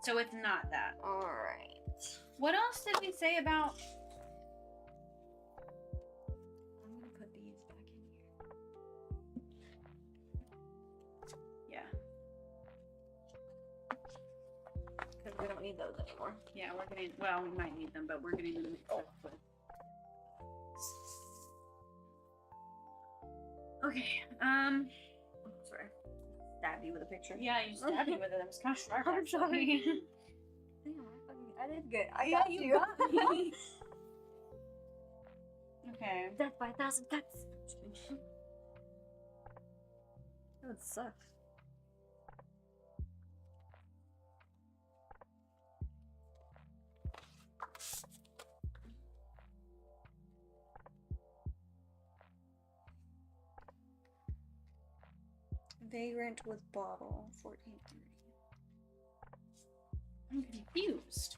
Speaker 1: So it's not that.
Speaker 2: Alright.
Speaker 1: What else did we say about?
Speaker 2: I'm gonna put these back in here.
Speaker 1: Yeah.
Speaker 2: Because we don't need those anymore.
Speaker 1: Yeah, we're getting. Well, we might need them, but we're getting them mixed up with. Okay.
Speaker 2: Sorry. Stab you with a picture.
Speaker 1: Yeah, you stabbed me with it. I'm just kind of sharp.
Speaker 2: I'm sorry. Damn, I did good. I got you.
Speaker 1: got me. Okay.
Speaker 2: Death by 1,000 cuts. That would suck. Vagrant with bottle, 1430.
Speaker 1: I'm confused.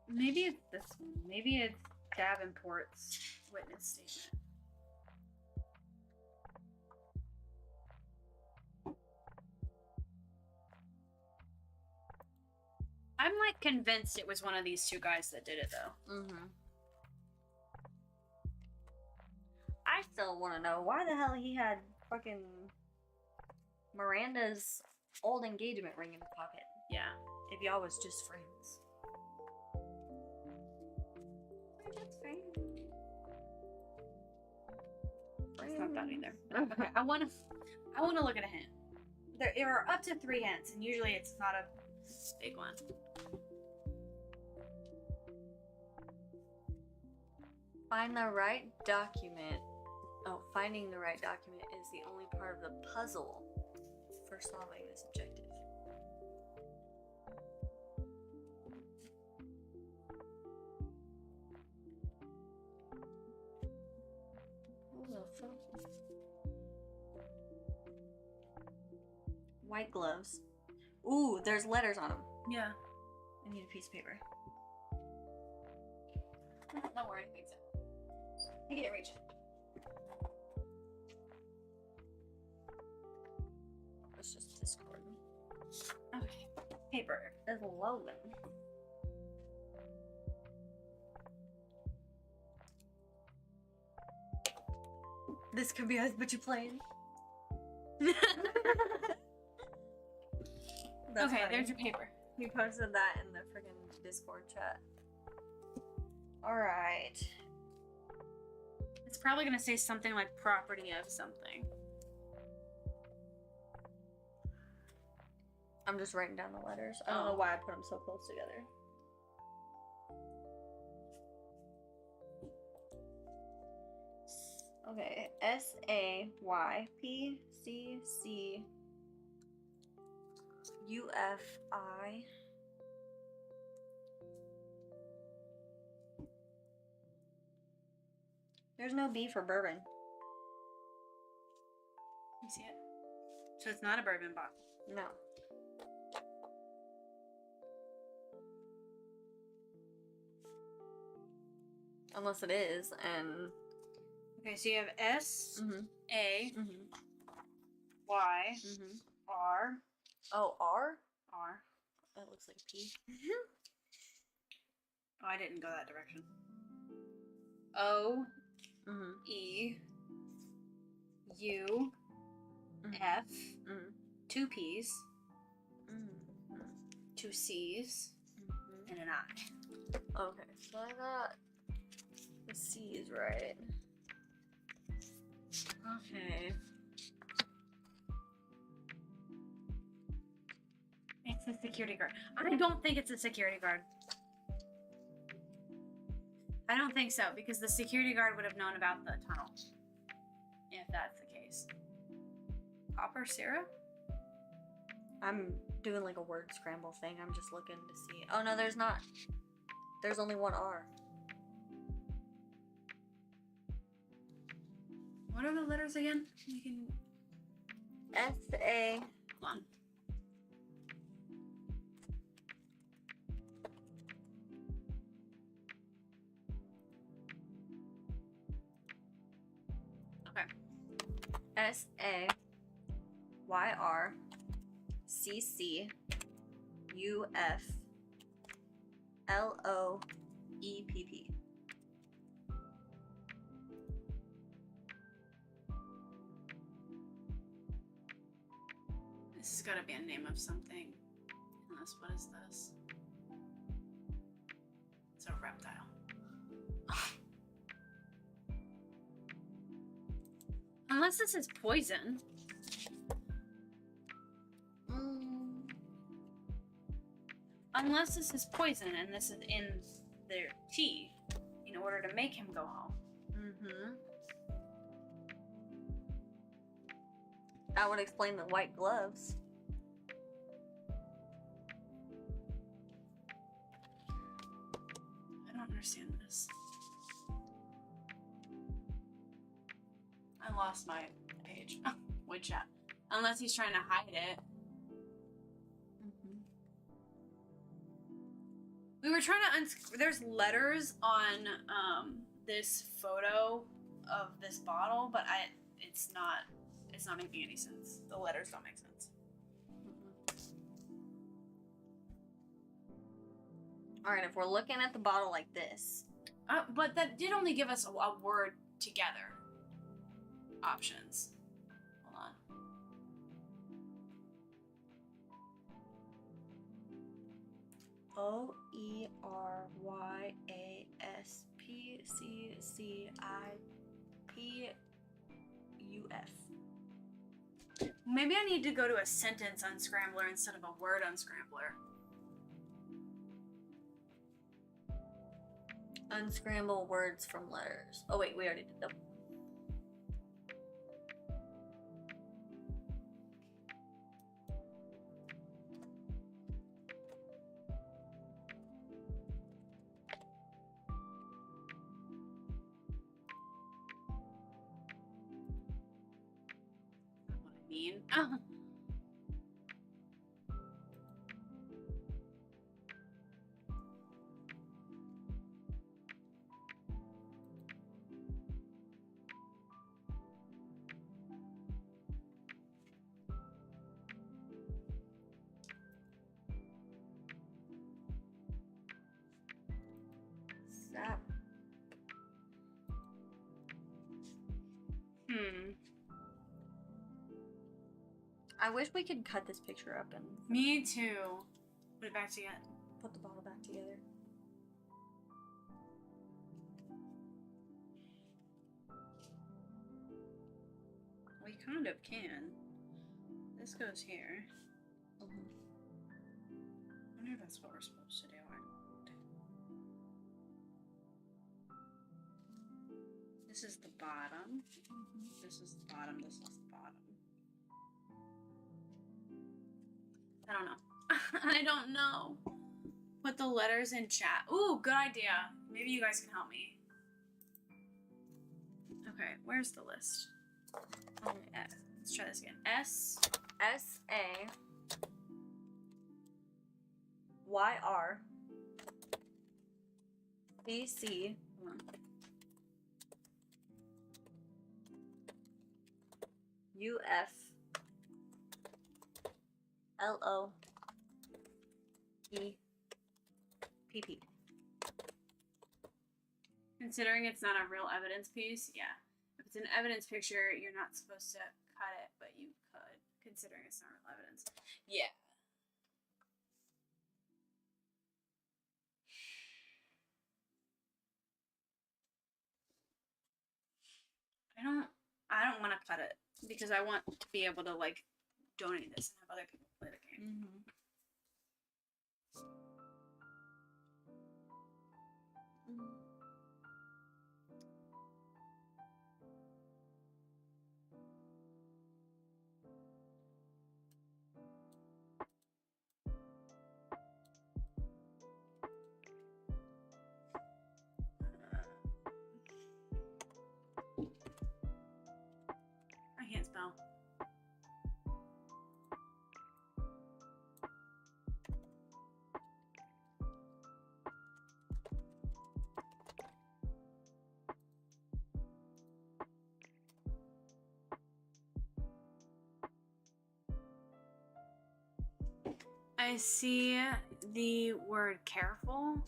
Speaker 1: Maybe it's this one. Maybe it's Davenport's witness statement. I'm like convinced it was one of these two guys that did it though.
Speaker 2: Mm-hmm. I still want to know why the hell he had fucking Miranda's old engagement ring in his pocket.
Speaker 1: Yeah.
Speaker 2: If y'all was just friends. We're just friends.
Speaker 1: It's not that either. Okay, I want to look at a hint. There are up to 3 hints, and usually it's not a big one.
Speaker 2: Find the right document. Oh, finding the right document is the only part of the puzzle for solving this objective. White gloves. Ooh, there's letters on them.
Speaker 1: Yeah.
Speaker 2: I need a piece of paper.
Speaker 1: Don't worry, I think so. I can't reach it.
Speaker 2: It's just Discord.
Speaker 1: Okay. Paper.
Speaker 2: It's loading. This could be us, but you playing. That's
Speaker 1: okay,
Speaker 2: funny.
Speaker 1: there's your paper.
Speaker 2: We posted that in the freaking Discord chat. Alright.
Speaker 1: It's probably gonna say something like property of something.
Speaker 2: I'm just writing down the letters. I don't know why I put them so close together. Okay, SAYPCCUFI. There's no B for bourbon.
Speaker 1: You see it? So it's not a bourbon bottle.
Speaker 2: No. Unless it is, and...
Speaker 1: Okay, so you have S, A,
Speaker 2: Mm-hmm.
Speaker 1: Y,
Speaker 2: Mm-hmm.
Speaker 1: R,
Speaker 2: Oh, R?
Speaker 1: R.
Speaker 2: That looks like P.
Speaker 1: Oh, I didn't go that direction. O,
Speaker 2: Mm-hmm.
Speaker 1: E, U,
Speaker 2: Mhm.
Speaker 1: F,
Speaker 2: Mm-hmm.
Speaker 1: 2 P's,
Speaker 2: Mm-hmm.
Speaker 1: 2 C's, and an I.
Speaker 2: Okay, so I got the C's right. Okay.
Speaker 1: It's the security guard. I don't think it's a security guard. I don't think so, because the security guard would have known about the tunnel. If that's the case. Copper syrup?
Speaker 2: I'm doing like a word scramble thing. I'm just looking to see. Oh no, there's not. There's only one R.
Speaker 1: What are the letters again? You can...
Speaker 2: S-A...
Speaker 1: Hold on. Okay.
Speaker 2: SAYRCCUFLOEPP.
Speaker 1: This has got to be a name of something. Unless, what is this? It's a reptile. Unless this is poison. Unless this is poison and this is in their tea in order to make him go home.
Speaker 2: Mm-hmm. That would explain the white gloves.
Speaker 1: I don't understand this. I lost my page. Wood chat. Unless he's trying to hide it. We were trying to there's letters on this photo of this bottle, but it's not making any sense. The letters don't make sense.
Speaker 2: Alright, if we're looking at the bottle like this.
Speaker 1: But that did only give us a word together. Options. Hold on.
Speaker 2: OERYSPCCIPUF.
Speaker 1: Maybe I need to go to a sentence unscrambler instead of a word unscrambler.
Speaker 2: Unscramble words from letters. Oh wait, we already did them.
Speaker 1: What I mean.
Speaker 2: I wish we could cut this picture up and
Speaker 1: Me too. Put it back together.
Speaker 2: put the bottle back together.
Speaker 1: We kind of can. This goes here. I wonder if that's what we're supposed to do. This is the bottom. This is the bottom. This is the bottom. I don't know. I don't know. Put the letters in chat. Ooh, good idea. Maybe you guys can help me. Okay, where's the list? Let's try this again. S.
Speaker 2: S-A Y-R B-C
Speaker 1: Hold on.
Speaker 2: U-F L-O-E-P-P.
Speaker 1: Considering it's not a real evidence piece, yeah. If it's an evidence picture, you're not supposed to cut it, but you could, considering it's not real evidence. Yeah. I don't want to cut it because I want to be able to like donate this and have other people play the game. I can't spell. I see the word careful.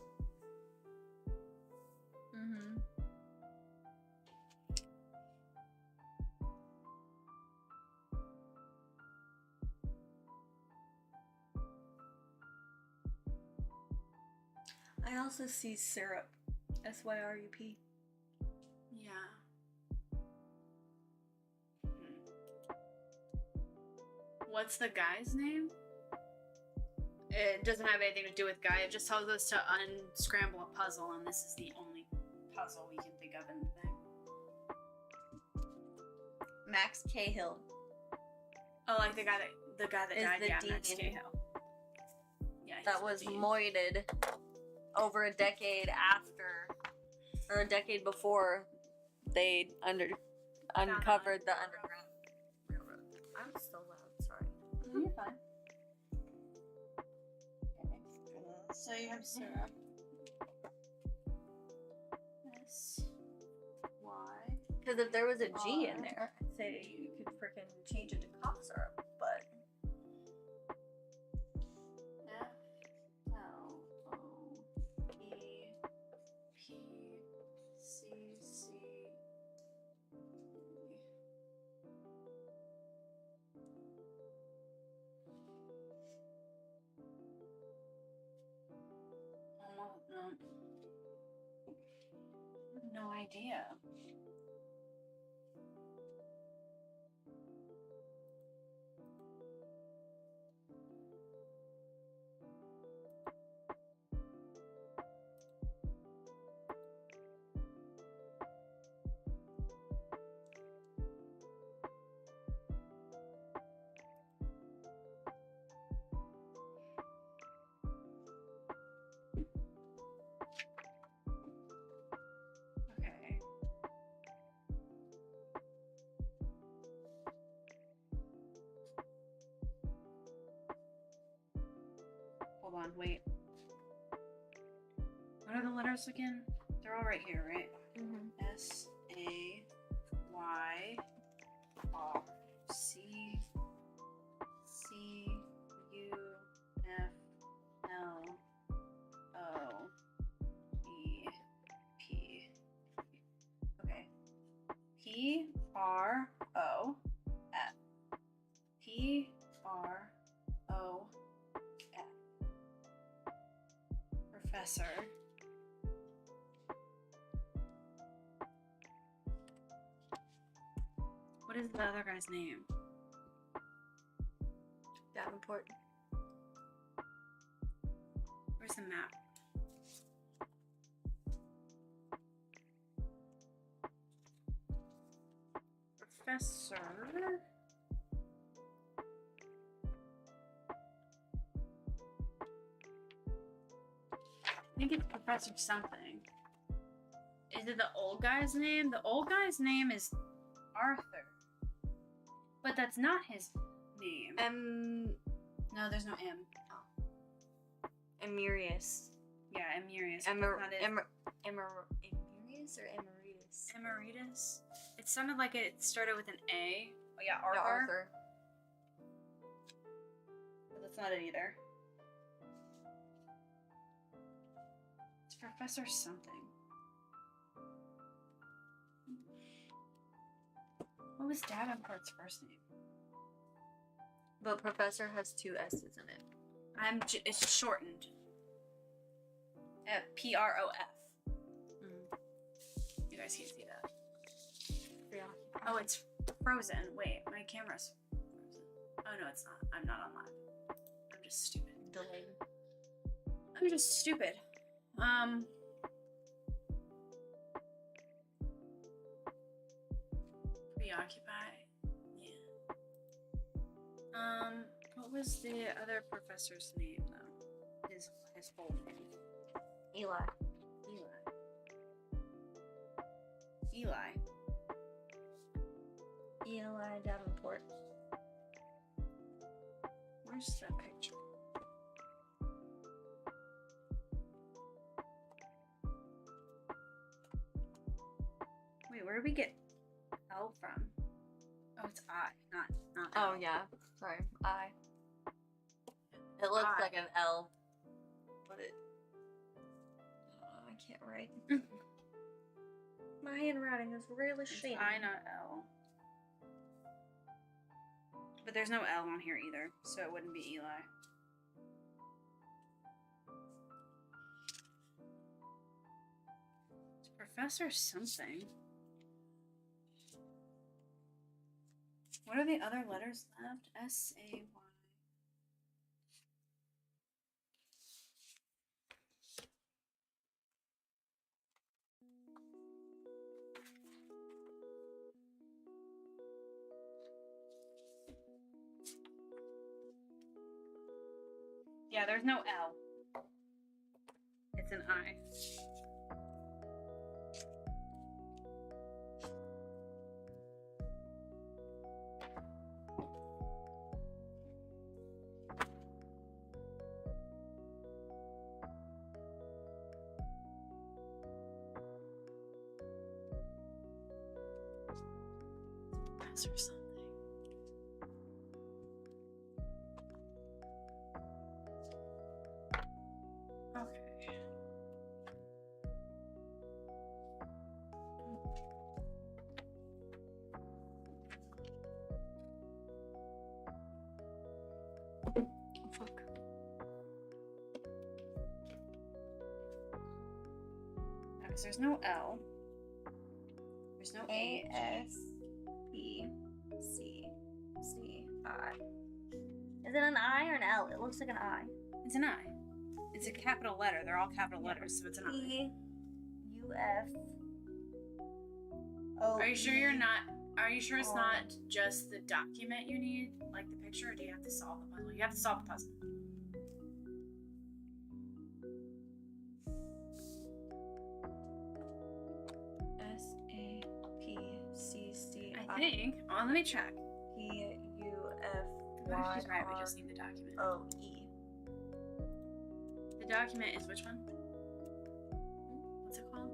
Speaker 2: I also see syrup. S-Y-R-U-P.
Speaker 1: Yeah. What's the guy's name? It doesn't have anything to do with guy. It just tells us to unscramble a puzzle, and this is the only puzzle we can think of in the thing.
Speaker 2: Max Cahill.
Speaker 1: Oh, like the guy that
Speaker 2: Is
Speaker 1: died.
Speaker 2: the
Speaker 1: Yeah,
Speaker 2: dean.
Speaker 1: Max Cahill. Yeah,
Speaker 2: That was moided over a decade after, or a decade before they uncovered the Underground Railroad. I'm so loud, sorry.
Speaker 1: You're fine. Okay. So you have syrup. S Y.
Speaker 2: Because if there was a G in there, I'd say you could freaking change it to cough syrup, but
Speaker 1: F L O E P C C E. No idea. Okay. Hold on, wait. What are the letters again? They're all right here, right? S A Y R C C U F L O E P. Okay. P R O F P professor. What is the other guy's name?
Speaker 2: Davenport.
Speaker 1: Where's the map? Professor. I think it's Professor something. Is it the old guy's name? The old guy's name is Arthur. But that's not his name. No, there's no M.
Speaker 2: Emeritus.
Speaker 1: Yeah, Emeritus.
Speaker 2: Emeritus or Emeritus?
Speaker 1: Emeritus? It sounded like it started with an A. Oh yeah,
Speaker 2: No,
Speaker 1: Arthur.
Speaker 2: Arthur.
Speaker 1: But that's not it either. It's Professor something. What was Davenport's first name?
Speaker 2: But Professor has 2 S's in it.
Speaker 1: It's shortened. Prof. You guys can't see that.
Speaker 2: Yeah.
Speaker 1: Oh, it's frozen. Wait, my camera's frozen. Oh no, it's not. I'm not on live. I'm just stupid.
Speaker 2: Delayed.
Speaker 1: I'm just stupid. Preoccupied. Yeah. What was the other professor's name though? His full name.
Speaker 2: Eli. Eli Davenport.
Speaker 1: Where's that picture? Wait, where did we get L from? Oh, it's I, not L.
Speaker 2: Oh yeah. Sorry. I. It looks
Speaker 1: I.
Speaker 2: like an L. But it. Oh, I can't write. My handwriting is really
Speaker 1: It's
Speaker 2: shitty.
Speaker 1: I, not L. But there's no L on here either, so it wouldn't be Eli. It's Professor something. What are the other letters left? S-A-Y. Yeah, there's no L. It's an I. Or something. Okay.
Speaker 2: Oh, fuck.
Speaker 1: Because there's no L. There's no A.
Speaker 2: A-S-B-C-C-I. Is it an I or an L? It looks like an I.
Speaker 1: It's an I. It's a capital letter. They're all capital letters, so it's an I.
Speaker 2: E-U-F-O.
Speaker 1: Are you sure you're not? Are you sure it's not just the document you need, like the picture, or do you have to solve the puzzle? You have to solve the puzzle.
Speaker 2: S-A-P-C-C-I.
Speaker 1: I think. Oh, let me check.
Speaker 2: P-U-F-Y.
Speaker 1: She's right. We just need the document.
Speaker 2: O-E.
Speaker 1: The document is which one? What's it called?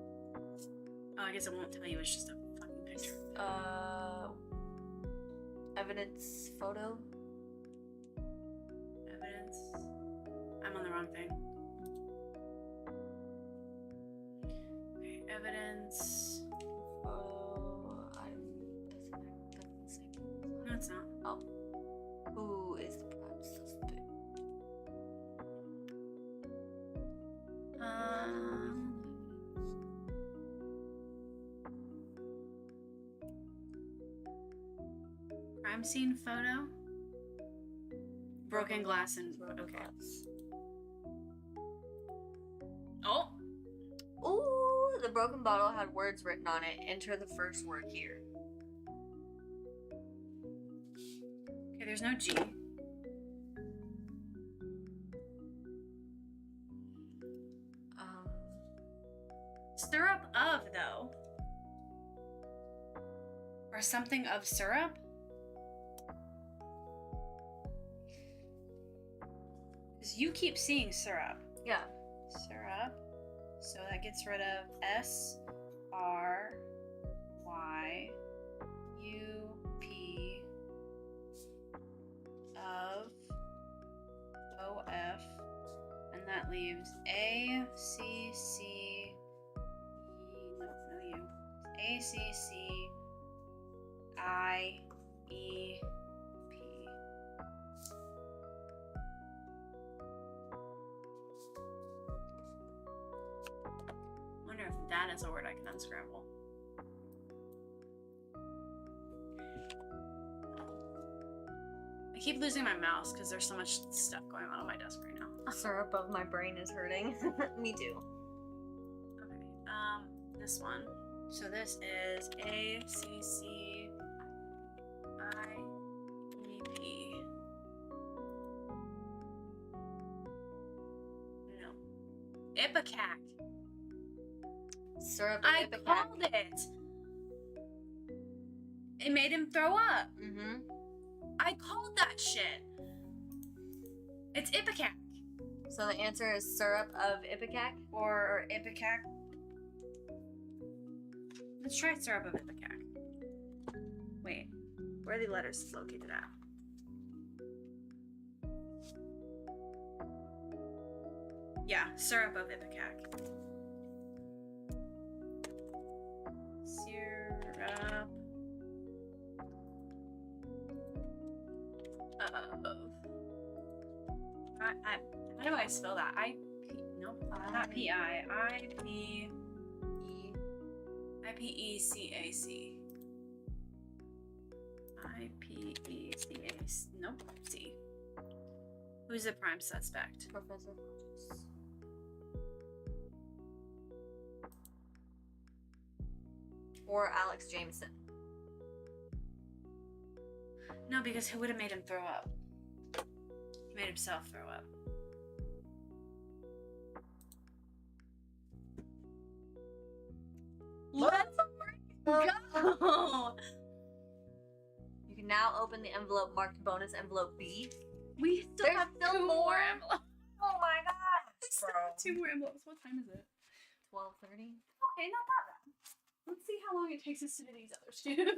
Speaker 1: Oh, I guess it won't tell you. It's just a fucking picture.
Speaker 2: Evidence photo.
Speaker 1: Evidence. I'm on the wrong thing. Okay, evidence.
Speaker 2: Oh, doesn't say.
Speaker 1: No, it's not.
Speaker 2: Oh. Who is the prime suspect?
Speaker 1: crime scene photo. Broken glass and okay. Oh,
Speaker 2: Ooh, the broken bottle had words written on it. Enter the first word here.
Speaker 1: okay. There's no G. Syrup of though, or something of syrup. Because you keep seeing syrup.
Speaker 2: Yeah.
Speaker 1: Syrup. So that gets rid of S R Y U P of O F, and that leaves A C C E. No, no U. A C C I E P. Wonder if that is a word I can unscramble. I keep losing my mouse because there's so much stuff going on my desk right now.
Speaker 2: Syrup of my brain is hurting. Me too.
Speaker 1: Okay, this one. So this is A C C I E P. No. Ipecac.
Speaker 2: Syrup of
Speaker 1: I
Speaker 2: ipecac.
Speaker 1: called it. It made him throw up.
Speaker 2: Mm-hmm.
Speaker 1: I called that shit. It's Ipecac.
Speaker 2: So the answer is syrup of ipecac?
Speaker 1: Or Ipecac. Let's try syrup of Ipecac. Wait, where are the letters located at? Yeah, syrup of Ipecac. Syrup of. How do I spell that? Nope, not P-I. I-P-E-C-A-C. I-P-E-C-A-C. Nope, C. Who's the prime suspect?
Speaker 2: Professor Hodges. Or Alex Jameson.
Speaker 1: No, because who would have made him throw up? He made himself throw up. Let's go!
Speaker 2: You can now open the envelope marked bonus envelope B.
Speaker 1: We still
Speaker 2: There's
Speaker 1: have
Speaker 2: still
Speaker 1: two
Speaker 2: more?
Speaker 1: envelopes.
Speaker 2: Oh my god!
Speaker 1: We still have two more envelopes. What time is it?
Speaker 2: 12:30.
Speaker 1: Okay, not that bad. Let's see how long it takes us to do these other two.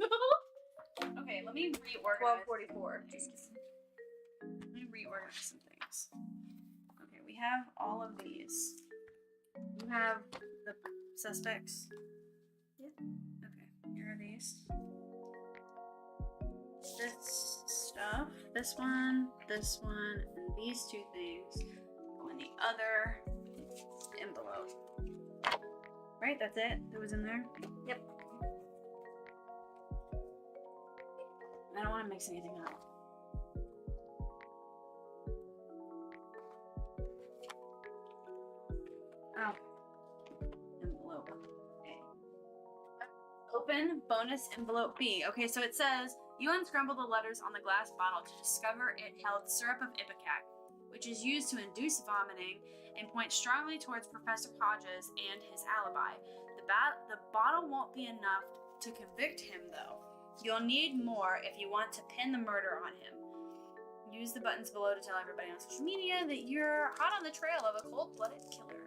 Speaker 1: Okay, let me reorganize.
Speaker 2: 12:44.
Speaker 1: Let me reorganize some things. Okay, we have all of these. You have the suspects?
Speaker 2: Yeah.
Speaker 1: Okay, here are these. This stuff, this one, and these two things go in the other envelope. Right, that's it? That was in there?
Speaker 2: Yep.
Speaker 1: I don't want to mix anything up. Oh. Envelope A. Open bonus envelope B. Okay, so it says, you unscramble the letters on the glass bottle to discover it held syrup of ipecac, which is used to induce vomiting and points strongly towards Professor Hodges and his alibi. The bottle won't be enough to convict him, though. You'll need more if you want to pin the murder on him. Use the buttons below to tell everybody on social media that you're hot on the trail of a cold-blooded killer.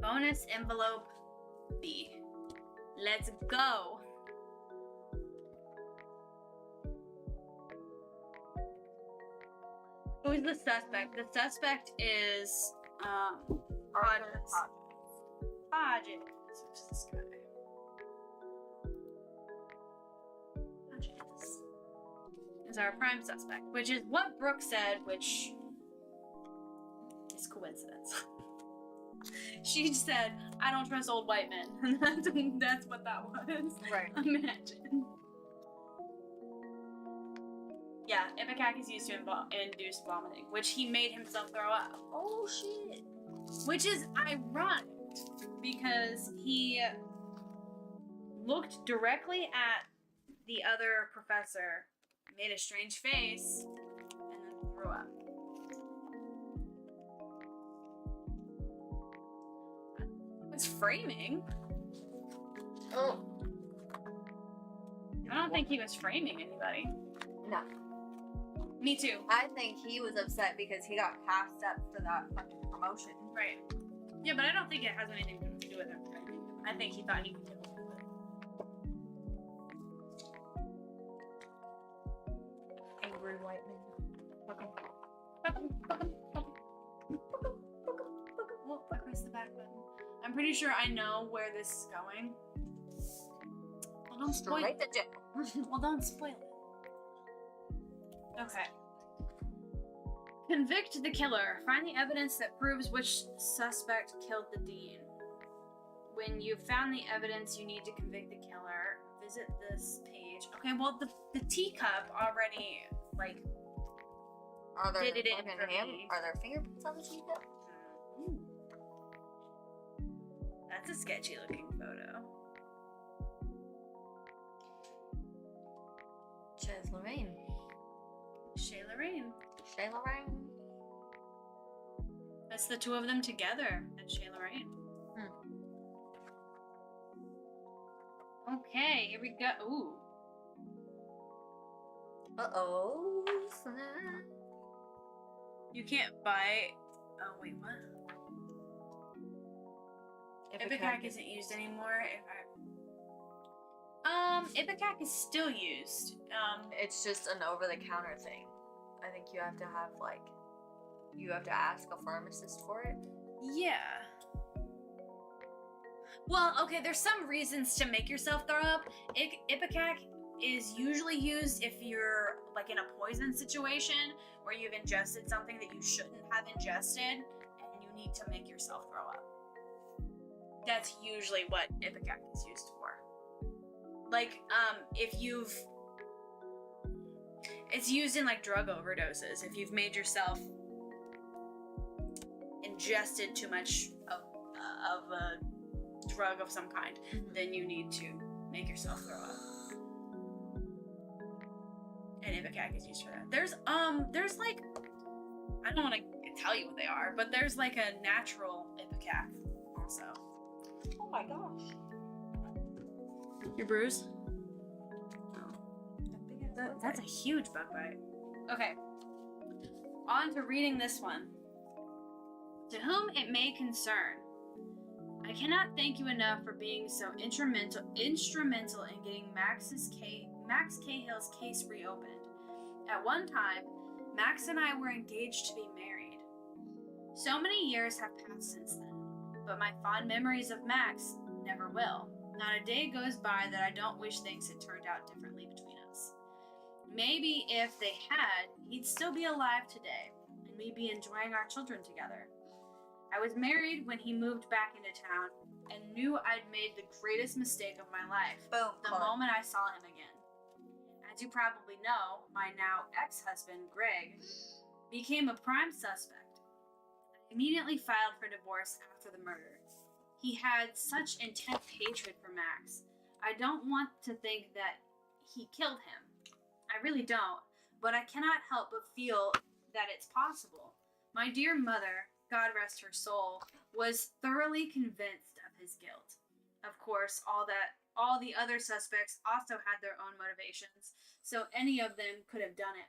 Speaker 1: Bonus envelope B. Let's go. Who's the suspect? The suspect is Hodges. Hodges. Who's this guy? Hodges is our prime suspect, which is what Brooke said, which is coincidence. She said, "I don't trust old white men." That's what that was.
Speaker 2: Right.
Speaker 1: Imagine. Yeah, Ipecac is used to induce vomiting, which he made himself throw up.
Speaker 2: Oh shit.
Speaker 1: Which is ironic, because he looked directly at the other professor, made a strange face, and then threw up. It was framing.
Speaker 2: Oh.
Speaker 1: I don't think he was framing anybody.
Speaker 2: No.
Speaker 1: Me too.
Speaker 2: I think he was upset because he got passed up for that fucking promotion.
Speaker 1: Right. Yeah, but I don't think it has anything to do with him framing. I think he thought he could do it.
Speaker 2: Angry white man.
Speaker 1: Well, I pressed the back button. I'm pretty sure I know where this is going. Well, don't spoil
Speaker 2: Straight to
Speaker 1: it.
Speaker 2: jail.
Speaker 1: Well, don't spoil it. Okay. Convict the killer. Find the evidence that proves which suspect killed the dean. When you've found the evidence you need to convict the killer, visit this page. Okay, well, the teacup already, like,
Speaker 2: Are there
Speaker 1: did it in
Speaker 2: fucking
Speaker 1: for me.
Speaker 2: Are there fingerprints on the teacup?
Speaker 1: That's a sketchy looking photo.
Speaker 2: Chez Lorraine.
Speaker 1: Shayla Rain.
Speaker 2: Chez Lorraine.
Speaker 1: That's the two of them together at Shayla Rain. Okay, here we go. Ooh.
Speaker 2: Uh-oh. Snap.
Speaker 1: You can't buy. Oh, wait, what? Ipecac isn't used anymore. Ipecac is still used.
Speaker 2: It's just an over-the-counter thing. I think you have to have, like, you have to ask a pharmacist for it.
Speaker 1: Yeah. Well, okay, there's some reasons to make yourself throw up. Ipecac is usually used if you're, like, in a poison situation where you've ingested something that you shouldn't have ingested and you need to make yourself throw up. That's usually what Ipecac is used for. Like, if you've... It's used in, like, drug overdoses. If you've made yourself ingested too much of a drug of some kind, then you need to make yourself throw up. And Ipecac is used for that. There's like, I don't want to tell you what they are, but there's like a natural Ipecac also.
Speaker 2: Oh my gosh.
Speaker 1: Your bruise? That's a huge bug bite. Okay. On to reading this one. To whom it may concern, I cannot thank you enough for being so instrumental in getting Max Cahill's case reopened. At one time, Max and I were engaged to be married. So many years have passed since then, but my fond memories of Max never will. Not a day goes by that I don't wish things had turned out differently between us. Maybe if they had, he'd still be alive today, and we'd be enjoying our children together. I was married when he moved back into town, and knew I'd made the greatest mistake of my life
Speaker 2: Boom.
Speaker 1: the moment I saw him again. As you probably know, my now ex-husband, Greg, became a prime suspect. I immediately filed for divorce after the murder. He had such intense hatred for Max. I don't want to think that he killed him. I really don't, but I cannot help but feel that it's possible. My dear mother, God rest her soul, was thoroughly convinced of his guilt. Of course, all the other suspects also had their own motivations, so any of them could have done it.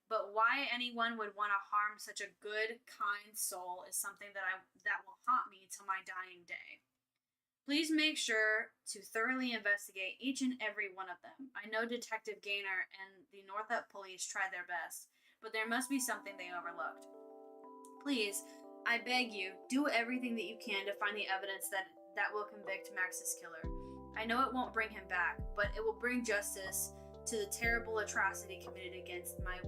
Speaker 1: But why anyone would want to harm such a good, kind soul is something that will haunt me till my dying day. Please make sure to thoroughly investigate each and every one of them. I know Detective Gaynor and the Northup police tried their best, but there must be something they overlooked. Please, I beg you, do everything that you can to find the evidence that will convict Max's killer. I know it won't bring him back, but it will bring justice to the terrible atrocity committed against my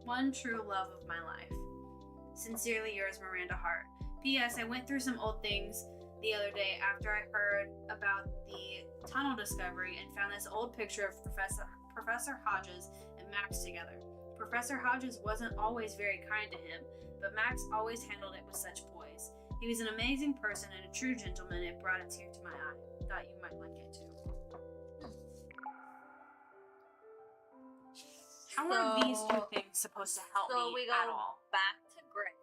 Speaker 1: one true love of my life. Sincerely yours, Miranda Hart. P.S. I went through some old things the other day after I heard about the tunnel discovery and found this old picture of Professor Hodges and Max together. Professor Hodges wasn't always very kind to him, but Max always handled it with such poise. He was an amazing person and a true gentleman. It brought a tear to my eye. Thought you might like it too. How are these two things supposed to help
Speaker 2: So
Speaker 1: me
Speaker 2: we go
Speaker 1: at all?
Speaker 2: back to Greg.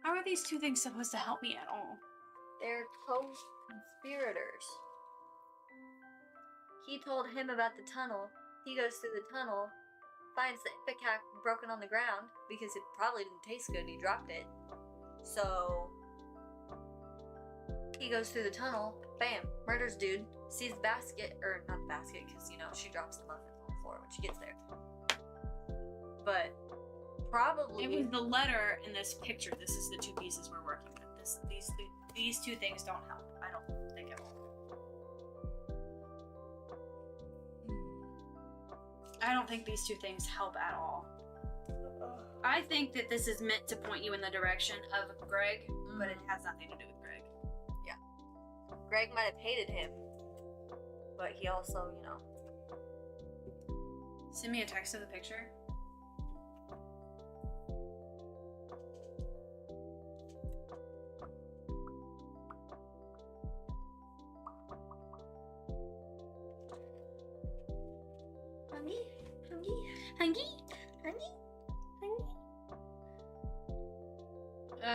Speaker 1: How are these two things supposed to help me at all?
Speaker 2: They're co-conspirators. He told him about the tunnel. He goes through the tunnel, finds the ipecac broken on the ground because it probably didn't taste good and he dropped it. So he goes through the tunnel, bam, murders dude, sees the basket, or not the basket because, you know, she drops the muffins on the floor when she gets there. But probably...
Speaker 1: It was the letter in this picture. This is the two pieces we're working with. These two things don't help. I don't think it will. I don't think these two things help at all. I think that this is meant to point you in the direction of Greg, but it has nothing to do with Greg.
Speaker 2: Yeah. Greg might have hated him, but he also, you know...
Speaker 1: Send me a text of the picture.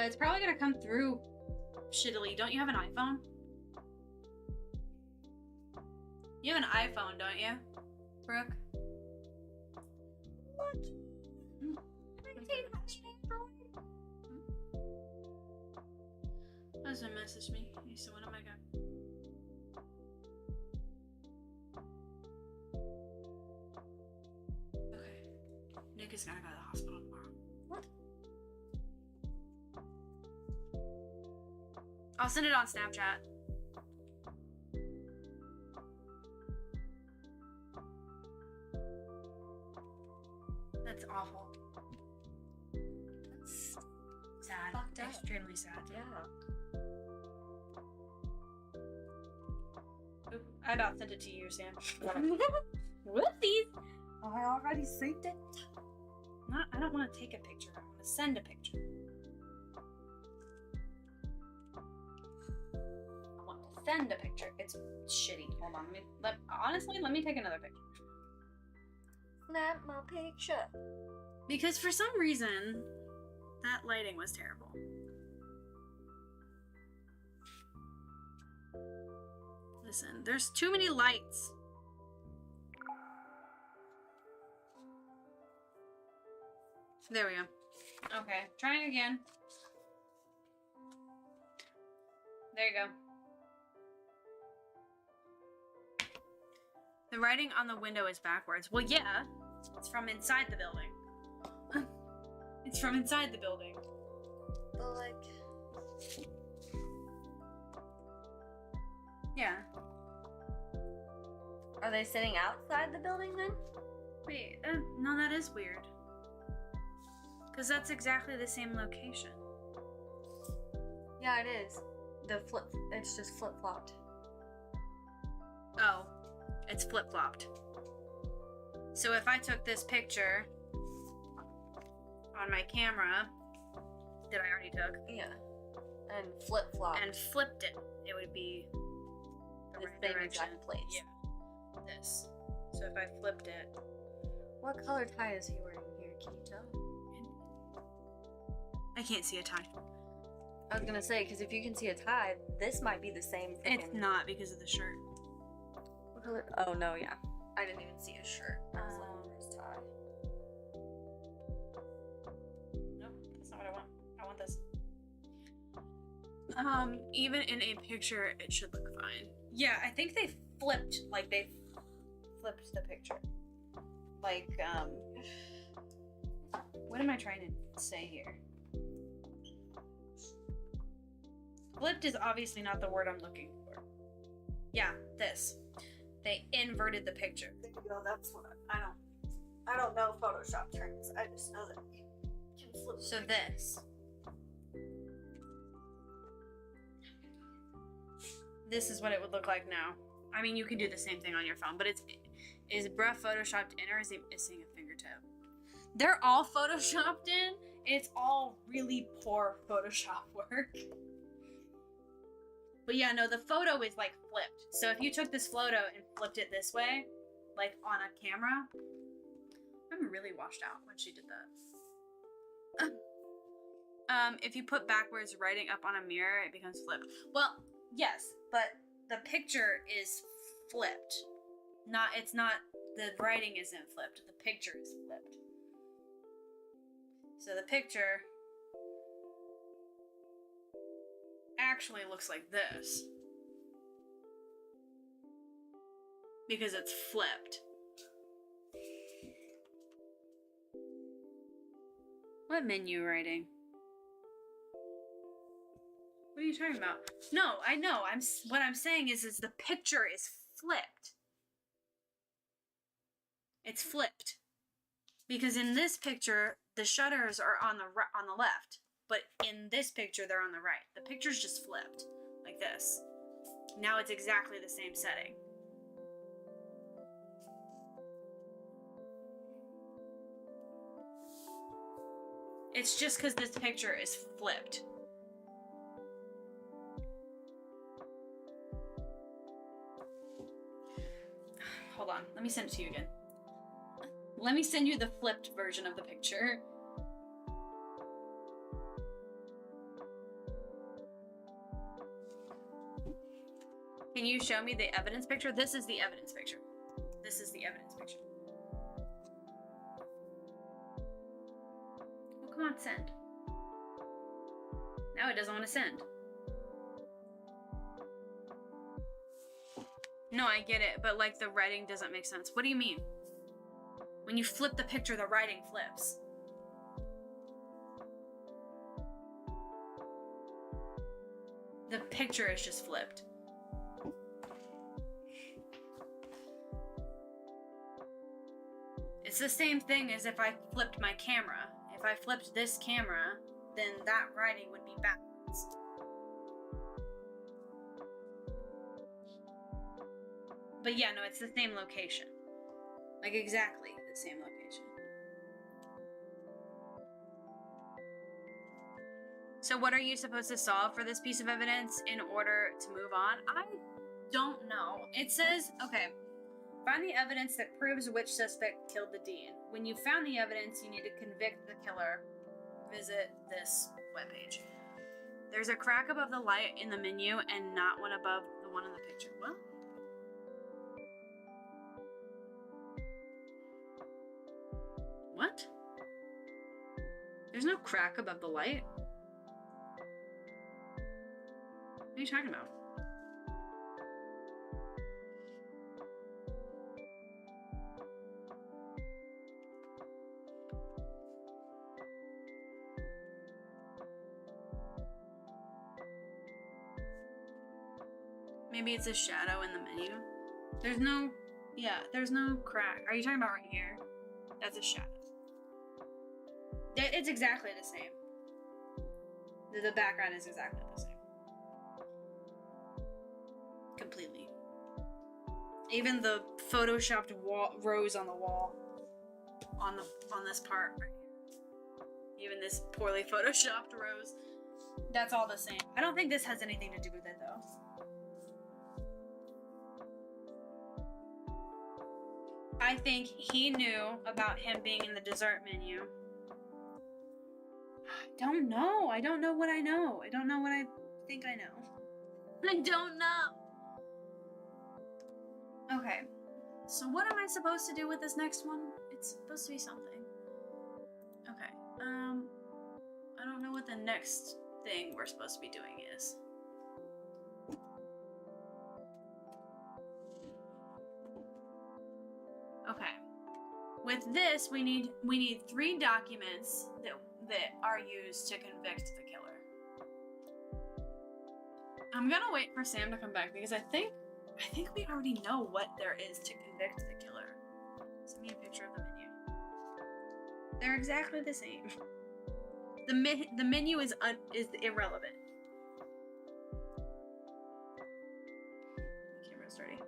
Speaker 1: It's probably gonna come through shittily. Don't you have an iPhone? You have an iPhone, don't you, Brooke? Doesn't message me. He said, "When am I going?" Okay. Nick is gonna go to the hospital tomorrow.
Speaker 2: What?
Speaker 1: I'll send it on Snapchat. That's awful.
Speaker 2: That's
Speaker 1: Sad.
Speaker 2: fucked up.
Speaker 1: Extremely sad.
Speaker 2: Yeah.
Speaker 1: Oop, I about sent it to you, Sam. Whoopsies!
Speaker 2: I already saved it.
Speaker 1: I don't want to take a picture. I want to send a picture. I want to send a picture. It's shitty. Hold on. Honestly, let me take another picture.
Speaker 2: Snap my picture.
Speaker 1: Because for some reason, that lighting was terrible. Listen, there's too many lights. There we go. Okay, trying again. There you go. The writing on the window is backwards. Well, yeah, it's from inside the building. It's from inside the building.
Speaker 2: But like...
Speaker 1: Yeah.
Speaker 2: Are they sitting outside the building then?
Speaker 1: Wait, no, that is weird. Because that's exactly the same location.
Speaker 2: Yeah, it is. It's just flip-flopped.
Speaker 1: Oh, it's flip-flopped. So if I took this picture on my camera that I already took,
Speaker 2: Yeah. And flip-flopped.
Speaker 1: and flipped it, it would be
Speaker 2: the
Speaker 1: right
Speaker 2: same
Speaker 1: direction.
Speaker 2: exact place.
Speaker 1: Yeah, this. So if I flipped it,
Speaker 2: What color tie is he wearing here? Can you tell?
Speaker 1: I can't see a tie.
Speaker 2: I was gonna say, because if you can see a tie, this might be the same thing.
Speaker 1: It's not because of the shirt.
Speaker 2: What color? Oh, no, yeah. I didn't even see a shirt. I was looking for his tie.
Speaker 1: Nope, that's not what I want. I want this. Even in a picture, it should look fine. Yeah, I think they flipped the picture. Like, what am I trying to say here? Flipped is obviously not the word I'm looking for. Yeah, this. They inverted the picture.
Speaker 2: There you go. That's what I don't know Photoshop terms. I just know that you can flip.
Speaker 1: So this. This is what it would look like now. I mean, you can do the same thing on your phone, but is bruh photoshopped in, or is he missing a fingertip? They're all photoshopped in. It's all really poor Photoshop work. But yeah, no, the photo is like flipped. So if you took this photo and flipped it this way, like on a camera, I'm really washed out when she did that. If you put backwards writing up on a mirror, it becomes flipped. Well, yes, but the picture is flipped. It's not, the writing isn't flipped, the picture is flipped. So the picture actually looks like this. Because it's flipped. What menu writing? What are you talking about? No, I know. What I'm saying is the picture is flipped. It's flipped. Because in this picture, the shutters are on the left, but in this picture, they're on the right. The picture's just flipped, like this. Now it's exactly the same setting. It's just because this picture is flipped. Hold on, let me send it to you again. Let me send you the flipped version of the picture. Can you show me the evidence picture? This is the evidence picture. This is the evidence picture. Well, come on, send. Now it doesn't want to send. No, I get it, but like the writing doesn't make sense. What do you mean? When you flip the picture, the writing flips. The picture is just flipped. It's the same thing as if I flipped my camera. If I flipped this camera, then that writing would be backwards. But yeah, no, it's the same location. Like exactly the same location. So what are you supposed to solve for this piece of evidence in order to move on? I don't know. It says, okay, find the evidence that proves which suspect killed the dean. When you found the evidence, you need to convict the killer. Visit this webpage. There's a crack above the light in the menu and not one above the one in the picture. What? What? There's no crack above the light? What are you talking about? Maybe it's a shadow in the menu. There's no crack. Are you talking about right here? That's a shadow. It's exactly the same. The background is exactly the same. Completely. Even the photoshopped rose on the wall, on this part right here. Even this poorly photoshopped rose, that's all the same. I don't think this has anything to do with it though. I think he knew about him being in the dessert menu. I don't know. I don't know what I know. I don't know what I think I know. I don't know. Okay. So what am I supposed to do with this next one? It's supposed to be something. Okay. I don't know what the next thing we're supposed to be doing is. Okay. With this, we need 3 documents that are used to convict the killer. I'm gonna wait for Sam to come back because I think I think we already know what there is to convict the killer. Send me a picture of the menu. They're exactly the same. The menu is irrelevant. Camera's ready.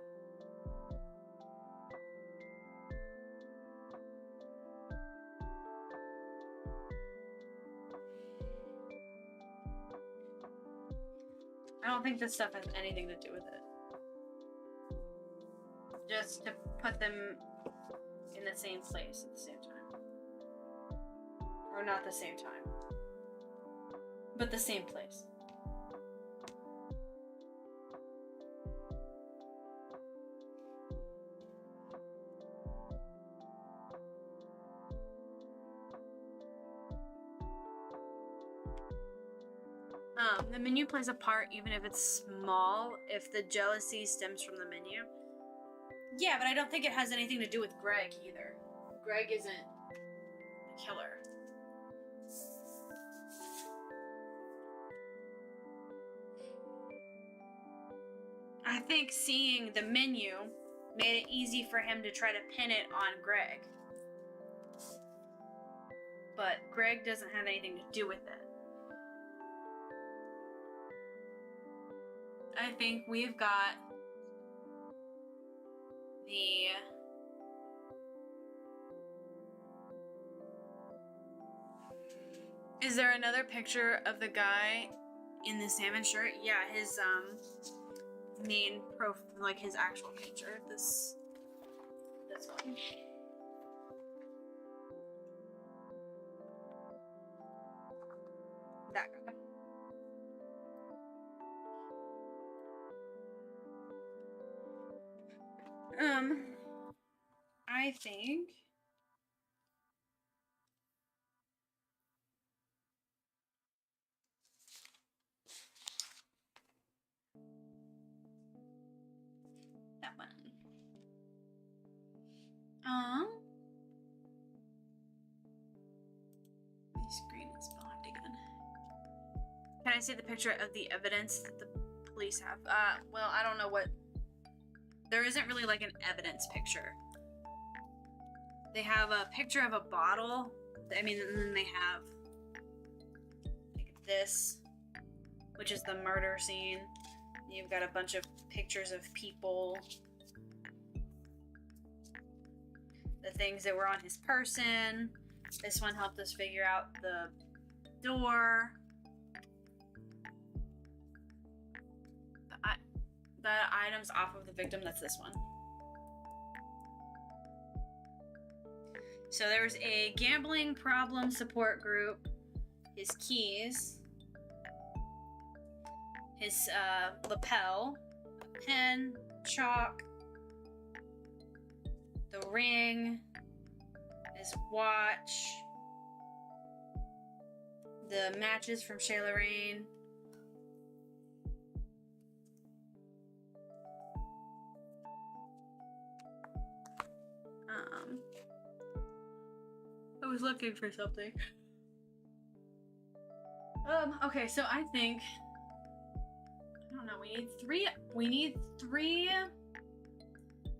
Speaker 1: I don't think this stuff has anything to do with it. Just to put them in the same place at the same time. Or not the same time. But the same place. The menu plays a part even if it's small, if the jealousy stems from the menu. Yeah, but I don't think it has anything to do with Greg either. Greg isn't the killer. I think seeing the menu made it easy for him to try to pin it on Greg. But Greg doesn't have anything to do with it. I think we've got the Is there another picture of the guy in the salmon shirt? Yeah, his main profile, like his actual picture. This one. That guy. I think that one. My screen is behind again. Can I see the picture of the evidence that the police have? Well, I don't know what. There isn't really like an evidence picture. They have a picture of a bottle. I mean, and then they have like this, which is the murder scene. You've got a bunch of pictures of people. The things that were on his person. This one helped us figure out the door. The items off of the victim, that's this one. So there's a gambling problem support group, his keys, his lapel, a pen, chalk, the ring, his watch, the matches from Chez Lorraine. I was looking for something. Okay, so I think I don't know, we need three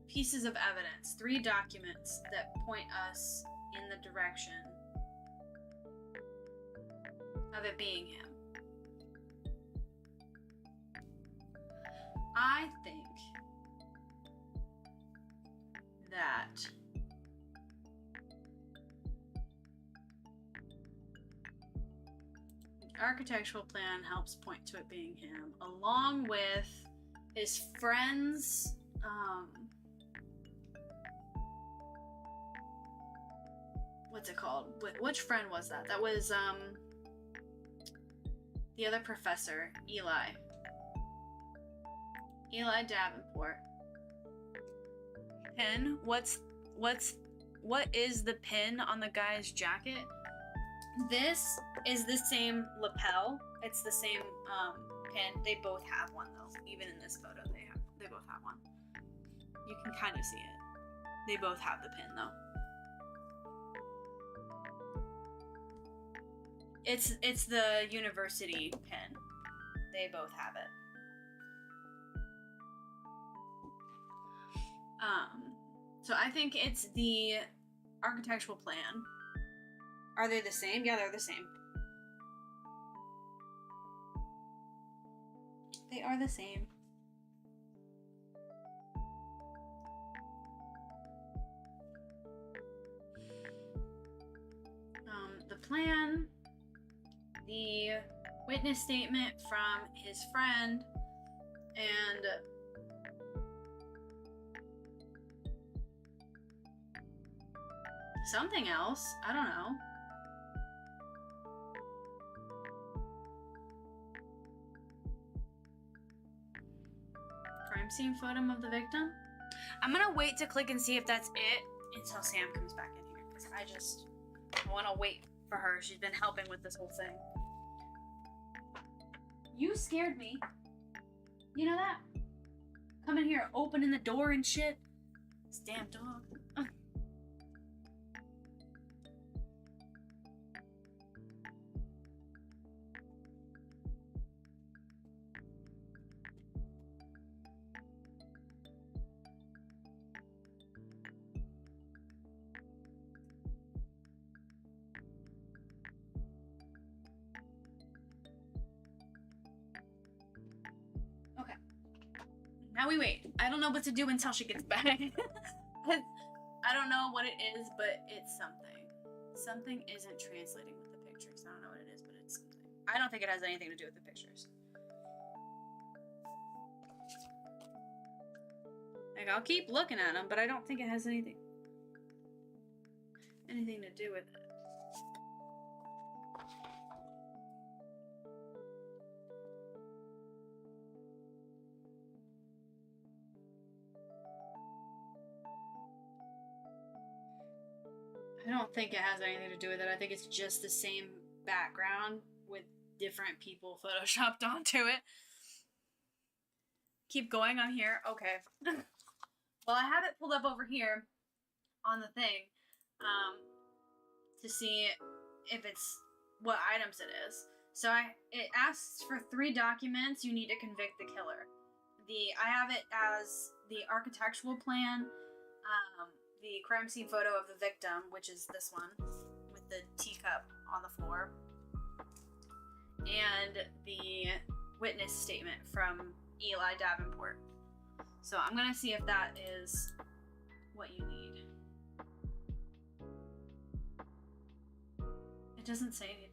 Speaker 1: pieces of evidence, 3 documents that point us in the direction of it being him. I think that the architectural plan helps point to it being him, along with his friends. What's it called? Which friend was that? That was the other professor, Eli Davenport. Pin. What is the pin on the guy's jacket? This is the same lapel. It's the same pin. They both have one though. Even in this photo, they both have one. You can kind of see it. They both have the pin though. It's the university pin. They both have it. So I think it's the architectural plan. Are they the same? Yeah, they're the same. They are the same. The plan, the witness statement from his friend, and something else. I don't know. Crime scene photo of the victim. I'm gonna wait to click and see if that's it until Sam comes back in here, because I want to wait for her. She's been helping with this whole thing. You scared me. You know that? Coming here, opening the door and shit. This damn dog. Now we wait. I don't know what to do until she gets back. I don't know what it is, but it's something. Something isn't translating with the pictures. I don't know what it is, but it's something. I don't think it has anything to do with the pictures. Like, I'll keep looking at them, but I don't think it has anything to do with it. I don't think it has anything to do with it. I think it's just the same background with different people photoshopped onto it. Keep going on here. Okay. Well, I have it pulled up over here on the thing to see if it's what items it is. So it asks for 3 documents you need to convict the killer. I have it as the architectural plan, the crime scene photo of the victim, which is this one with the teacup on the floor, and the witness statement from Eli Davenport. So I'm gonna see if that is what you need. It doesn't say anything.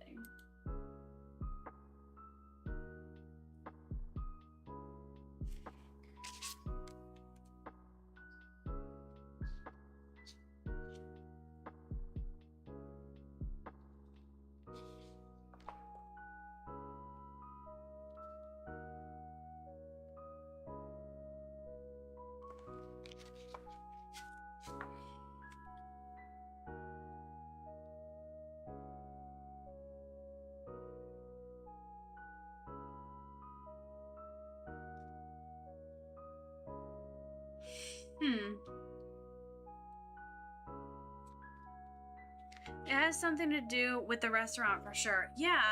Speaker 1: It has something to do with the restaurant for sure. Yeah,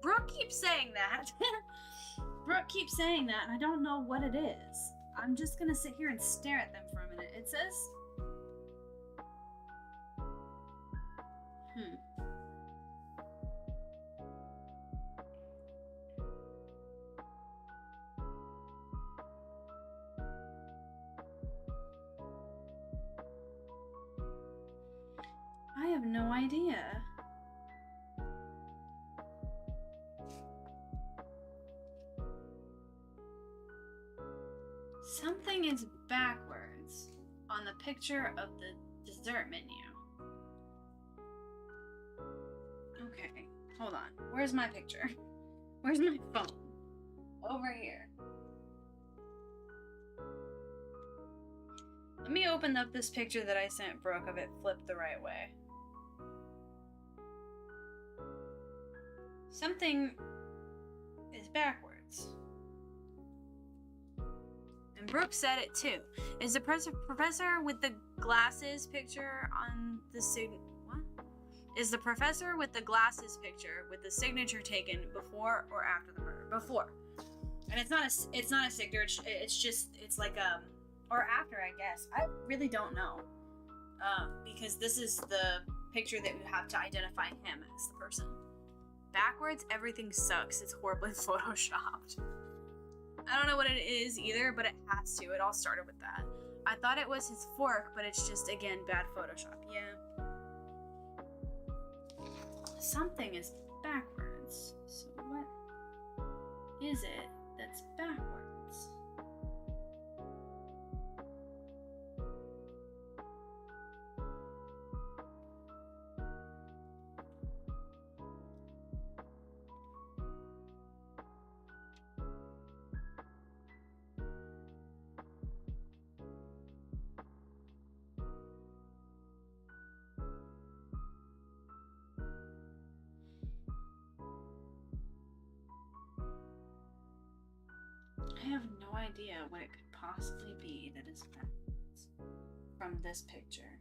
Speaker 1: Brooke keeps saying that. Brooke keeps saying that, and I don't know what it is. I'm just gonna sit here and stare at them for a minute. It says... I have no idea. Something is backwards on the picture of the dessert menu. Okay, hold on. Where's my picture? Where's my phone? Over here. Let me open up this picture that I sent Brooke of it flipped the right way. Something is backwards. And Brooke said it too. Is the professor with the glasses picture on the what? Is the professor with the glasses picture with the signature taken before or after the murder? Before. And it's not a signature. It's like Or after, I guess. I really don't know. Because this is the picture that we have to identify him as the person. Backwards, everything sucks. It's horribly photoshopped. I don't know what it is either, but it has to. It all started with that. I thought it was his fork, but it's just, again, bad Photoshop. Yeah. Something is backwards. So what is it that's backwards? I have no idea what it could possibly be that is backwards from this picture.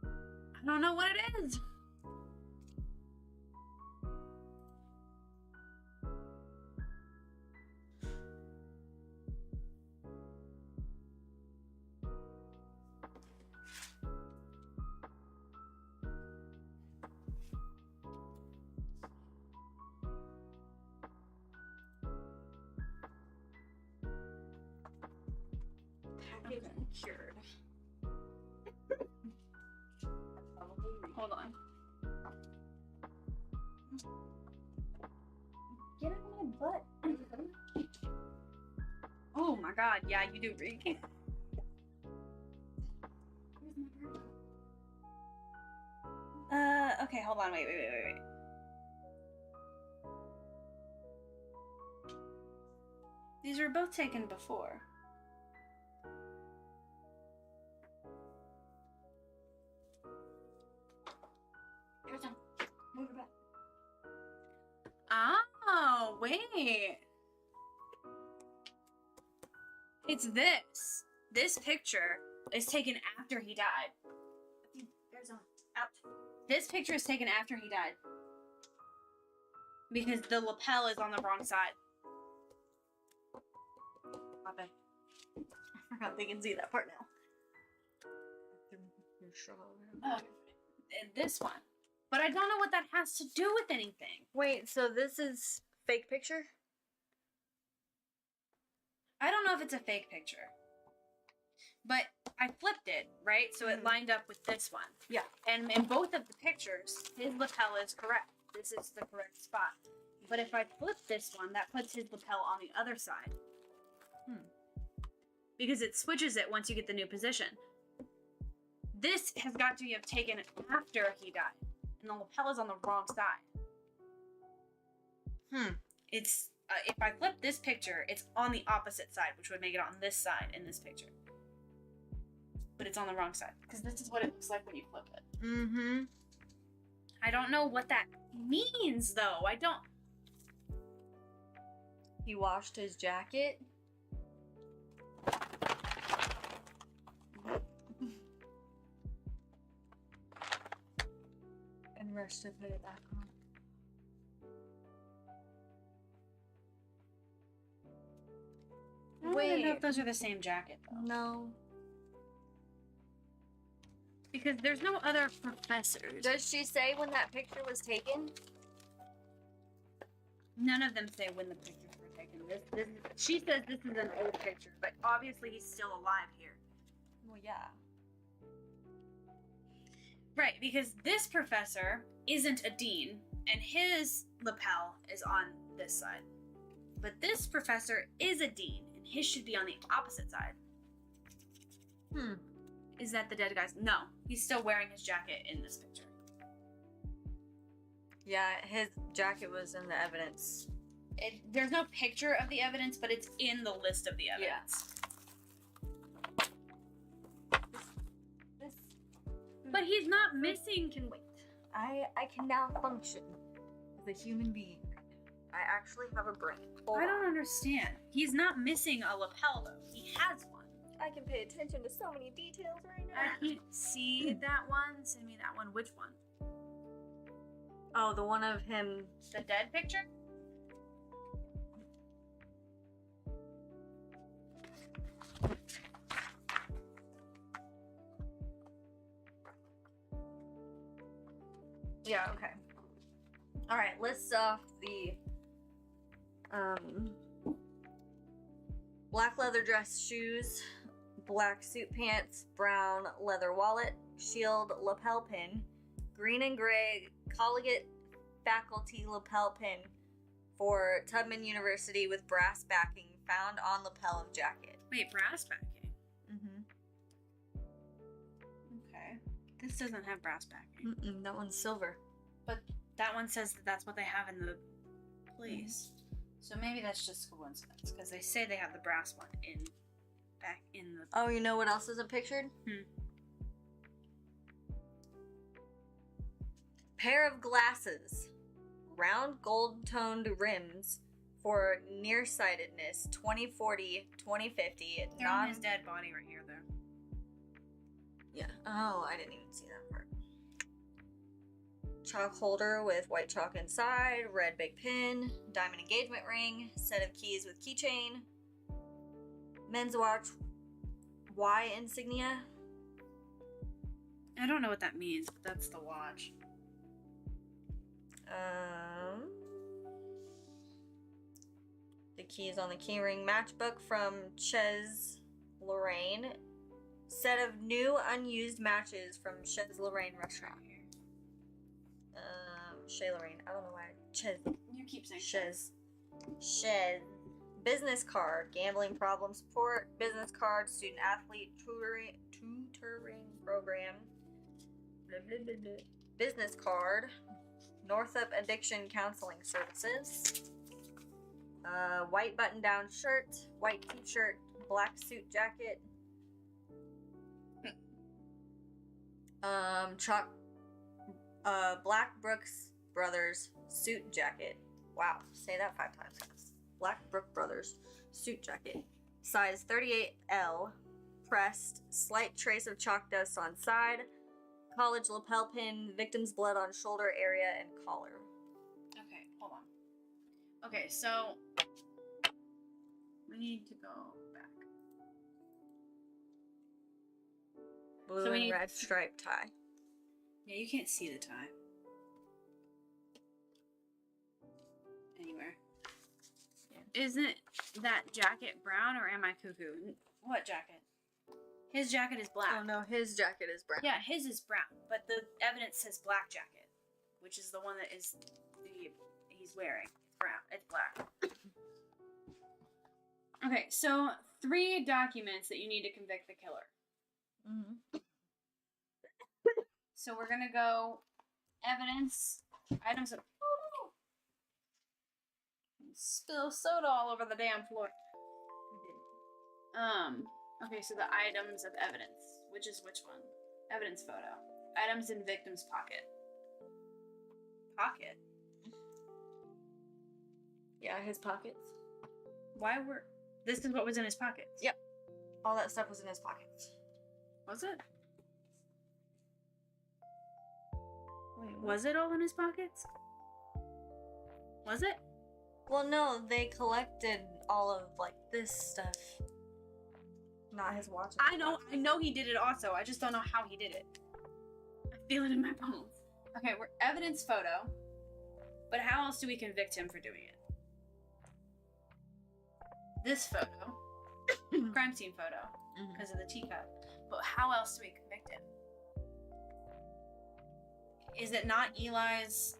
Speaker 1: I don't know what it is. Okay. Cured. Hold on. Get out of my butt. Oh my god, yeah, you do reek. Okay, hold on, wait. These were both taken before.
Speaker 2: Move it back.
Speaker 1: Oh, wait. It's this. This picture is taken after he died.
Speaker 2: There's a out.
Speaker 1: This picture is taken after he died. Because the lapel is on the wrong side.
Speaker 2: My bad. I forgot they can see that part now.
Speaker 1: And this one. But I don't know what that has to do with anything.
Speaker 2: Wait, so this is fake picture?
Speaker 1: I don't know if it's a fake picture. But I flipped it, right? So it lined up with this one.
Speaker 2: Yeah.
Speaker 1: And in both of the pictures, his lapel is correct. This is the correct spot. But if I flip this one, that puts his lapel on the other side. Because it switches it once you get the new position. This has got to be taken after he died. And the lapel is on the wrong side. It's, if I flip this picture, it's on the opposite side, which would make it on this side in this picture. But it's on the wrong side. Because this is what it looks like when you flip it. I don't know what that means, though. I don't...
Speaker 2: He washed his jacket. And rushed to put it back on.
Speaker 1: I don't even know if those are the same jacket, though.
Speaker 2: No.
Speaker 1: Because there's no other professors.
Speaker 2: Does she say when that picture was taken?
Speaker 1: None of them say when the pictures were taken. She says this is an old picture, but obviously he's still alive here.
Speaker 2: Well, yeah.
Speaker 1: Right, because this professor isn't a dean, and his lapel is on this side. But this professor is a dean, and his should be on the opposite side. Is that the dead guy's? No, he's still wearing his jacket in this picture.
Speaker 2: Yeah, his jacket was in the evidence.
Speaker 1: There's no picture of the evidence, but it's in the list of the evidence.
Speaker 2: This.
Speaker 1: But he's not missing. Can wait.
Speaker 2: I can now function as a human being. I actually have a brain.
Speaker 1: I don't understand. He's not missing a lapel, though. He has one.
Speaker 2: I can pay attention to so many details right now.
Speaker 1: I can't see that one. Send me that one. Which one?
Speaker 2: Oh, the one of him.
Speaker 1: The dead picture?
Speaker 2: Okay. All right. List off the black leather dress shoes, black suit pants, brown leather wallet, shield lapel pin, green and gray collegiate faculty lapel pin for Tubman University with brass backing found on lapel of jacket.
Speaker 1: Wait, brass backing?
Speaker 2: Mm-hmm.
Speaker 1: Okay. This doesn't have brass backing.
Speaker 2: That one's silver.
Speaker 1: But that one says that that's what they have in the place. So maybe that's just coincidence, because they say they have the brass one back in the...
Speaker 2: Oh, you know what else isn't pictured? Pair of glasses. Round gold-toned rims for nearsightedness 2040, 2050.
Speaker 1: They're on his dead body right here, though.
Speaker 2: Yeah. Oh, I didn't even see that part. Chalk holder with white chalk inside, red big pin, diamond engagement ring, set of keys with keychain, men's watch, Y insignia.
Speaker 1: I don't know what that means, but that's the watch.
Speaker 2: The keys on the keyring matchbook from Chez Lorraine. Set of new unused matches from Chez Lorraine restaurant. Chez Lorraine. I don't know why. Chez.
Speaker 1: You keep saying
Speaker 2: Chez. Chez. Business card. Gambling problem support. Business card. Student athlete tutoring program. Blah, blah, blah, blah. Business card. Northup Addiction Counseling Services. White button-down shirt, white t-shirt, black suit jacket. Black Brooks Brothers suit jacket. Wow, say that 5 times. Black Brook Brothers suit jacket. Size 38L. Pressed, slight trace of chalk dust on side. College lapel pin, victim's blood on shoulder area and collar.
Speaker 1: Okay, hold on. Okay, so we need to go back.
Speaker 2: Blue
Speaker 1: So we
Speaker 2: and
Speaker 1: need-
Speaker 2: red striped tie.
Speaker 1: Yeah, you can't see the tie. Anywhere. Yeah. Isn't that jacket brown, or am I cuckoo? What jacket? His jacket is black.
Speaker 2: Oh no, his jacket is brown.
Speaker 1: Yeah, his is brown, but the evidence says black jacket, which is the one that is he's wearing. It's brown. It's black. Okay, so 3 documents that you need to convict the killer.
Speaker 2: Mm-hmm.
Speaker 1: So we're gonna go evidence, items of... Oh, spill soda all over the damn floor. Okay, so the items of evidence. Which is which one? Evidence photo. Items in victim's pocket. Pocket?
Speaker 2: Yeah, his pockets.
Speaker 1: Why were... This is what was in his pockets?
Speaker 2: Yep. All that stuff was in his pockets.
Speaker 1: Was it? Wait, was it all in his pockets? Was it?
Speaker 2: Well, no, they collected all of, like, this stuff. Not his watch.
Speaker 1: I know he did it also. I just don't know how he did it. I feel it in my bones. Okay, we're evidence photo. But how else do we convict him for doing it? This photo. Crime scene photo. Because of the teacup. But how else do we convict him? Is it not Eli's...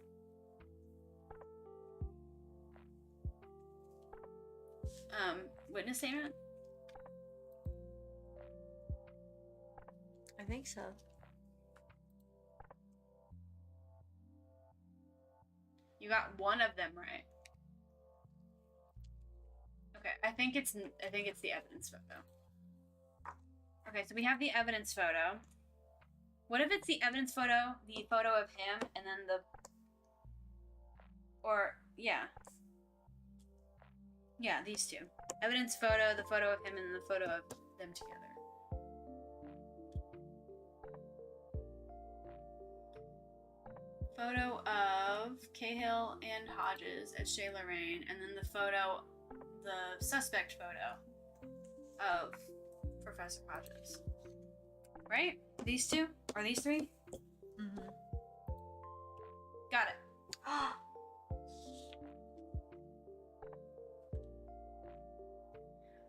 Speaker 1: witness statement?
Speaker 2: I think so.
Speaker 1: You got one of them right. Okay, I think it's the evidence photo. Okay, so we have the evidence photo. What if it's the evidence photo, the photo of him, and then the... Or, yeah. Yeah, these two. Evidence photo, the photo of him, and the photo of them together. Photo of Cahill and Hodges at Chez Lorraine, and then the photo, the suspect photo of Professor Hodges. Right? These two? Or these 3? Got it.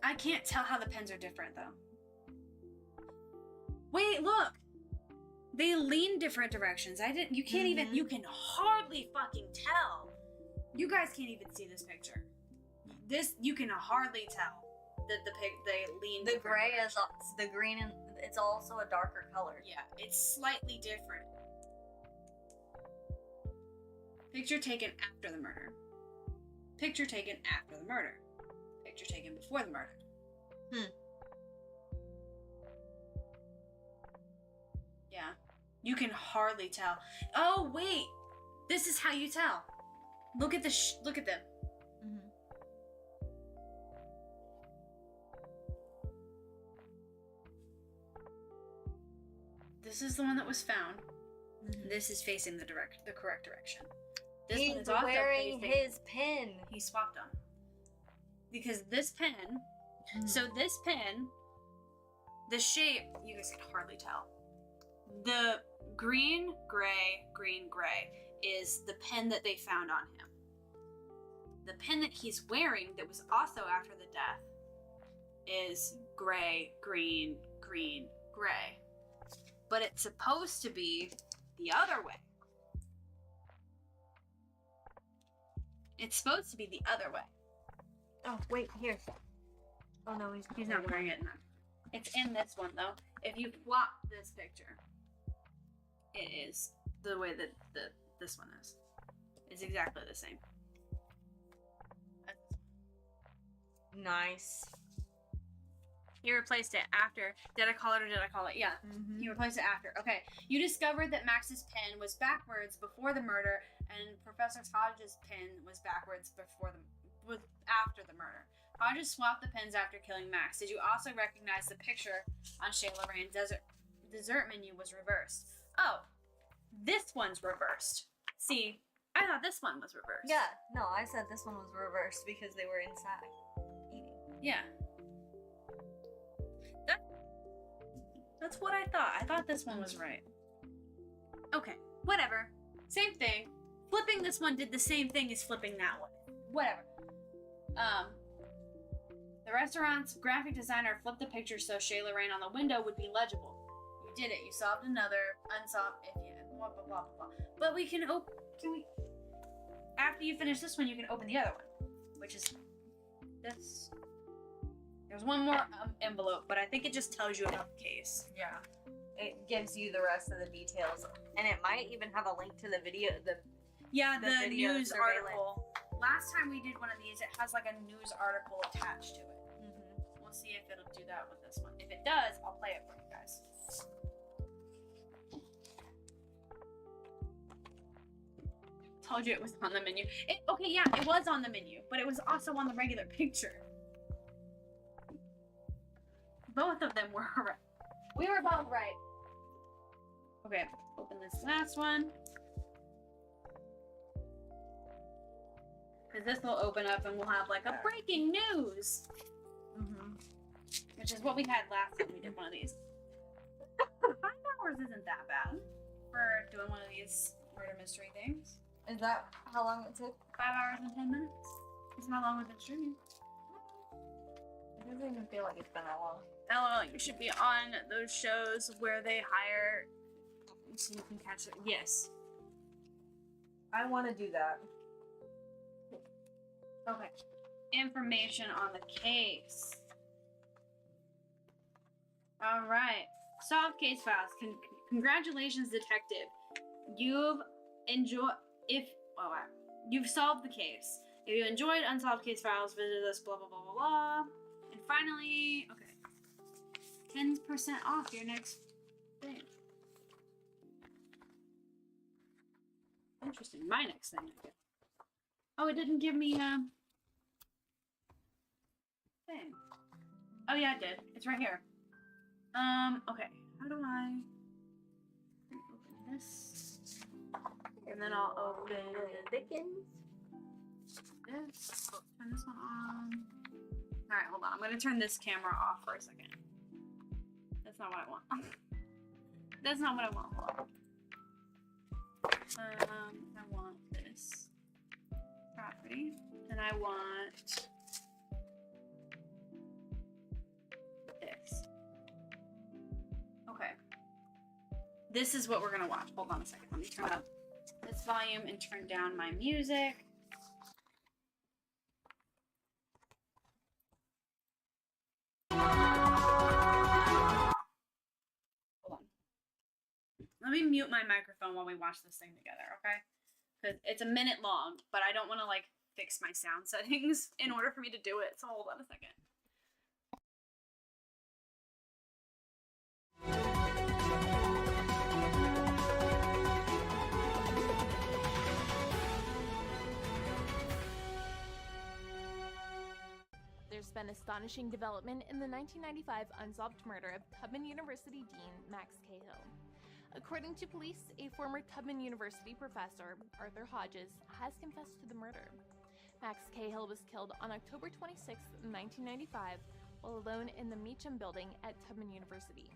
Speaker 1: I can't tell how the pens are different though. Wait, look. They lean different directions. You can't even, you can hardly fucking tell. You guys can't even see this picture. You can hardly tell that they lean
Speaker 2: The
Speaker 1: different
Speaker 2: gray
Speaker 1: directions.
Speaker 2: is the green, and it's also a darker color.
Speaker 1: Yeah, it's slightly different. Picture taken after the murder. Picture taken after the murder. Picture taken before the murder. Yeah. You can hardly tell. Oh, wait. This is how you tell. Look at look at them. This is the one that was found. This is facing the correct direction. This one
Speaker 2: He's
Speaker 1: is also
Speaker 2: wearing
Speaker 1: facing,
Speaker 2: his pin.
Speaker 1: he swapped them. Because this pen, so this pen, the shape, you guys can hardly tell. The green, gray is the pen that they found on him. The pen that he's wearing that was also after the death is gray, green, gray. But it's supposed to be the other way. It's supposed to be the other way.
Speaker 2: Oh, wait, here. Oh, no,
Speaker 1: He's not wearing it now. It's in this one, though. If you flop this picture, it is the way that this one is. It's exactly the same.
Speaker 2: Nice.
Speaker 1: He replaced it after. Did I call it or did I call it? Yeah. He replaced it after. Okay. You discovered that Max's pen was backwards before the murder, and Professor Hodges' pen was backwards after the murder. Hodges swapped the pens after killing Max. Did you also recognize the picture on Shayla Rain's dessert menu was reversed? Oh, this one's reversed. See, I thought this one was reversed.
Speaker 2: Yeah, no, I said this one was reversed because they were inside eating.
Speaker 1: Yeah. That's what I thought. I thought this one was right. Okay, whatever. Same thing. Flipping this one did the same thing as flipping that one. Whatever. The restaurant's graphic designer flipped the picture so Shayla Rain on the window would be legible. You did it. You solved another unsolved blah blah blah blah. But we can after you finish this one, you can open the other one, which is this. There's one more envelope, but I think it just tells you about the case.
Speaker 2: Yeah. It gives you the rest of the details, and it might even have a link to the video. The video
Speaker 1: news
Speaker 2: surveillance.
Speaker 1: article. Last time we did one of these, it has like a news article attached to it. We'll see if it'll do that with this one. If it does, I'll play it for you guys. Told you it was on the menu. Okay, yeah, it was on the menu, but it was also on the regular picture. Both of them were right. We were both right. Okay, open this last one. Because this will open up and we'll have like a breaking news. Which is what we had last time we did one of these. 5 hours isn't that bad for doing one of these murder mystery things.
Speaker 2: Is that how long it took?
Speaker 1: 5 hours and 10 minutes. That's how long we've been streaming.
Speaker 2: It doesn't even feel like it's been that long.
Speaker 1: LOL, you should be on those shows where they hire so you can catch it. Yes.
Speaker 2: I want to do that.
Speaker 1: Okay. Information on the case. All right. Solved case files. Congratulations, detective. You've solved the case. If you enjoyed Unsolved Case Files, visit us, blah, blah, blah, blah, blah. And finally, okay. 10% off your next thing. Interesting. My next thing, I guess. Oh, it didn't give me a thing. Oh yeah, it did. It's right here. Okay. How do I open this? And then I'll open
Speaker 2: Dickens.
Speaker 1: this. Turn this one on. Alright, hold on. I'm gonna turn this camera off for a second. That's not what I want. That's not what I want. Hold on. I I want this. Okay. This is what we're gonna watch. Hold on a second. Let me turn up this volume and turn down my music. Hold on. Let me mute my microphone while we watch this thing together, okay? Because it's a minute long, but I don't want to, like, fix my sound settings in order for me to do it, so hold on a second.
Speaker 3: There's been astonishing development in the 1995 unsolved murder of Tubman University Dean Max Cahill. According to police, a former Tubman University professor, Arthur Hodges, has confessed to the murder. Max Cahill was killed on October 26, 1995, while alone in the Meacham building at Tubman University.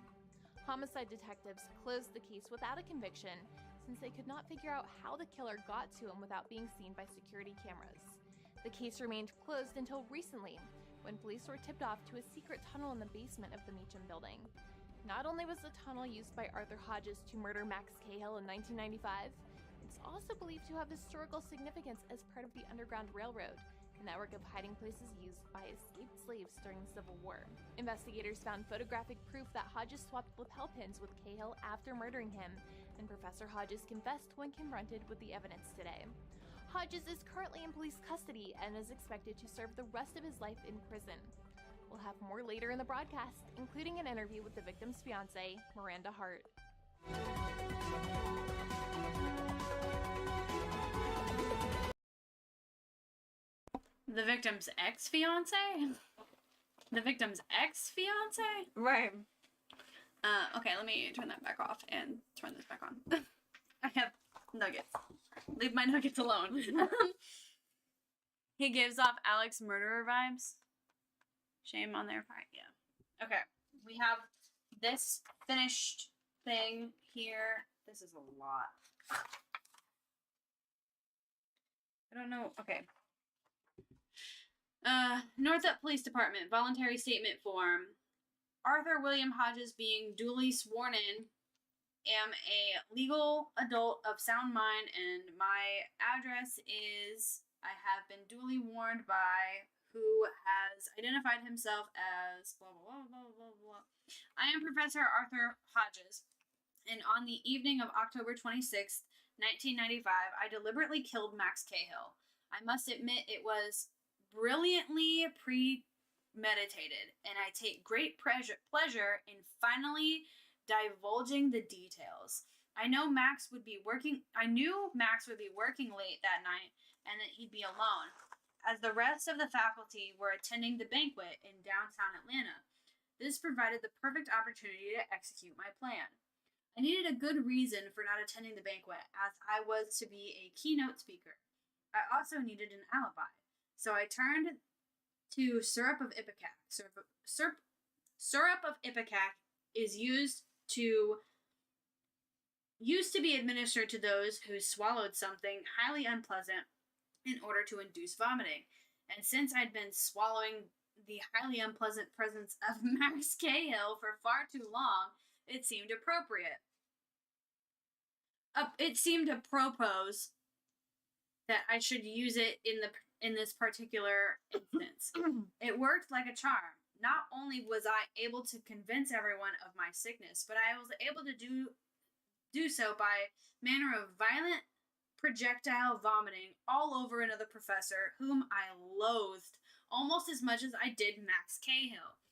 Speaker 3: Homicide detectives closed the case without a conviction since they could not figure out how the killer got to him without being seen by security cameras. The case remained closed until recently, when police were tipped off to a secret tunnel in the basement of the Meacham building. Not only was the tunnel used by Arthur Hodges to murder Max Cahill in 1995, it's also believed to have historical significance as part of the Underground Railroad, a network of hiding places used by escaped slaves during the Civil War. Investigators found photographic proof that Hodges swapped lapel pins with Cahill after murdering him, and Professor Hodges confessed when confronted with the evidence today. Hodges is currently in police custody and is expected to serve the rest of his life in prison. We'll have more later in the broadcast, including an interview with the victim's fiancée, Miranda Hart.
Speaker 1: The victim's ex-fiancé? The victim's ex-fiancé?
Speaker 2: Right.
Speaker 1: Okay, let me turn that back off and turn this back on. I have nuggets. Leave my nuggets alone. He gives off Alex murderer vibes. Shame on their part, yeah. Okay, we have this finished thing here. This is a lot. I don't know. Okay. Northup Police Department, voluntary statement form. Arthur William Hodges being duly sworn in. Am a legal adult of sound mind, and my address is, I have been duly warned by who has identified himself as blah, blah, blah, blah, blah. I am Professor Arthur Hodges, and on the evening of October 26th, 1995, I deliberately killed Max Cahill. I must admit it was brilliantly premeditated, and I take great pleasure in finally divulging the details. I knew Max would be working late that night and that he'd be alone, as the rest of the faculty were attending the banquet in downtown Atlanta. This provided the perfect opportunity to execute my plan. I needed a good reason for not attending the banquet, as I was to be a keynote speaker. I also needed an alibi, so I turned to syrup of ipecac. Syrup of ipecac is used to be administered to those who swallowed something highly unpleasant in order to induce vomiting. And since I'd been swallowing the highly unpleasant presence of Max Cahill for far too long, it seemed appropriate. It seemed to propose that I should use it in this particular instance. It worked like a charm. Not only was I able to convince everyone of my sickness, but I was able to do so by manner of violent projectile vomiting all over another professor whom I loathed almost as much as I did Max Cahill.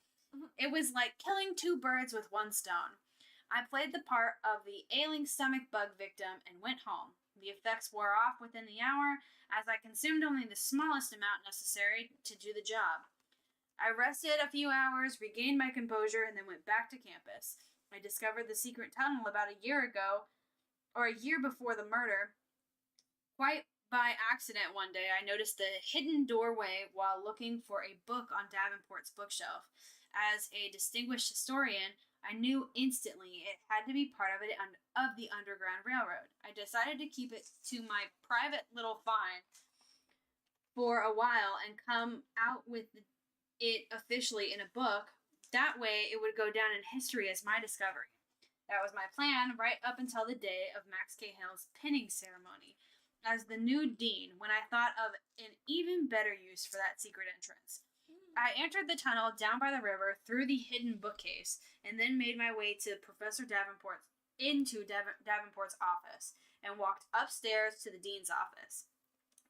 Speaker 1: It was like killing two birds with one stone. I played the part of the ailing stomach bug victim and went home. The effects wore off within the hour, as I consumed only the smallest amount necessary to do the job. I rested a few hours, regained my composure, and then went back to campus. I discovered the secret tunnel about a year before the murder. Quite by accident one day, I noticed the hidden doorway while looking for a book on Davenport's bookshelf. As a distinguished historian, I knew instantly it had to be part of the Underground Railroad. I decided to keep it to my private little find for a while and come out with it officially in a book. That way, it would go down in history as my discovery. That was my plan right up until the day of Max Cahill's pinning ceremony as the new dean, when I thought of an even better use for that secret entrance. I entered the tunnel down by the river through the hidden bookcase and then made my way to Professor Davenport's Davenport's office and walked upstairs to the dean's office.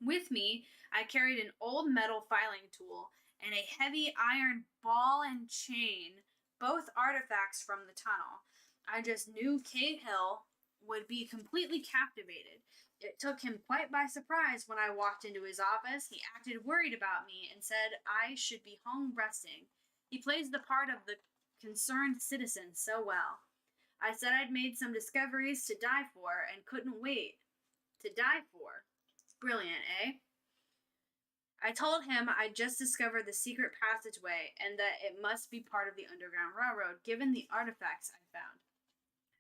Speaker 1: With me, I carried an old metal filing tool and a heavy iron ball and chain, both artifacts from the tunnel. I just knew Cahill would be completely captivated. It took him quite by surprise when I walked into his office. He acted worried about me and said I should be home resting. He plays the part of the concerned citizen so well. I said I'd made some discoveries to die for and couldn't wait. To die for? Brilliant, eh? I told him I'd just discovered the secret passageway and that it must be part of the Underground Railroad, given the artifacts I found.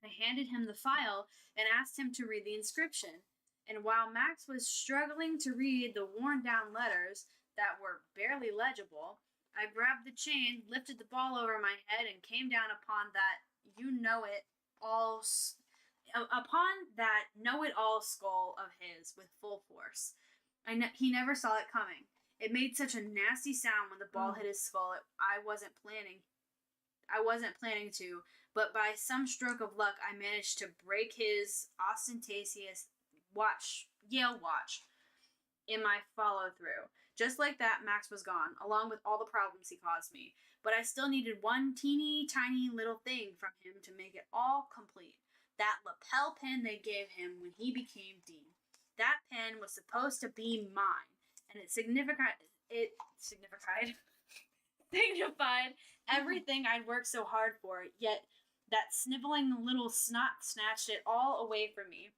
Speaker 1: I handed him the file and asked him to read the inscription. And while Max was struggling to read the worn-down letters that were barely legible, I grabbed the chain, lifted the ball over my head, and came down upon that know-it-all skull of his with full force. He never saw it coming. It made such a nasty sound when the ball hit his skull. I wasn't planning to, but by some stroke of luck, I managed to break his ostentatious Yale watch in my follow-through. Just like that, Max was gone, along with all the problems he caused me. But I still needed one teeny tiny little thing from him to make it all complete. That lapel pin they gave him when he became dean. That pin was supposed to be mine, and it signified everything I'd worked so hard for, yet that sniveling little snot snatched it all away from me.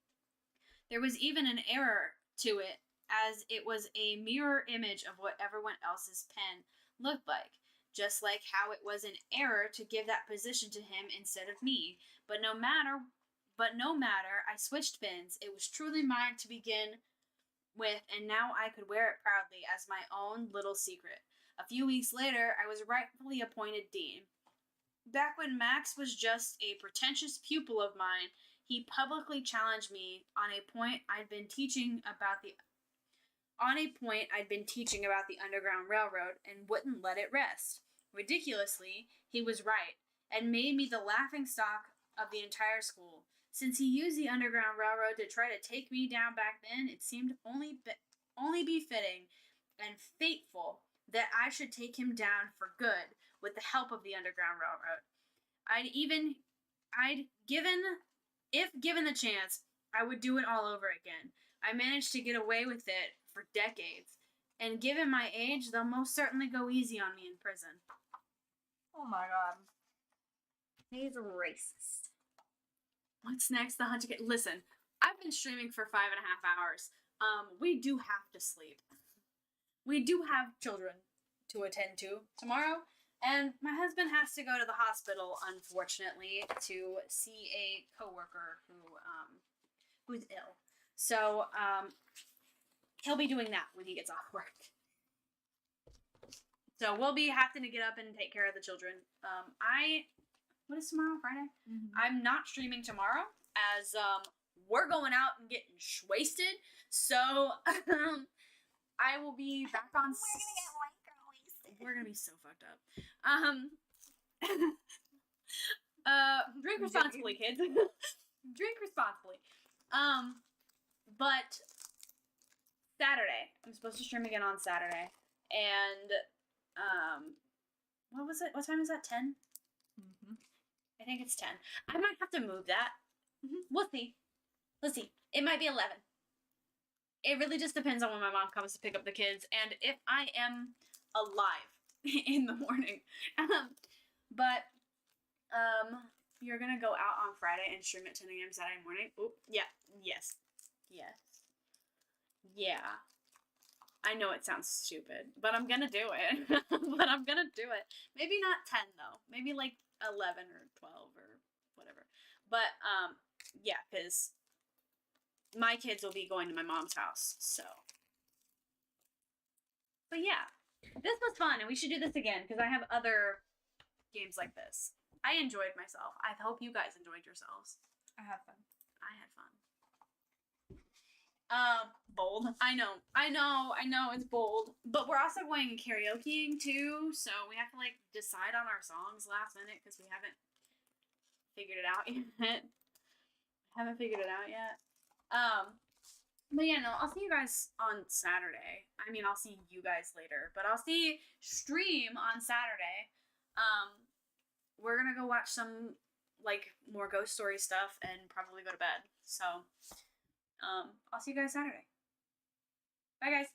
Speaker 1: There was even an error to it, as it was a mirror image of what everyone else's pen looked like, just like how it was an error to give that position to him instead of me. But no matter, I switched pins. It was truly mine to begin with, and now I could wear it proudly as my own little secret. A few weeks later, I was rightfully appointed dean. Back when Max was just a pretentious pupil of mine, he publicly challenged me on a point I'd been teaching about the Underground Railroad and wouldn't let it rest. Ridiculously, he was right, and made me the laughingstock of the entire school. Since he used the Underground Railroad to try to take me down back then, it seemed only be fitting and fateful that I should take him down for good with the help of the Underground Railroad. If given the chance, I would do it all over again. I managed to get away with it for decades, and given my age, they'll most certainly go easy on me in prison.
Speaker 2: Oh my god. He's racist.
Speaker 1: What's next? The hunt again. Listen, I've been streaming for 5.5 hours. We do have to sleep. We do have children to attend to tomorrow, and my husband has to go to the hospital, unfortunately, to see a coworker who's ill. So, he'll be doing that when he gets off work. So we'll be having to get up and take care of the children. What is tomorrow? Friday? Mm-hmm. I'm not streaming tomorrow, as we're going out and getting wasted. So I will be back on.
Speaker 2: We're gonna get white girl wasted.
Speaker 1: We're gonna be so fucked up. Drink responsibly, kids. Drink responsibly. But Saturday, I'm supposed to stream again on Saturday, and what was it? What time is that? 10?
Speaker 2: Mm-hmm.
Speaker 1: I think it's 10. I might have to move that. Mm-hmm. We'll see. Let's see. It might be 11. It really just depends on when my mom comes to pick up the kids and if I am alive in the morning. But you're gonna go out on Friday and stream at 10 a.m. Saturday morning. Oop. Yeah. Yes. Yeah. I know it sounds stupid, but I'm gonna do it. Maybe not 10 though. Maybe like 11 or 12 or whatever. But yeah, because my kids will be going to my mom's house, so But yeah, this was fun, and we should do this again because I have other games like this. I enjoyed myself. I hope you guys enjoyed yourselves.
Speaker 2: I have fun.
Speaker 1: I had fun. Bold. I know, it's bold. But we're also going karaokeing too, so we have to like decide on our songs last minute because we haven't figured it out yet. But yeah, no, I'll see you guys on Saturday. I mean, I'll see you guys later, but I'll see stream on Saturday. We're gonna go watch some like more ghost story stuff and probably go to bed. So, I'll see you guys Saturday. Bye, guys.